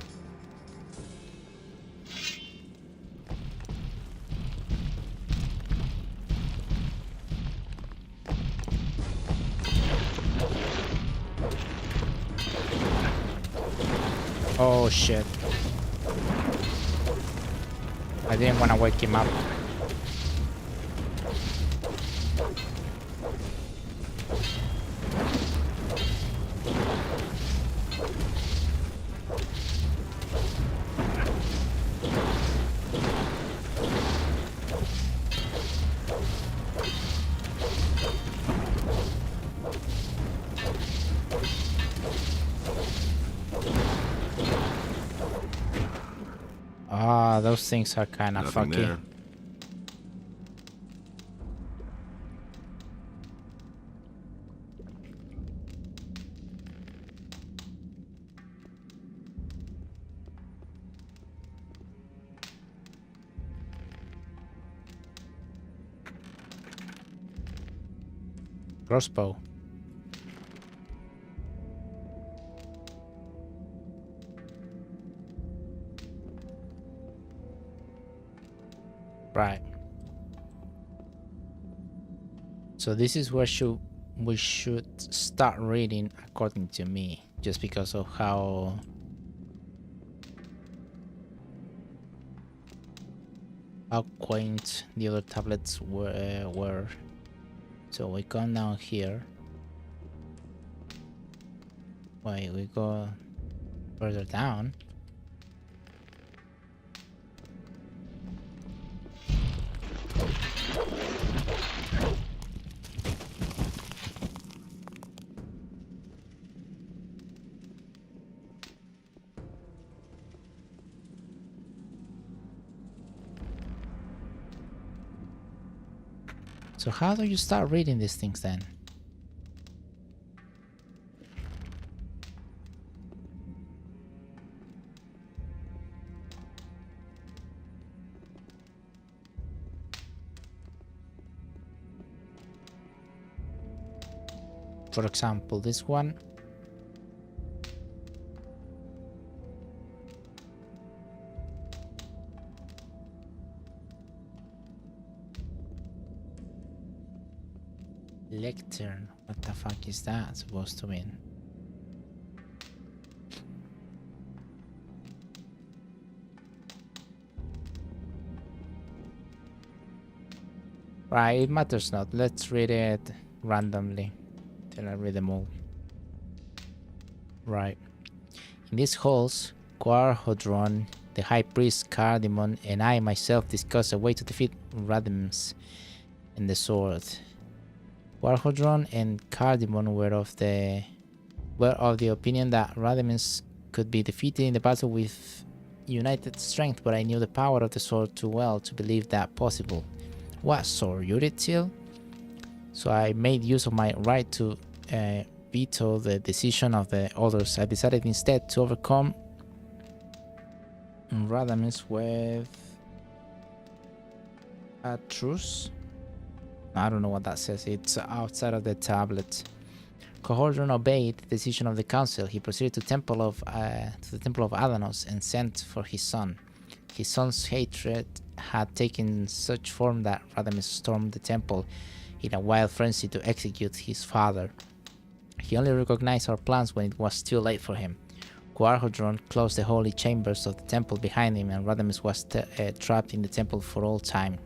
Oh shit. I didn't want to wake him up. Ah, those things are kind of Nothing funky. there. Crossbow. Right. So this is where we should start reading, according to me, just because of how quaint the other tablets were. So we come down here. Wait, we go further down. So how do you start reading these things then? For example, this one. Lectern. What the fuck is that supposed to mean? Right, it matters not. Let's read it randomly till I read them all. Right. In these halls, Quarhodron, the High Priest Cardamon, and I myself discussed a way to defeat Radames and the sword. Quarhodron and Cardamon were of the opinion that Radames could be defeated in the battle with united strength, but I knew the power of the sword too well to believe that possible. What sword, Yuritil? So I made use of my right to veto the decision of the others. I decided instead to overcome Radames with a truce. I don't know what that says. It's outside of the tablet. Quarhodron obeyed the decision of the council. He proceeded to the temple of Adanos and sent for his son. His son's hatred had taken such form that Radames stormed the temple in a wild frenzy to execute his father. He only recognized our plans when it was too late for him. Quarhodron closed the holy chambers of the temple behind him, and Radames was trapped in the temple for all time.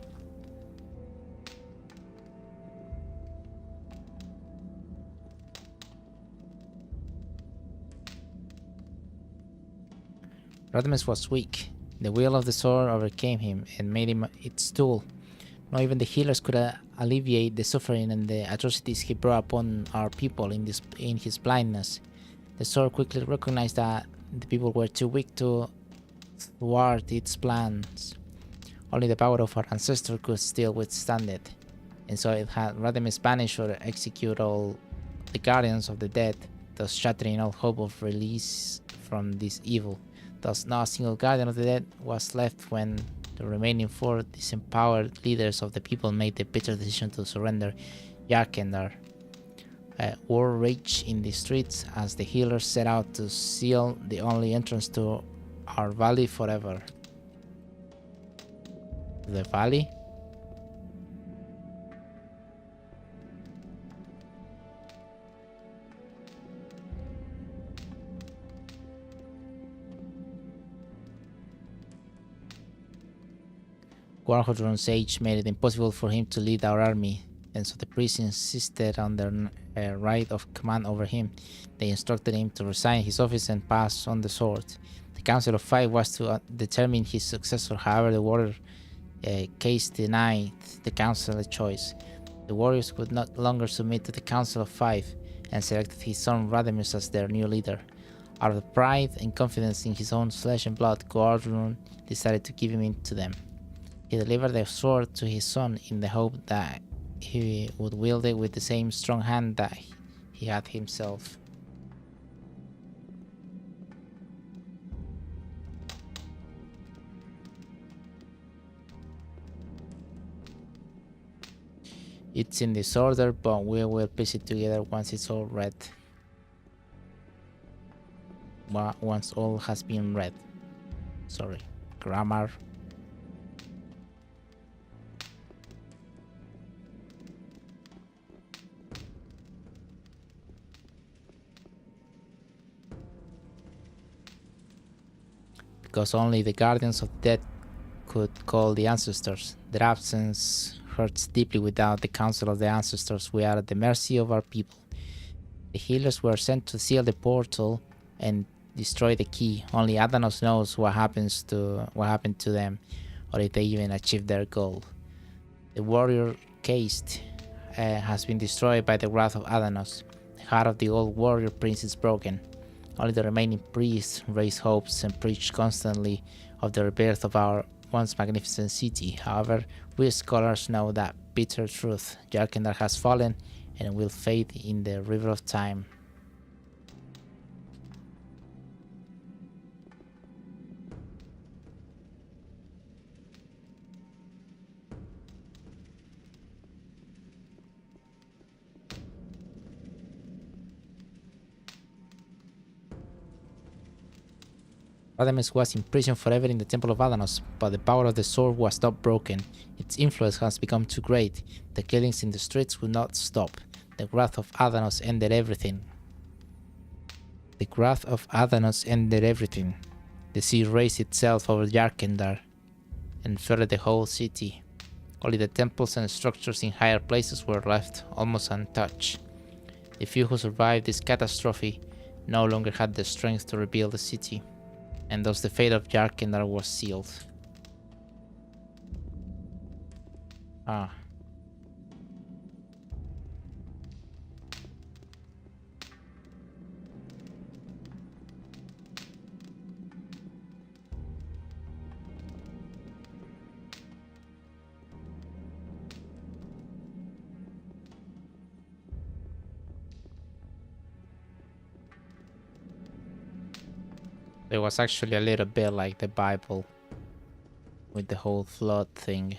Radames was weak. The will of the sword overcame him and made him its tool. Not even the healers could alleviate the suffering and the atrocities he brought upon our people in his blindness. The sword quickly recognized that the people were too weak to thwart its plans. Only the power of our ancestor could still withstand it, and so it had Radames banish or execute all the guardians of the dead, thus shattering all hope of release from this evil. Thus not a single guardian of the dead was left when the remaining 4 disempowered leaders of the people made the bitter decision to surrender Yarkendar. War raged in the streets as the healers set out to seal the only entrance to our valley forever. The valley? Quarhodron's age made it impossible for him to lead our army, and so the priests insisted on their right of command over him. They instructed him to resign his office and pass on the sword. The Council of Five was to determine his successor. However, the warrior case denied the council a choice. The warriors could not longer submit to the Council of Five and selected his son Radames as their new leader. Out of pride and confidence in his own flesh and blood, Quarhodron decided to give him in to them. He delivered the sword to his son in the hope that he would wield it with the same strong hand that he had himself. It's in disorder, but we will piece it together once it's all read. Once all has been read. Sorry, grammar. Because only the guardians of death could call the ancestors. Their absence hurts deeply. Without the counsel of the ancestors, we are at the mercy of our people. The healers were sent to seal the portal and destroy the key. Only Adanos knows what happened to them, or if they even achieved their goal. The warrior caste has been destroyed by the wrath of Adanos. The heart of the old warrior prince is broken. Only the remaining priests raise hopes and preach constantly of the rebirth of our once magnificent city. However, we scholars know that bitter truth. Jarkendar has fallen and will fade in the river of time. Radames was imprisoned forever in the Temple of Adanos, but the power of the sword was not broken. Its influence has become too great. The killings in the streets will not stop. The wrath of Adanos ended everything. The wrath of Adanos ended everything. The sea raised itself over Jarkendar and flooded the whole city. Only the temples and structures in higher places were left almost untouched. The few who survived this catastrophe no longer had the strength to rebuild the city, and thus the fate of Jarkendar was sealed. Ah. It was actually a little bit like the Bible with the whole flood thing.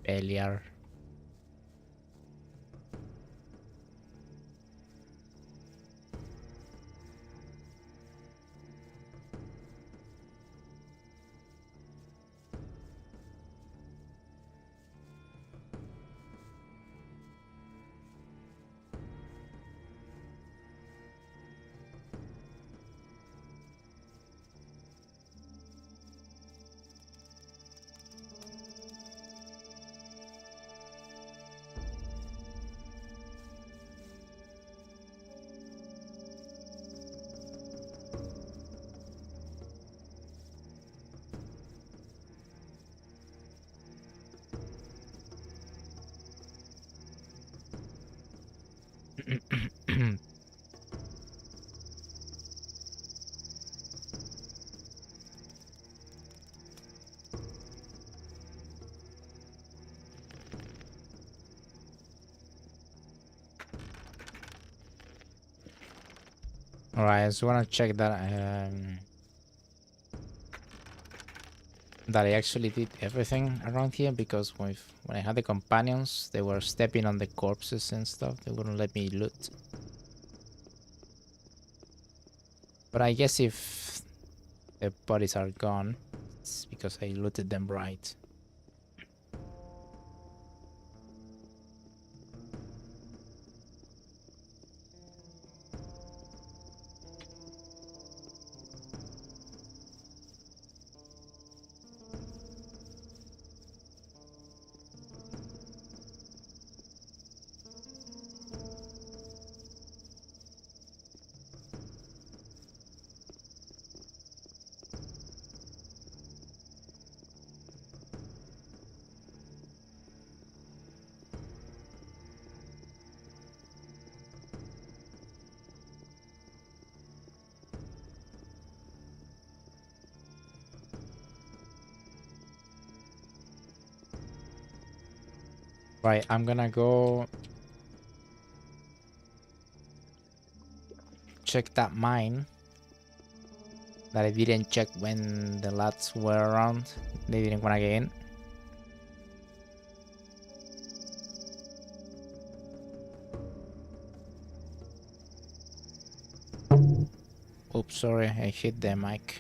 Failure. Alright, I just wanna check that that I actually did everything around here, because when I had the companions, they were stepping on the corpses and stuff. They wouldn't let me loot. But I guess if the bodies are gone, it's because I looted them right. Right, I'm gonna go check that mine that I didn't check when the lads were around. They didn't wanna get in. Oops, sorry, I hit the mic.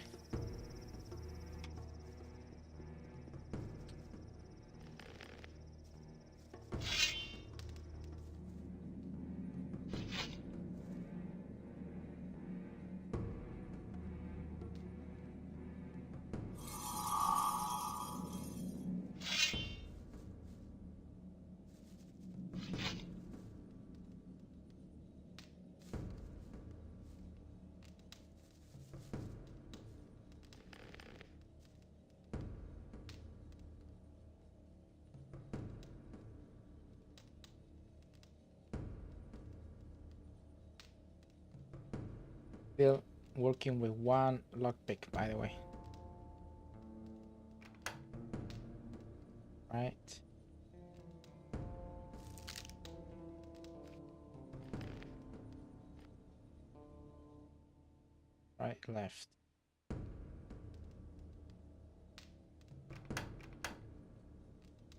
Still working with one lockpick, by the way. Right. Right, left.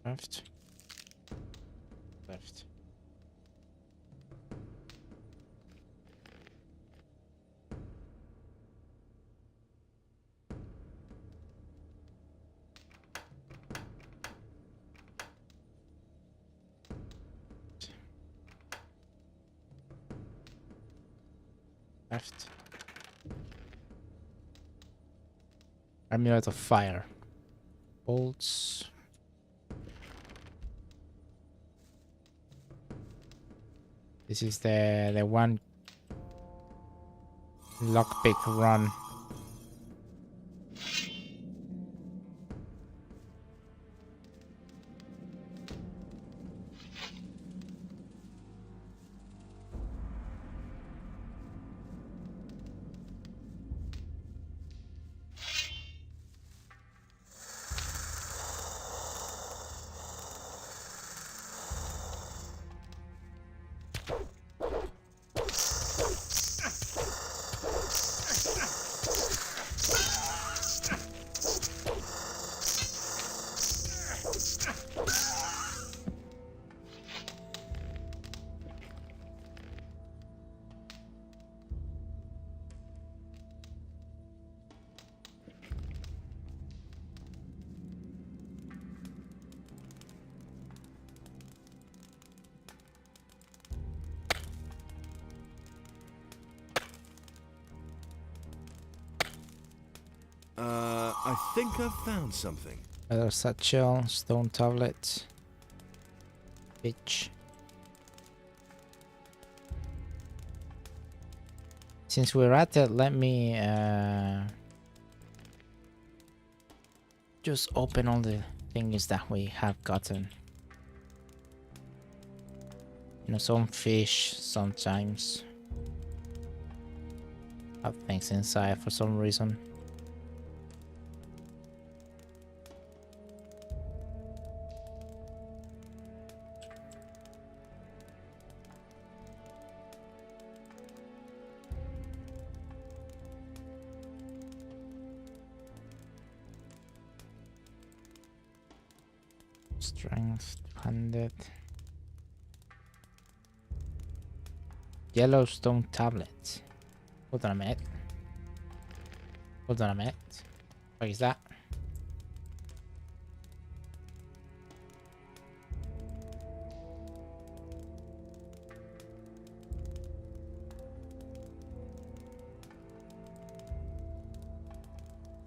Left. Left. Left. Amulet of fire. Bolts. This is the one lockpick run. I think I've found something. Leather satchel, stone tablet. Bitch. Since we're at it, let me just open all the things that we have gotten. You know, some fish sometimes have things inside for some reason. Strength 200. Yellowstone tablet. Hold on a minute. Hold on a minute. What is that?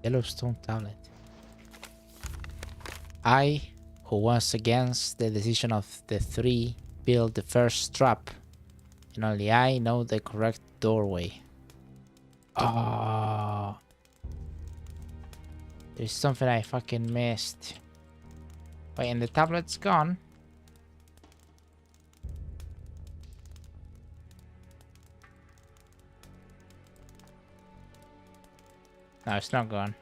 Yellowstone tablet. I, who was against the decision of the three, built the first trap, and only I know the correct doorway. Ah, there's something I fucking missed. Wait, and the tablet's gone? No, it's not gone.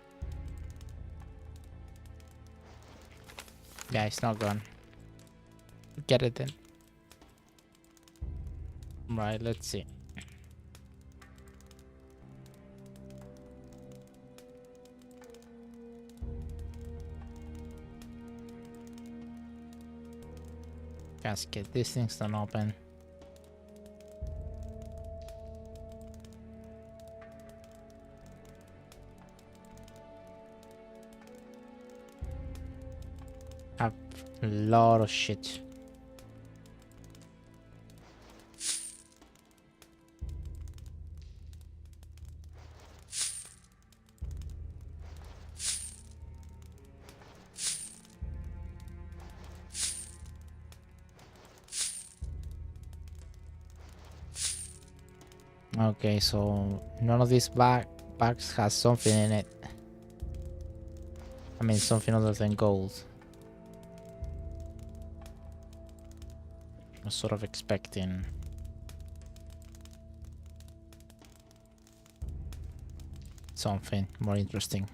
Yeah, it's not gone. Get it then. Right, let's see. Casket, these things don't open. Have a lot of shit. Okay, so none of these bags has something in it. I mean, something other than gold. I was sort of expecting something more interesting.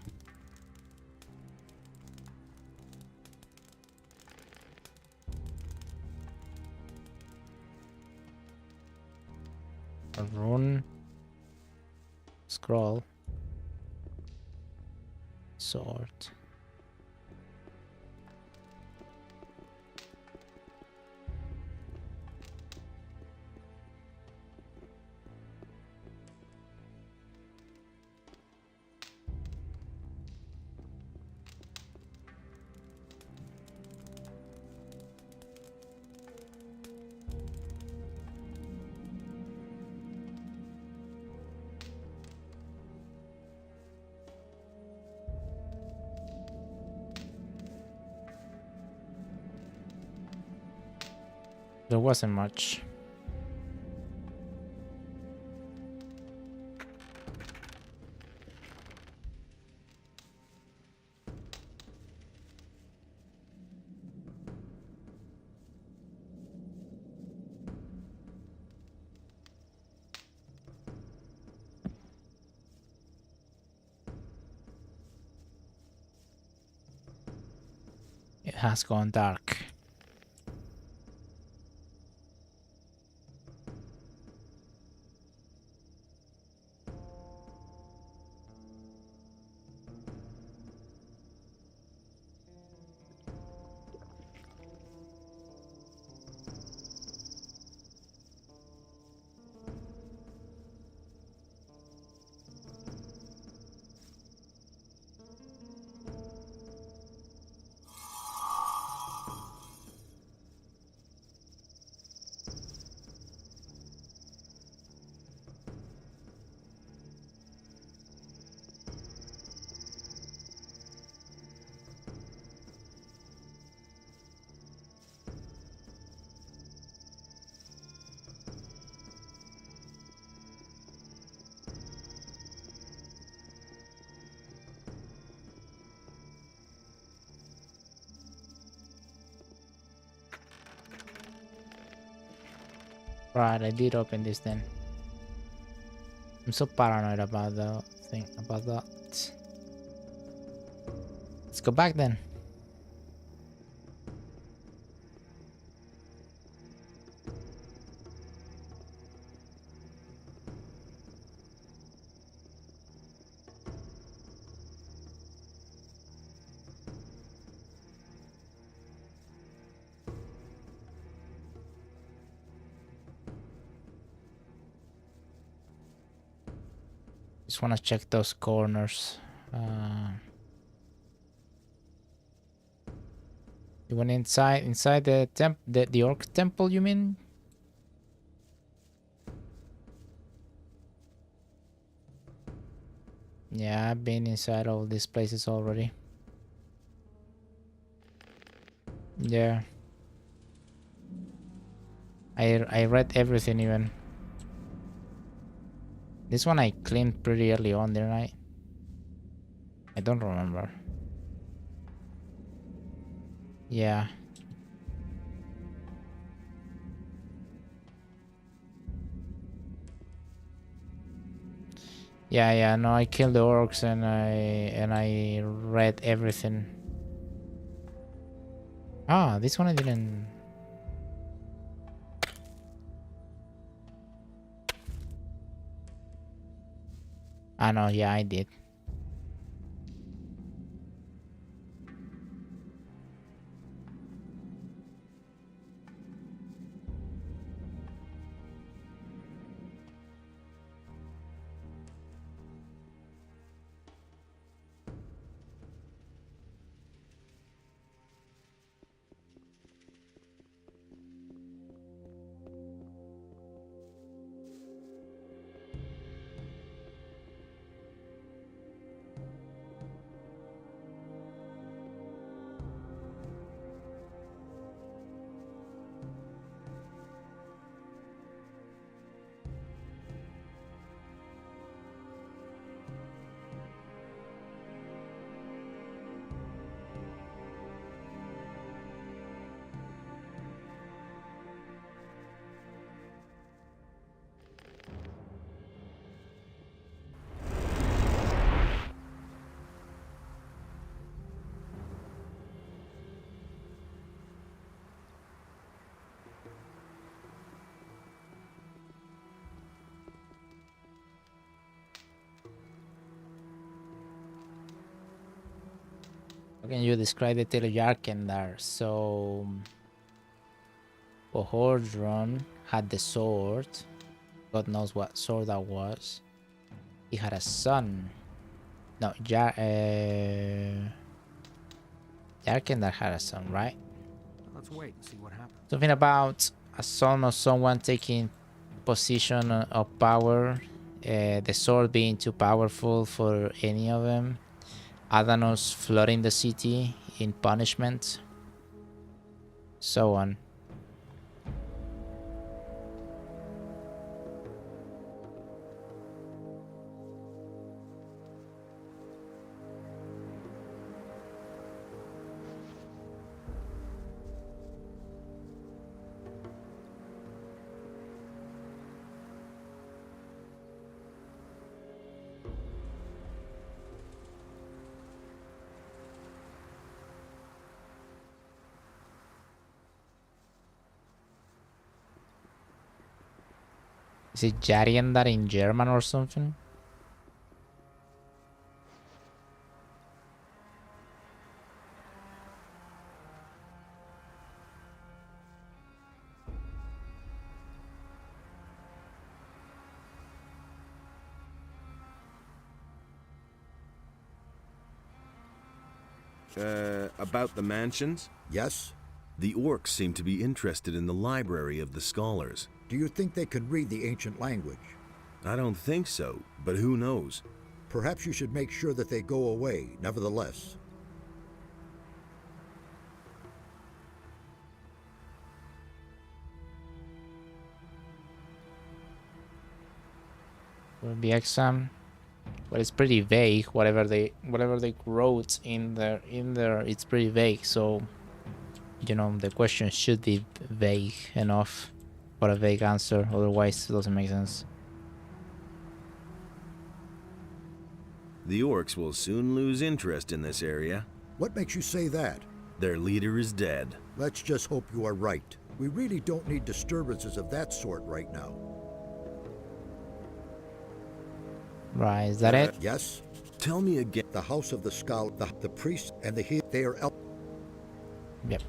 A rune, scroll, sword. There wasn't much. It has gone dark. Right, I did open this then. I'm so paranoid about the thing, about that. Let's go back then. Just want to check those corners. You went inside the orc temple, you mean? Yeah, I've been inside all these places already. Yeah. I read everything even. This one I cleaned pretty early on, didn't I? I don't remember. Yeah. Yeah, no, I killed the orcs and I read everything. Ah, this one I didn't I know, yeah, I did. How can you describe the tail of Yarkendar? So, Bohordron had the sword. God knows what sword that was. He had a son. No, Yarkendar had a son, right? Let's wait and see what happens. Something about a son of someone taking position of power. The sword being too powerful for any of them. Adanos flooding the city in punishment. So on. Is it Jariendar in German or something? About the mansions? Yes? The orcs seem to be interested in the library of the scholars. Do you think they could read the ancient language? I don't think so, but who knows? Perhaps you should make sure that they go away, nevertheless. Will be exam. But it's pretty vague. Whatever they wrote in there, it's pretty vague. So, you know, the question should be vague enough for a vague answer. Otherwise, it doesn't make sense. The orcs will soon lose interest in this area. What makes you say that? Their leader is dead. Let's just hope you are right. We really don't need disturbances of that sort right now. Right, is that it? Yes. Tell me again. The House of the Skull, the priest, and the healer, they are... Yep.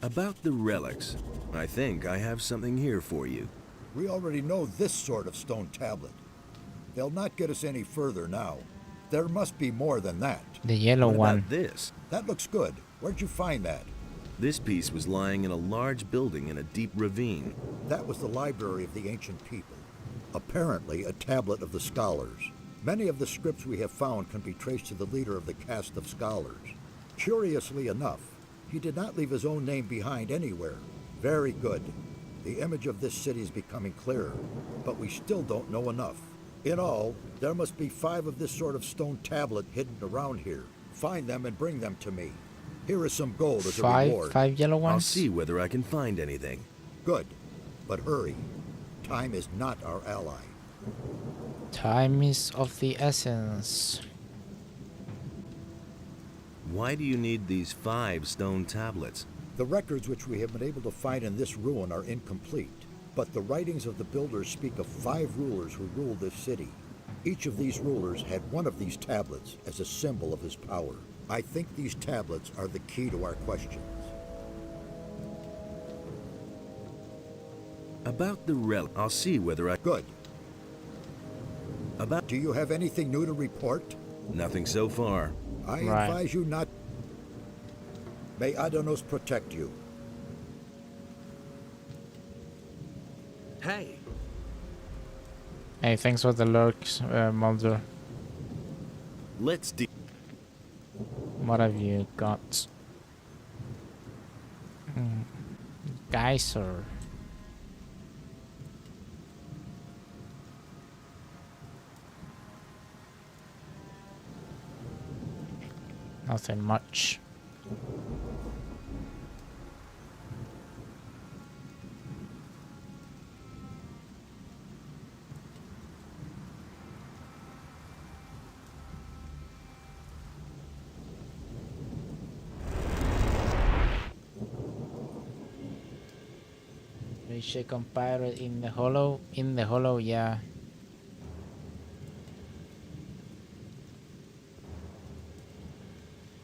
About the relics, I think I have something here for you. We already know this sort of stone tablet. They'll not get us any further now. There must be more than that. The yellow What one. about this? That looks good. Where'd you find that? This piece was lying in a large building in a deep ravine. That was the library of the ancient people. Apparently a tablet of the scholars. Many of the scripts we have found can be traced to the leader of the caste of scholars. Curiously enough, he did not leave his own name behind anywhere. Very good. The image of this city is becoming clearer, but we still don't know enough. In all, there must be 5 of this sort of stone tablet hidden around here. Find them and bring them to me. Here is some gold as a reward. 5 yellow ones? I'll see whether I can find anything. Good, but hurry. Time is not our ally. Time is of the essence. Why do you need these 5 stone tablets? The records which we have been able to find in this ruin are incomplete, but the writings of the builders speak of 5 rulers who ruled this city. Each of these rulers had one of these tablets as a symbol of his power. I think these tablets are the key to our questions. About the relic, I'll see whether I... Good. Do you have anything new to report? Nothing so far. I advise you not... May Adanos protect you. Hey! Hey, thanks for the lurks, Mulder. Let's What have you got? Geyser. Nothing much. Shaken pirate in the hollow. In the hollow, yeah.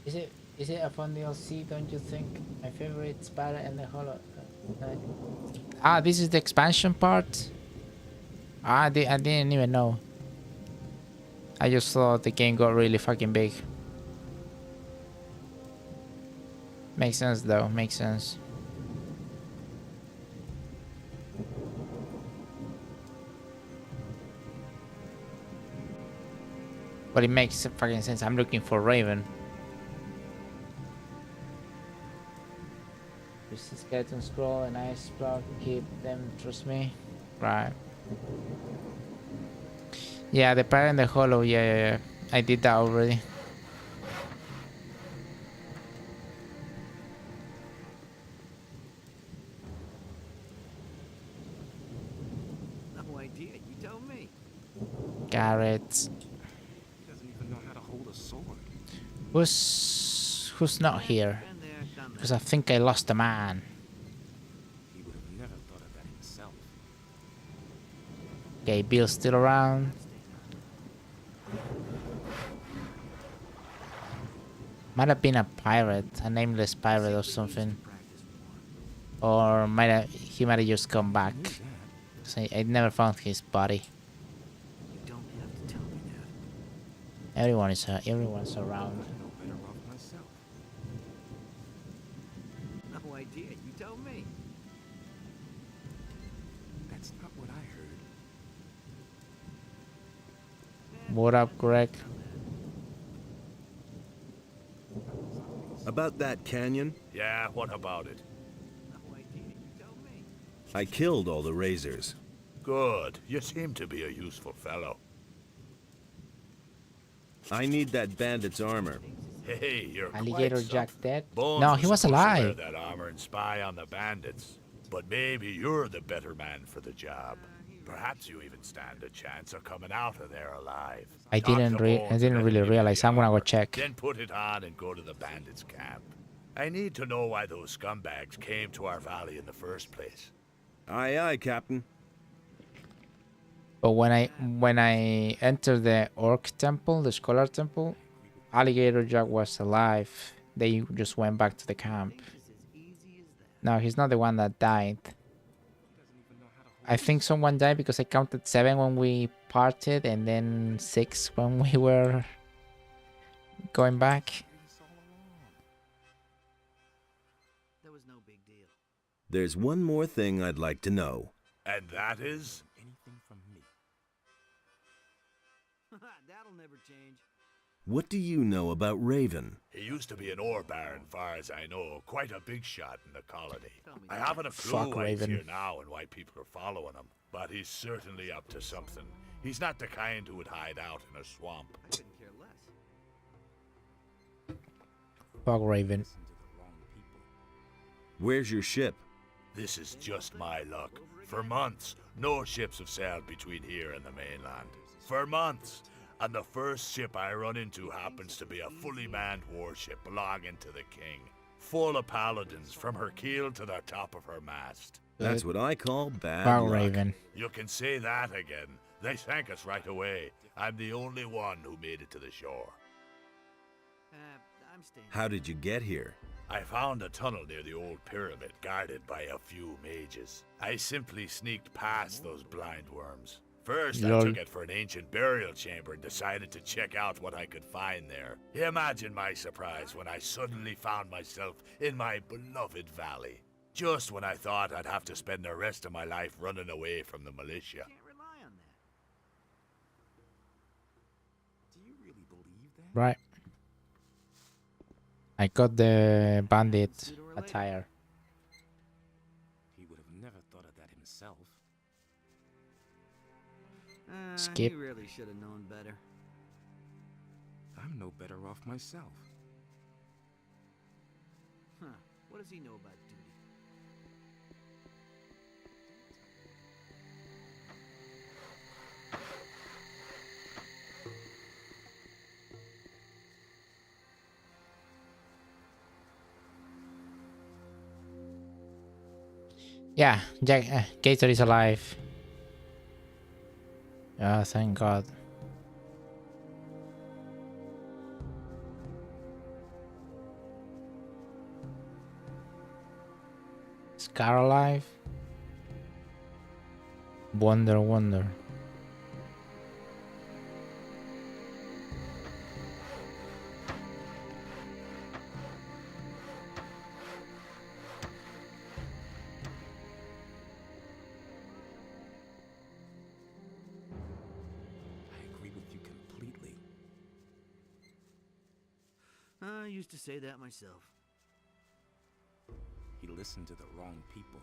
Is it a fun DLC? Don't you think? My favorite is pirate in the hollow. This is the expansion part. I didn't even know. I just thought the game got really fucking big. Makes sense though. Makes sense. But it makes fucking sense. I'm looking for Raven. Use the skeleton scroll and ice block. Keep them. Trust me. Right. Yeah, the pirate in the hollow. Yeah. I did that already. No idea. You tell me. Garrett. Who's not here? Because I think I lost a man. He would have never thought of that himself. Okay, Bill's still around. Might have been a pirate, a nameless pirate or something. Or he might have just come back. I never found his body. Everyone's around. No idea. You tell me. That's not what I heard. What up, Greg? About that canyon? Yeah, what about it? I killed all the razors. Good. You seem to be a useful fellow. I need that bandit's armor. Hey, you're Alligator quite Jack something. dead? Bones No, he was supposed to wear alive. that armor and spy on the bandits. But maybe you're the better man for the job. Perhaps you even stand a chance of coming out of there alive. I didn't really realize. I'm gonna go check. Then put it on and go to the bandits' camp. I need to know why those scumbags came to our valley in the first place. Aye, aye, Captain. But when I entered the Orc Temple, the Scholar Temple, Alligator Jack was alive. They just went back to the camp. No, he's not the one that died. I think someone died because I counted 7 when we parted and then 6 when we were going back. There was no big deal. There's one more thing I'd like to know. And that is? Anything from me. That'll never change. What do you know about Raven? He used to be an ore baron, far as I know. Quite a big shot in the colony. I haven't a clue Fuck why he's Raven. here now and why people are following him. But he's certainly up to something. He's not the kind who would hide out in a swamp. I couldn't care less. Fuck Raven. Where's your ship? This is just my luck. For months, no ships have sailed between here and the mainland. For months. And the first ship I run into happens to be a fully manned warship belonging to the king. Full of paladins from her keel to the top of her mast. That's what I call bad Wow, luck. Raven. You can say that again. They sank us right away. I'm the only one who made it to the shore. I'm staying. How did you get here? I found a tunnel near the old pyramid, guarded by a few mages. I simply sneaked past those blind worms. First, I Lol. took it for an ancient burial chamber and decided to check out what I could find there. Imagine my surprise when I suddenly found myself in my beloved valley. Just when I thought I'd have to spend the rest of my life running away from the militia. Can't rely on that. Do you really believe that? Right. I got the bandit attire. He would have never thought of that himself. Skip. He really should have known better. I'm no better off myself. Huh. What does he know about duty? Yeah, Jack. Gator is alive. Ah, thank God. Scar alive? Wonder, wonder. I agree with you completely. I used to say that myself. He listened to the wrong people.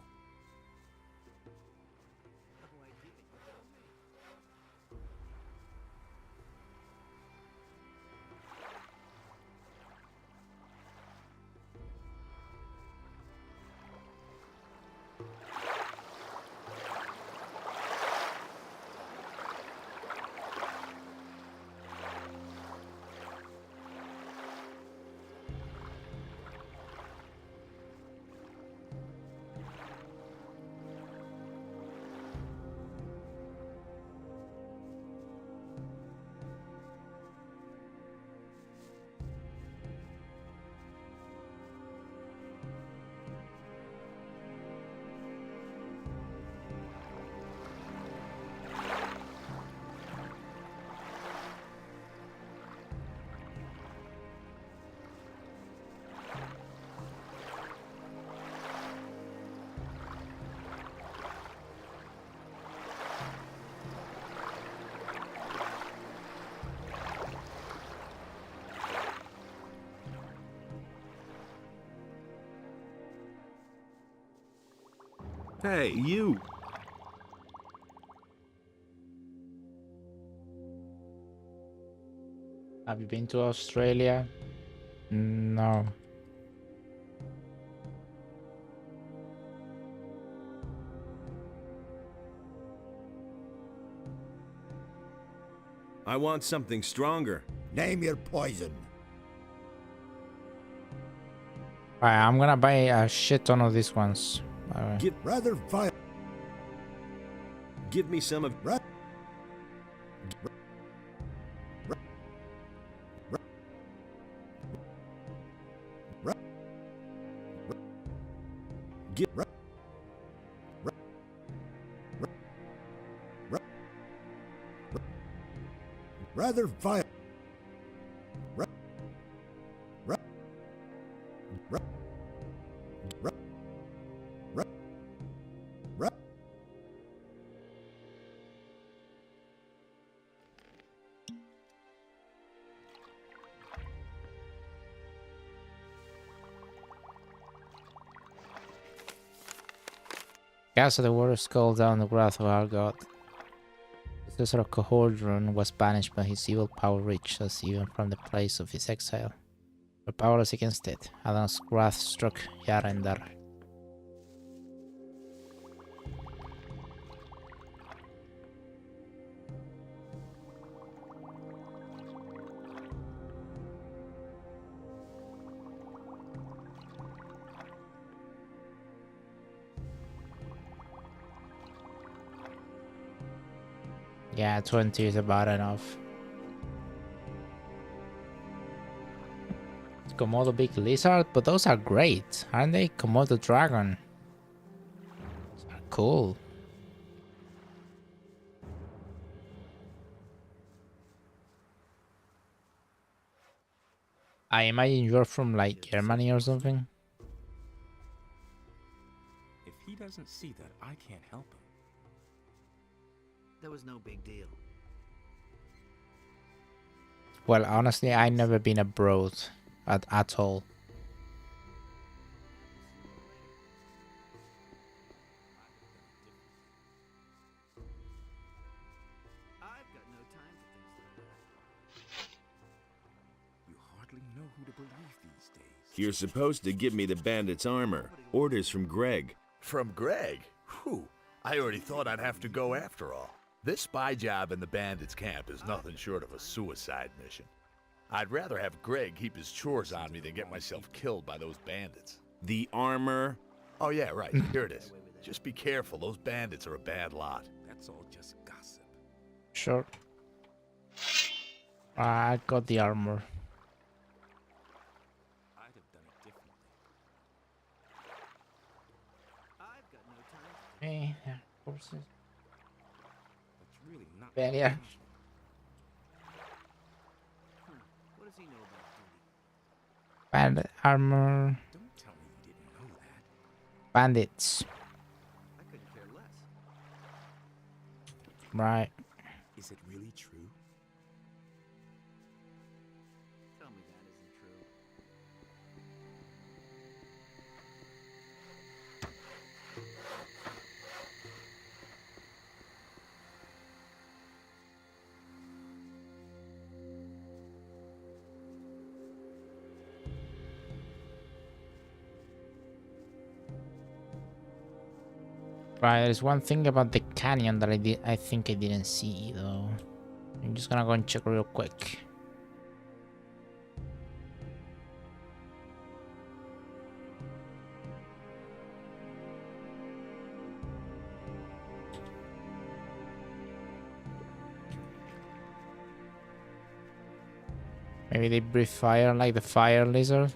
Hey, you! Have you been to Australia? No. I want something stronger. Name your poison. Alright, I'm gonna buy a shit ton of these ones. Alright. Rather vile. Give me some of... Get... Rather vile. Gas of the water skull down the wrath of our god. Caesar Cohordron was banished, but his evil power reached us even from the place of his exile. We're powerless against it. Adam's wrath struck Yarendar. Yeah, 20 is about enough. Komodo big lizard, but those are great, aren't they? Komodo dragon. Cool. I imagine you're from like Germany or something. If he doesn't see that, I can't help him. That was no big deal. Well, honestly, I never been abroad at all. I've got no time for things like that. You hardly know who to believe these days. You're supposed to give me the bandit's armor. Orders from Greg. From Greg? Whew. I already thought I'd have to go after all. This spy job in the bandits' camp is nothing short of a suicide mission. I'd rather have Greg keep his chores on me than get myself killed by those bandits. The armor? Oh yeah, right. Here it is. Just be careful. Those bandits are a bad lot. That's all just gossip. Sure. I got the armor. I'd have done it differently. I've got no time. Hey, yeah, horses. That's really not. Barrier. What does he know about duty? Bandit armor. Don't tell me you didn't know that. Bandits. I couldn't care less. Right. Is it really true? Tell me that isn't true. Right, there's one thing about the canyon that I think I didn't see though. I'm just gonna go and check real quick. Maybe they breathe fire like the fire lizard.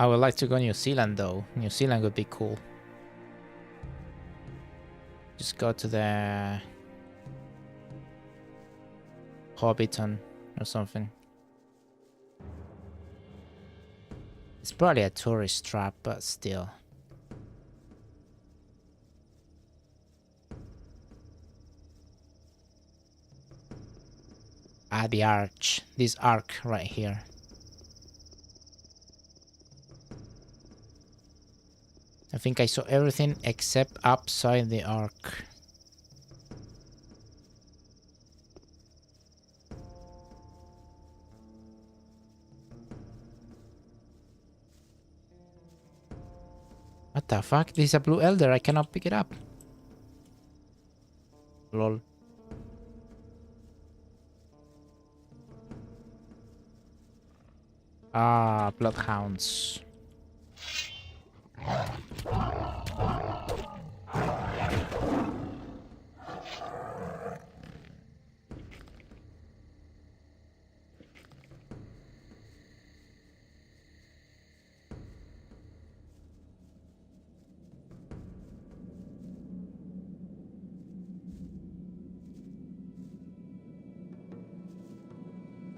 I would like to go New Zealand though. New Zealand would be cool. Just go to the Hobbiton or something. It's probably a tourist trap, but still. Ah, the arch. This arc right here. I think I saw everything except upside the arc. What the fuck? This is a blue elder. I cannot pick it up. Lol. Ah, bloodhounds.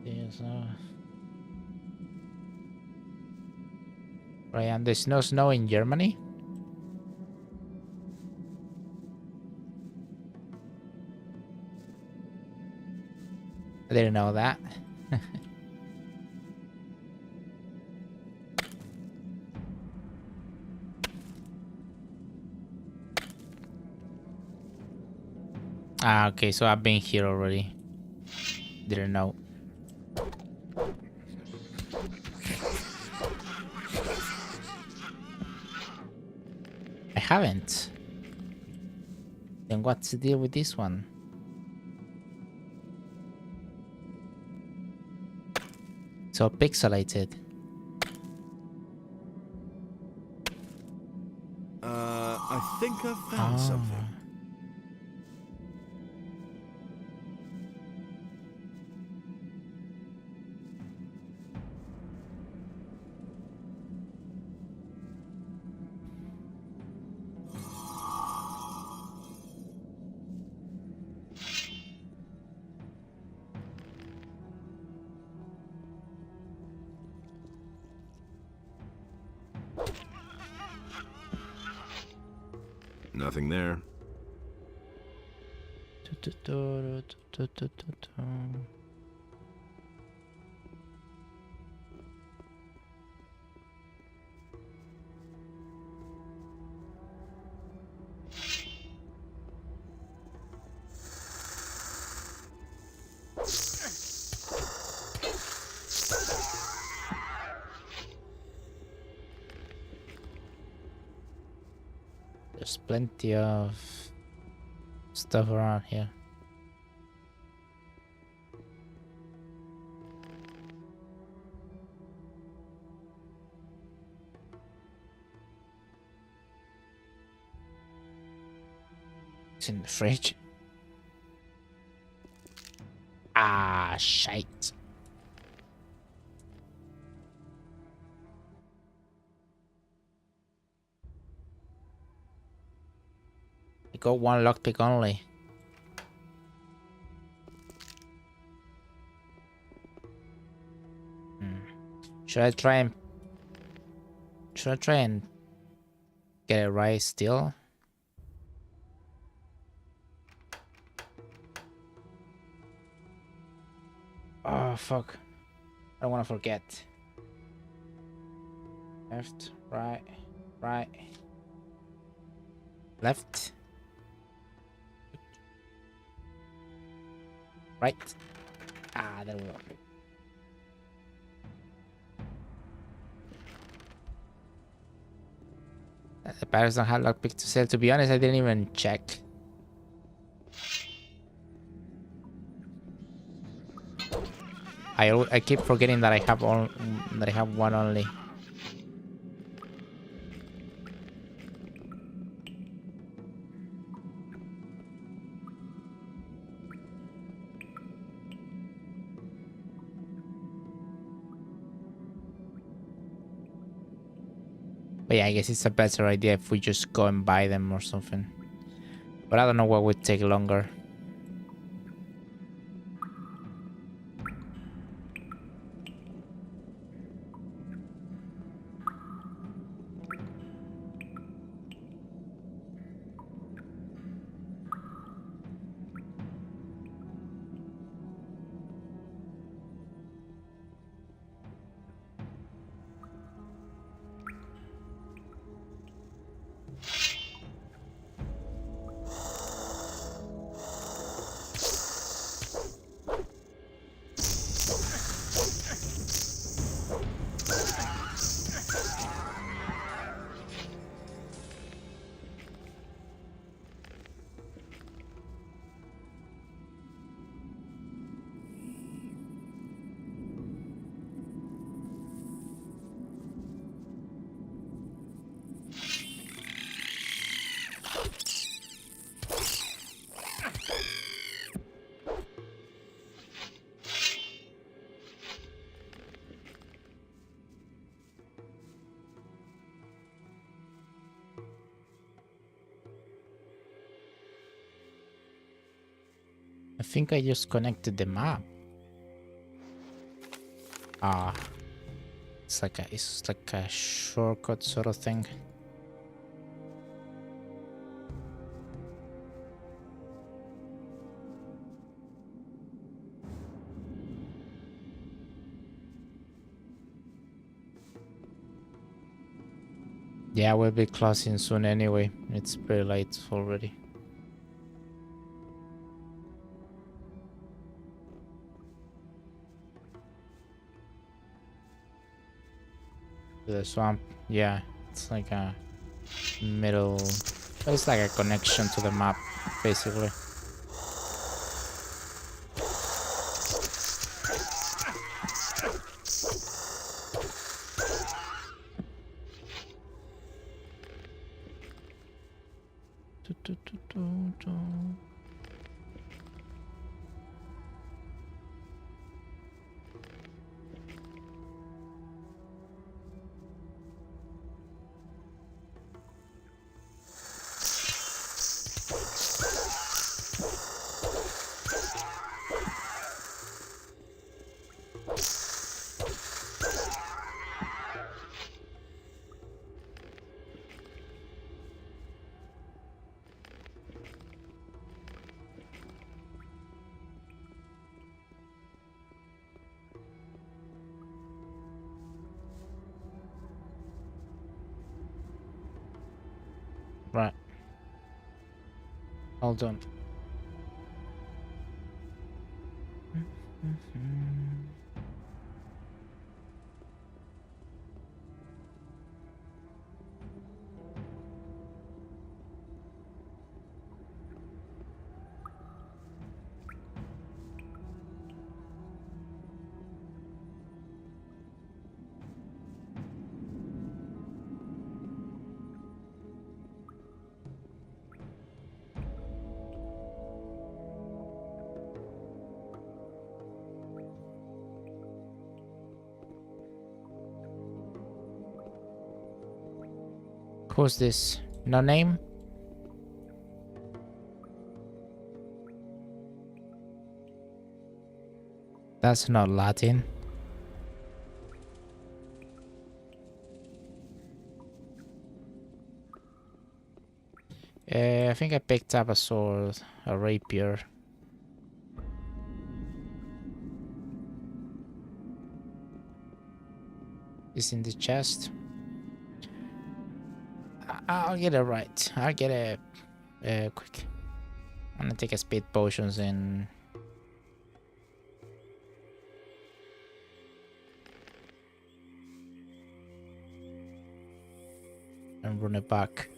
Yes, right, and there's no snow in Germany? I didn't know that. Ah, okay, so I've been here already. Didn't know. I haven't. Then what's the deal with this one? So pixelated. I think I've found something. Nothing there. There's plenty of stuff around here. It's in the fridge. Ah, shite. I got one lockpick only. Should I try and get it right still? Oh fuck. I don't want to forget. Left, right, right. Left. Right. Ah, there we go. The Paris don't have lockpick to sell. To be honest, I didn't even check. I keep forgetting that I have one only. But yeah, I guess it's a better idea if we just go and buy them or something. But I don't know what would take longer. I think I just connected the map. Ah, it's like a shortcut sort of thing. Yeah, we'll be closing soon anyway. It's pretty late already. The swamp, yeah, it's like a middle. It's like a connection to the map, basically. Right. Hold on. Who's this? No name? That's not Latin. I think I picked up a sword, a rapier. It's in the chest. I'll get it right. I'll get it quick. I'm gonna take a speed potions and run it back.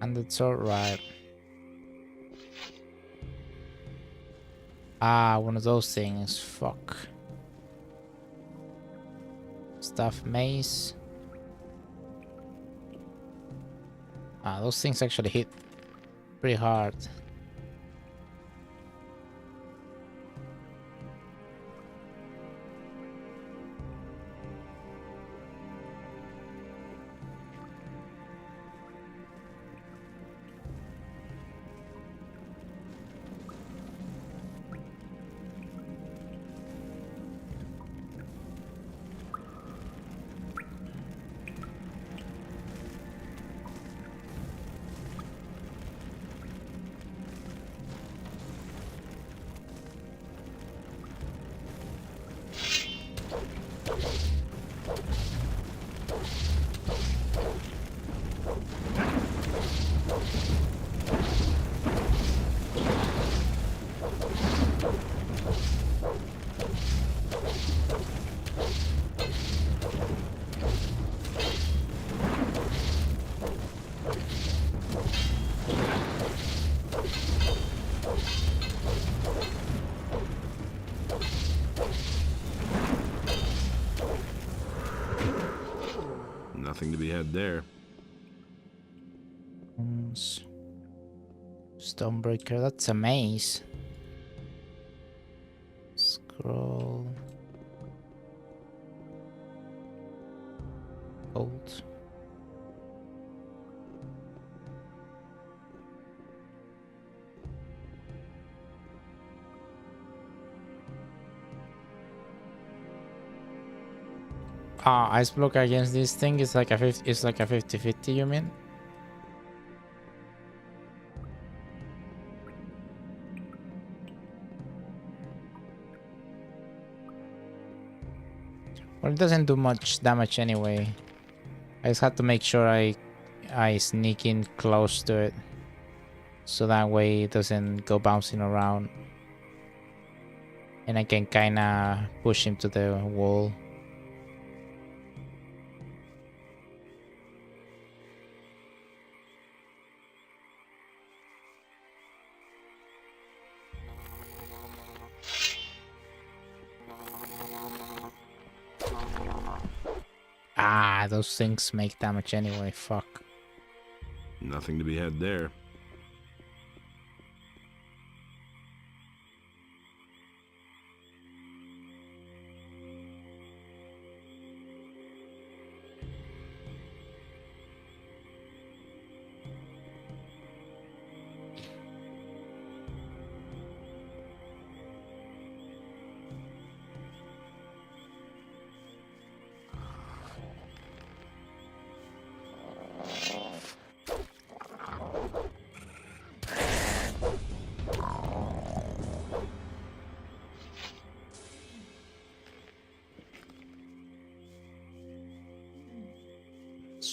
And it's alright. Ah, one of those things. Fuck. Stuff mace. Ah, those things actually hit pretty hard. Nothing to be had there. Stonebreaker, that's a maze. Scroll. Gold. Ah, ice block against this thing is like a 50, it's like a 50-50, you mean? Well, it doesn't do much damage anyway. I just have to make sure I sneak in close to it, so that way it doesn't go bouncing around, and I can kinda push him to the wall. Ah, those things make damage anyway, fuck. Nothing to be had there.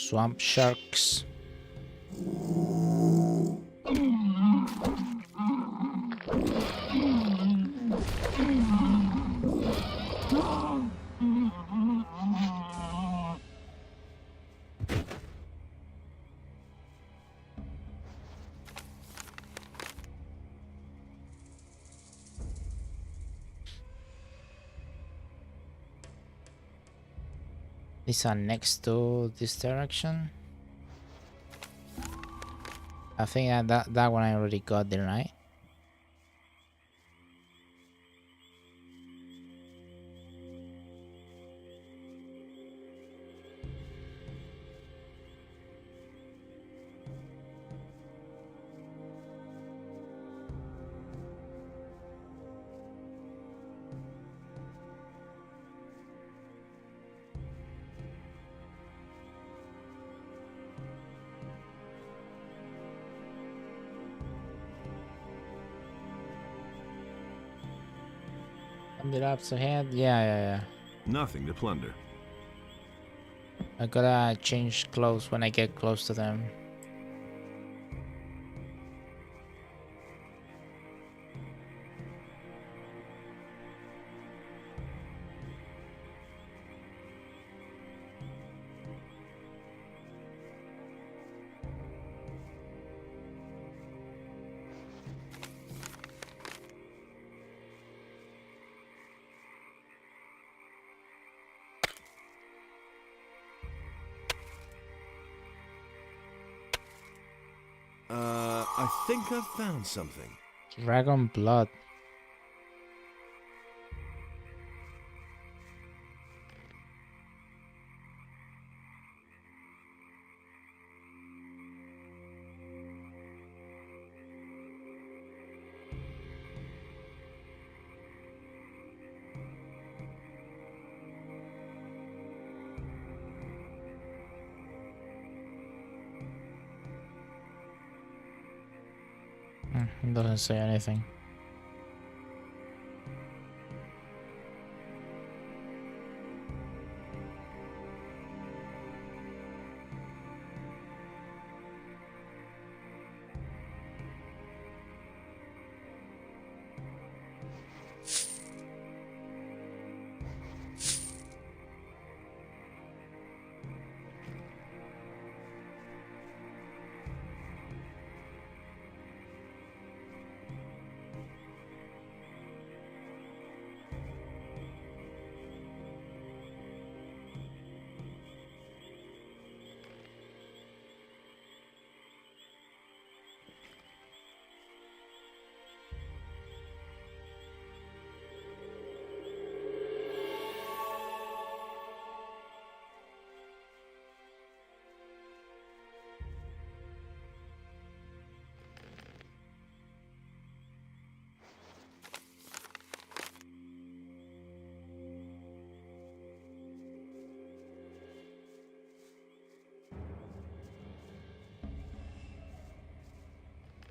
Swamp sharks. These are next to this direction. I think that one I already got there, right? The laps ahead. Yeah. Nothing to plunder. I gotta change clothes when I get close to them. I think I've found something. Dragon blood. Doesn't say anything.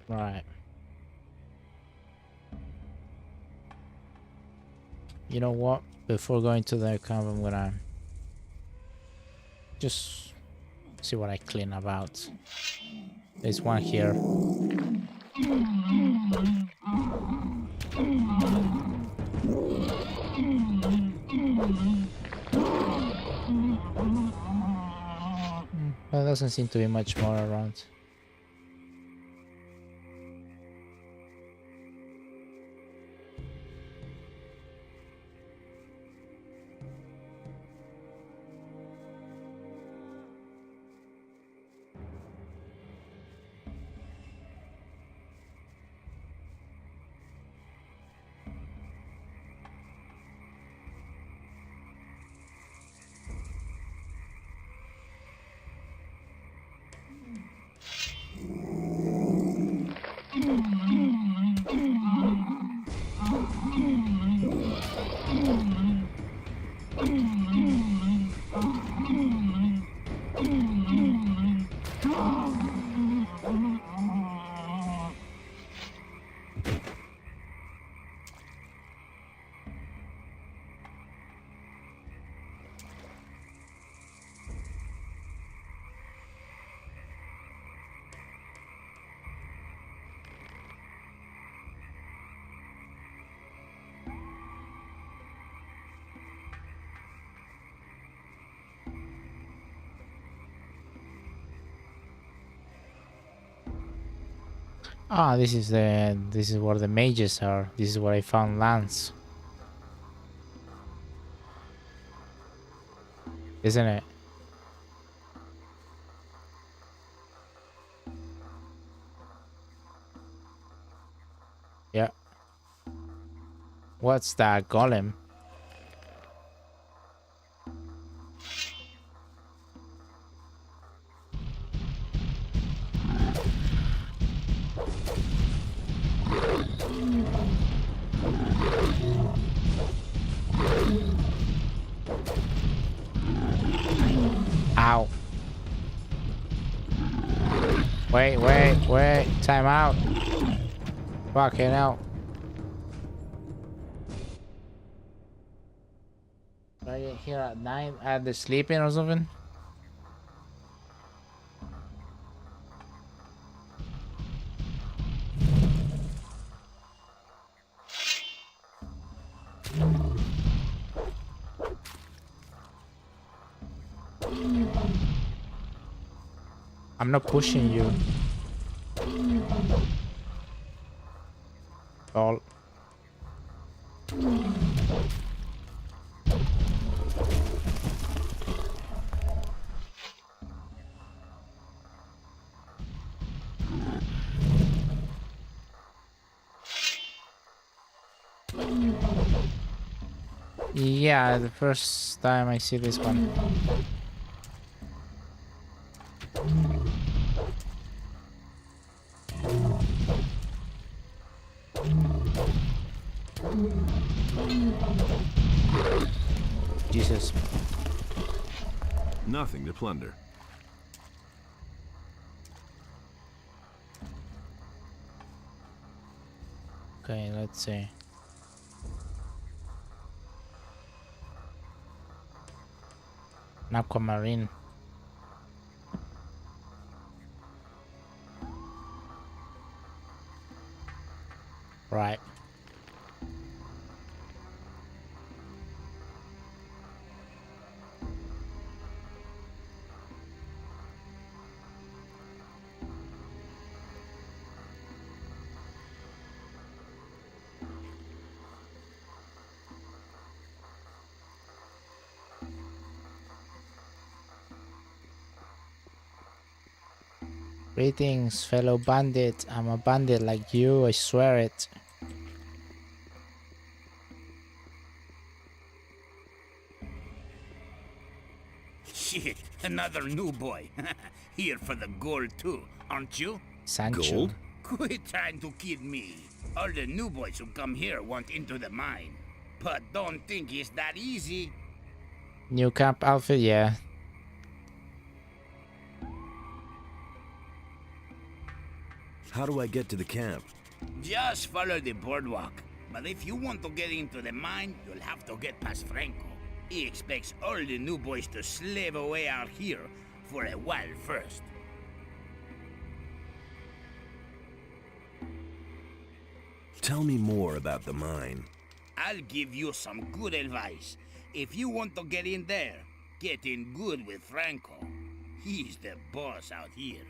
Right. You know what? Before going to the camp, I'm gonna just see what I clean about. There's one here. There doesn't seem to be much more around. Ah, this is where the mages are. This is where I found Lance. Isn't it? Yeah. What's that golem? Ow. Wait. Time out. Fucking hell. Right here at night, at the sleeping or something? I'm not pushing you. All. Yeah, the first time I see this one. Jesus. Nothing to plunder. Okay, let's see. An aquamarine. Right. Greetings, fellow bandit. I'm a bandit like you, I swear it. Shit, another new boy. Here for the gold too, aren't you? Sancho. Gold? Quit trying to kid me. All the new boys who come here want into the mine. But don't think it's that easy. New camp outfit, yeah. How do I get to the camp? Just follow the boardwalk. But if you want to get into the mine, you'll have to get past Franco. He expects all the new boys to slave away out here for a while first. Tell me more about the mine. I'll give you some good advice. If you want to get in there, get in good with Franco. He's the boss out here.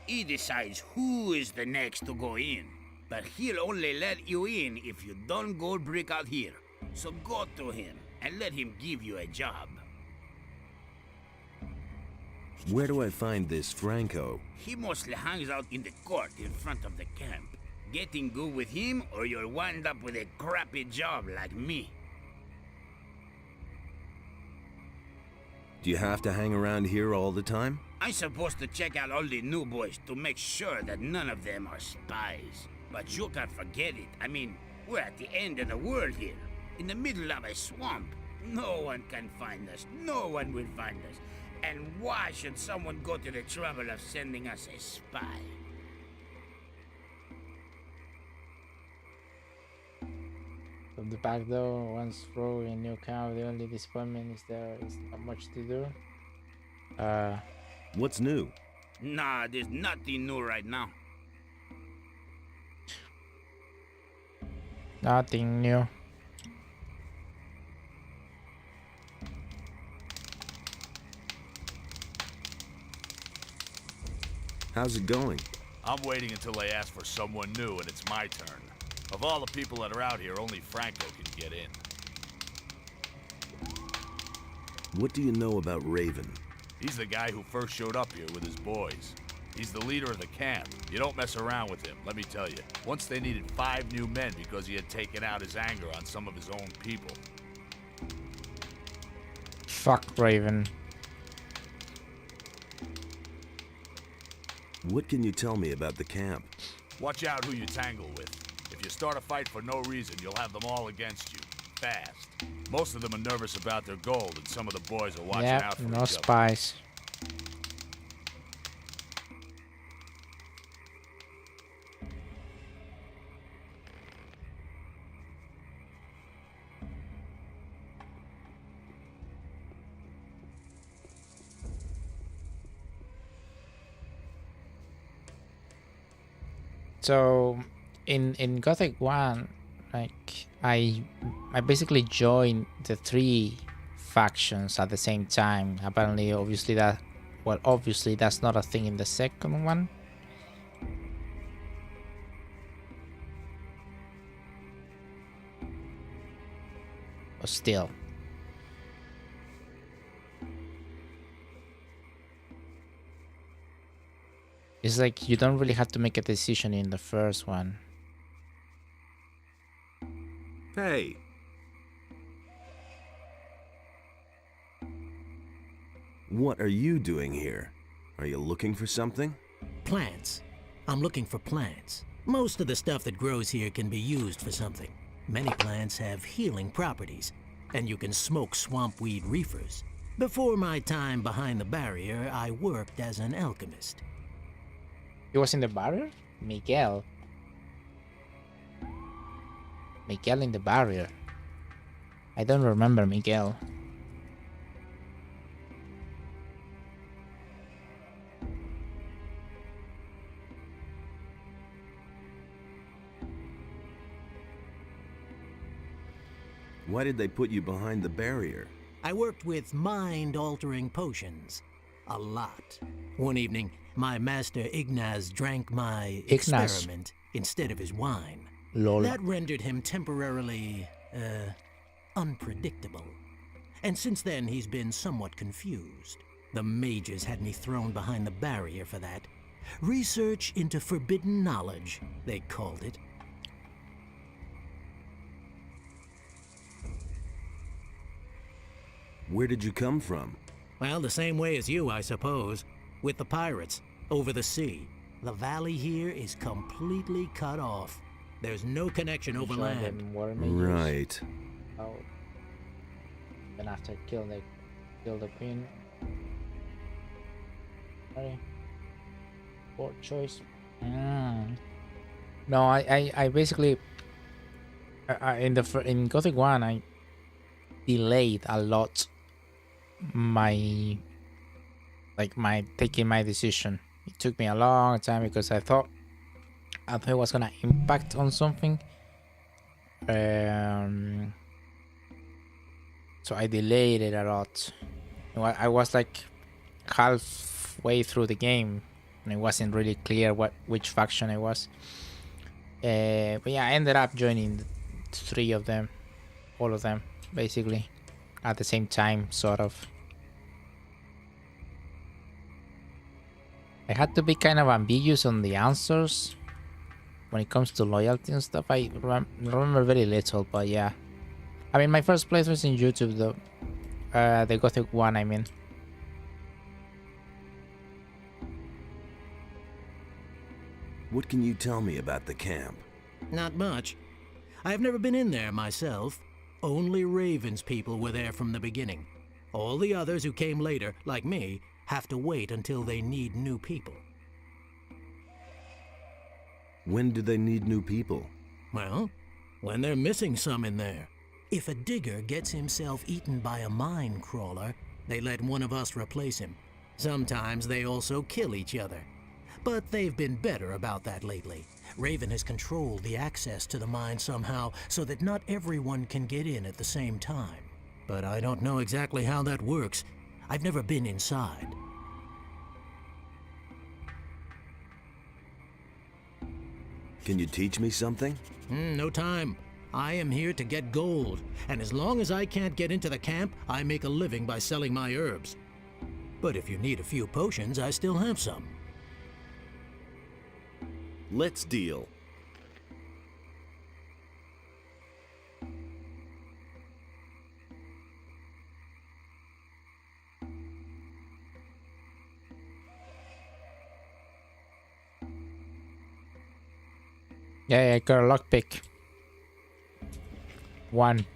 He decides who is the next to go in. But he'll only let you in if you don't gold brick out here. So go to him and let him give you a job. Where do I find this Franco? He mostly hangs out in the court in front of the camp. Getting good with him or you'll wind up with a crappy job like me. Do you have to hang around here all the time? I'm supposed to check out all the new boys to make sure that none of them are spies. But you can't forget it. I mean, we're at the end of the world here. In the middle of a swamp. No one can find us. No one will find us. And why should someone go to the trouble of sending us a spy? From the back door, once through a new camp, the only disappointment is there is not much to do. What's new? Nah, there's nothing new right now. Nothing new. How's it going? I'm waiting until they ask for someone new and it's my turn. Of all the people that are out here, only Franco can get in. What do you know about Raven? He's the guy who first showed up here with his boys. He's the leader of the camp. You don't mess around with him, let me tell you. Once they needed 5 new men because he had taken out his anger on some of his own people. Fuck Raven. What can you tell me about the camp? Watch out who you tangle with. If you start a fight for no reason, you'll have them all against you. Fast. Most of them are nervous about their gold, and some of the boys are watching out for each no other. spies. So in Gothic 1, like I basically joined the 3 factions at the same time. Apparently, obviously that's not a thing in the second one. But still. It's like you don't really have to make a decision in the first one. Hey! What are you doing here? Are you looking for something? Plants. I'm looking for plants. Most of the stuff that grows here can be used for something. Many plants have healing properties, and you can smoke swamp weed reefers. Before my time behind the barrier, I worked as an alchemist. He was in the barrier? Miguel. Miguel in the barrier. I don't remember Miguel. Why did they put you behind the barrier? I worked with mind-altering potions. A lot. One evening, my master Ignaz drank my experiment instead of his wine. Lol. That rendered him temporarily, unpredictable. And since then, he's been somewhat confused. The mages had me thrown behind the barrier for that. Research into forbidden knowledge, they called it. Where did you come from? Well, the same way as you, I suppose. With the pirates, over the sea. The valley here is completely cut off. There's no connection over land. Right. Oh. Then after kill the queen. Sorry. Poor choice. No, I basically in Gothic 1 I delayed a lot my taking my decision. It took me a long time because I thought it was gonna impact on something. So I delayed it a lot. I was like halfway through the game and it wasn't really clear which faction I was. But yeah, I ended up joining 3 of them, all of them basically at the same time, sort of. I had to be kind of ambiguous on the answers when it comes to loyalty and stuff. I remember very little, but yeah. I mean, my first playthrough is in YouTube though. The Gothic 1, I mean. What can you tell me about the camp? Not much. I've never been in there myself. Only Raven's people were there from the beginning. All the others who came later, like me, have to wait until they need new people. When do they need new people? Well, when they're missing some in there. If a digger gets himself eaten by a mine crawler, they let one of us replace him. Sometimes they also kill each other. But they've been better about that lately. Raven has controlled the access to the mine somehow so that not everyone can get in at the same time. But I don't know exactly how that works. I've never been inside. Can you teach me something? No time. I am here to get gold, and as long as I can't get into the camp, I make a living by selling my herbs. But if you need a few potions, I still have some. Let's deal. Yeah, I got a lockpick. 1.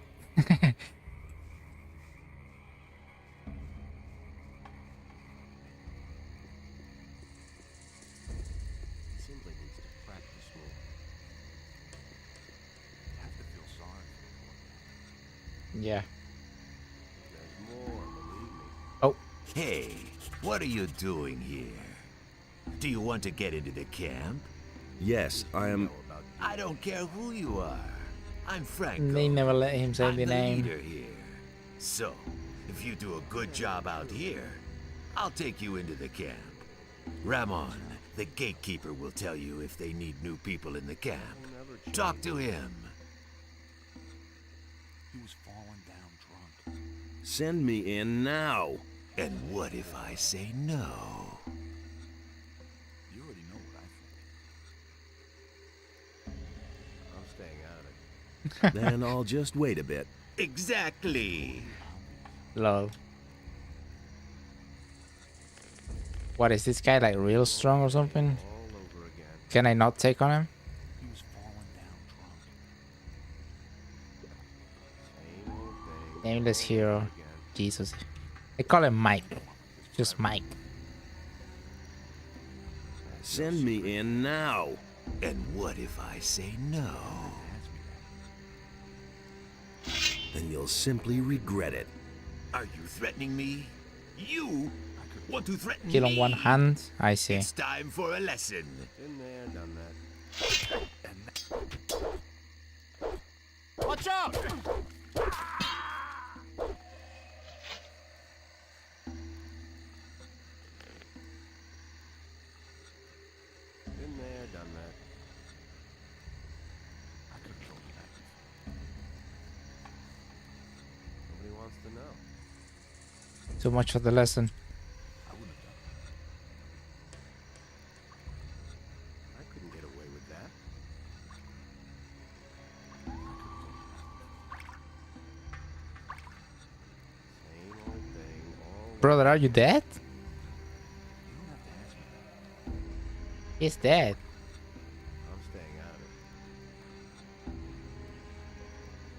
Yeah. Oh. Hey, what are you doing here? Do you want to get into the camp? Yes, I am... I don't care who you are. I'm Franco. They never let him say I'm the name. leader here. So, if you do a good job out here, I'll take you into the camp. Ramon, the gatekeeper, will tell you if they need new people in the camp. Talk to him. He was falling down drunk. Send me in now. And what if I say no? You already know what I think. I'm staying out of it. Then I'll just wait a bit. Exactly. Lol. What is this guy, like real strong or something? Can I not take on him? He was falling down drunk. Nameless hero. Jesus. I call him Mike. Just Mike. Send me in now. And what if I say no? Then you'll simply regret it. Are you threatening me? You want to threaten Kill me? on one hand. I see. It's time for a lesson. Been there, done that. Watch out! Been there, done that. I could have told you that before. Nobody wants to know. Too much for the lesson. I wouldn't have done I couldn't get away with that. Same old thing, all Brother, are you dead? He's dead. I'm staying out of it.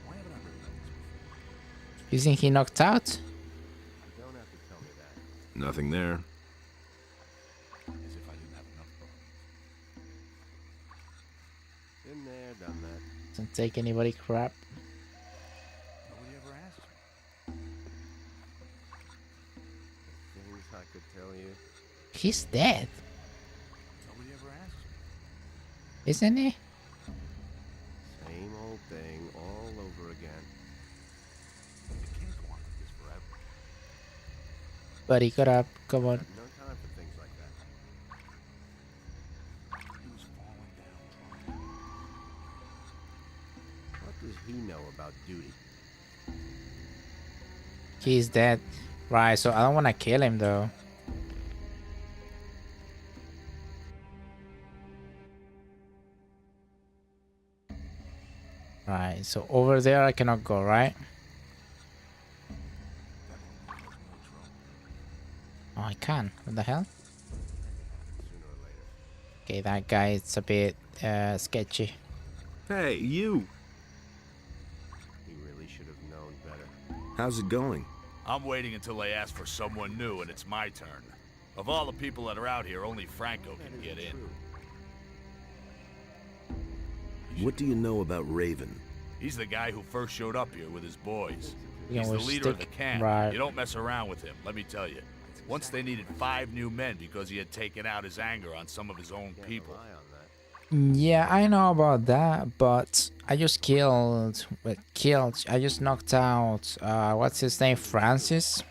Why haven't I heard about this before? You think he knocked out? You don't have to tell me that. Nothing there. As if I didn't have enough problems. Been there, done that. Doesn't take anybody crap. Nobody ever asked me. Things I could tell you. He's dead. Nobody ever asked me. Isn't he? Same old thing all over again. It can't go on like this forever. But he got up. Come on. No time for things like that. He was falling down drunk. What does he know about duty? He's dead. Right, so I don't want to kill him though. Right, so over there I cannot go, right? Oh, I can. What the hell? Okay, that guy is a bit sketchy. Hey, you! He really should have known better. How's it going? I'm waiting until they ask for someone new and it's my turn. Of all the people that are out here, only Franco can get in. What do you know about Raven? He's the guy who first showed up here with his boys. You He's know, the leader of the stick- camp. right. You don't mess around with him, let me tell you. Once they needed 5 new men because he had taken out his anger on some of his own people. Yeah, I know about that, but I just I just knocked out, what's his name, Francis?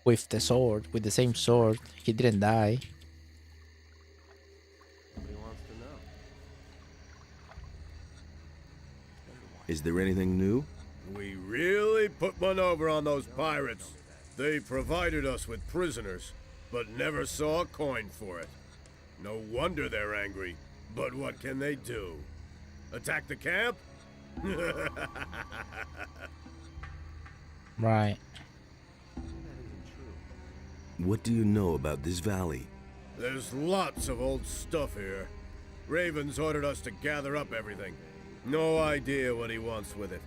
With the sword, with the same sword. He didn't die. Nobody wants to know. Is there anything new? We really put one over on those pirates. They provided us with prisoners, but never saw a coin for it. No wonder they're angry. But what can they do? Attack the camp? Right. What do you know about this valley? There's lots of old stuff here. Raven's ordered us to gather up everything. No idea what he wants with it.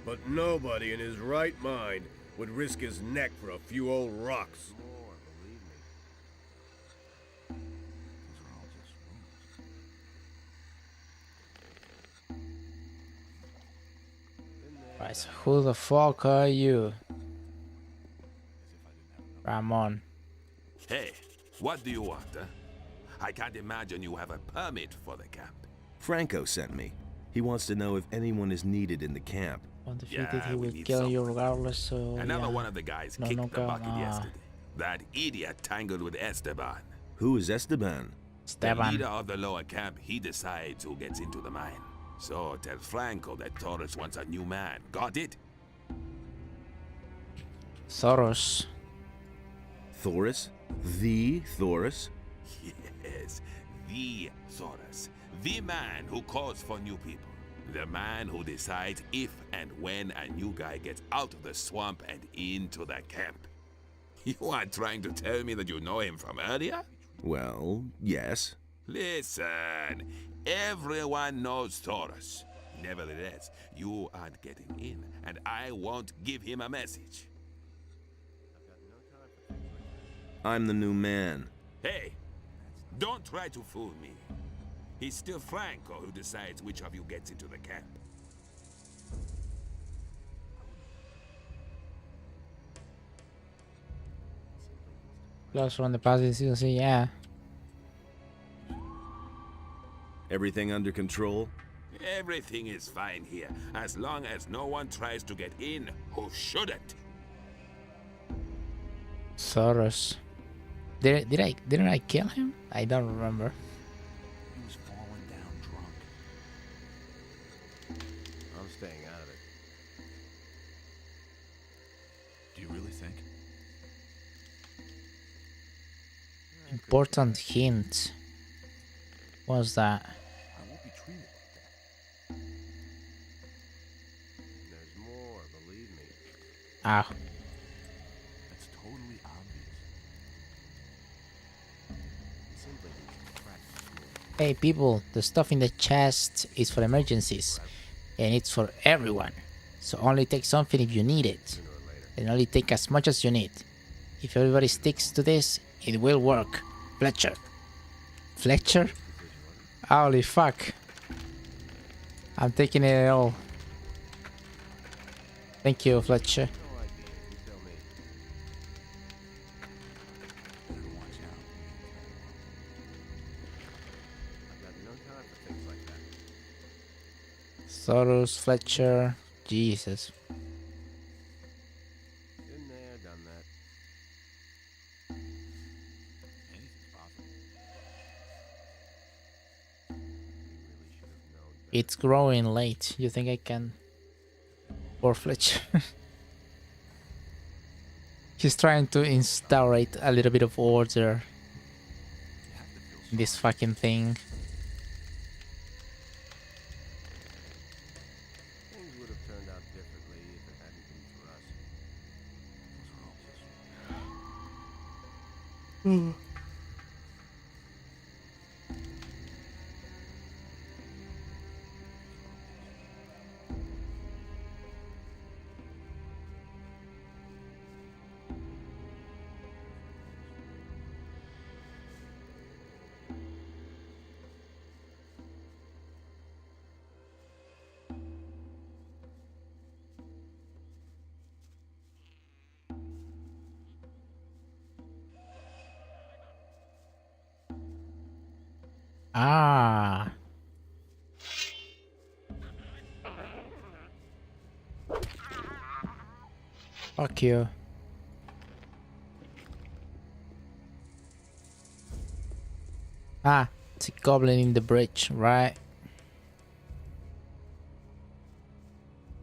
But nobody in his right mind would risk his neck for a few old rocks. Right, so who the fuck are you? Ramon. Hey, what do you want, huh? I can't imagine you have a permit for the camp. Franco sent me. He wants to know if anyone is needed in the camp. Undefeated, he will kill you regardless, so Another yeah. one of the guys No, kicked no, the bucket nah. yesterday. That idiot tangled with Esteban. Who is Esteban? The leader of the lower camp, he decides who gets into the mine. So tell Franco that Torres wants a new man. Got it? Thoros. Thoris? The Thoris? Yes, the Torres. The man who calls for new people. The man who decides if and when a new guy gets out of the swamp and into the camp. You are trying to tell me that you know him from earlier? Well, yes. Listen, everyone knows Taurus. Nevertheless, you aren't getting in, and I won't give him a message. I'm the new man. Hey, don't try to fool me. It's still Franco who decides which of you gets into the camp. Close from the past, yeah. Everything under control? Everything is fine here, as long as no one tries to get in who shouldn't. Thoros. Didn't I kill him? I don't remember. He was falling down drunk. I'm staying out of it. Do you really think? Important hint. What's that? I won't be treated like that. There's more, believe me. Ah. That's totally obvious. Simply practice. Hey people, the stuff in the chest is for emergencies. And it's for everyone. So only take something if you need it. And only take as much as you need. If everybody sticks to this, it will work. Fletcher. Fletcher? Holy fuck. I'm taking it all. Thank you, Fletcher. Soros, Fletcher, Jesus. Been there, done that. Anything's possible. It's growing late. You think I can? Or Fletcher. He's trying to instaurate a little bit of order in this fucking thing. Things would have turned out differently if it hadn't been for us. Ah. Fuck you. Ah, it's a goblin in the bridge, right?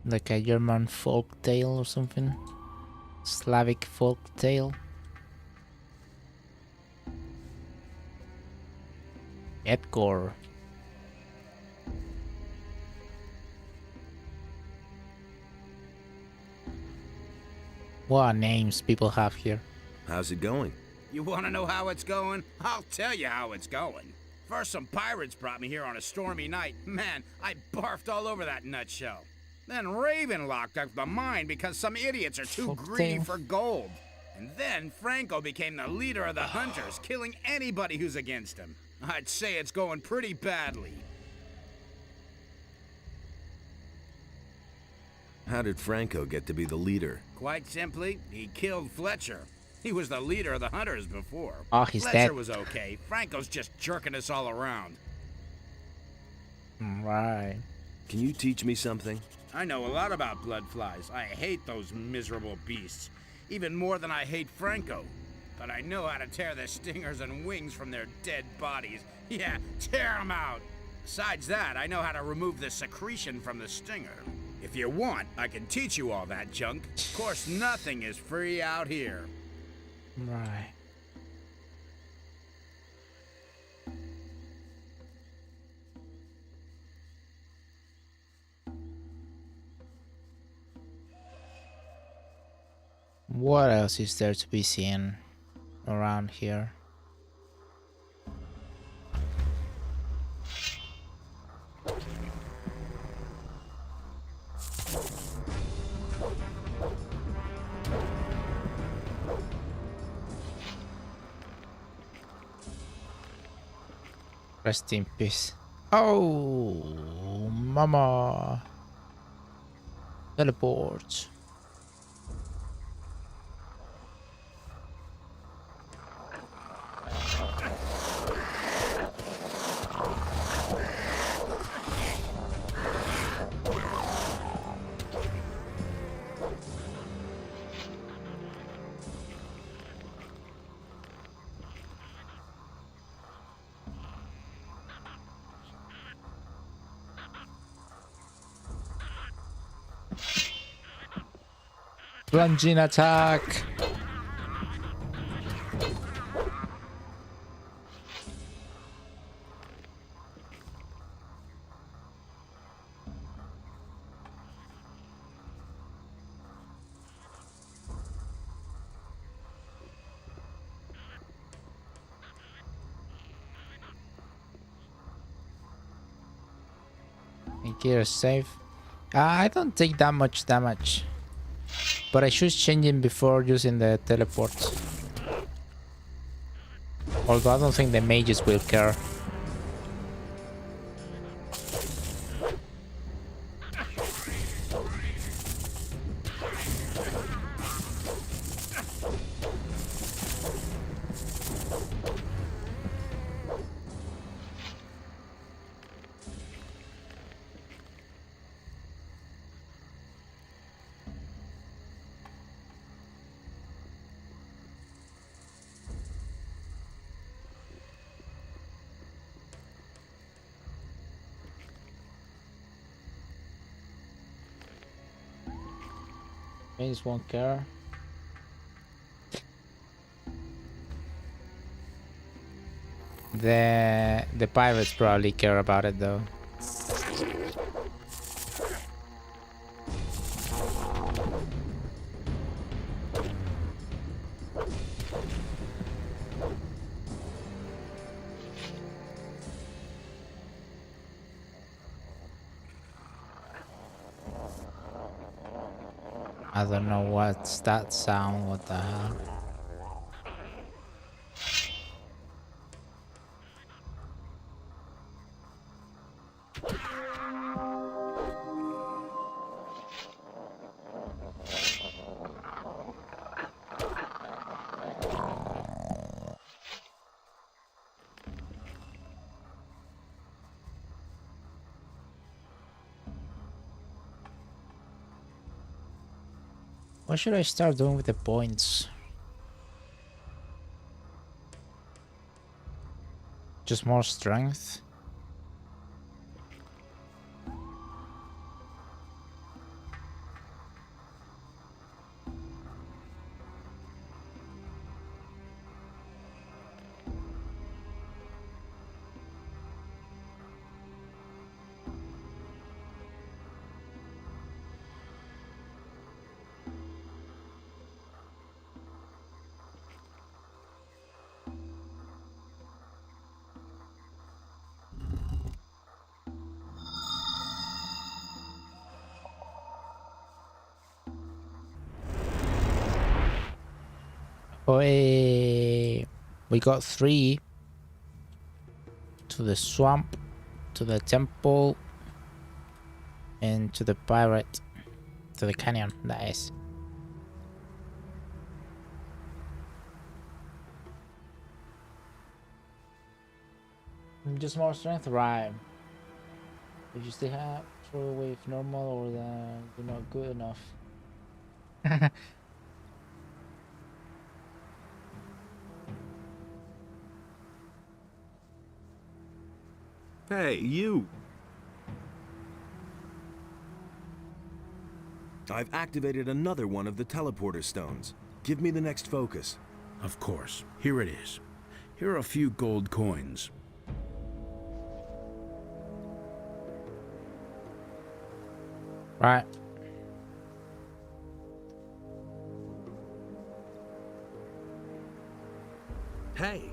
Like a German folk tale or something. Slavic folk tale. Edgar. What names people have here. How's it going? You want to know how it's going? I'll tell you how it's going. First, some pirates brought me here on a stormy night. Man, I barfed all over that nutshell. Then Raven locked up the mine because some idiots are too greedy for gold. And then Franco became the leader of the hunters, killing anybody who's against him. I'd say it's going pretty badly. How did Franco get to be the leader? Quite simply, he killed Fletcher. He was the leader of the hunters before. Oh, he's Fletcher dead. was okay. Franco's just jerking us all around. Right. Can you teach me something? I know a lot about blood flies. I hate those miserable beasts. Even more than I hate Franco. But I know how to tear the stingers and wings from their dead bodies. Yeah, tear them out. Besides that, I know how to remove the secretion from the stinger. If you want, I can teach you all that junk. Of course, nothing is free out here. Right. What else is there to be seen around here? Rest in peace. Oh, mama. Teleport. Plunging attack. Gear save. I don't take that much damage. But I should change him before using the teleport. Although I don't think the mages will care. Mages won't care. The pirates probably care about it though. I don't know what's that sound, what the hell? What should I start doing with the points? Just more strength? Oh, we got 3 to the swamp, to the temple, and to the pirate, to the canyon, that is. Just more strength, right? If you still have trouble with normal or you're not good enough. Hey, you! I've activated another one of the teleporter stones. Give me the next focus. Of course. Here it is. Here are a few gold coins. Right. Hey!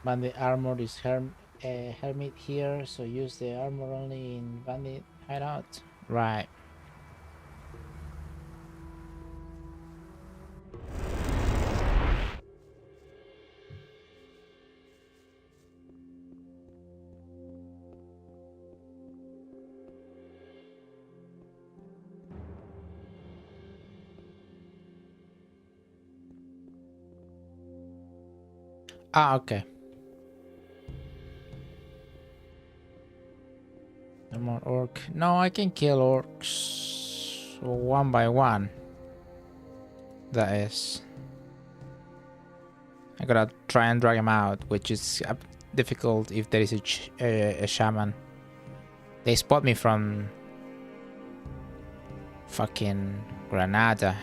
Bandit armor is hermit here, so use the armor only in bandit hideout. Right. Ah, okay. No more orc. No, I can kill orcs one by one. That is. I gotta try and drag him out, which is difficult if there is a shaman. They spot me from fucking Granada.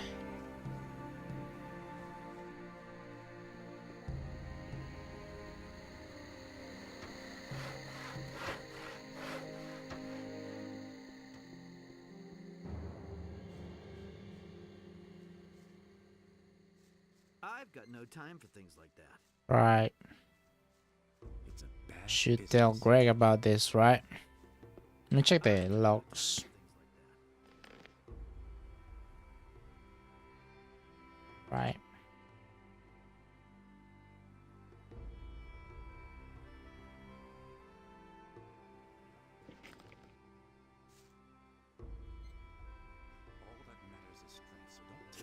I've got no time for things like that. Right. Should tell Greg about this, right? Let me check the logs. Right.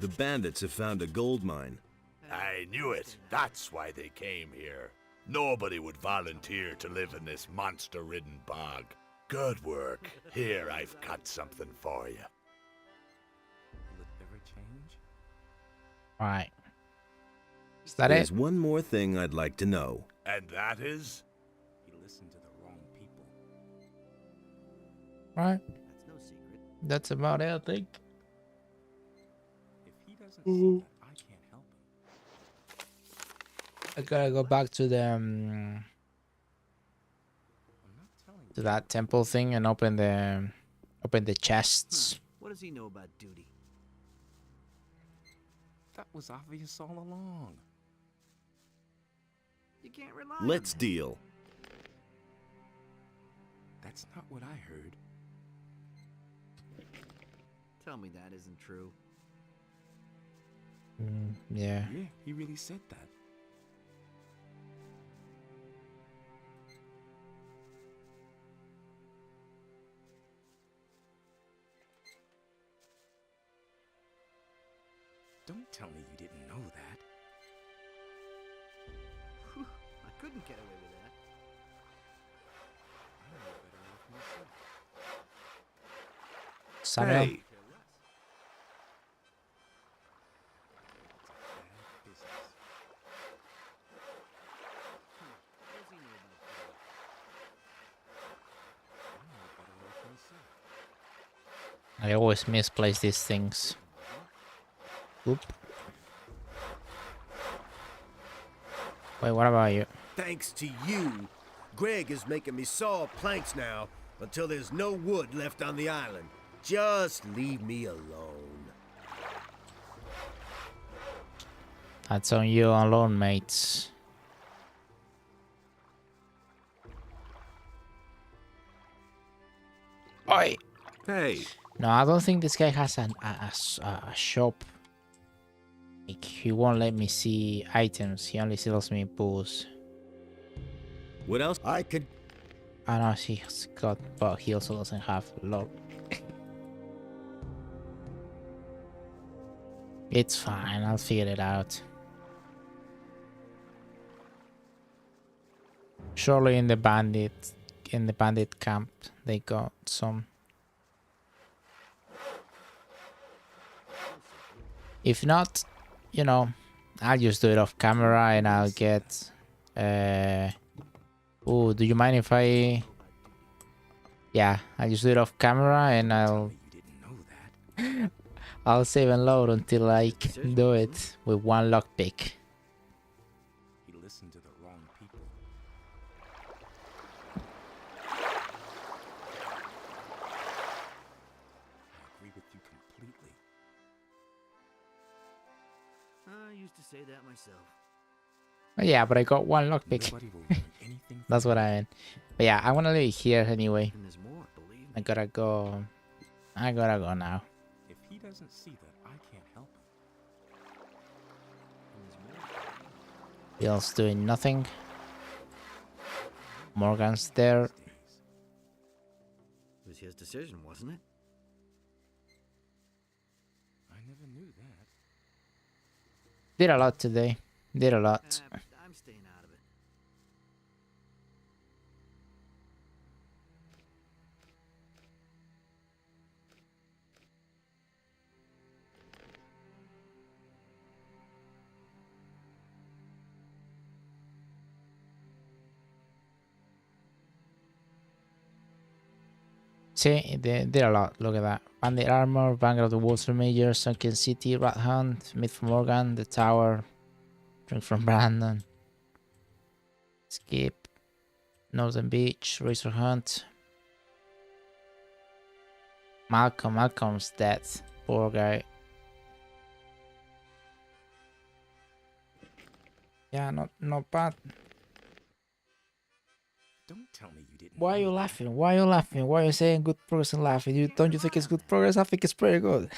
The bandits have found a gold mine. I knew it. That's why they came here. Nobody would volunteer to live in this monster-ridden bog. Good work. Here, I've got something for you. Will it ever change? Right. Is that There's it? one more thing I'd like to know. And that is? He listened to the wrong people. Right. That's no secret. That's about it, I think. If he doesn't see that, I can't help him. I gotta go back to the to that temple thing and open the chests. What does he know about duty? That was obvious all along. You can't rely Let's on deal. That's not what I heard. Tell me that isn't true. Yeah. Yeah, he really said that. Don't tell me you didn't know that. Whew, I couldn't get away with that. I know better off myself. Samuel. Hey, I always misplace these things. Oop. Wait, what about you? Thanks to you, Greg is making me saw planks now until there's no wood left on the island. Just leave me alone. That's on you alone, mates. Oi! Hey! No, I don't think this guy has a shop. Like, he won't let me see items. He only sells me booze. What else? I could... I know he's got, but he also doesn't have a lot. It's fine, I'll figure it out. Surely in the bandit camp they got some. If not, you know, I'll just do it off camera and I'll get oh, do you mind if I... Yeah, I'll just do it off camera and I'll save and load until I can do it with one lockpick. He listened to the wrong people. I agree with you completely. I used to say that myself. Yeah, but I got one lockpick. That's what I mean. But yeah, I want to leave it here anyway. I gotta go. I gotta go now. If he doesn't see that, I can't help him. Bill's doing nothing. Morgan's there. It was his decision, wasn't it? I never knew that. Did a lot today. Did a lot. I'm staying out of it. See, they did a lot. Look at that. Bandit armor, Vanguard of the Water Major, Sunken City, Rat Hunt, Meat from Morgan, the Tower, Drink from Brandon, Skip, Northern Beach, Razor Hunt. Malcolm's dead. Poor guy. Yeah, not bad. Don't tell me you didn't. Why are you laughing? Why are you laughing? Why are you saying good progress and laughing? Don't you think it's good progress? I think it's pretty good.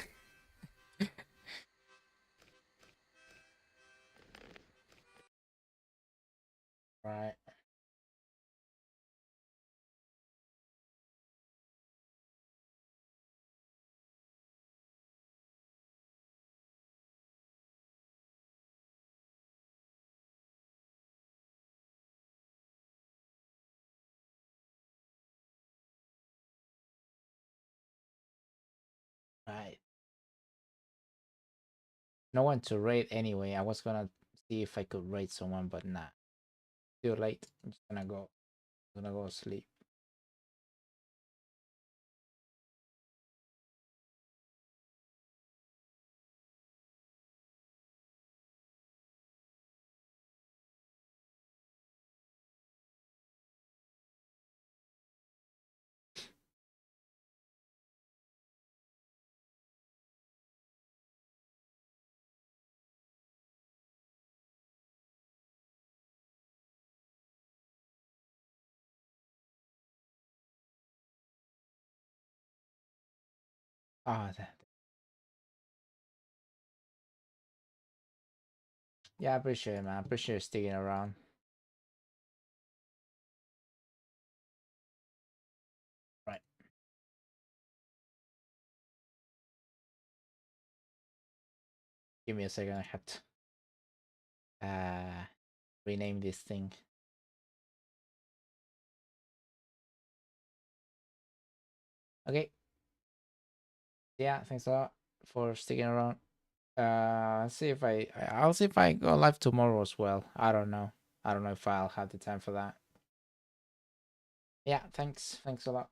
Right. Right. No one to rate anyway. I was gonna see if I could rate someone, but nah. Too late. I'm just gonna go sleep. Ah, yeah, I appreciate it, man. I appreciate you sticking around. Right. Give me a second. I have to rename this thing. Okay. Yeah, thanks a lot for sticking around. See if I'll see if I go live tomorrow as well. I don't know. I don't know if I'll have the time for that. Yeah, thanks. Thanks a lot.